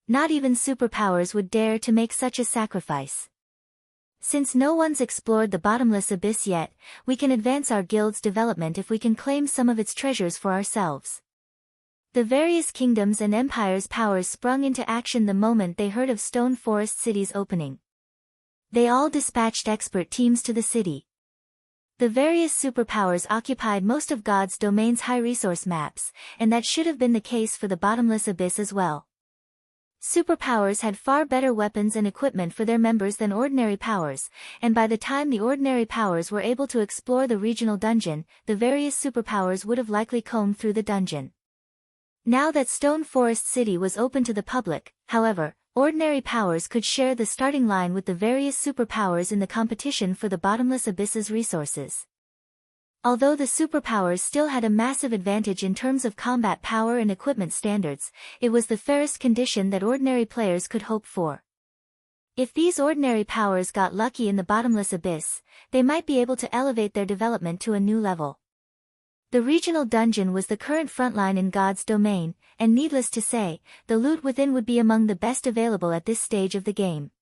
Not even superpowers would dare to make such a sacrifice. Since no one's explored the Bottomless Abyss yet, we can advance our guild's development if we can claim some of its treasures for ourselves. The various kingdoms and empires' powers sprung into action the moment they heard of Stone Forest City's opening. They all dispatched expert teams to the city. The various superpowers occupied most of God's domain's high-resource maps, and that should have been the case for the Bottomless Abyss as well. Superpowers had far better weapons and equipment for their members than ordinary powers, and by the time the ordinary powers were able to explore the regional dungeon, the various superpowers would have likely combed through the dungeon. Now that Stone Forest City was open to the public, however, ordinary powers could share the starting line with the various superpowers in the competition for the Bottomless Abyss's resources. Although the superpowers still had a massive advantage in terms of combat power and equipment standards, it was the fairest condition that ordinary players could hope for. If these ordinary powers got lucky in the bottomless abyss, they might be able to elevate their development to a new level. The regional dungeon was the current frontline in God's domain, and needless to say, the loot within would be among the best available at this stage of the game.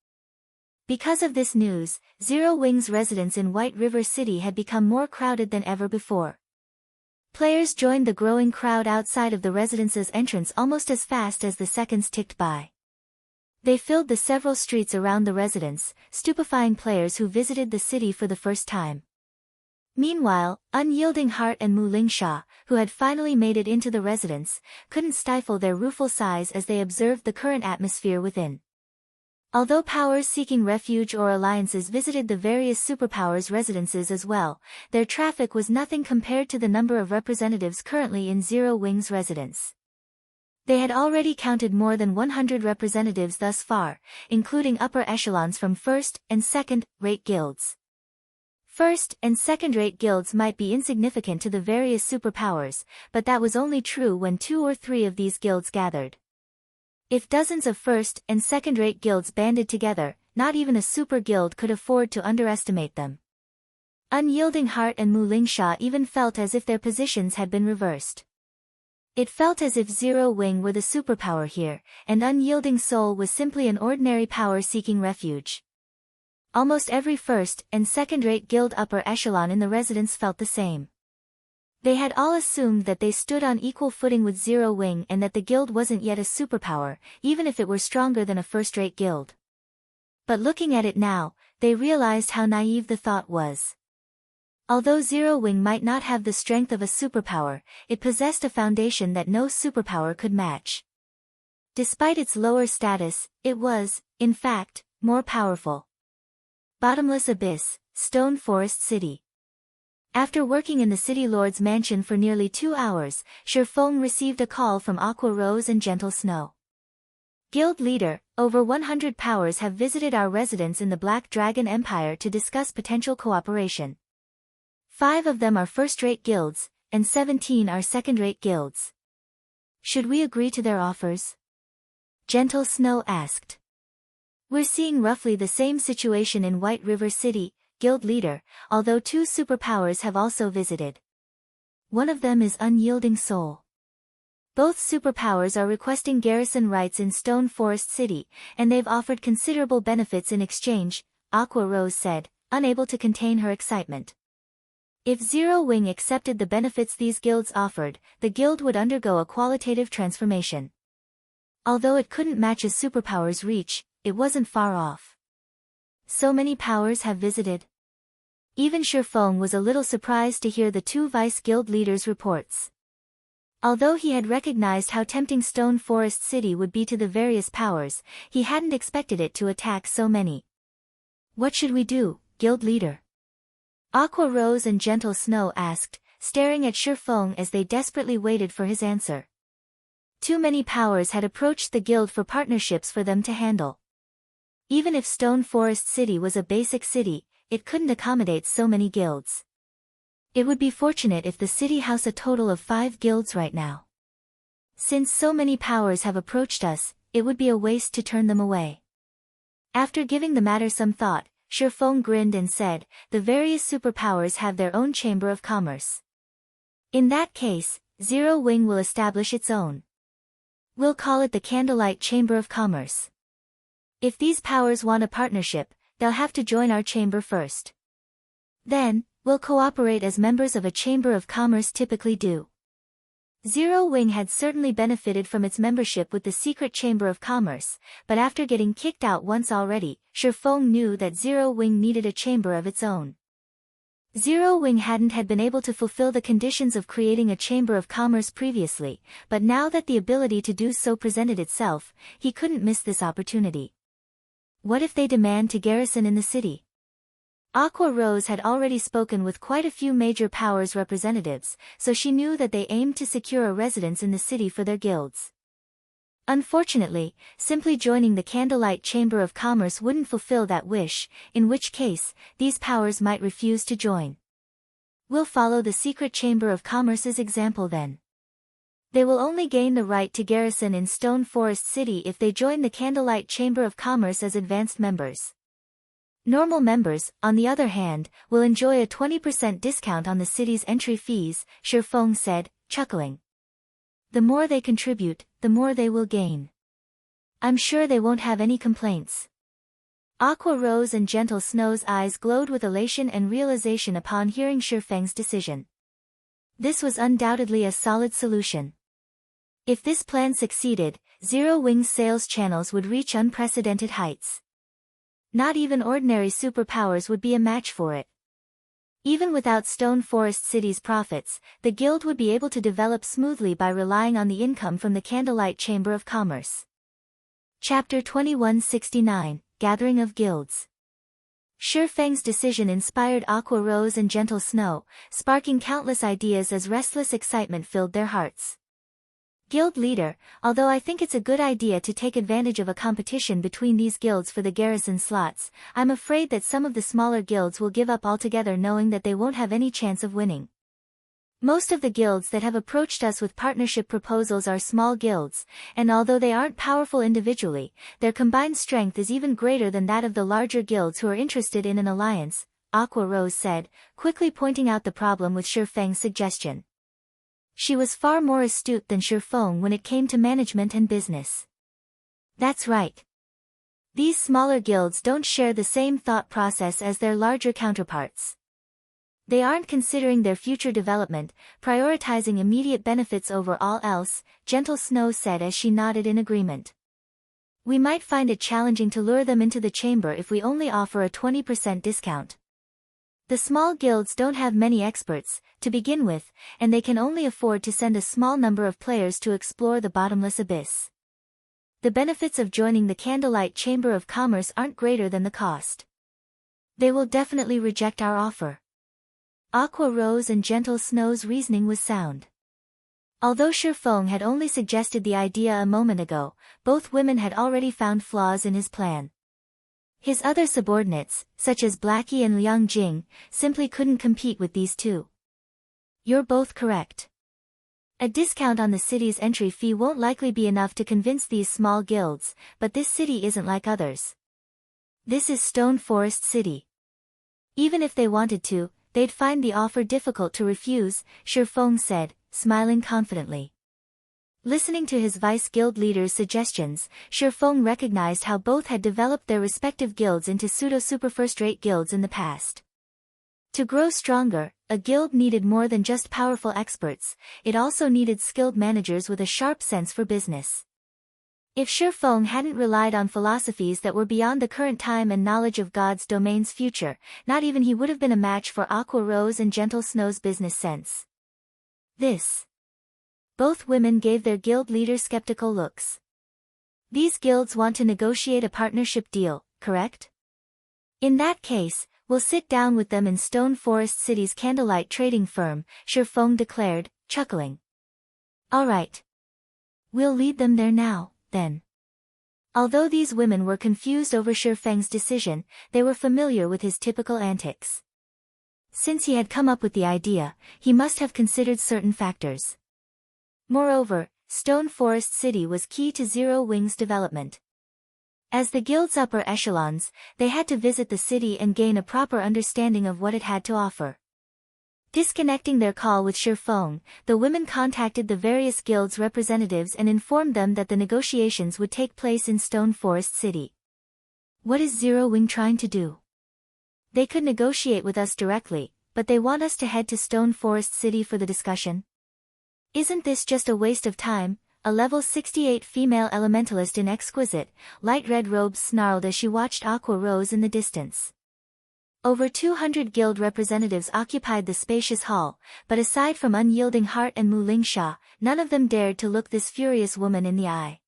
Because of this news, Zero Wing's residence in White River City had become more crowded than ever before. Players joined the growing crowd outside of the residence's entrance almost as fast as the seconds ticked by. They filled the several streets around the residence, stupefying players who visited the city for the first time. Meanwhile, Unyielding Heart and Mu Lingsha, who had finally made it into the residence, couldn't stifle their rueful sighs as they observed the current atmosphere within. Although powers seeking refuge or alliances visited the various superpowers' residences as well, their traffic was nothing compared to the number of representatives currently in Zero Wing's residence. They had already counted more than 100 representatives thus far, including upper echelons from first- and second-rate guilds. First- and second-rate guilds might be insignificant to the various superpowers, but that was only true when 2 or 3 of these guilds gathered. If dozens of first- and second-rate guilds banded together, not even a super guild could afford to underestimate them. Unyielding Heart and Mu Lingsha even felt as if their positions had been reversed. It felt as if Zero Wing were the superpower here, and Unyielding Soul was simply an ordinary power seeking refuge. Almost every first- and second-rate guild upper echelon in the residence felt the same. They had all assumed that they stood on equal footing with Zero Wing and that the guild wasn't yet a superpower, even if it were stronger than a first-rate guild. But looking at it now, they realized how naive the thought was. Although Zero Wing might not have the strength of a superpower, it possessed a foundation that no superpower could match. Despite its lower status, it was, in fact, more powerful. Bottomless Abyss, Stone Forest City. After working in the City Lord's mansion for nearly 2 hours, Shifeng received a call from Aqua Rose and Gentle Snow. Guild leader, over 100 powers have visited our residence in the Black Dragon Empire to discuss potential cooperation. 5 of them are first-rate guilds, and 17 are second-rate guilds. Should we agree to their offers? Gentle Snow asked. We're seeing roughly the same situation in White River City, Guild leader, although 2 superpowers have also visited. One of them is Unyielding Soul. Both superpowers are requesting garrison rights in Stone Forest City, and they've offered considerable benefits in exchange, Aqua Rose said, unable to contain her excitement. If Zero Wing accepted the benefits these guilds offered, the guild would undergo a qualitative transformation. Although it couldn't match a superpower's reach, it wasn't far off. So many powers have visited. Even Shifeng was a little surprised to hear the 2 vice guild leaders' reports. Although he had recognized how tempting Stone Forest City would be to the various powers, he hadn't expected it to attack so many. What should we do, guild leader? Aqua Rose and Gentle Snow asked, staring at Shifeng as they desperately waited for his answer. Too many powers had approached the guild for partnerships for them to handle. Even if Stone Forest City was a basic city, it couldn't accommodate so many guilds. It would be fortunate if the city housed a total of 5 guilds right now. Since so many powers have approached us, it would be a waste to turn them away. After giving the matter some thought, Shifeng grinned and said, the various superpowers have their own chamber of commerce. In that case, Zero Wing will establish its own. We'll call it the Candlelight Chamber of Commerce. If these powers want a partnership, they'll have to join our chamber first. Then, we'll cooperate as members of a chamber of commerce typically do. Zero Wing had certainly benefited from its membership with the secret chamber of commerce, but after getting kicked out once already, Shifeng knew that Zero Wing needed a chamber of its own. Zero Wing hadn't been able to fulfill the conditions of creating a chamber of commerce previously, but now that the ability to do so presented itself, he couldn't miss this opportunity. What if they demand to garrison in the city? Aqua Rose had already spoken with quite a few major powers representatives, so she knew that they aimed to secure a residence in the city for their guilds. Unfortunately, simply joining the Candlelight Chamber of Commerce wouldn't fulfill that wish, in which case, these powers might refuse to join. We'll follow the secret Chamber of Commerce's example then. They will only gain the right to garrison in Stone Forest City if they join the Candlelight Chamber of Commerce as advanced members. Normal members, on the other hand, will enjoy a 20% discount on the city's entry fees, Shifeng said, chuckling. The more they contribute, the more they will gain. I'm sure they won't have any complaints. Aqua Rose and Gentle Snow's eyes glowed with elation and realization upon hearing Shifeng's decision. This was undoubtedly a solid solution. If this plan succeeded, Zero Wing's sales channels would reach unprecedented heights. Not even ordinary superpowers would be a match for it. Even without Stone Forest City's profits, the guild would be able to develop smoothly by relying on the income from the Candlelight Chamber of Commerce. Chapter 2169, Gathering of Guilds. Shifeng's decision inspired Aqua Rose and Gentle Snow, sparking countless ideas as restless excitement filled their hearts. Guild leader, although I think it's a good idea to take advantage of a competition between these guilds for the garrison slots, I'm afraid that some of the smaller guilds will give up altogether knowing that they won't have any chance of winning. Most of the guilds that have approached us with partnership proposals are small guilds, and although they aren't powerful individually, their combined strength is even greater than that of the larger guilds who are interested in an alliance, Aqua Rose said, quickly pointing out the problem with Shifeng's suggestion. She was far more astute than Shifeng when it came to management and business. That's right. These smaller guilds don't share the same thought process as their larger counterparts. They aren't considering their future development, prioritizing immediate benefits over all else, Gentle Snow said as she nodded in agreement. We might find it challenging to lure them into the chamber if we only offer a 20% discount. The small guilds don't have many experts, to begin with, and they can only afford to send a small number of players to explore the bottomless abyss. The benefits of joining the Candlelight Chamber of Commerce aren't greater than the cost. They will definitely reject our offer. Aqua Rose and Gentle Snow's reasoning was sound. Although Shifeng had only suggested the idea a moment ago, both women had already found flaws in his plan. His other subordinates, such as Blackie and Liang Jing, simply couldn't compete with these two. You're both correct. A discount on the city's entry fee won't likely be enough to convince these small guilds, but this city isn't like others. This is Stone Forest City. Even if they wanted to, they'd find the offer difficult to refuse, Shifeng said, smiling confidently. Listening to his vice guild leader's suggestions, Shifeng recognized how both had developed their respective guilds into pseudo-super first-rate guilds in the past. To grow stronger, a guild needed more than just powerful experts, it also needed skilled managers with a sharp sense for business. If Shifeng hadn't relied on philosophies that were beyond the current time and knowledge of God's domain's future, not even he would have been a match for Aqua Rose and Gentle Snow's business sense. Both women gave their guild leader skeptical looks. These guilds want to negotiate a partnership deal, correct? In that case, we'll sit down with them in Stone Forest City's Candlelight trading firm, Shifeng declared, chuckling. All right. We'll lead them there now, then. Although these women were confused over Shifeng's decision, they were familiar with his typical antics. Since he had come up with the idea, he must have considered certain factors. Moreover, Stone Forest City was key to Zero Wing's development. As the guild's upper echelons, they had to visit the city and gain a proper understanding of what it had to offer. Disconnecting their call with Shifeng, the women contacted the various guilds' representatives and informed them that the negotiations would take place in Stone Forest City. What is Zero Wing trying to do? They could negotiate with us directly, but they want us to head to Stone Forest City for the discussion? Isn't this just a waste of time? A level 68 female elementalist in exquisite, light red robes snarled as she watched Aqua Rose in the distance. Over 200 guild representatives occupied the spacious hall, but aside from Unyielding Heart and Mu Lingsha, none of them dared to look this furious woman in the eye.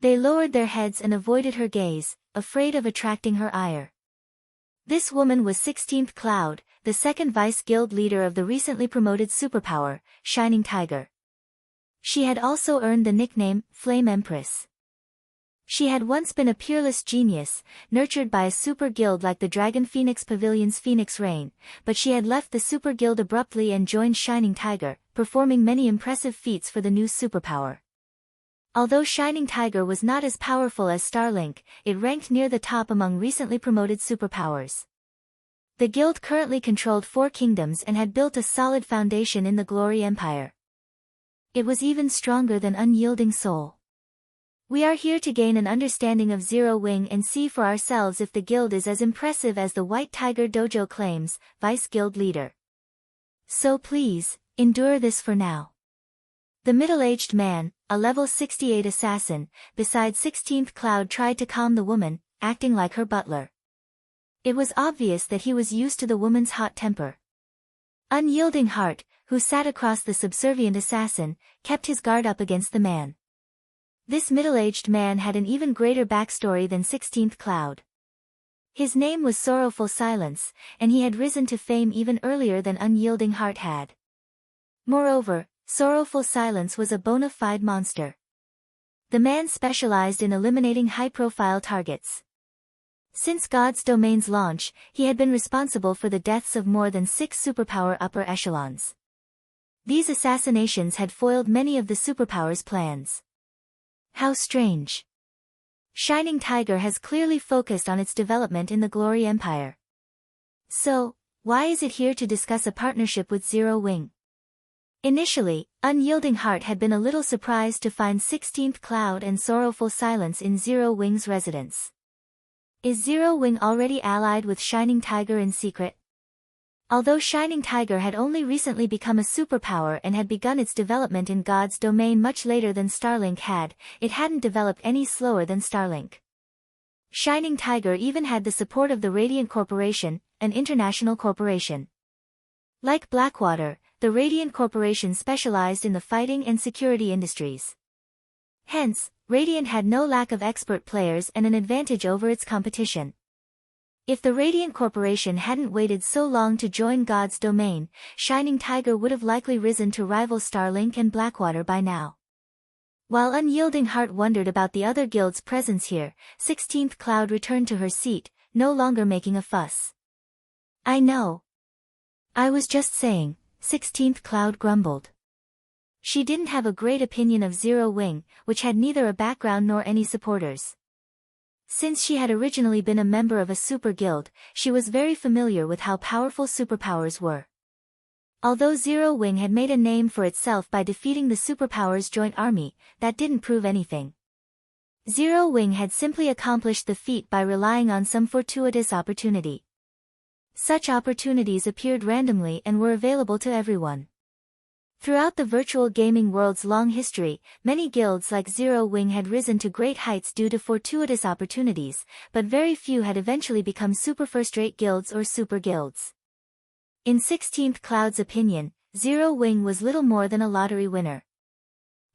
They lowered their heads and avoided her gaze, afraid of attracting her ire. This woman was 16th Cloud, the second vice-guild leader of the recently promoted Superpower, Shining Tiger. She had also earned the nickname, Flame Empress. She had once been a peerless genius, nurtured by a super guild like the Dragon Phoenix Pavilion's Phoenix Rain, but she had left the super guild abruptly and joined Shining Tiger, performing many impressive feats for the new superpower. Although Shining Tiger was not as powerful as Starlink, it ranked near the top among recently promoted superpowers. The guild currently controlled 4 kingdoms and had built a solid foundation in the Glory Empire. It was even stronger than Unyielding Soul. We are here to gain an understanding of Zero Wing and see for ourselves if the guild is as impressive as the White Tiger Dojo claims, Vice Guild Leader. So please, endure this for now. The middle-aged man, a level 68 assassin, beside 16th Cloud tried to calm the woman, acting like her butler. It was obvious that he was used to the woman's hot temper. Unyielding Heart, who sat across the subservient assassin, kept his guard up against the man. This middle-aged man had an even greater backstory than 16th Cloud. His name was Sorrowful Silence, and he had risen to fame even earlier than Unyielding Heart had. Moreover, Sorrowful Silence was a bona fide monster. The man specialized in eliminating high-profile targets. Since God's Domain's launch, he had been responsible for the deaths of more than 6 superpower upper echelons. These assassinations had foiled many of the superpower's plans. How strange. Shining Tiger has clearly focused on its development in the Glory Empire. So, why is it here to discuss a partnership with Zero Wing? Initially, Unyielding Heart had been a little surprised to find 16th Cloud and Sorrowful Silence in Zero Wing's residence. Is Zero Wing already allied with Shining Tiger in secret? Although Shining Tiger had only recently become a superpower and had begun its development in God's Domain much later than Starlink had, it hadn't developed any slower than Starlink. Shining Tiger even had the support of the Radiant Corporation, an international corporation. Like Blackwater, the Radiant Corporation specialized in the fighting and security industries. Hence, Radiant had no lack of expert players and an advantage over its competition. If the Radiant Corporation hadn't waited so long to join God's Domain, Shining Tiger would have likely risen to rival Starlink and Blackwater by now. While Unyielding Heart wondered about the other guilds' presence here, 16th Cloud returned to her seat, no longer making a fuss. I know. I was just saying, 16th Cloud grumbled. She didn't have a great opinion of Zero Wing, which had neither a background nor any supporters. Since she had originally been a member of a super guild, she was very familiar with how powerful superpowers were. Although Zero Wing had made a name for itself by defeating the superpower's joint army, that didn't prove anything. Zero Wing had simply accomplished the feat by relying on some fortuitous opportunity. Such opportunities appeared randomly and were available to everyone. Throughout the virtual gaming world's long history, many guilds like Zero Wing had risen to great heights due to fortuitous opportunities, but very few had eventually become super first-rate guilds or super guilds. In 16th Cloud's opinion, Zero Wing was little more than a lottery winner.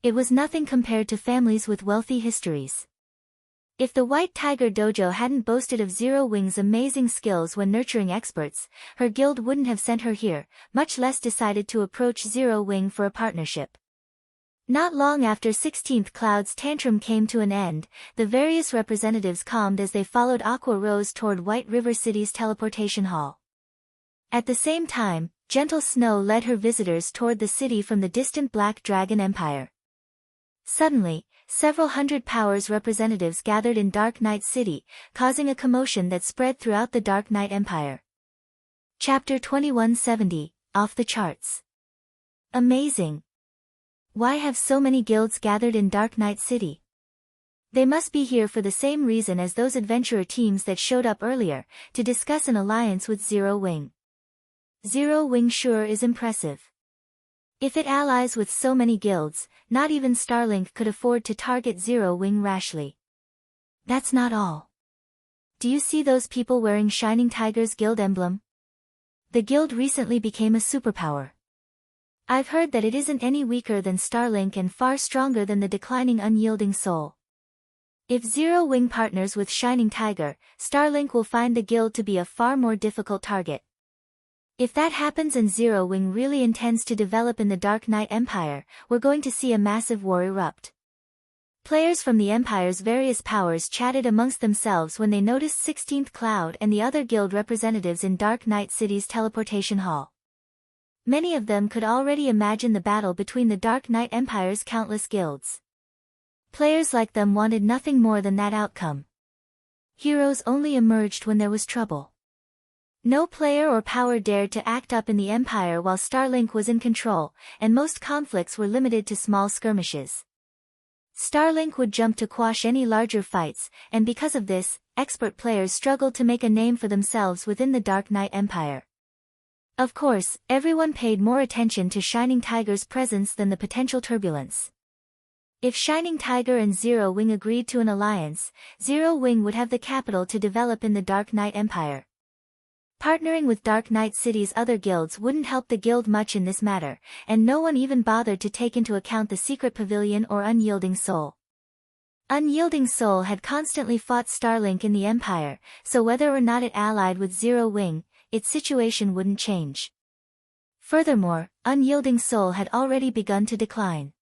It was nothing compared to families with wealthy histories. If the White Tiger Dojo hadn't boasted of Zero Wing's amazing skills when nurturing experts, her guild wouldn't have sent her here, much less decided to approach Zero Wing for a partnership. Not long after 16th Cloud's tantrum came to an end, the various representatives calmed as they followed Aqua Rose toward White River City's teleportation hall. At the same time, Gentle Snow led her visitors toward the city from the distant Black Dragon Empire. Suddenly, several hundred powers representatives gathered in Dark Knight City, causing a commotion that spread throughout the Dark Knight Empire. Chapter 2170, Off the Charts. Amazing. Why have so many guilds gathered in Dark Knight City? They must be here for the same reason as those adventurer teams that showed up earlier, to discuss an alliance with Zero Wing. Zero Wing sure is impressive. If it allies with so many guilds, not even Starlink could afford to target Zero Wing rashly. That's not all. Do you see those people wearing Shining Tiger's guild emblem? The guild recently became a superpower. I've heard that it isn't any weaker than Starlink and far stronger than the declining Unyielding Soul. If Zero Wing partners with Shining Tiger, Starlink will find the guild to be a far more difficult target. If that happens and Zero Wing really intends to develop in the Dark Knight Empire, we're going to see a massive war erupt. Players from the Empire's various powers chatted amongst themselves when they noticed 16th Cloud and the other guild representatives in Dark Knight City's teleportation hall. Many of them could already imagine the battle between the Dark Knight Empire's countless guilds. Players like them wanted nothing more than that outcome. Heroes only emerged when there was trouble. No player or power dared to act up in the Empire while Starlink was in control, and most conflicts were limited to small skirmishes. Starlink would jump to quash any larger fights, and because of this, expert players struggled to make a name for themselves within the Dark Knight Empire. Of course, everyone paid more attention to Shining Tiger's presence than the potential turbulence. If Shining Tiger and Zero Wing agreed to an alliance, Zero Wing would have the capital to develop in the Dark Knight Empire. Partnering with Dark Knight City's other guilds wouldn't help the guild much in this matter, and no one even bothered to take into account the Secret Pavilion or Unyielding Soul. Unyielding Soul had constantly fought Starlink in the Empire, so whether or not it allied with Zero Wing, its situation wouldn't change. Furthermore, Unyielding Soul had already begun to decline.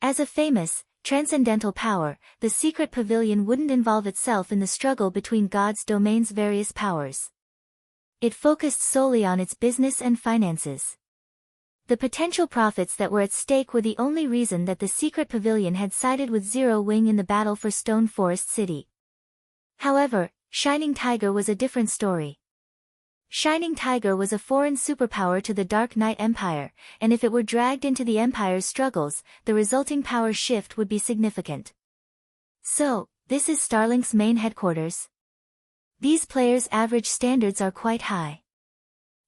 As a famous, transcendental power, the Secret Pavilion wouldn't involve itself in the struggle between God's domain's various powers. It focused solely on its business and finances. The potential profits that were at stake were the only reason that the Secret Pavilion had sided with Zero Wing in the battle for Stone Forest City. However, Shining Tiger was a different story. Shining Tiger was a foreign superpower to the Dark Knight Empire, and if it were dragged into the Empire's struggles, the resulting power shift would be significant. So, this is Starlink's main headquarters. These players' average standards are quite high.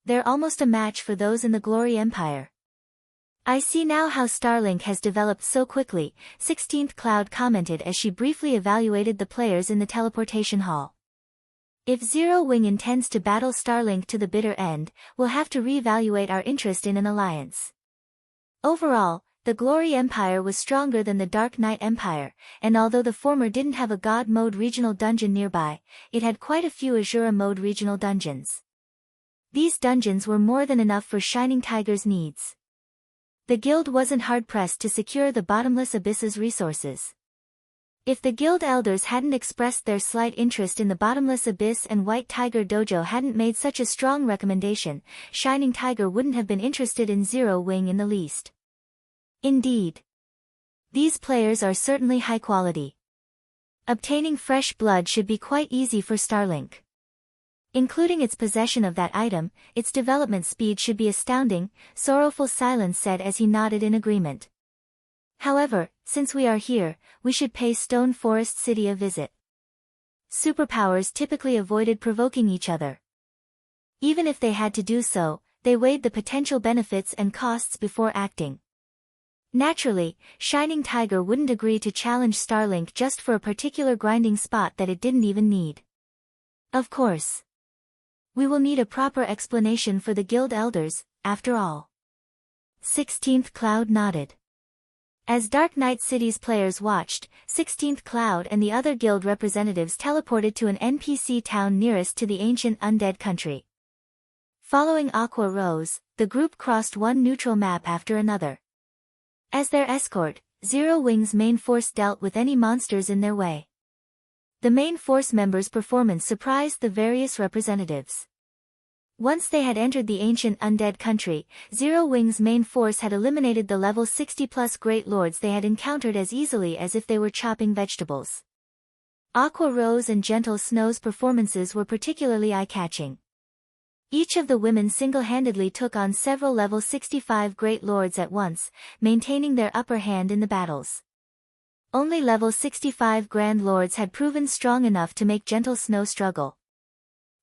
They're almost a match for those in the Glory Empire. I see now how Starlink has developed so quickly, 16th Cloud commented as she briefly evaluated the players in the teleportation hall. If Zero Wing intends to battle Starlink to the bitter end, we'll have to reevaluate our interest in an alliance. Overall, the Glory Empire was stronger than the Dark Knight Empire, and although the former didn't have a God Mode regional dungeon nearby, it had quite a few Azura Mode regional dungeons. These dungeons were more than enough for Shining Tiger's needs. The guild wasn't hard-pressed to secure the Bottomless Abyss's resources. If the guild elders hadn't expressed their slight interest in the Bottomless Abyss and White Tiger Dojo hadn't made such a strong recommendation, Shining Tiger wouldn't have been interested in Zero Wing in the least. Indeed. These players are certainly high quality. Obtaining fresh blood should be quite easy for Starlink. Including its possession of that item, its development speed should be astounding, Sorrowful Silence said as he nodded in agreement. However, since we are here, we should pay Stone Forest City a visit. Superpowers typically avoided provoking each other. Even if they had to do so, they weighed the potential benefits and costs before acting. Naturally, Shining Tiger wouldn't agree to challenge Starlink just for a particular grinding spot that it didn't even need. Of course. We will need a proper explanation for the guild elders, after all. 16th Cloud nodded. As Dark Knight City's players watched, 16th Cloud and the other guild representatives teleported to an NPC town nearest to the ancient undead country. Following Aqua Rose, the group crossed one neutral map after another. As their escort, Zero Wing's main force dealt with any monsters in their way. The main force members' performance surprised the various representatives. Once they had entered the ancient undead country, Zero Wing's main force had eliminated the level 60+ Great Lords they had encountered as easily as if they were chopping vegetables. Aqua Rose and Gentle Snow's performances were particularly eye-catching. Each of the women single-handedly took on several level 65 Great Lords at once, maintaining their upper hand in the battles. Only level 65 Grand Lords had proven strong enough to make Gentle Snow struggle.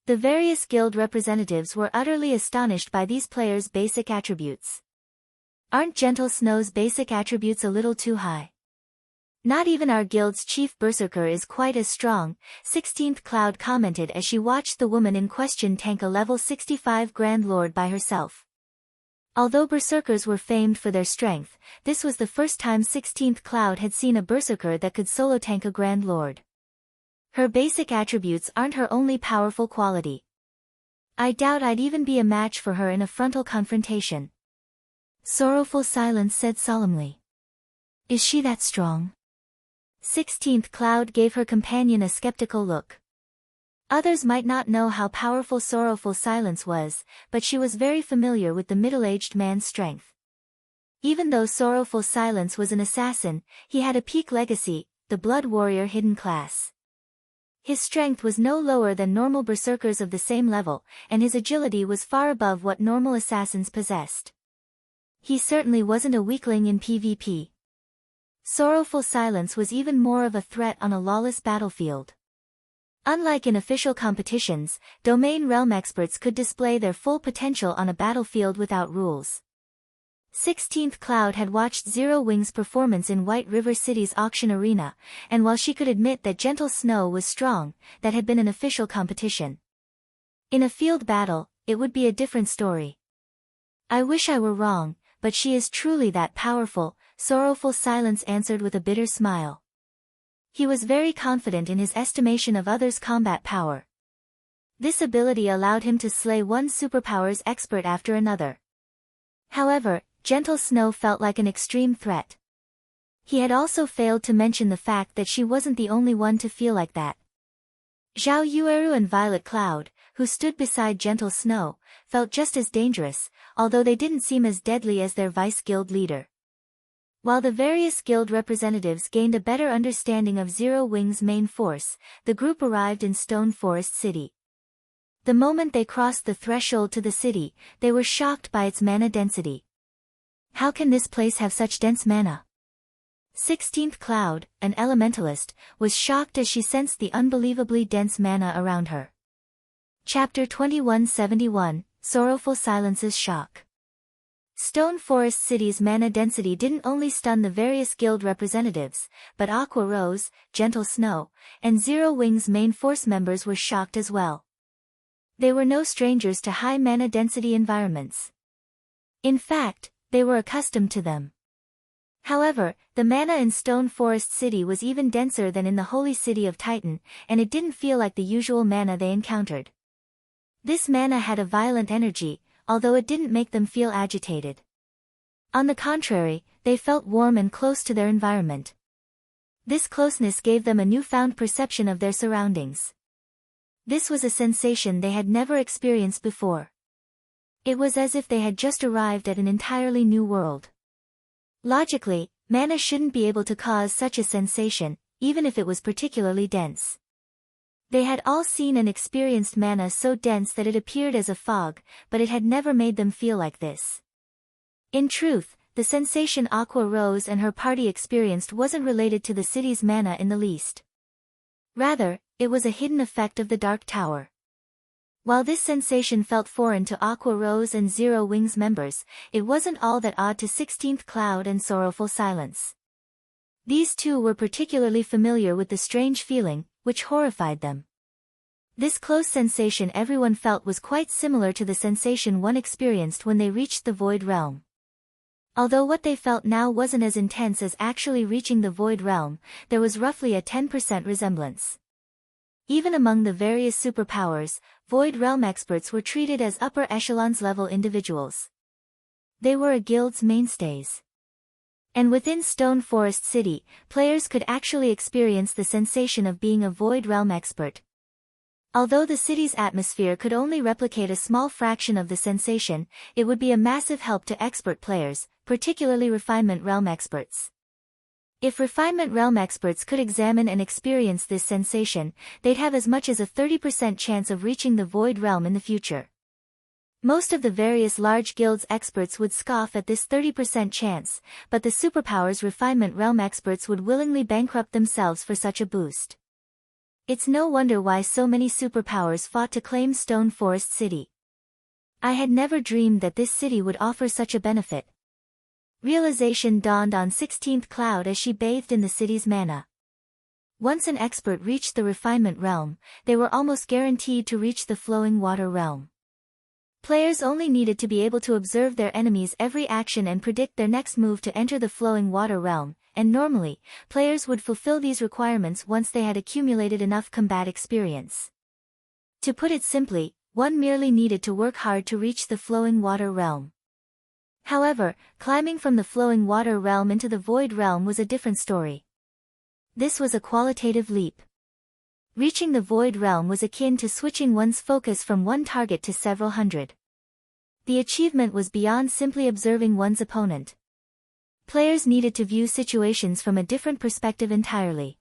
The various guild representatives were utterly astonished by these players' basic attributes. Aren't Gentle Snow's basic attributes a little too high? Not even our guild's chief berserker is quite as strong, 16th Cloud commented as she watched the woman in question tank a level 65 Grand Lord by herself. Although berserkers were famed for their strength, this was the first time 16th Cloud had seen a berserker that could solo tank a Grand Lord. Her basic attributes aren't her only powerful quality. I doubt I'd even be a match for her in a frontal confrontation. Sorrowful Silence said solemnly. Is she that strong? 16th Cloud gave her companion a skeptical look. Others might not know how powerful Sorrowful Silence was, but she was very familiar with the middle-aged man's strength. Even though Sorrowful Silence was an assassin, he had a peak legacy, the Blood Warrior hidden class. His strength was no lower than normal berserkers of the same level, and his agility was far above what normal assassins possessed. He certainly wasn't a weakling in PvP. Sorrowful Silence was even more of a threat on a lawless battlefield. Unlike in official competitions, domain realm experts could display their full potential on a battlefield without rules. 16th Cloud had watched Zero Wing's performance in White River City's auction arena, and while she could admit that Gentle Snow was strong, that had been an official competition. In a field battle, it would be a different story. I wish I were wrong, but she is truly that powerful, Sorrowful Silence answered with a bitter smile. He was very confident in his estimation of others' combat power. This ability allowed him to slay one superpower's expert after another. However, Gentle Snow felt like an extreme threat. He had also failed to mention the fact that she wasn't the only one to feel like that. Zhao Yueru and Violet Cloud, who stood beside Gentle Snow, felt just as dangerous, although they didn't seem as deadly as their vice guild leader. While the various guild representatives gained a better understanding of Zero Wing's main force, the group arrived in Stone Forest City. The moment they crossed the threshold to the city, they were shocked by its mana density. How can this place have such dense mana? 16th Cloud, an elementalist, was shocked as she sensed the unbelievably dense mana around her. Chapter 2171, Sorrowful Silence's Shock. Stone Forest City's mana density didn't only stun the various guild representatives, but Aqua Rose, Gentle Snow, and Zero Wing's main force members were shocked as well. They were no strangers to high mana density environments. In fact, they were accustomed to them. However, the mana in Stone Forest City was even denser than in the Holy City of Titan, and it didn't feel like the usual mana they encountered. This mana had a violent energy, although it didn't make them feel agitated. On the contrary, they felt warm and close to their environment. This closeness gave them a newfound perception of their surroundings. This was a sensation they had never experienced before. It was as if they had just arrived at an entirely new world. Logically, mana shouldn't be able to cause such a sensation, even if it was particularly dense. They had all seen and experienced mana so dense that it appeared as a fog, but it had never made them feel like this. In truth, the sensation Aqua Rose and her party experienced wasn't related to the city's mana in the least. Rather, it was a hidden effect of the Dark Tower. While this sensation felt foreign to Aqua Rose and Zero Wing's members, it wasn't all that odd to 16th Cloud and Sorrowful Silence. These two were particularly familiar with the strange feeling, which horrified them. This close sensation everyone felt was quite similar to the sensation one experienced when they reached the Void Realm. Although what they felt now wasn't as intense as actually reaching the Void Realm, there was roughly a 10% resemblance. Even among the various superpowers, Void Realm experts were treated as upper echelons level individuals. They were a guild's mainstays. And within Stone Forest City, players could actually experience the sensation of being a Void Realm expert. Although the city's atmosphere could only replicate a small fraction of the sensation, it would be a massive help to expert players, particularly Refinement Realm experts. If Refinement Realm experts could examine and experience this sensation, they'd have as much as a 30% chance of reaching the Void Realm in the future. Most of the various large guilds experts would scoff at this 30% chance, but the Superpower's Refinement Realm experts would willingly bankrupt themselves for such a boost. It's no wonder why so many superpowers fought to claim Stone Forest City. I had never dreamed that this city would offer such a benefit. Realization dawned on 16th Cloud as she bathed in the city's mana. Once an expert reached the Refinement Realm, they were almost guaranteed to reach the Flowing Water Realm. Players only needed to be able to observe their enemies' every action and predict their next move to enter the Flowing Water Realm, and normally, players would fulfill these requirements once they had accumulated enough combat experience. To put it simply, one merely needed to work hard to reach the Flowing Water Realm. However, climbing from the Flowing Water Realm into the Void Realm was a different story. This was a qualitative leap. Reaching the Void Realm was akin to switching one's focus from one target to several hundred. The achievement was beyond simply observing one's opponent. Players needed to view situations from a different perspective entirely.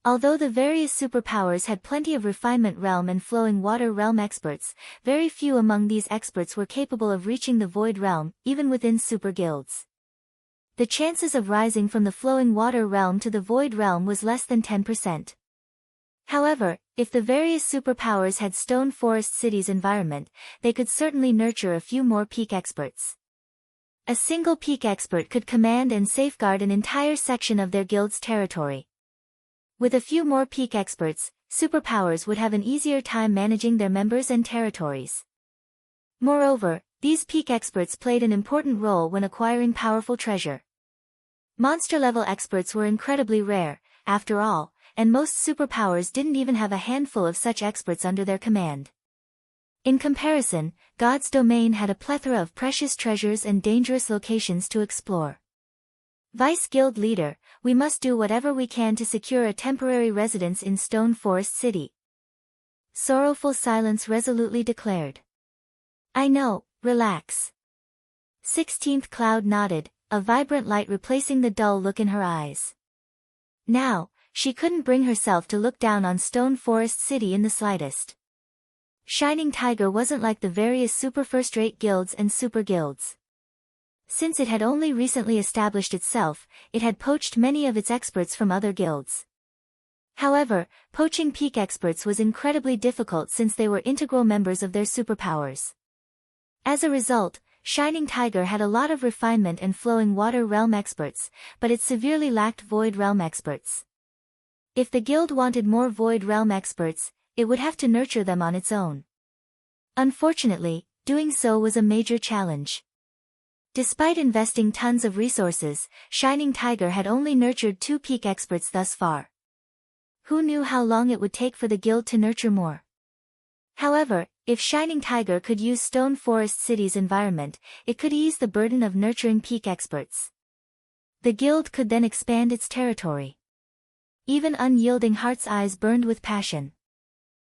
Although the various superpowers had plenty of Refinement Realm and Flowing Water Realm experts, very few among these experts were capable of reaching the Void Realm, even within super guilds. The chances of rising from the Flowing Water Realm to the Void Realm was less than 10%. However, if the various superpowers had Stone Forest City's environment, they could certainly nurture a few more peak experts. A single peak expert could command and safeguard an entire section of their guild's territory. With a few more peak experts, superpowers would have an easier time managing their members and territories. Moreover, these peak experts played an important role when acquiring powerful treasure. Monster-level experts were incredibly rare, after all, and most superpowers didn't even have a handful of such experts under their command. In comparison, God's domain had a plethora of precious treasures and dangerous locations to explore. Vice Guild Leader, we must do whatever we can to secure a temporary residence in Stone Forest City. Sorrowful Silence resolutely declared. I know, relax. 16th Cloud nodded, a vibrant light replacing the dull look in her eyes. Now, she couldn't bring herself to look down on Stone Forest City in the slightest. Shining Tiger wasn't like the various super first-rate guilds and super guilds. Since it had only recently established itself, it had poached many of its experts from other guilds. However, poaching peak experts was incredibly difficult since they were integral members of their superpowers. As a result, Shining Tiger had a lot of Refinement and Flowing Water Realm experts, but it severely lacked Void Realm experts. If the guild wanted more Void Realm experts, it would have to nurture them on its own. Unfortunately, doing so was a major challenge. Despite investing tons of resources, Shining Tiger had only nurtured 2 peak experts thus far. Who knew how long it would take for the guild to nurture more? However, if Shining Tiger could use Stone Forest City's environment, it could ease the burden of nurturing peak experts. The guild could then expand its territory. Even Unyielding Heart's eyes burned with passion.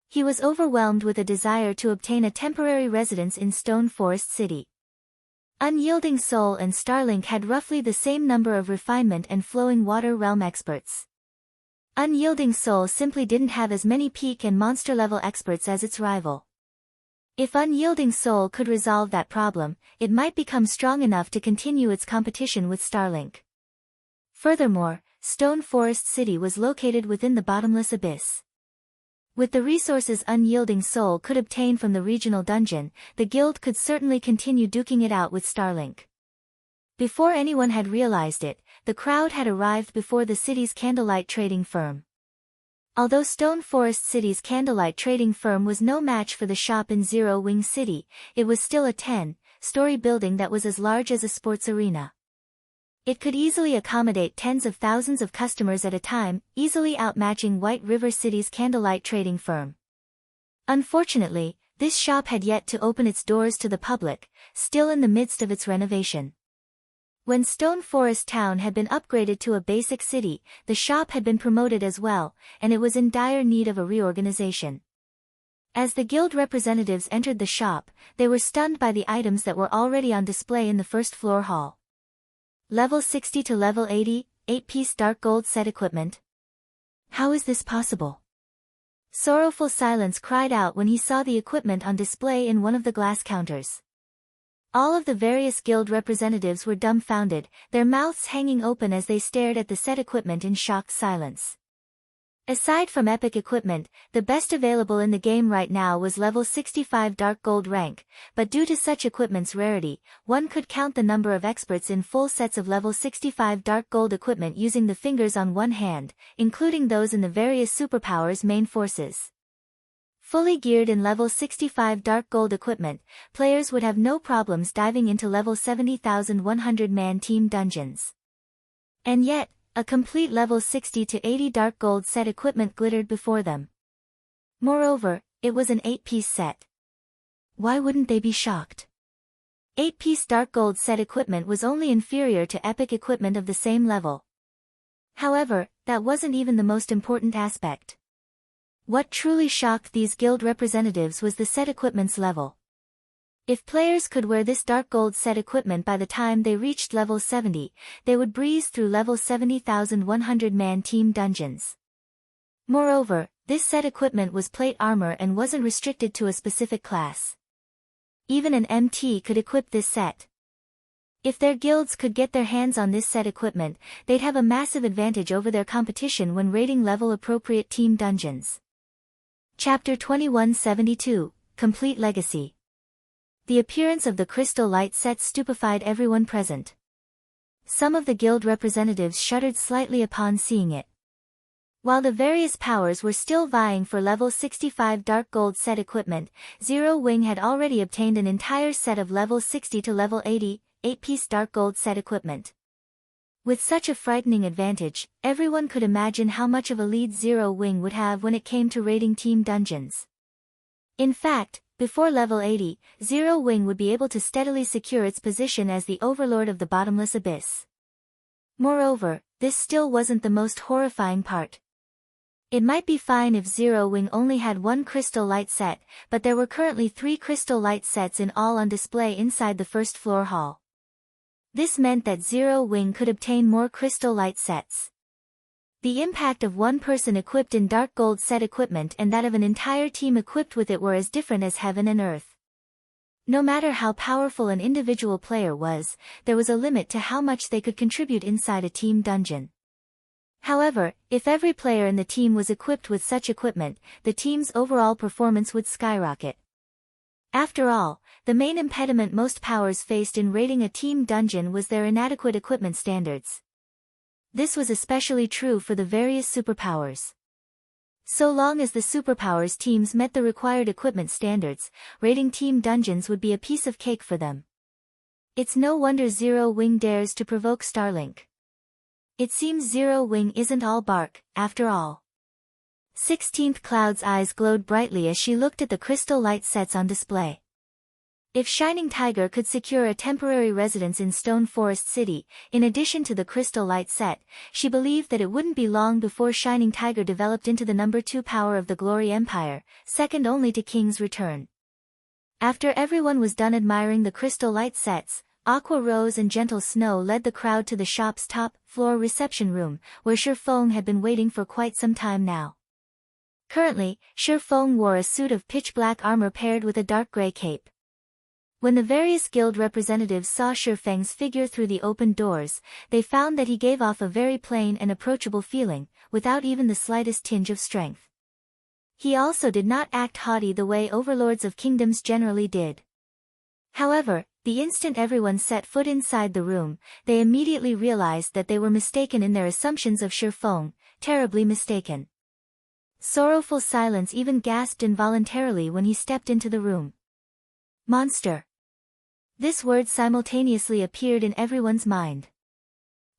He was overwhelmed with a desire to obtain a temporary residence in Stone Forest City. Unyielding Soul and Starlink had roughly the same number of Refinement and Flowing Water Realm experts. Unyielding Soul simply didn't have as many peak and monster-level experts as its rival. If Unyielding Soul could resolve that problem, it might become strong enough to continue its competition with Starlink. Furthermore, Stone Forest City was located within the Bottomless Abyss. With the resources Unyielding Soul could obtain from the regional dungeon, the guild could certainly continue duking it out with Starlink. Before anyone had realized it, the crowd had arrived before the city's Candlelight trading firm. Although Stone Forest City's Candlelight trading firm was no match for the shop in Zero Wing City, it was still a 10-story building that was as large as a sports arena. It could easily accommodate tens of thousands of customers at a time, easily outmatching White River City's Candlelight trading firm. Unfortunately, this shop had yet to open its doors to the public, still in the midst of its renovation. When Stone Forest Town had been upgraded to a basic city, the shop had been promoted as well, and it was in dire need of a reorganization. As the guild representatives entered the shop, they were stunned by the items that were already on display in the first floor hall. Level 60 to level 80, 8-piece dark gold set equipment. How is this possible? Sorrowful Silence cried out when he saw the equipment on display in one of the glass counters. All of the various guild representatives were dumbfounded, their mouths hanging open as they stared at the set equipment in shocked silence. Aside from epic equipment, the best available in the game right now was level 65 dark gold rank, but due to such equipment's rarity, one could count the number of experts in full sets of level 65 dark gold equipment using the fingers on one hand, including those in the various superpowers' main forces. Fully geared in level 65 dark gold equipment, players would have no problems diving into level 70,100-man team dungeons. And yet, a complete level 60 to 80 dark gold set equipment glittered before them. Moreover, it was an 8-piece set. Why wouldn't they be shocked? 8-piece dark gold set equipment was only inferior to epic equipment of the same level. However, that wasn't even the most important aspect. What truly shocked these guild representatives was the set equipment's level. If players could wear this dark gold set equipment by the time they reached level 70, they would breeze through level 70,100-man team dungeons. Moreover, this set equipment was plate armor and wasn't restricted to a specific class. Even an MT could equip this set. If their guilds could get their hands on this set equipment, they'd have a massive advantage over their competition when raiding level-appropriate team dungeons. Chapter 2172, Complete Legacy. The appearance of the crystal light set stupefied everyone present. Some of the guild representatives shuddered slightly upon seeing it. While the various powers were still vying for level 65 dark gold set equipment, Zero Wing had already obtained an entire set of level 60 to level 80, 8-piece dark gold set equipment. With such a frightening advantage, everyone could imagine how much of a lead Zero Wing would have when it came to raiding team dungeons. In fact, before level 80, Zero Wing would be able to steadily secure its position as the overlord of the bottomless abyss. Moreover, this still wasn't the most horrifying part. It might be fine if Zero Wing only had one crystal light set, but there were currently 3 crystal light sets in all on display inside the first floor hall. This meant that Zero Wing could obtain more crystal light sets. The impact of one person equipped in dark gold set equipment and that of an entire team equipped with it were as different as heaven and earth. No matter how powerful an individual player was, there was a limit to how much they could contribute inside a team dungeon. However, if every player in the team was equipped with such equipment, the team's overall performance would skyrocket. After all, the main impediment most powers faced in raiding a team dungeon was their inadequate equipment standards. This was especially true for the various superpowers. So long as the superpowers teams met the required equipment standards, raiding team dungeons would be a piece of cake for them. It's no wonder Zero Wing dares to provoke Starlink. It seems Zero Wing isn't all bark, after all. 16th Cloud's eyes glowed brightly as she looked at the crystal light sets on display. If Shining Tiger could secure a temporary residence in Stone Forest City, in addition to the crystal light set, she believed that it wouldn't be long before Shining Tiger developed into the number 2 power of the Glory Empire, second only to King's Return. After everyone was done admiring the crystal light sets, Aqua Rose and Gentle Snow led the crowd to the shop's top-floor reception room, where Shifeng had been waiting for quite some time now. Currently, Shifeng wore a suit of pitch-black armor paired with a dark gray cape. When the various guild representatives saw Shifeng's figure through the opened doors, they found that he gave off a very plain and approachable feeling, without even the slightest tinge of strength. He also did not act haughty the way overlords of kingdoms generally did. However, the instant everyone set foot inside the room, they immediately realized that they were mistaken in their assumptions of Shifeng, terribly mistaken. Sorrowful Silence even gasped involuntarily when he stepped into the room. Monster. This word simultaneously appeared in everyone's mind.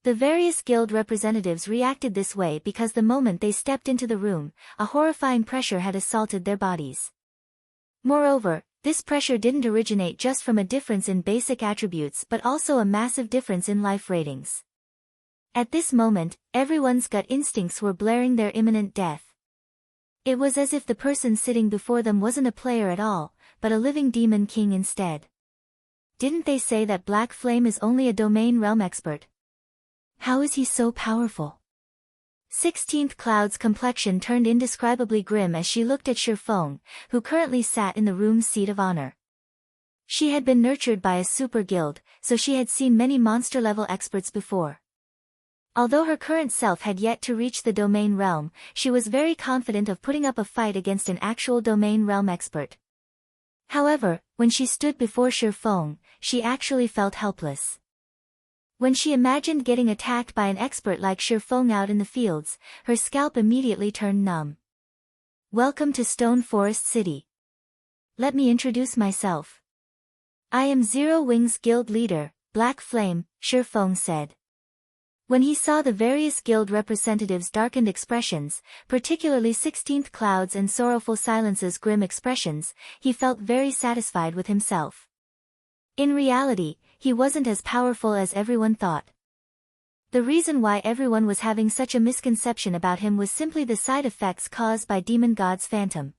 The various guild representatives reacted this way because the moment they stepped into the room, a horrifying pressure had assaulted their bodies. Moreover, this pressure didn't originate just from a difference in basic attributes but also a massive difference in life ratings. At this moment, everyone's gut instincts were blaring their imminent death. It was as if the person sitting before them wasn't a player at all, but a living demon king instead. Didn't they say that Black Flame is only a domain realm expert? How is he so powerful? 16th Cloud's complexion turned indescribably grim as she looked at Shifeng, who currently sat in the room's seat of honor. She had been nurtured by a super guild, so she had seen many monster-level experts before. Although her current self had yet to reach the domain realm, she was very confident of putting up a fight against an actual domain realm expert. However, when she stood before Shifeng, she actually felt helpless. When she imagined getting attacked by an expert like Shifeng out in the fields, her scalp immediately turned numb. Welcome to Stone Forest City. Let me introduce myself. I am Zero Wing's guild leader, Black Flame, Shifeng said. When he saw the various guild representatives' darkened expressions, particularly 16th Cloud's and Sorrowful Silence's grim expressions, he felt very satisfied with himself. In reality, he wasn't as powerful as everyone thought. The reason why everyone was having such a misconception about him was simply the side effects caused by Demon God's Phantom.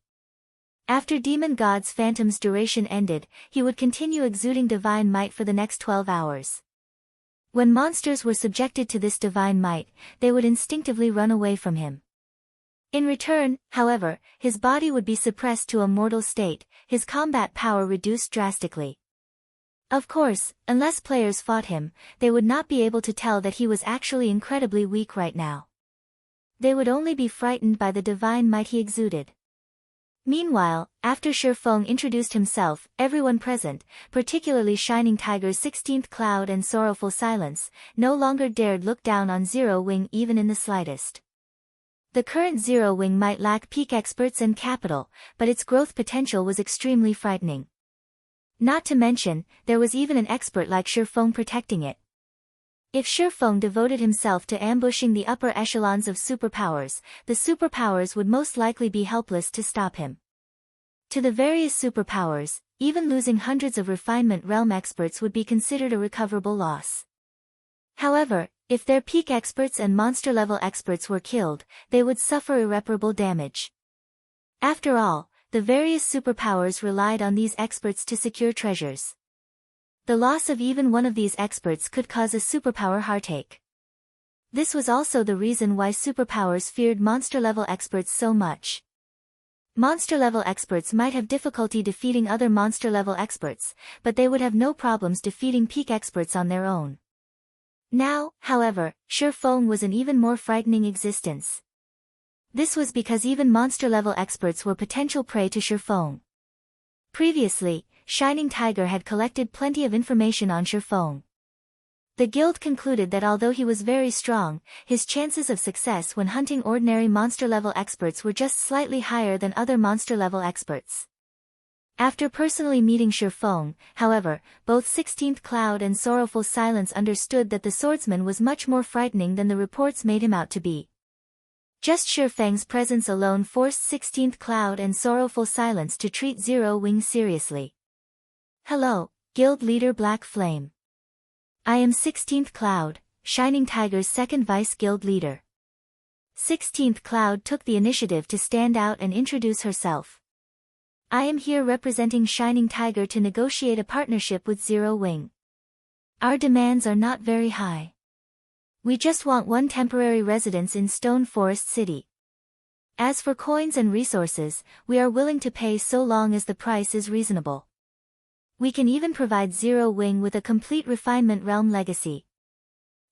After Demon God's Phantom's duration ended, he would continue exuding divine might for the next 12 hours. When monsters were subjected to this divine might, they would instinctively run away from him. In return, however, his body would be suppressed to a mortal state, his combat power reduced drastically. Of course, unless players fought him, they would not be able to tell that he was actually incredibly weak right now. They would only be frightened by the divine might he exuded. Meanwhile, after Shifeng introduced himself, everyone present, particularly Shining Tiger's 16th Cloud and Sorrowful Silence, no longer dared look down on Zero Wing even in the slightest. The current Zero Wing might lack peak experts and capital, but its growth potential was extremely frightening. Not to mention, there was even an expert like Shifeng protecting it. If Shifeng devoted himself to ambushing the upper echelons of superpowers, the superpowers would most likely be helpless to stop him. To the various superpowers, even losing hundreds of refinement realm experts would be considered a recoverable loss. However, if their peak experts and monster-level experts were killed, they would suffer irreparable damage. After all, the various superpowers relied on these experts to secure treasures. The loss of even one of these experts could cause a superpower heartache. This was also the reason why superpowers feared monster-level experts so much. Monster-level experts might have difficulty defeating other monster-level experts, but they would have no problems defeating peak experts on their own. Now, however, Shifeng was an even more frightening existence. This was because even monster-level experts were potential prey to Shifeng. Previously, Shining Tiger had collected plenty of information on Shifeng. The guild concluded that although he was very strong, his chances of success when hunting ordinary monster-level experts were just slightly higher than other monster-level experts. After personally meeting Shifeng, however, both 16th Cloud and Sorrowful Silence understood that the swordsman was much more frightening than the reports made him out to be. Just Shifeng's presence alone forced 16th Cloud and Sorrowful Silence to treat Zero Wing seriously. Hello, Guild Leader Black Flame. I am 16th Cloud, Shining Tiger's second Vice Guild Leader. 16th Cloud took the initiative to stand out and introduce herself. I am here representing Shining Tiger to negotiate a partnership with Zero Wing. Our demands are not very high. We just want one temporary residence in Stone Forest City. As for coins and resources, we are willing to pay so long as the price is reasonable. We can even provide Zero Wing with a complete refinement realm legacy.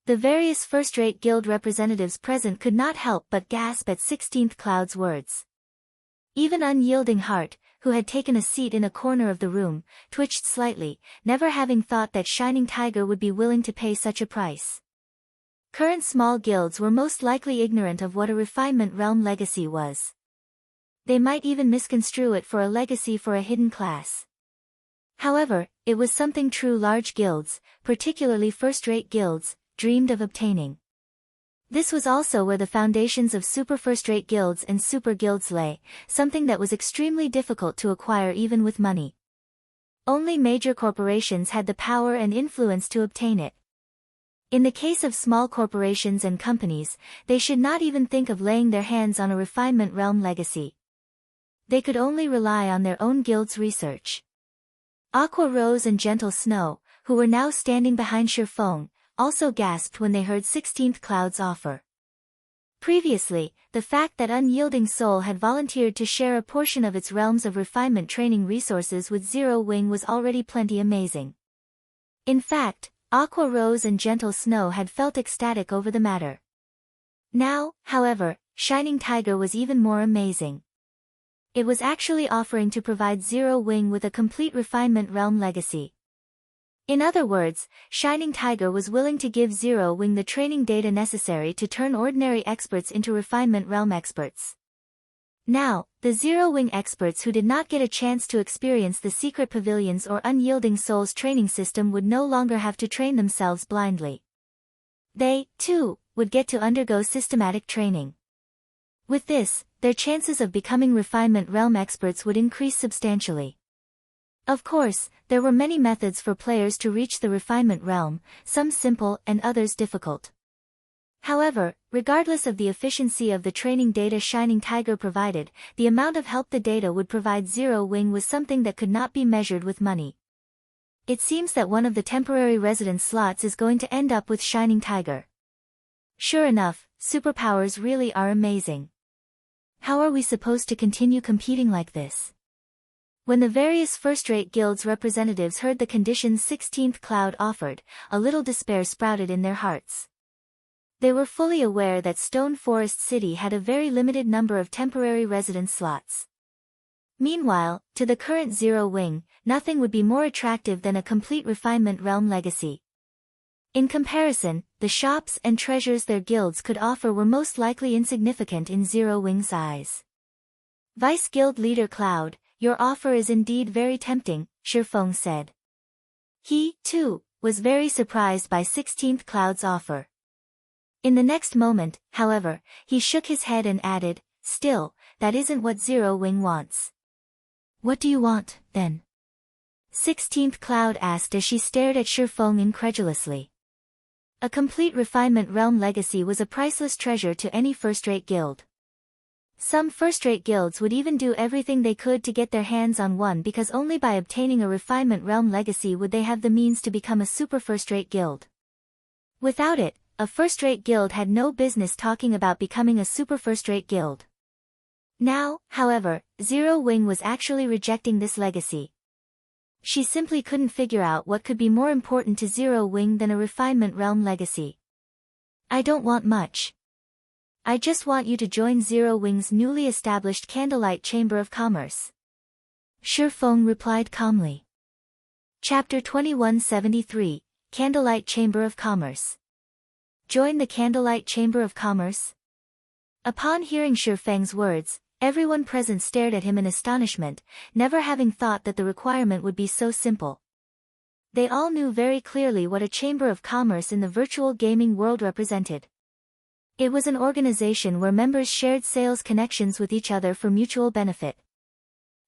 The various first-rate guild representatives present could not help but gasp at 16th Cloud's words. Even Unyielding Heart, who had taken a seat in a corner of the room, twitched slightly, never having thought that Shining Tiger would be willing to pay such a price. Current small guilds were most likely ignorant of what a refinement realm legacy was. They might even misconstrue it for a legacy for a hidden class. However, it was something true large guilds, particularly first-rate guilds, dreamed of obtaining. This was also where the foundations of super first-rate guilds and super guilds lay, something that was extremely difficult to acquire even with money. Only major corporations had the power and influence to obtain it. In the case of small corporations and companies, they should not even think of laying their hands on a refinement realm legacy. They could only rely on their own guild's research. Aqua Rose and Gentle Snow, who were now standing behind Shifeng, also gasped when they heard 16th Cloud's offer. Previously, the fact that Unyielding Soul had volunteered to share a portion of its realms of refinement training resources with Zero Wing was already plenty amazing. In fact, Aqua Rose and Gentle Snow had felt ecstatic over the matter. Now, however, Shining Tiger was even more amazing. It was actually offering to provide Zero Wing with a complete refinement realm legacy. In other words, Shining Tiger was willing to give Zero Wing the training data necessary to turn ordinary experts into refinement realm experts. Now, the Zero Wing experts who did not get a chance to experience the secret pavilions or Unyielding Soul's training system would no longer have to train themselves blindly. They, too, would get to undergo systematic training. With this, their chances of becoming refinement realm experts would increase substantially. Of course, there were many methods for players to reach the refinement realm, some simple and others difficult. However, regardless of the efficiency of the training data Shining Tiger provided, the amount of help the data would provide Zero Wing was something that could not be measured with money. It seems that one of the temporary residence slots is going to end up with Shining Tiger. Sure enough, superpowers really are amazing. How are we supposed to continue competing like this? When the various first-rate guilds' representatives heard the conditions 16th Cloud offered, a little despair sprouted in their hearts. They were fully aware that Stone Forest City had a very limited number of temporary residence slots. Meanwhile, to the current Zero Wing, nothing would be more attractive than a complete refinement realm legacy. In comparison, the shops and treasures their guilds could offer were most likely insignificant in Zero Wing's eyes. Vice Guild Leader Cloud, your offer is indeed very tempting, Shifeng said. He, too, was very surprised by 16th Cloud's offer. In the next moment, however, he shook his head and added, still, that isn't what Zero Wing wants. What do you want, then? 16th Cloud asked as she stared at Shifeng incredulously. A complete refinement realm legacy was a priceless treasure to any first-rate guild. Some first-rate guilds would even do everything they could to get their hands on one because only by obtaining a refinement realm legacy would they have the means to become a super first-rate guild. Without it, a first-rate guild had no business talking about becoming a super first-rate guild. Now, however, Zero Wing was actually rejecting this legacy. She simply couldn't figure out what could be more important to Zero Wing than a refinement realm legacy. I don't want much. I just want you to join Zero Wing's newly established Candlelight Chamber of Commerce. Shifeng replied calmly. Chapter 2173, Candlelight Chamber of Commerce. Join the Candlelight Chamber of Commerce? Upon hearing Shifeng's words, everyone present stared at him in astonishment, never having thought that the requirement would be so simple. They all knew very clearly what a Chamber of Commerce in the virtual gaming world represented. It was an organization where members shared sales connections with each other for mutual benefit.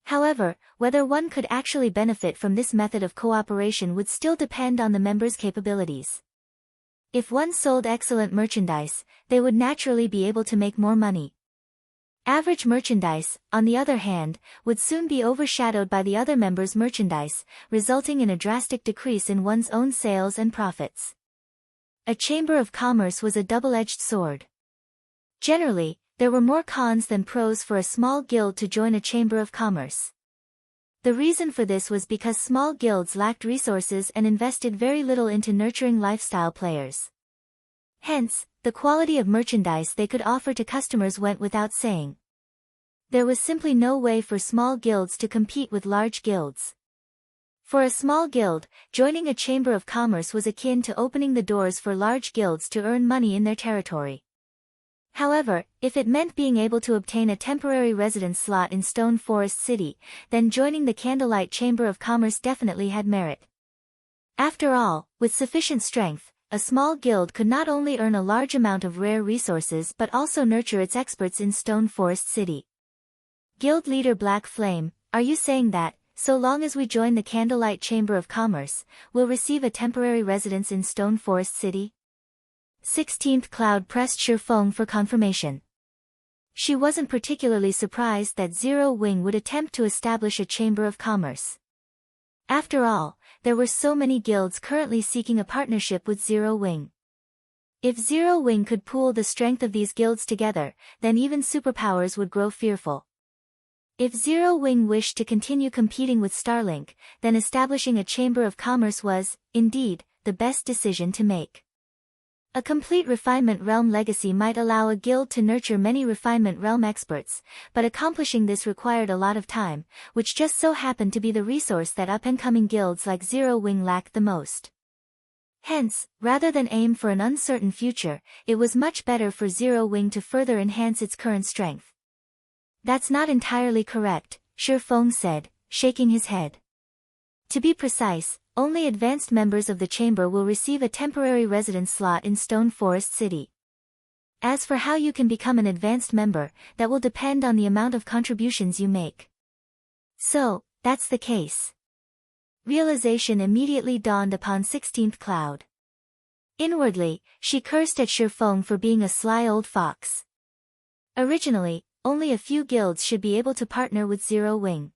However, whether one could actually benefit from this method of cooperation would still depend on the members' capabilities. If one sold excellent merchandise, they would naturally be able to make more money. Average merchandise, on the other hand, would soon be overshadowed by the other members' merchandise, resulting in a drastic decrease in one's own sales and profits. A Chamber of Commerce was a double-edged sword. Generally, there were more cons than pros for a small guild to join a Chamber of Commerce. The reason for this was because small guilds lacked resources and invested very little into nurturing lifestyle players. Hence, the quality of merchandise they could offer to customers went without saying. There was simply no way for small guilds to compete with large guilds. For a small guild, joining a Chamber of Commerce was akin to opening the doors for large guilds to earn money in their territory. However, if it meant being able to obtain a temporary residence slot in Stone Forest City, then joining the Candlelight Chamber of Commerce definitely had merit. After all, with sufficient strength, a small guild could not only earn a large amount of rare resources but also nurture its experts in Stone Forest City. Guild leader Black Flame, are you saying that, so long as we join the Candlelight Chamber of Commerce, we'll receive a temporary residence in Stone Forest City? 16th Cloud pressed Shifeng for confirmation. She wasn't particularly surprised that Zero Wing would attempt to establish a Chamber of Commerce. After all, there were so many guilds currently seeking a partnership with Zero Wing. If Zero Wing could pool the strength of these guilds together, then even superpowers would grow fearful. If Zero Wing wished to continue competing with Starlink, then establishing a Chamber of Commerce was, indeed, the best decision to make. A complete refinement realm legacy might allow a guild to nurture many refinement realm experts, but accomplishing this required a lot of time, which just so happened to be the resource that up-and-coming guilds like Zero Wing lacked the most. Hence, rather than aim for an uncertain future, it was much better for Zero Wing to further enhance its current strength. That's not entirely correct, Shifeng said, shaking his head. To be precise, only advanced members of the chamber will receive a temporary residence slot in Stone Forest City. As for how you can become an advanced member, that will depend on the amount of contributions you make. So, that's the case. Realization immediately dawned upon 16th Cloud. Inwardly, she cursed at Shifeng for being a sly old fox. Originally, only a few guilds should be able to partner with Zero Wing.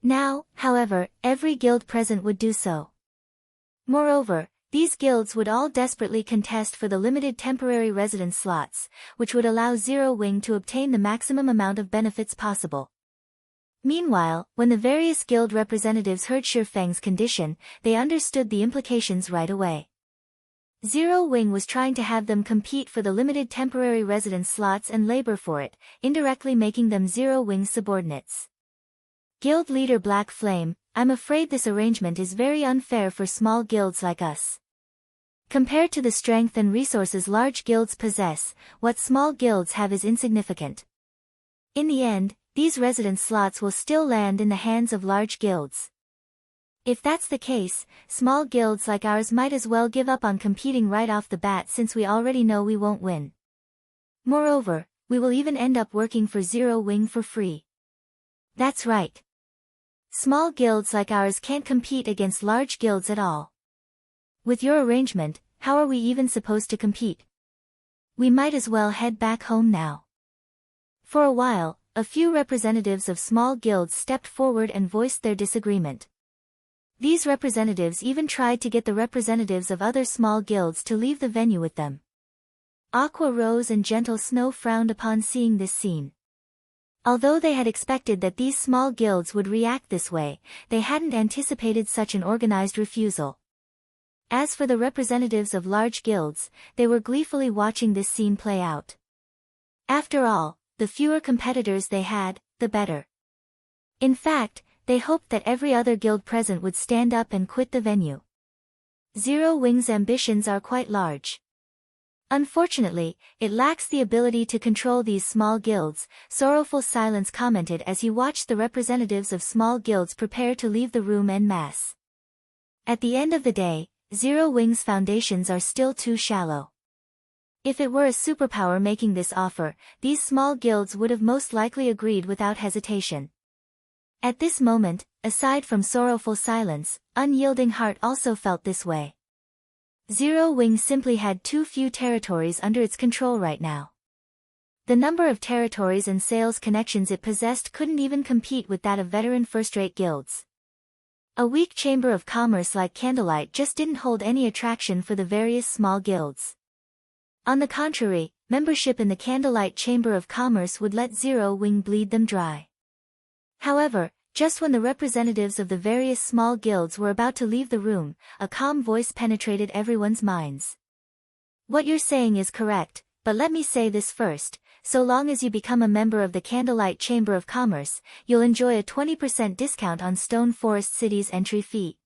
Now, however, every guild present would do so. Moreover, these guilds would all desperately contest for the limited temporary residence slots, which would allow Zero Wing to obtain the maximum amount of benefits possible. Meanwhile, when the various guild representatives heard Shifeng's condition, they understood the implications right away. Zero Wing was trying to have them compete for the limited temporary residence slots and labor for it, indirectly making them Zero Wing's subordinates. Guild leader Black Flame, I'm afraid this arrangement is very unfair for small guilds like us. Compared to the strength and resources large guilds possess, what small guilds have is insignificant. In the end, these residence slots will still land in the hands of large guilds. If that's the case, small guilds like ours might as well give up on competing right off the bat since we already know we won't win. Moreover, we will even end up working for Zero Wing for free. That's right. Small guilds like ours can't compete against large guilds at all. With your arrangement, how are we even supposed to compete? We might as well head back home now. For a while, a few representatives of small guilds stepped forward and voiced their disagreement. These representatives even tried to get the representatives of other small guilds to leave the venue with them. Aqua Rose and Gentle Snow frowned upon seeing this scene. Although they had expected that these small guilds would react this way, they hadn't anticipated such an organized refusal. As for the representatives of large guilds, they were gleefully watching this scene play out. After all, the fewer competitors they had, the better. In fact, they hoped that every other guild present would stand up and quit the venue. Zero Wing's ambitions are quite large. Unfortunately, it lacks the ability to control these small guilds, Sorrowful Silence commented as he watched the representatives of small guilds prepare to leave the room en masse. At the end of the day, Zero Wing's foundations are still too shallow. If it were a superpower making this offer, these small guilds would have most likely agreed without hesitation. At this moment, aside from Sorrowful Silence, Unyielding Heart also felt this way. Zero Wing simply had too few territories under its control right now. The number of territories and sales connections it possessed couldn't even compete with that of veteran first-rate guilds. A weak chamber of commerce like Candlelight just didn't hold any attraction for the various small guilds. On the contrary, membership in the Candlelight Chamber of Commerce would let Zero Wing bleed them dry. However, just when the representatives of the various small guilds were about to leave the room, a calm voice penetrated everyone's minds. What you're saying is correct, but let me say this first. So long as you become a member of the Candlelight Chamber of Commerce, you'll enjoy a 20% discount on Stone Forest City's entry fee.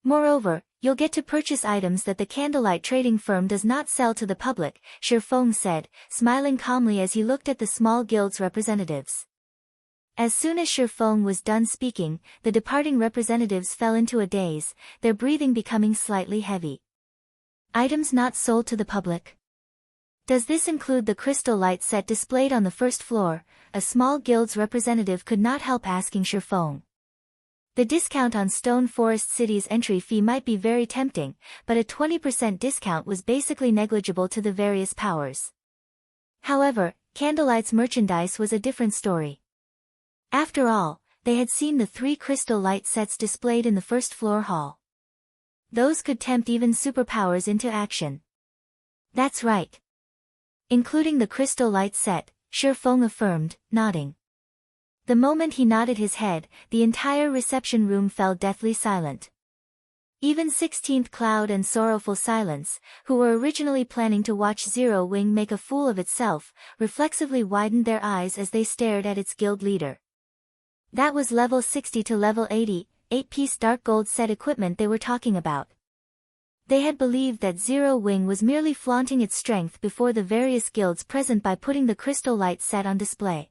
Moreover, you'll get to purchase items that the Candlelight trading firm does not sell to the public, Shifeng said, smiling calmly as he looked at the small guild's representatives. As soon as Shifeng was done speaking, the departing representatives fell into a daze, their breathing becoming slightly heavy. Items not sold to the public? Does this include the crystal light set displayed on the first floor? A small guild's representative could not help asking Shifeng. The discount on Stone Forest City's entry fee might be very tempting, but a 20% discount was basically negligible to the various powers. However, Candlelight's merchandise was a different story. After all, they had seen the 3 crystal light sets displayed in the first floor hall. Those could tempt even superpowers into action. That's right. Including the crystal light set, Shifeng affirmed, nodding. The moment he nodded his head, the entire reception room fell deathly silent. Even 16th Cloud and Sorrowful Silence, who were originally planning to watch Zero Wing make a fool of itself, reflexively widened their eyes as they stared at its guild leader. That was level 60 to level 80, 8-piece dark gold set equipment they were talking about. They had believed that Zero Wing was merely flaunting its strength before the various guilds present by putting the crystal light set on display.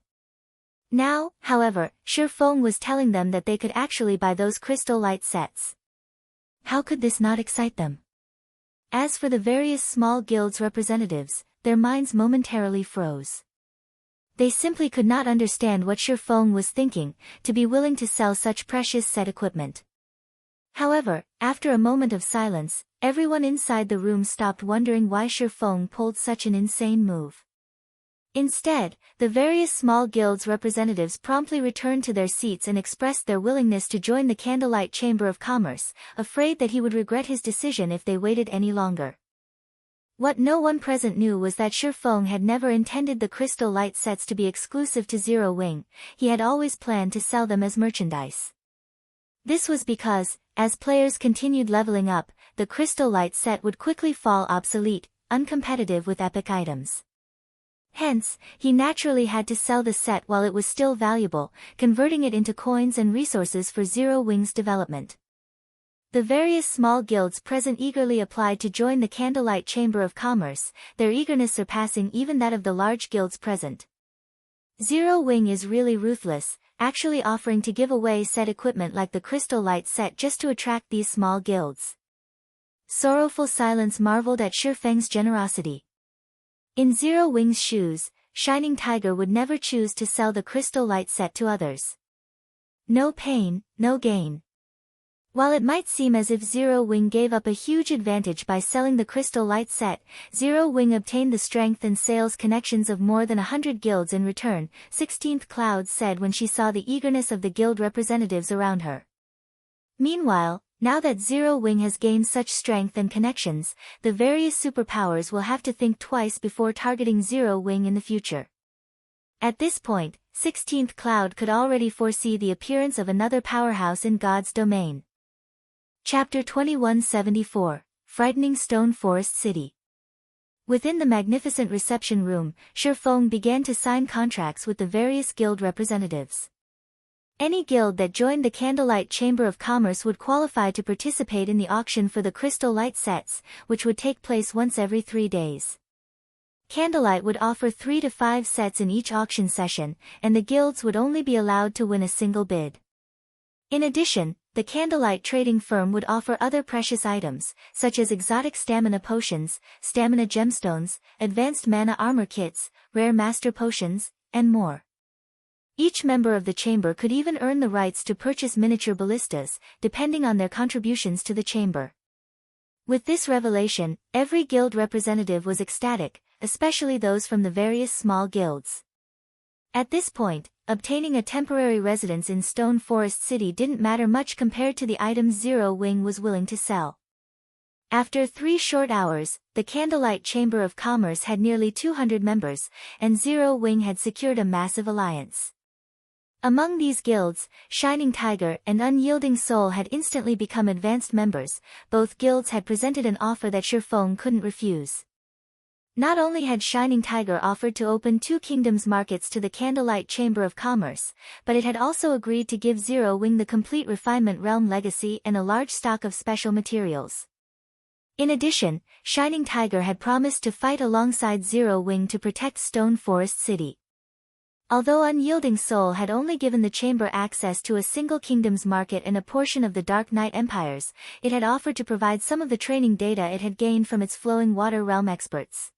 Now, however, Shifeng was telling them that they could actually buy those crystal light sets. How could this not excite them? As for the various small guilds' representatives, their minds momentarily froze. They simply could not understand what Shifeng was thinking, to be willing to sell such precious set equipment. However, after a moment of silence, everyone inside the room stopped wondering why Shifeng pulled such an insane move. Instead, the various small guilds' representatives promptly returned to their seats and expressed their willingness to join the Candlelight Chamber of Commerce, afraid that he would regret his decision if they waited any longer. What no one present knew was that Shifeng had never intended the crystal light sets to be exclusive to Zero Wing. He had always planned to sell them as merchandise. This was because, as players continued leveling up, the crystal light set would quickly fall obsolete, uncompetitive with epic items. Hence, he naturally had to sell the set while it was still valuable, converting it into coins and resources for Zero Wing's development. The various small guilds present eagerly applied to join the Candlelight Chamber of Commerce, their eagerness surpassing even that of the large guilds present. Zero Wing is really ruthless, actually offering to give away set equipment like the crystal light set just to attract these small guilds. Sorrowful Silence marveled at Shifeng's generosity. In Zero Wing's shoes, Shining Tiger would never choose to sell the crystal light set to others. No pain, no gain. While it might seem as if Zero Wing gave up a huge advantage by selling the crystal light set, Zero Wing obtained the strength and sales connections of more than 100 guilds in return, 16th Cloud said when she saw the eagerness of the guild representatives around her. Meanwhile, now that Zero Wing has gained such strength and connections, the various superpowers will have to think twice before targeting Zero Wing in the future. At this point, 16th Cloud could already foresee the appearance of another powerhouse in God's domain. Chapter 2174, Frightening Stone Forest City. Within the magnificent reception room, Shifeng began to sign contracts with the various guild representatives. Any guild that joined the Candlelight Chamber of Commerce would qualify to participate in the auction for the crystal light sets, which would take place once every 3 days. Candlelight would offer 3 to 5 sets in each auction session, and the guilds would only be allowed to win a single bid. In addition, the Candlelight trading firm would offer other precious items, such as exotic stamina potions, stamina gemstones, advanced mana armor kits, rare master potions, and more. Each member of the chamber could even earn the rights to purchase miniature ballistas, depending on their contributions to the chamber. With this revelation, every guild representative was ecstatic, especially those from the various small guilds. At this point, obtaining a temporary residence in Stone Forest City didn't matter much compared to the items Zero Wing was willing to sell. After 3 short hours, the Candlelight Chamber of Commerce had nearly 200 members, and Zero Wing had secured a massive alliance. Among these guilds, Shining Tiger and Unyielding Soul had instantly become advanced members. Both guilds had presented an offer that Shifeng couldn't refuse. Not only had Shining Tiger offered to open 2 kingdoms markets to the Candlelight Chamber of Commerce, but it had also agreed to give Zero Wing the complete Refinement Realm legacy and a large stock of special materials. In addition, Shining Tiger had promised to fight alongside Zero Wing to protect Stone Forest City. Although Unyielding Soul had only given the chamber access to a single kingdom's market and a portion of the Dark Knight Empires, it had offered to provide some of the training data it had gained from its Flowing Water Realm experts.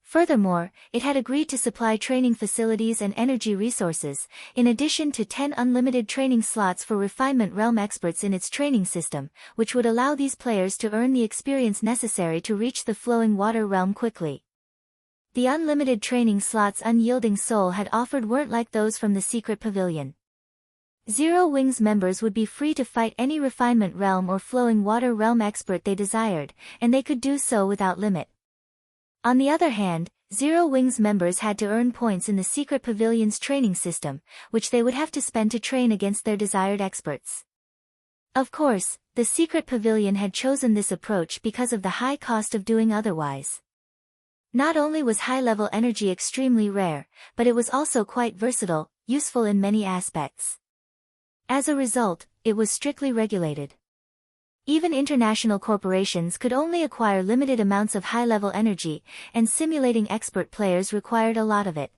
Furthermore, it had agreed to supply training facilities and energy resources, in addition to 10 unlimited training slots for Refinement Realm experts in its training system, which would allow these players to earn the experience necessary to reach the Flowing Water Realm quickly. The unlimited training slots Unyielding Soul had offered weren't like those from the Secret Pavilion. Zero Wing's members would be free to fight any Refinement Realm or Flowing Water Realm expert they desired, and they could do so without limit. On the other hand, Zero Wing's members had to earn points in the Secret Pavilion's training system, which they would have to spend to train against their desired experts. Of course, the Secret Pavilion had chosen this approach because of the high cost of doing otherwise. Not only was high-level energy extremely rare, but it was also quite versatile, useful in many aspects. As a result, it was strictly regulated. Even international corporations could only acquire limited amounts of high-level energy, and simulating expert players required a lot of it.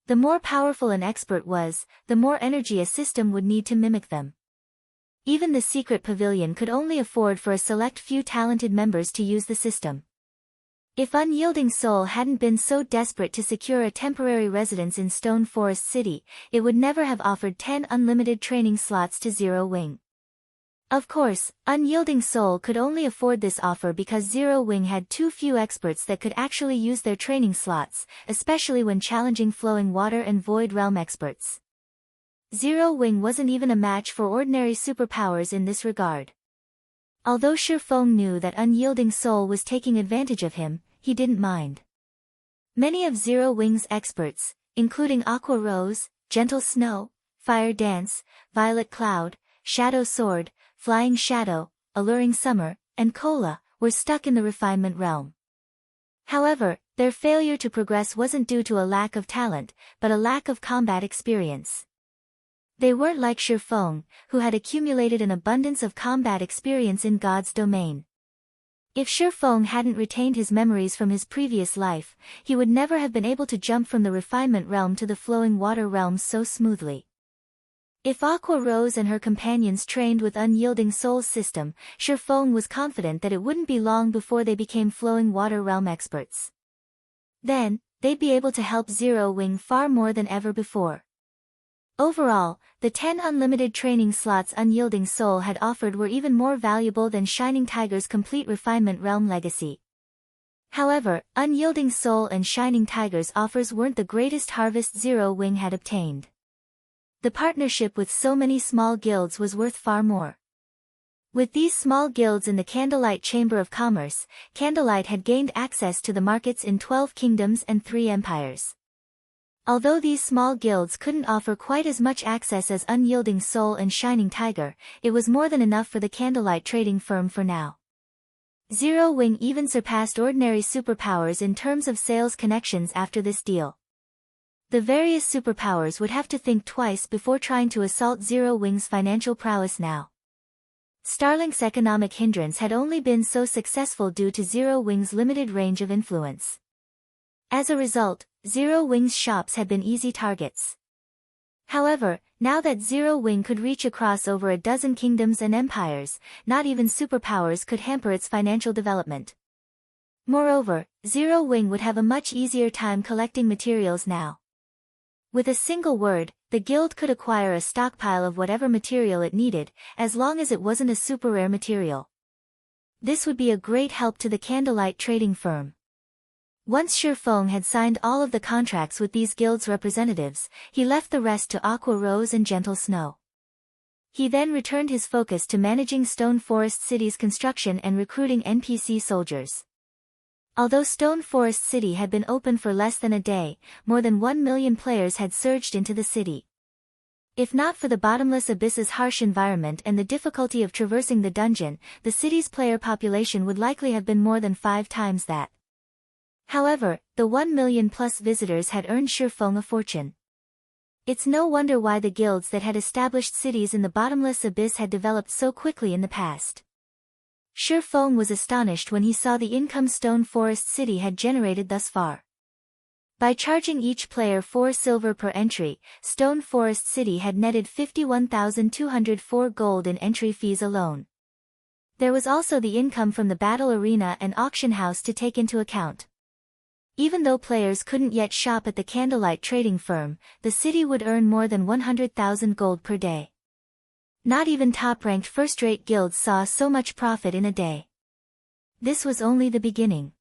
The more powerful an expert was, the more energy a system would need to mimic them. Even the Secret Pavilion could only afford for a select few talented members to use the system. If Unyielding Soul hadn't been so desperate to secure a temporary residence in Stone Forest City, it would never have offered 10 unlimited training slots to Zero Wing. Of course, Unyielding Soul could only afford this offer because Zero Wing had too few experts that could actually use their training slots, especially when challenging Flowing Water and Void Realm experts. Zero Wing wasn't even a match for ordinary superpowers in this regard. Although Shifeng knew that Unyielding Soul was taking advantage of him, he didn't mind. Many of Zero Wing's experts, including Aqua Rose, Gentle Snow, Fire Dance, Violet Cloud, Shadow Sword, Flying Shadow, Alluring Summer, and Cola, were stuck in the refinement realm. However, their failure to progress wasn't due to a lack of talent, but a lack of combat experience. They weren't like Shifeng, who had accumulated an abundance of combat experience in God's domain. If Shifeng hadn't retained his memories from his previous life, he would never have been able to jump from the refinement realm to the Flowing Water realm so smoothly. If Aqua Rose and her companions trained with Unyielding Soul's system, Shifeng was confident that it wouldn't be long before they became Flowing Water realm experts. Then, they'd be able to help Zero Wing far more than ever before. Overall, the 10 unlimited training slots Unyielding Soul had offered were even more valuable than Shining Tiger's complete refinement realm legacy. However, Unyielding Soul and Shining Tiger's offers weren't the greatest harvest Zero Wing had obtained. The partnership with so many small guilds was worth far more. With these small guilds in the Candlelight Chamber of Commerce, Candlelight had gained access to the markets in 12 kingdoms and 3 empires. Although these small guilds couldn't offer quite as much access as Unyielding Soul and Shining Tiger, it was more than enough for the Candlelight trading firm for now. Zero Wing even surpassed ordinary superpowers in terms of sales connections after this deal. The various superpowers would have to think twice before trying to assault Zero Wing's financial prowess now. Starlink's economic hindrance had only been so successful due to Zero Wing's limited range of influence. As a result, Zero Wing's shops had been easy targets. However, now that Zero Wing could reach across over a dozen kingdoms and empires, not even superpowers could hamper its financial development. Moreover, Zero Wing would have a much easier time collecting materials now. With a single word, the guild could acquire a stockpile of whatever material it needed, as long as it wasn't a super rare material. This would be a great help to the Candlelight trading firm. Once Shifeng had signed all of the contracts with these guilds' representatives, he left the rest to Aqua Rose and Gentle Snow. He then returned his focus to managing Stone Forest City's construction and recruiting NPC soldiers. Although Stone Forest City had been open for less than a day, more than 1 million players had surged into the city. If not for the Bottomless Abyss's harsh environment and the difficulty of traversing the dungeon, the city's player population would likely have been more than 5 times that. However, the 1 million plus visitors had earned Shifeng a fortune. It's no wonder why the guilds that had established cities in the Bottomless Abyss had developed so quickly in the past. Shifeng was astonished when he saw the income Stone Forest City had generated thus far. By charging each player 4 silver per entry, Stone Forest City had netted 51,204 gold in entry fees alone. There was also the income from the battle arena and auction house to take into account. Even though players couldn't yet shop at the Candlelight trading firm, the city would earn more than 100,000 gold per day. Not even top-ranked first-rate guilds saw so much profit in a day. This was only the beginning.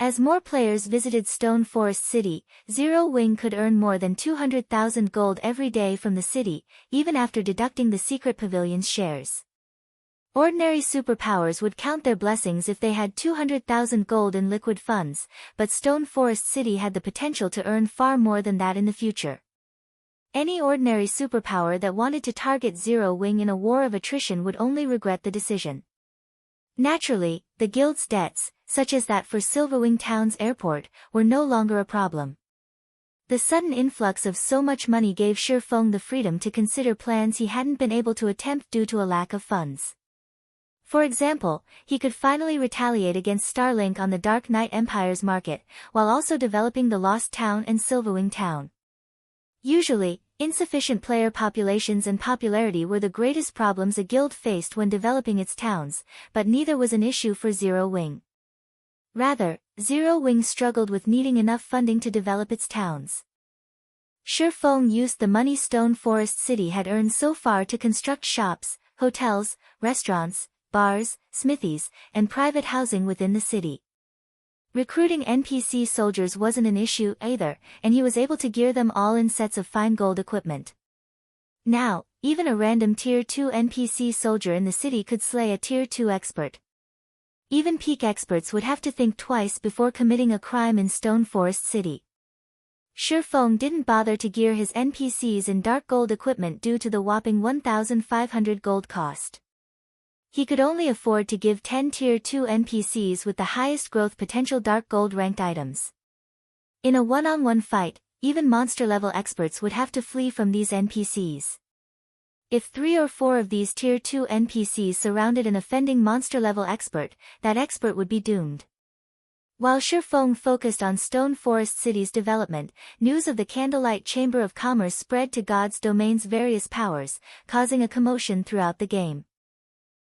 As more players visited Stone Forest City, Zero Wing could earn more than 200,000 gold every day from the city, even after deducting the Secret Pavilion's shares. Ordinary superpowers would count their blessings if they had 200,000 gold in liquid funds, but Stone Forest City had the potential to earn far more than that in the future. Any ordinary superpower that wanted to target Zero Wing in a war of attrition would only regret the decision. Naturally, the guild's debts, such as that for Silverwing Town's airport, were no longer a problem. The sudden influx of so much money gave Shifeng the freedom to consider plans he hadn't been able to attempt due to a lack of funds. For example, he could finally retaliate against Starlink on the Dark Knight Empire's market, while also developing the Lost Town and Silverwing Town. Usually, insufficient player populations and popularity were the greatest problems a guild faced when developing its towns, but neither was an issue for Zero Wing. Rather, Zero Wing struggled with needing enough funding to develop its towns. Shifeng used the money Stone Forest City had earned so far to construct shops, hotels, restaurants, bars, smithies, and private housing within the city. Recruiting NPC soldiers wasn't an issue either, and he was able to gear them all in sets of fine gold equipment. Now, even a random Tier 2 NPC soldier in the city could slay a Tier 2 expert. Even peak experts would have to think twice before committing a crime in Stone Forest City. Shifeng didn't bother to gear his NPCs in dark gold equipment due to the whopping 1,500 gold cost. He could only afford to give 10 Tier 2 NPCs with the highest growth potential dark gold ranked items. In a one-on-one fight, even monster-level experts would have to flee from these NPCs. If 3 or 4 of these Tier 2 NPCs surrounded an offending monster-level expert, that expert would be doomed. While Shifeng focused on Stone Forest City's development, news of the Candlelight Chamber of Commerce spread to God's domain's various powers, causing a commotion throughout the game.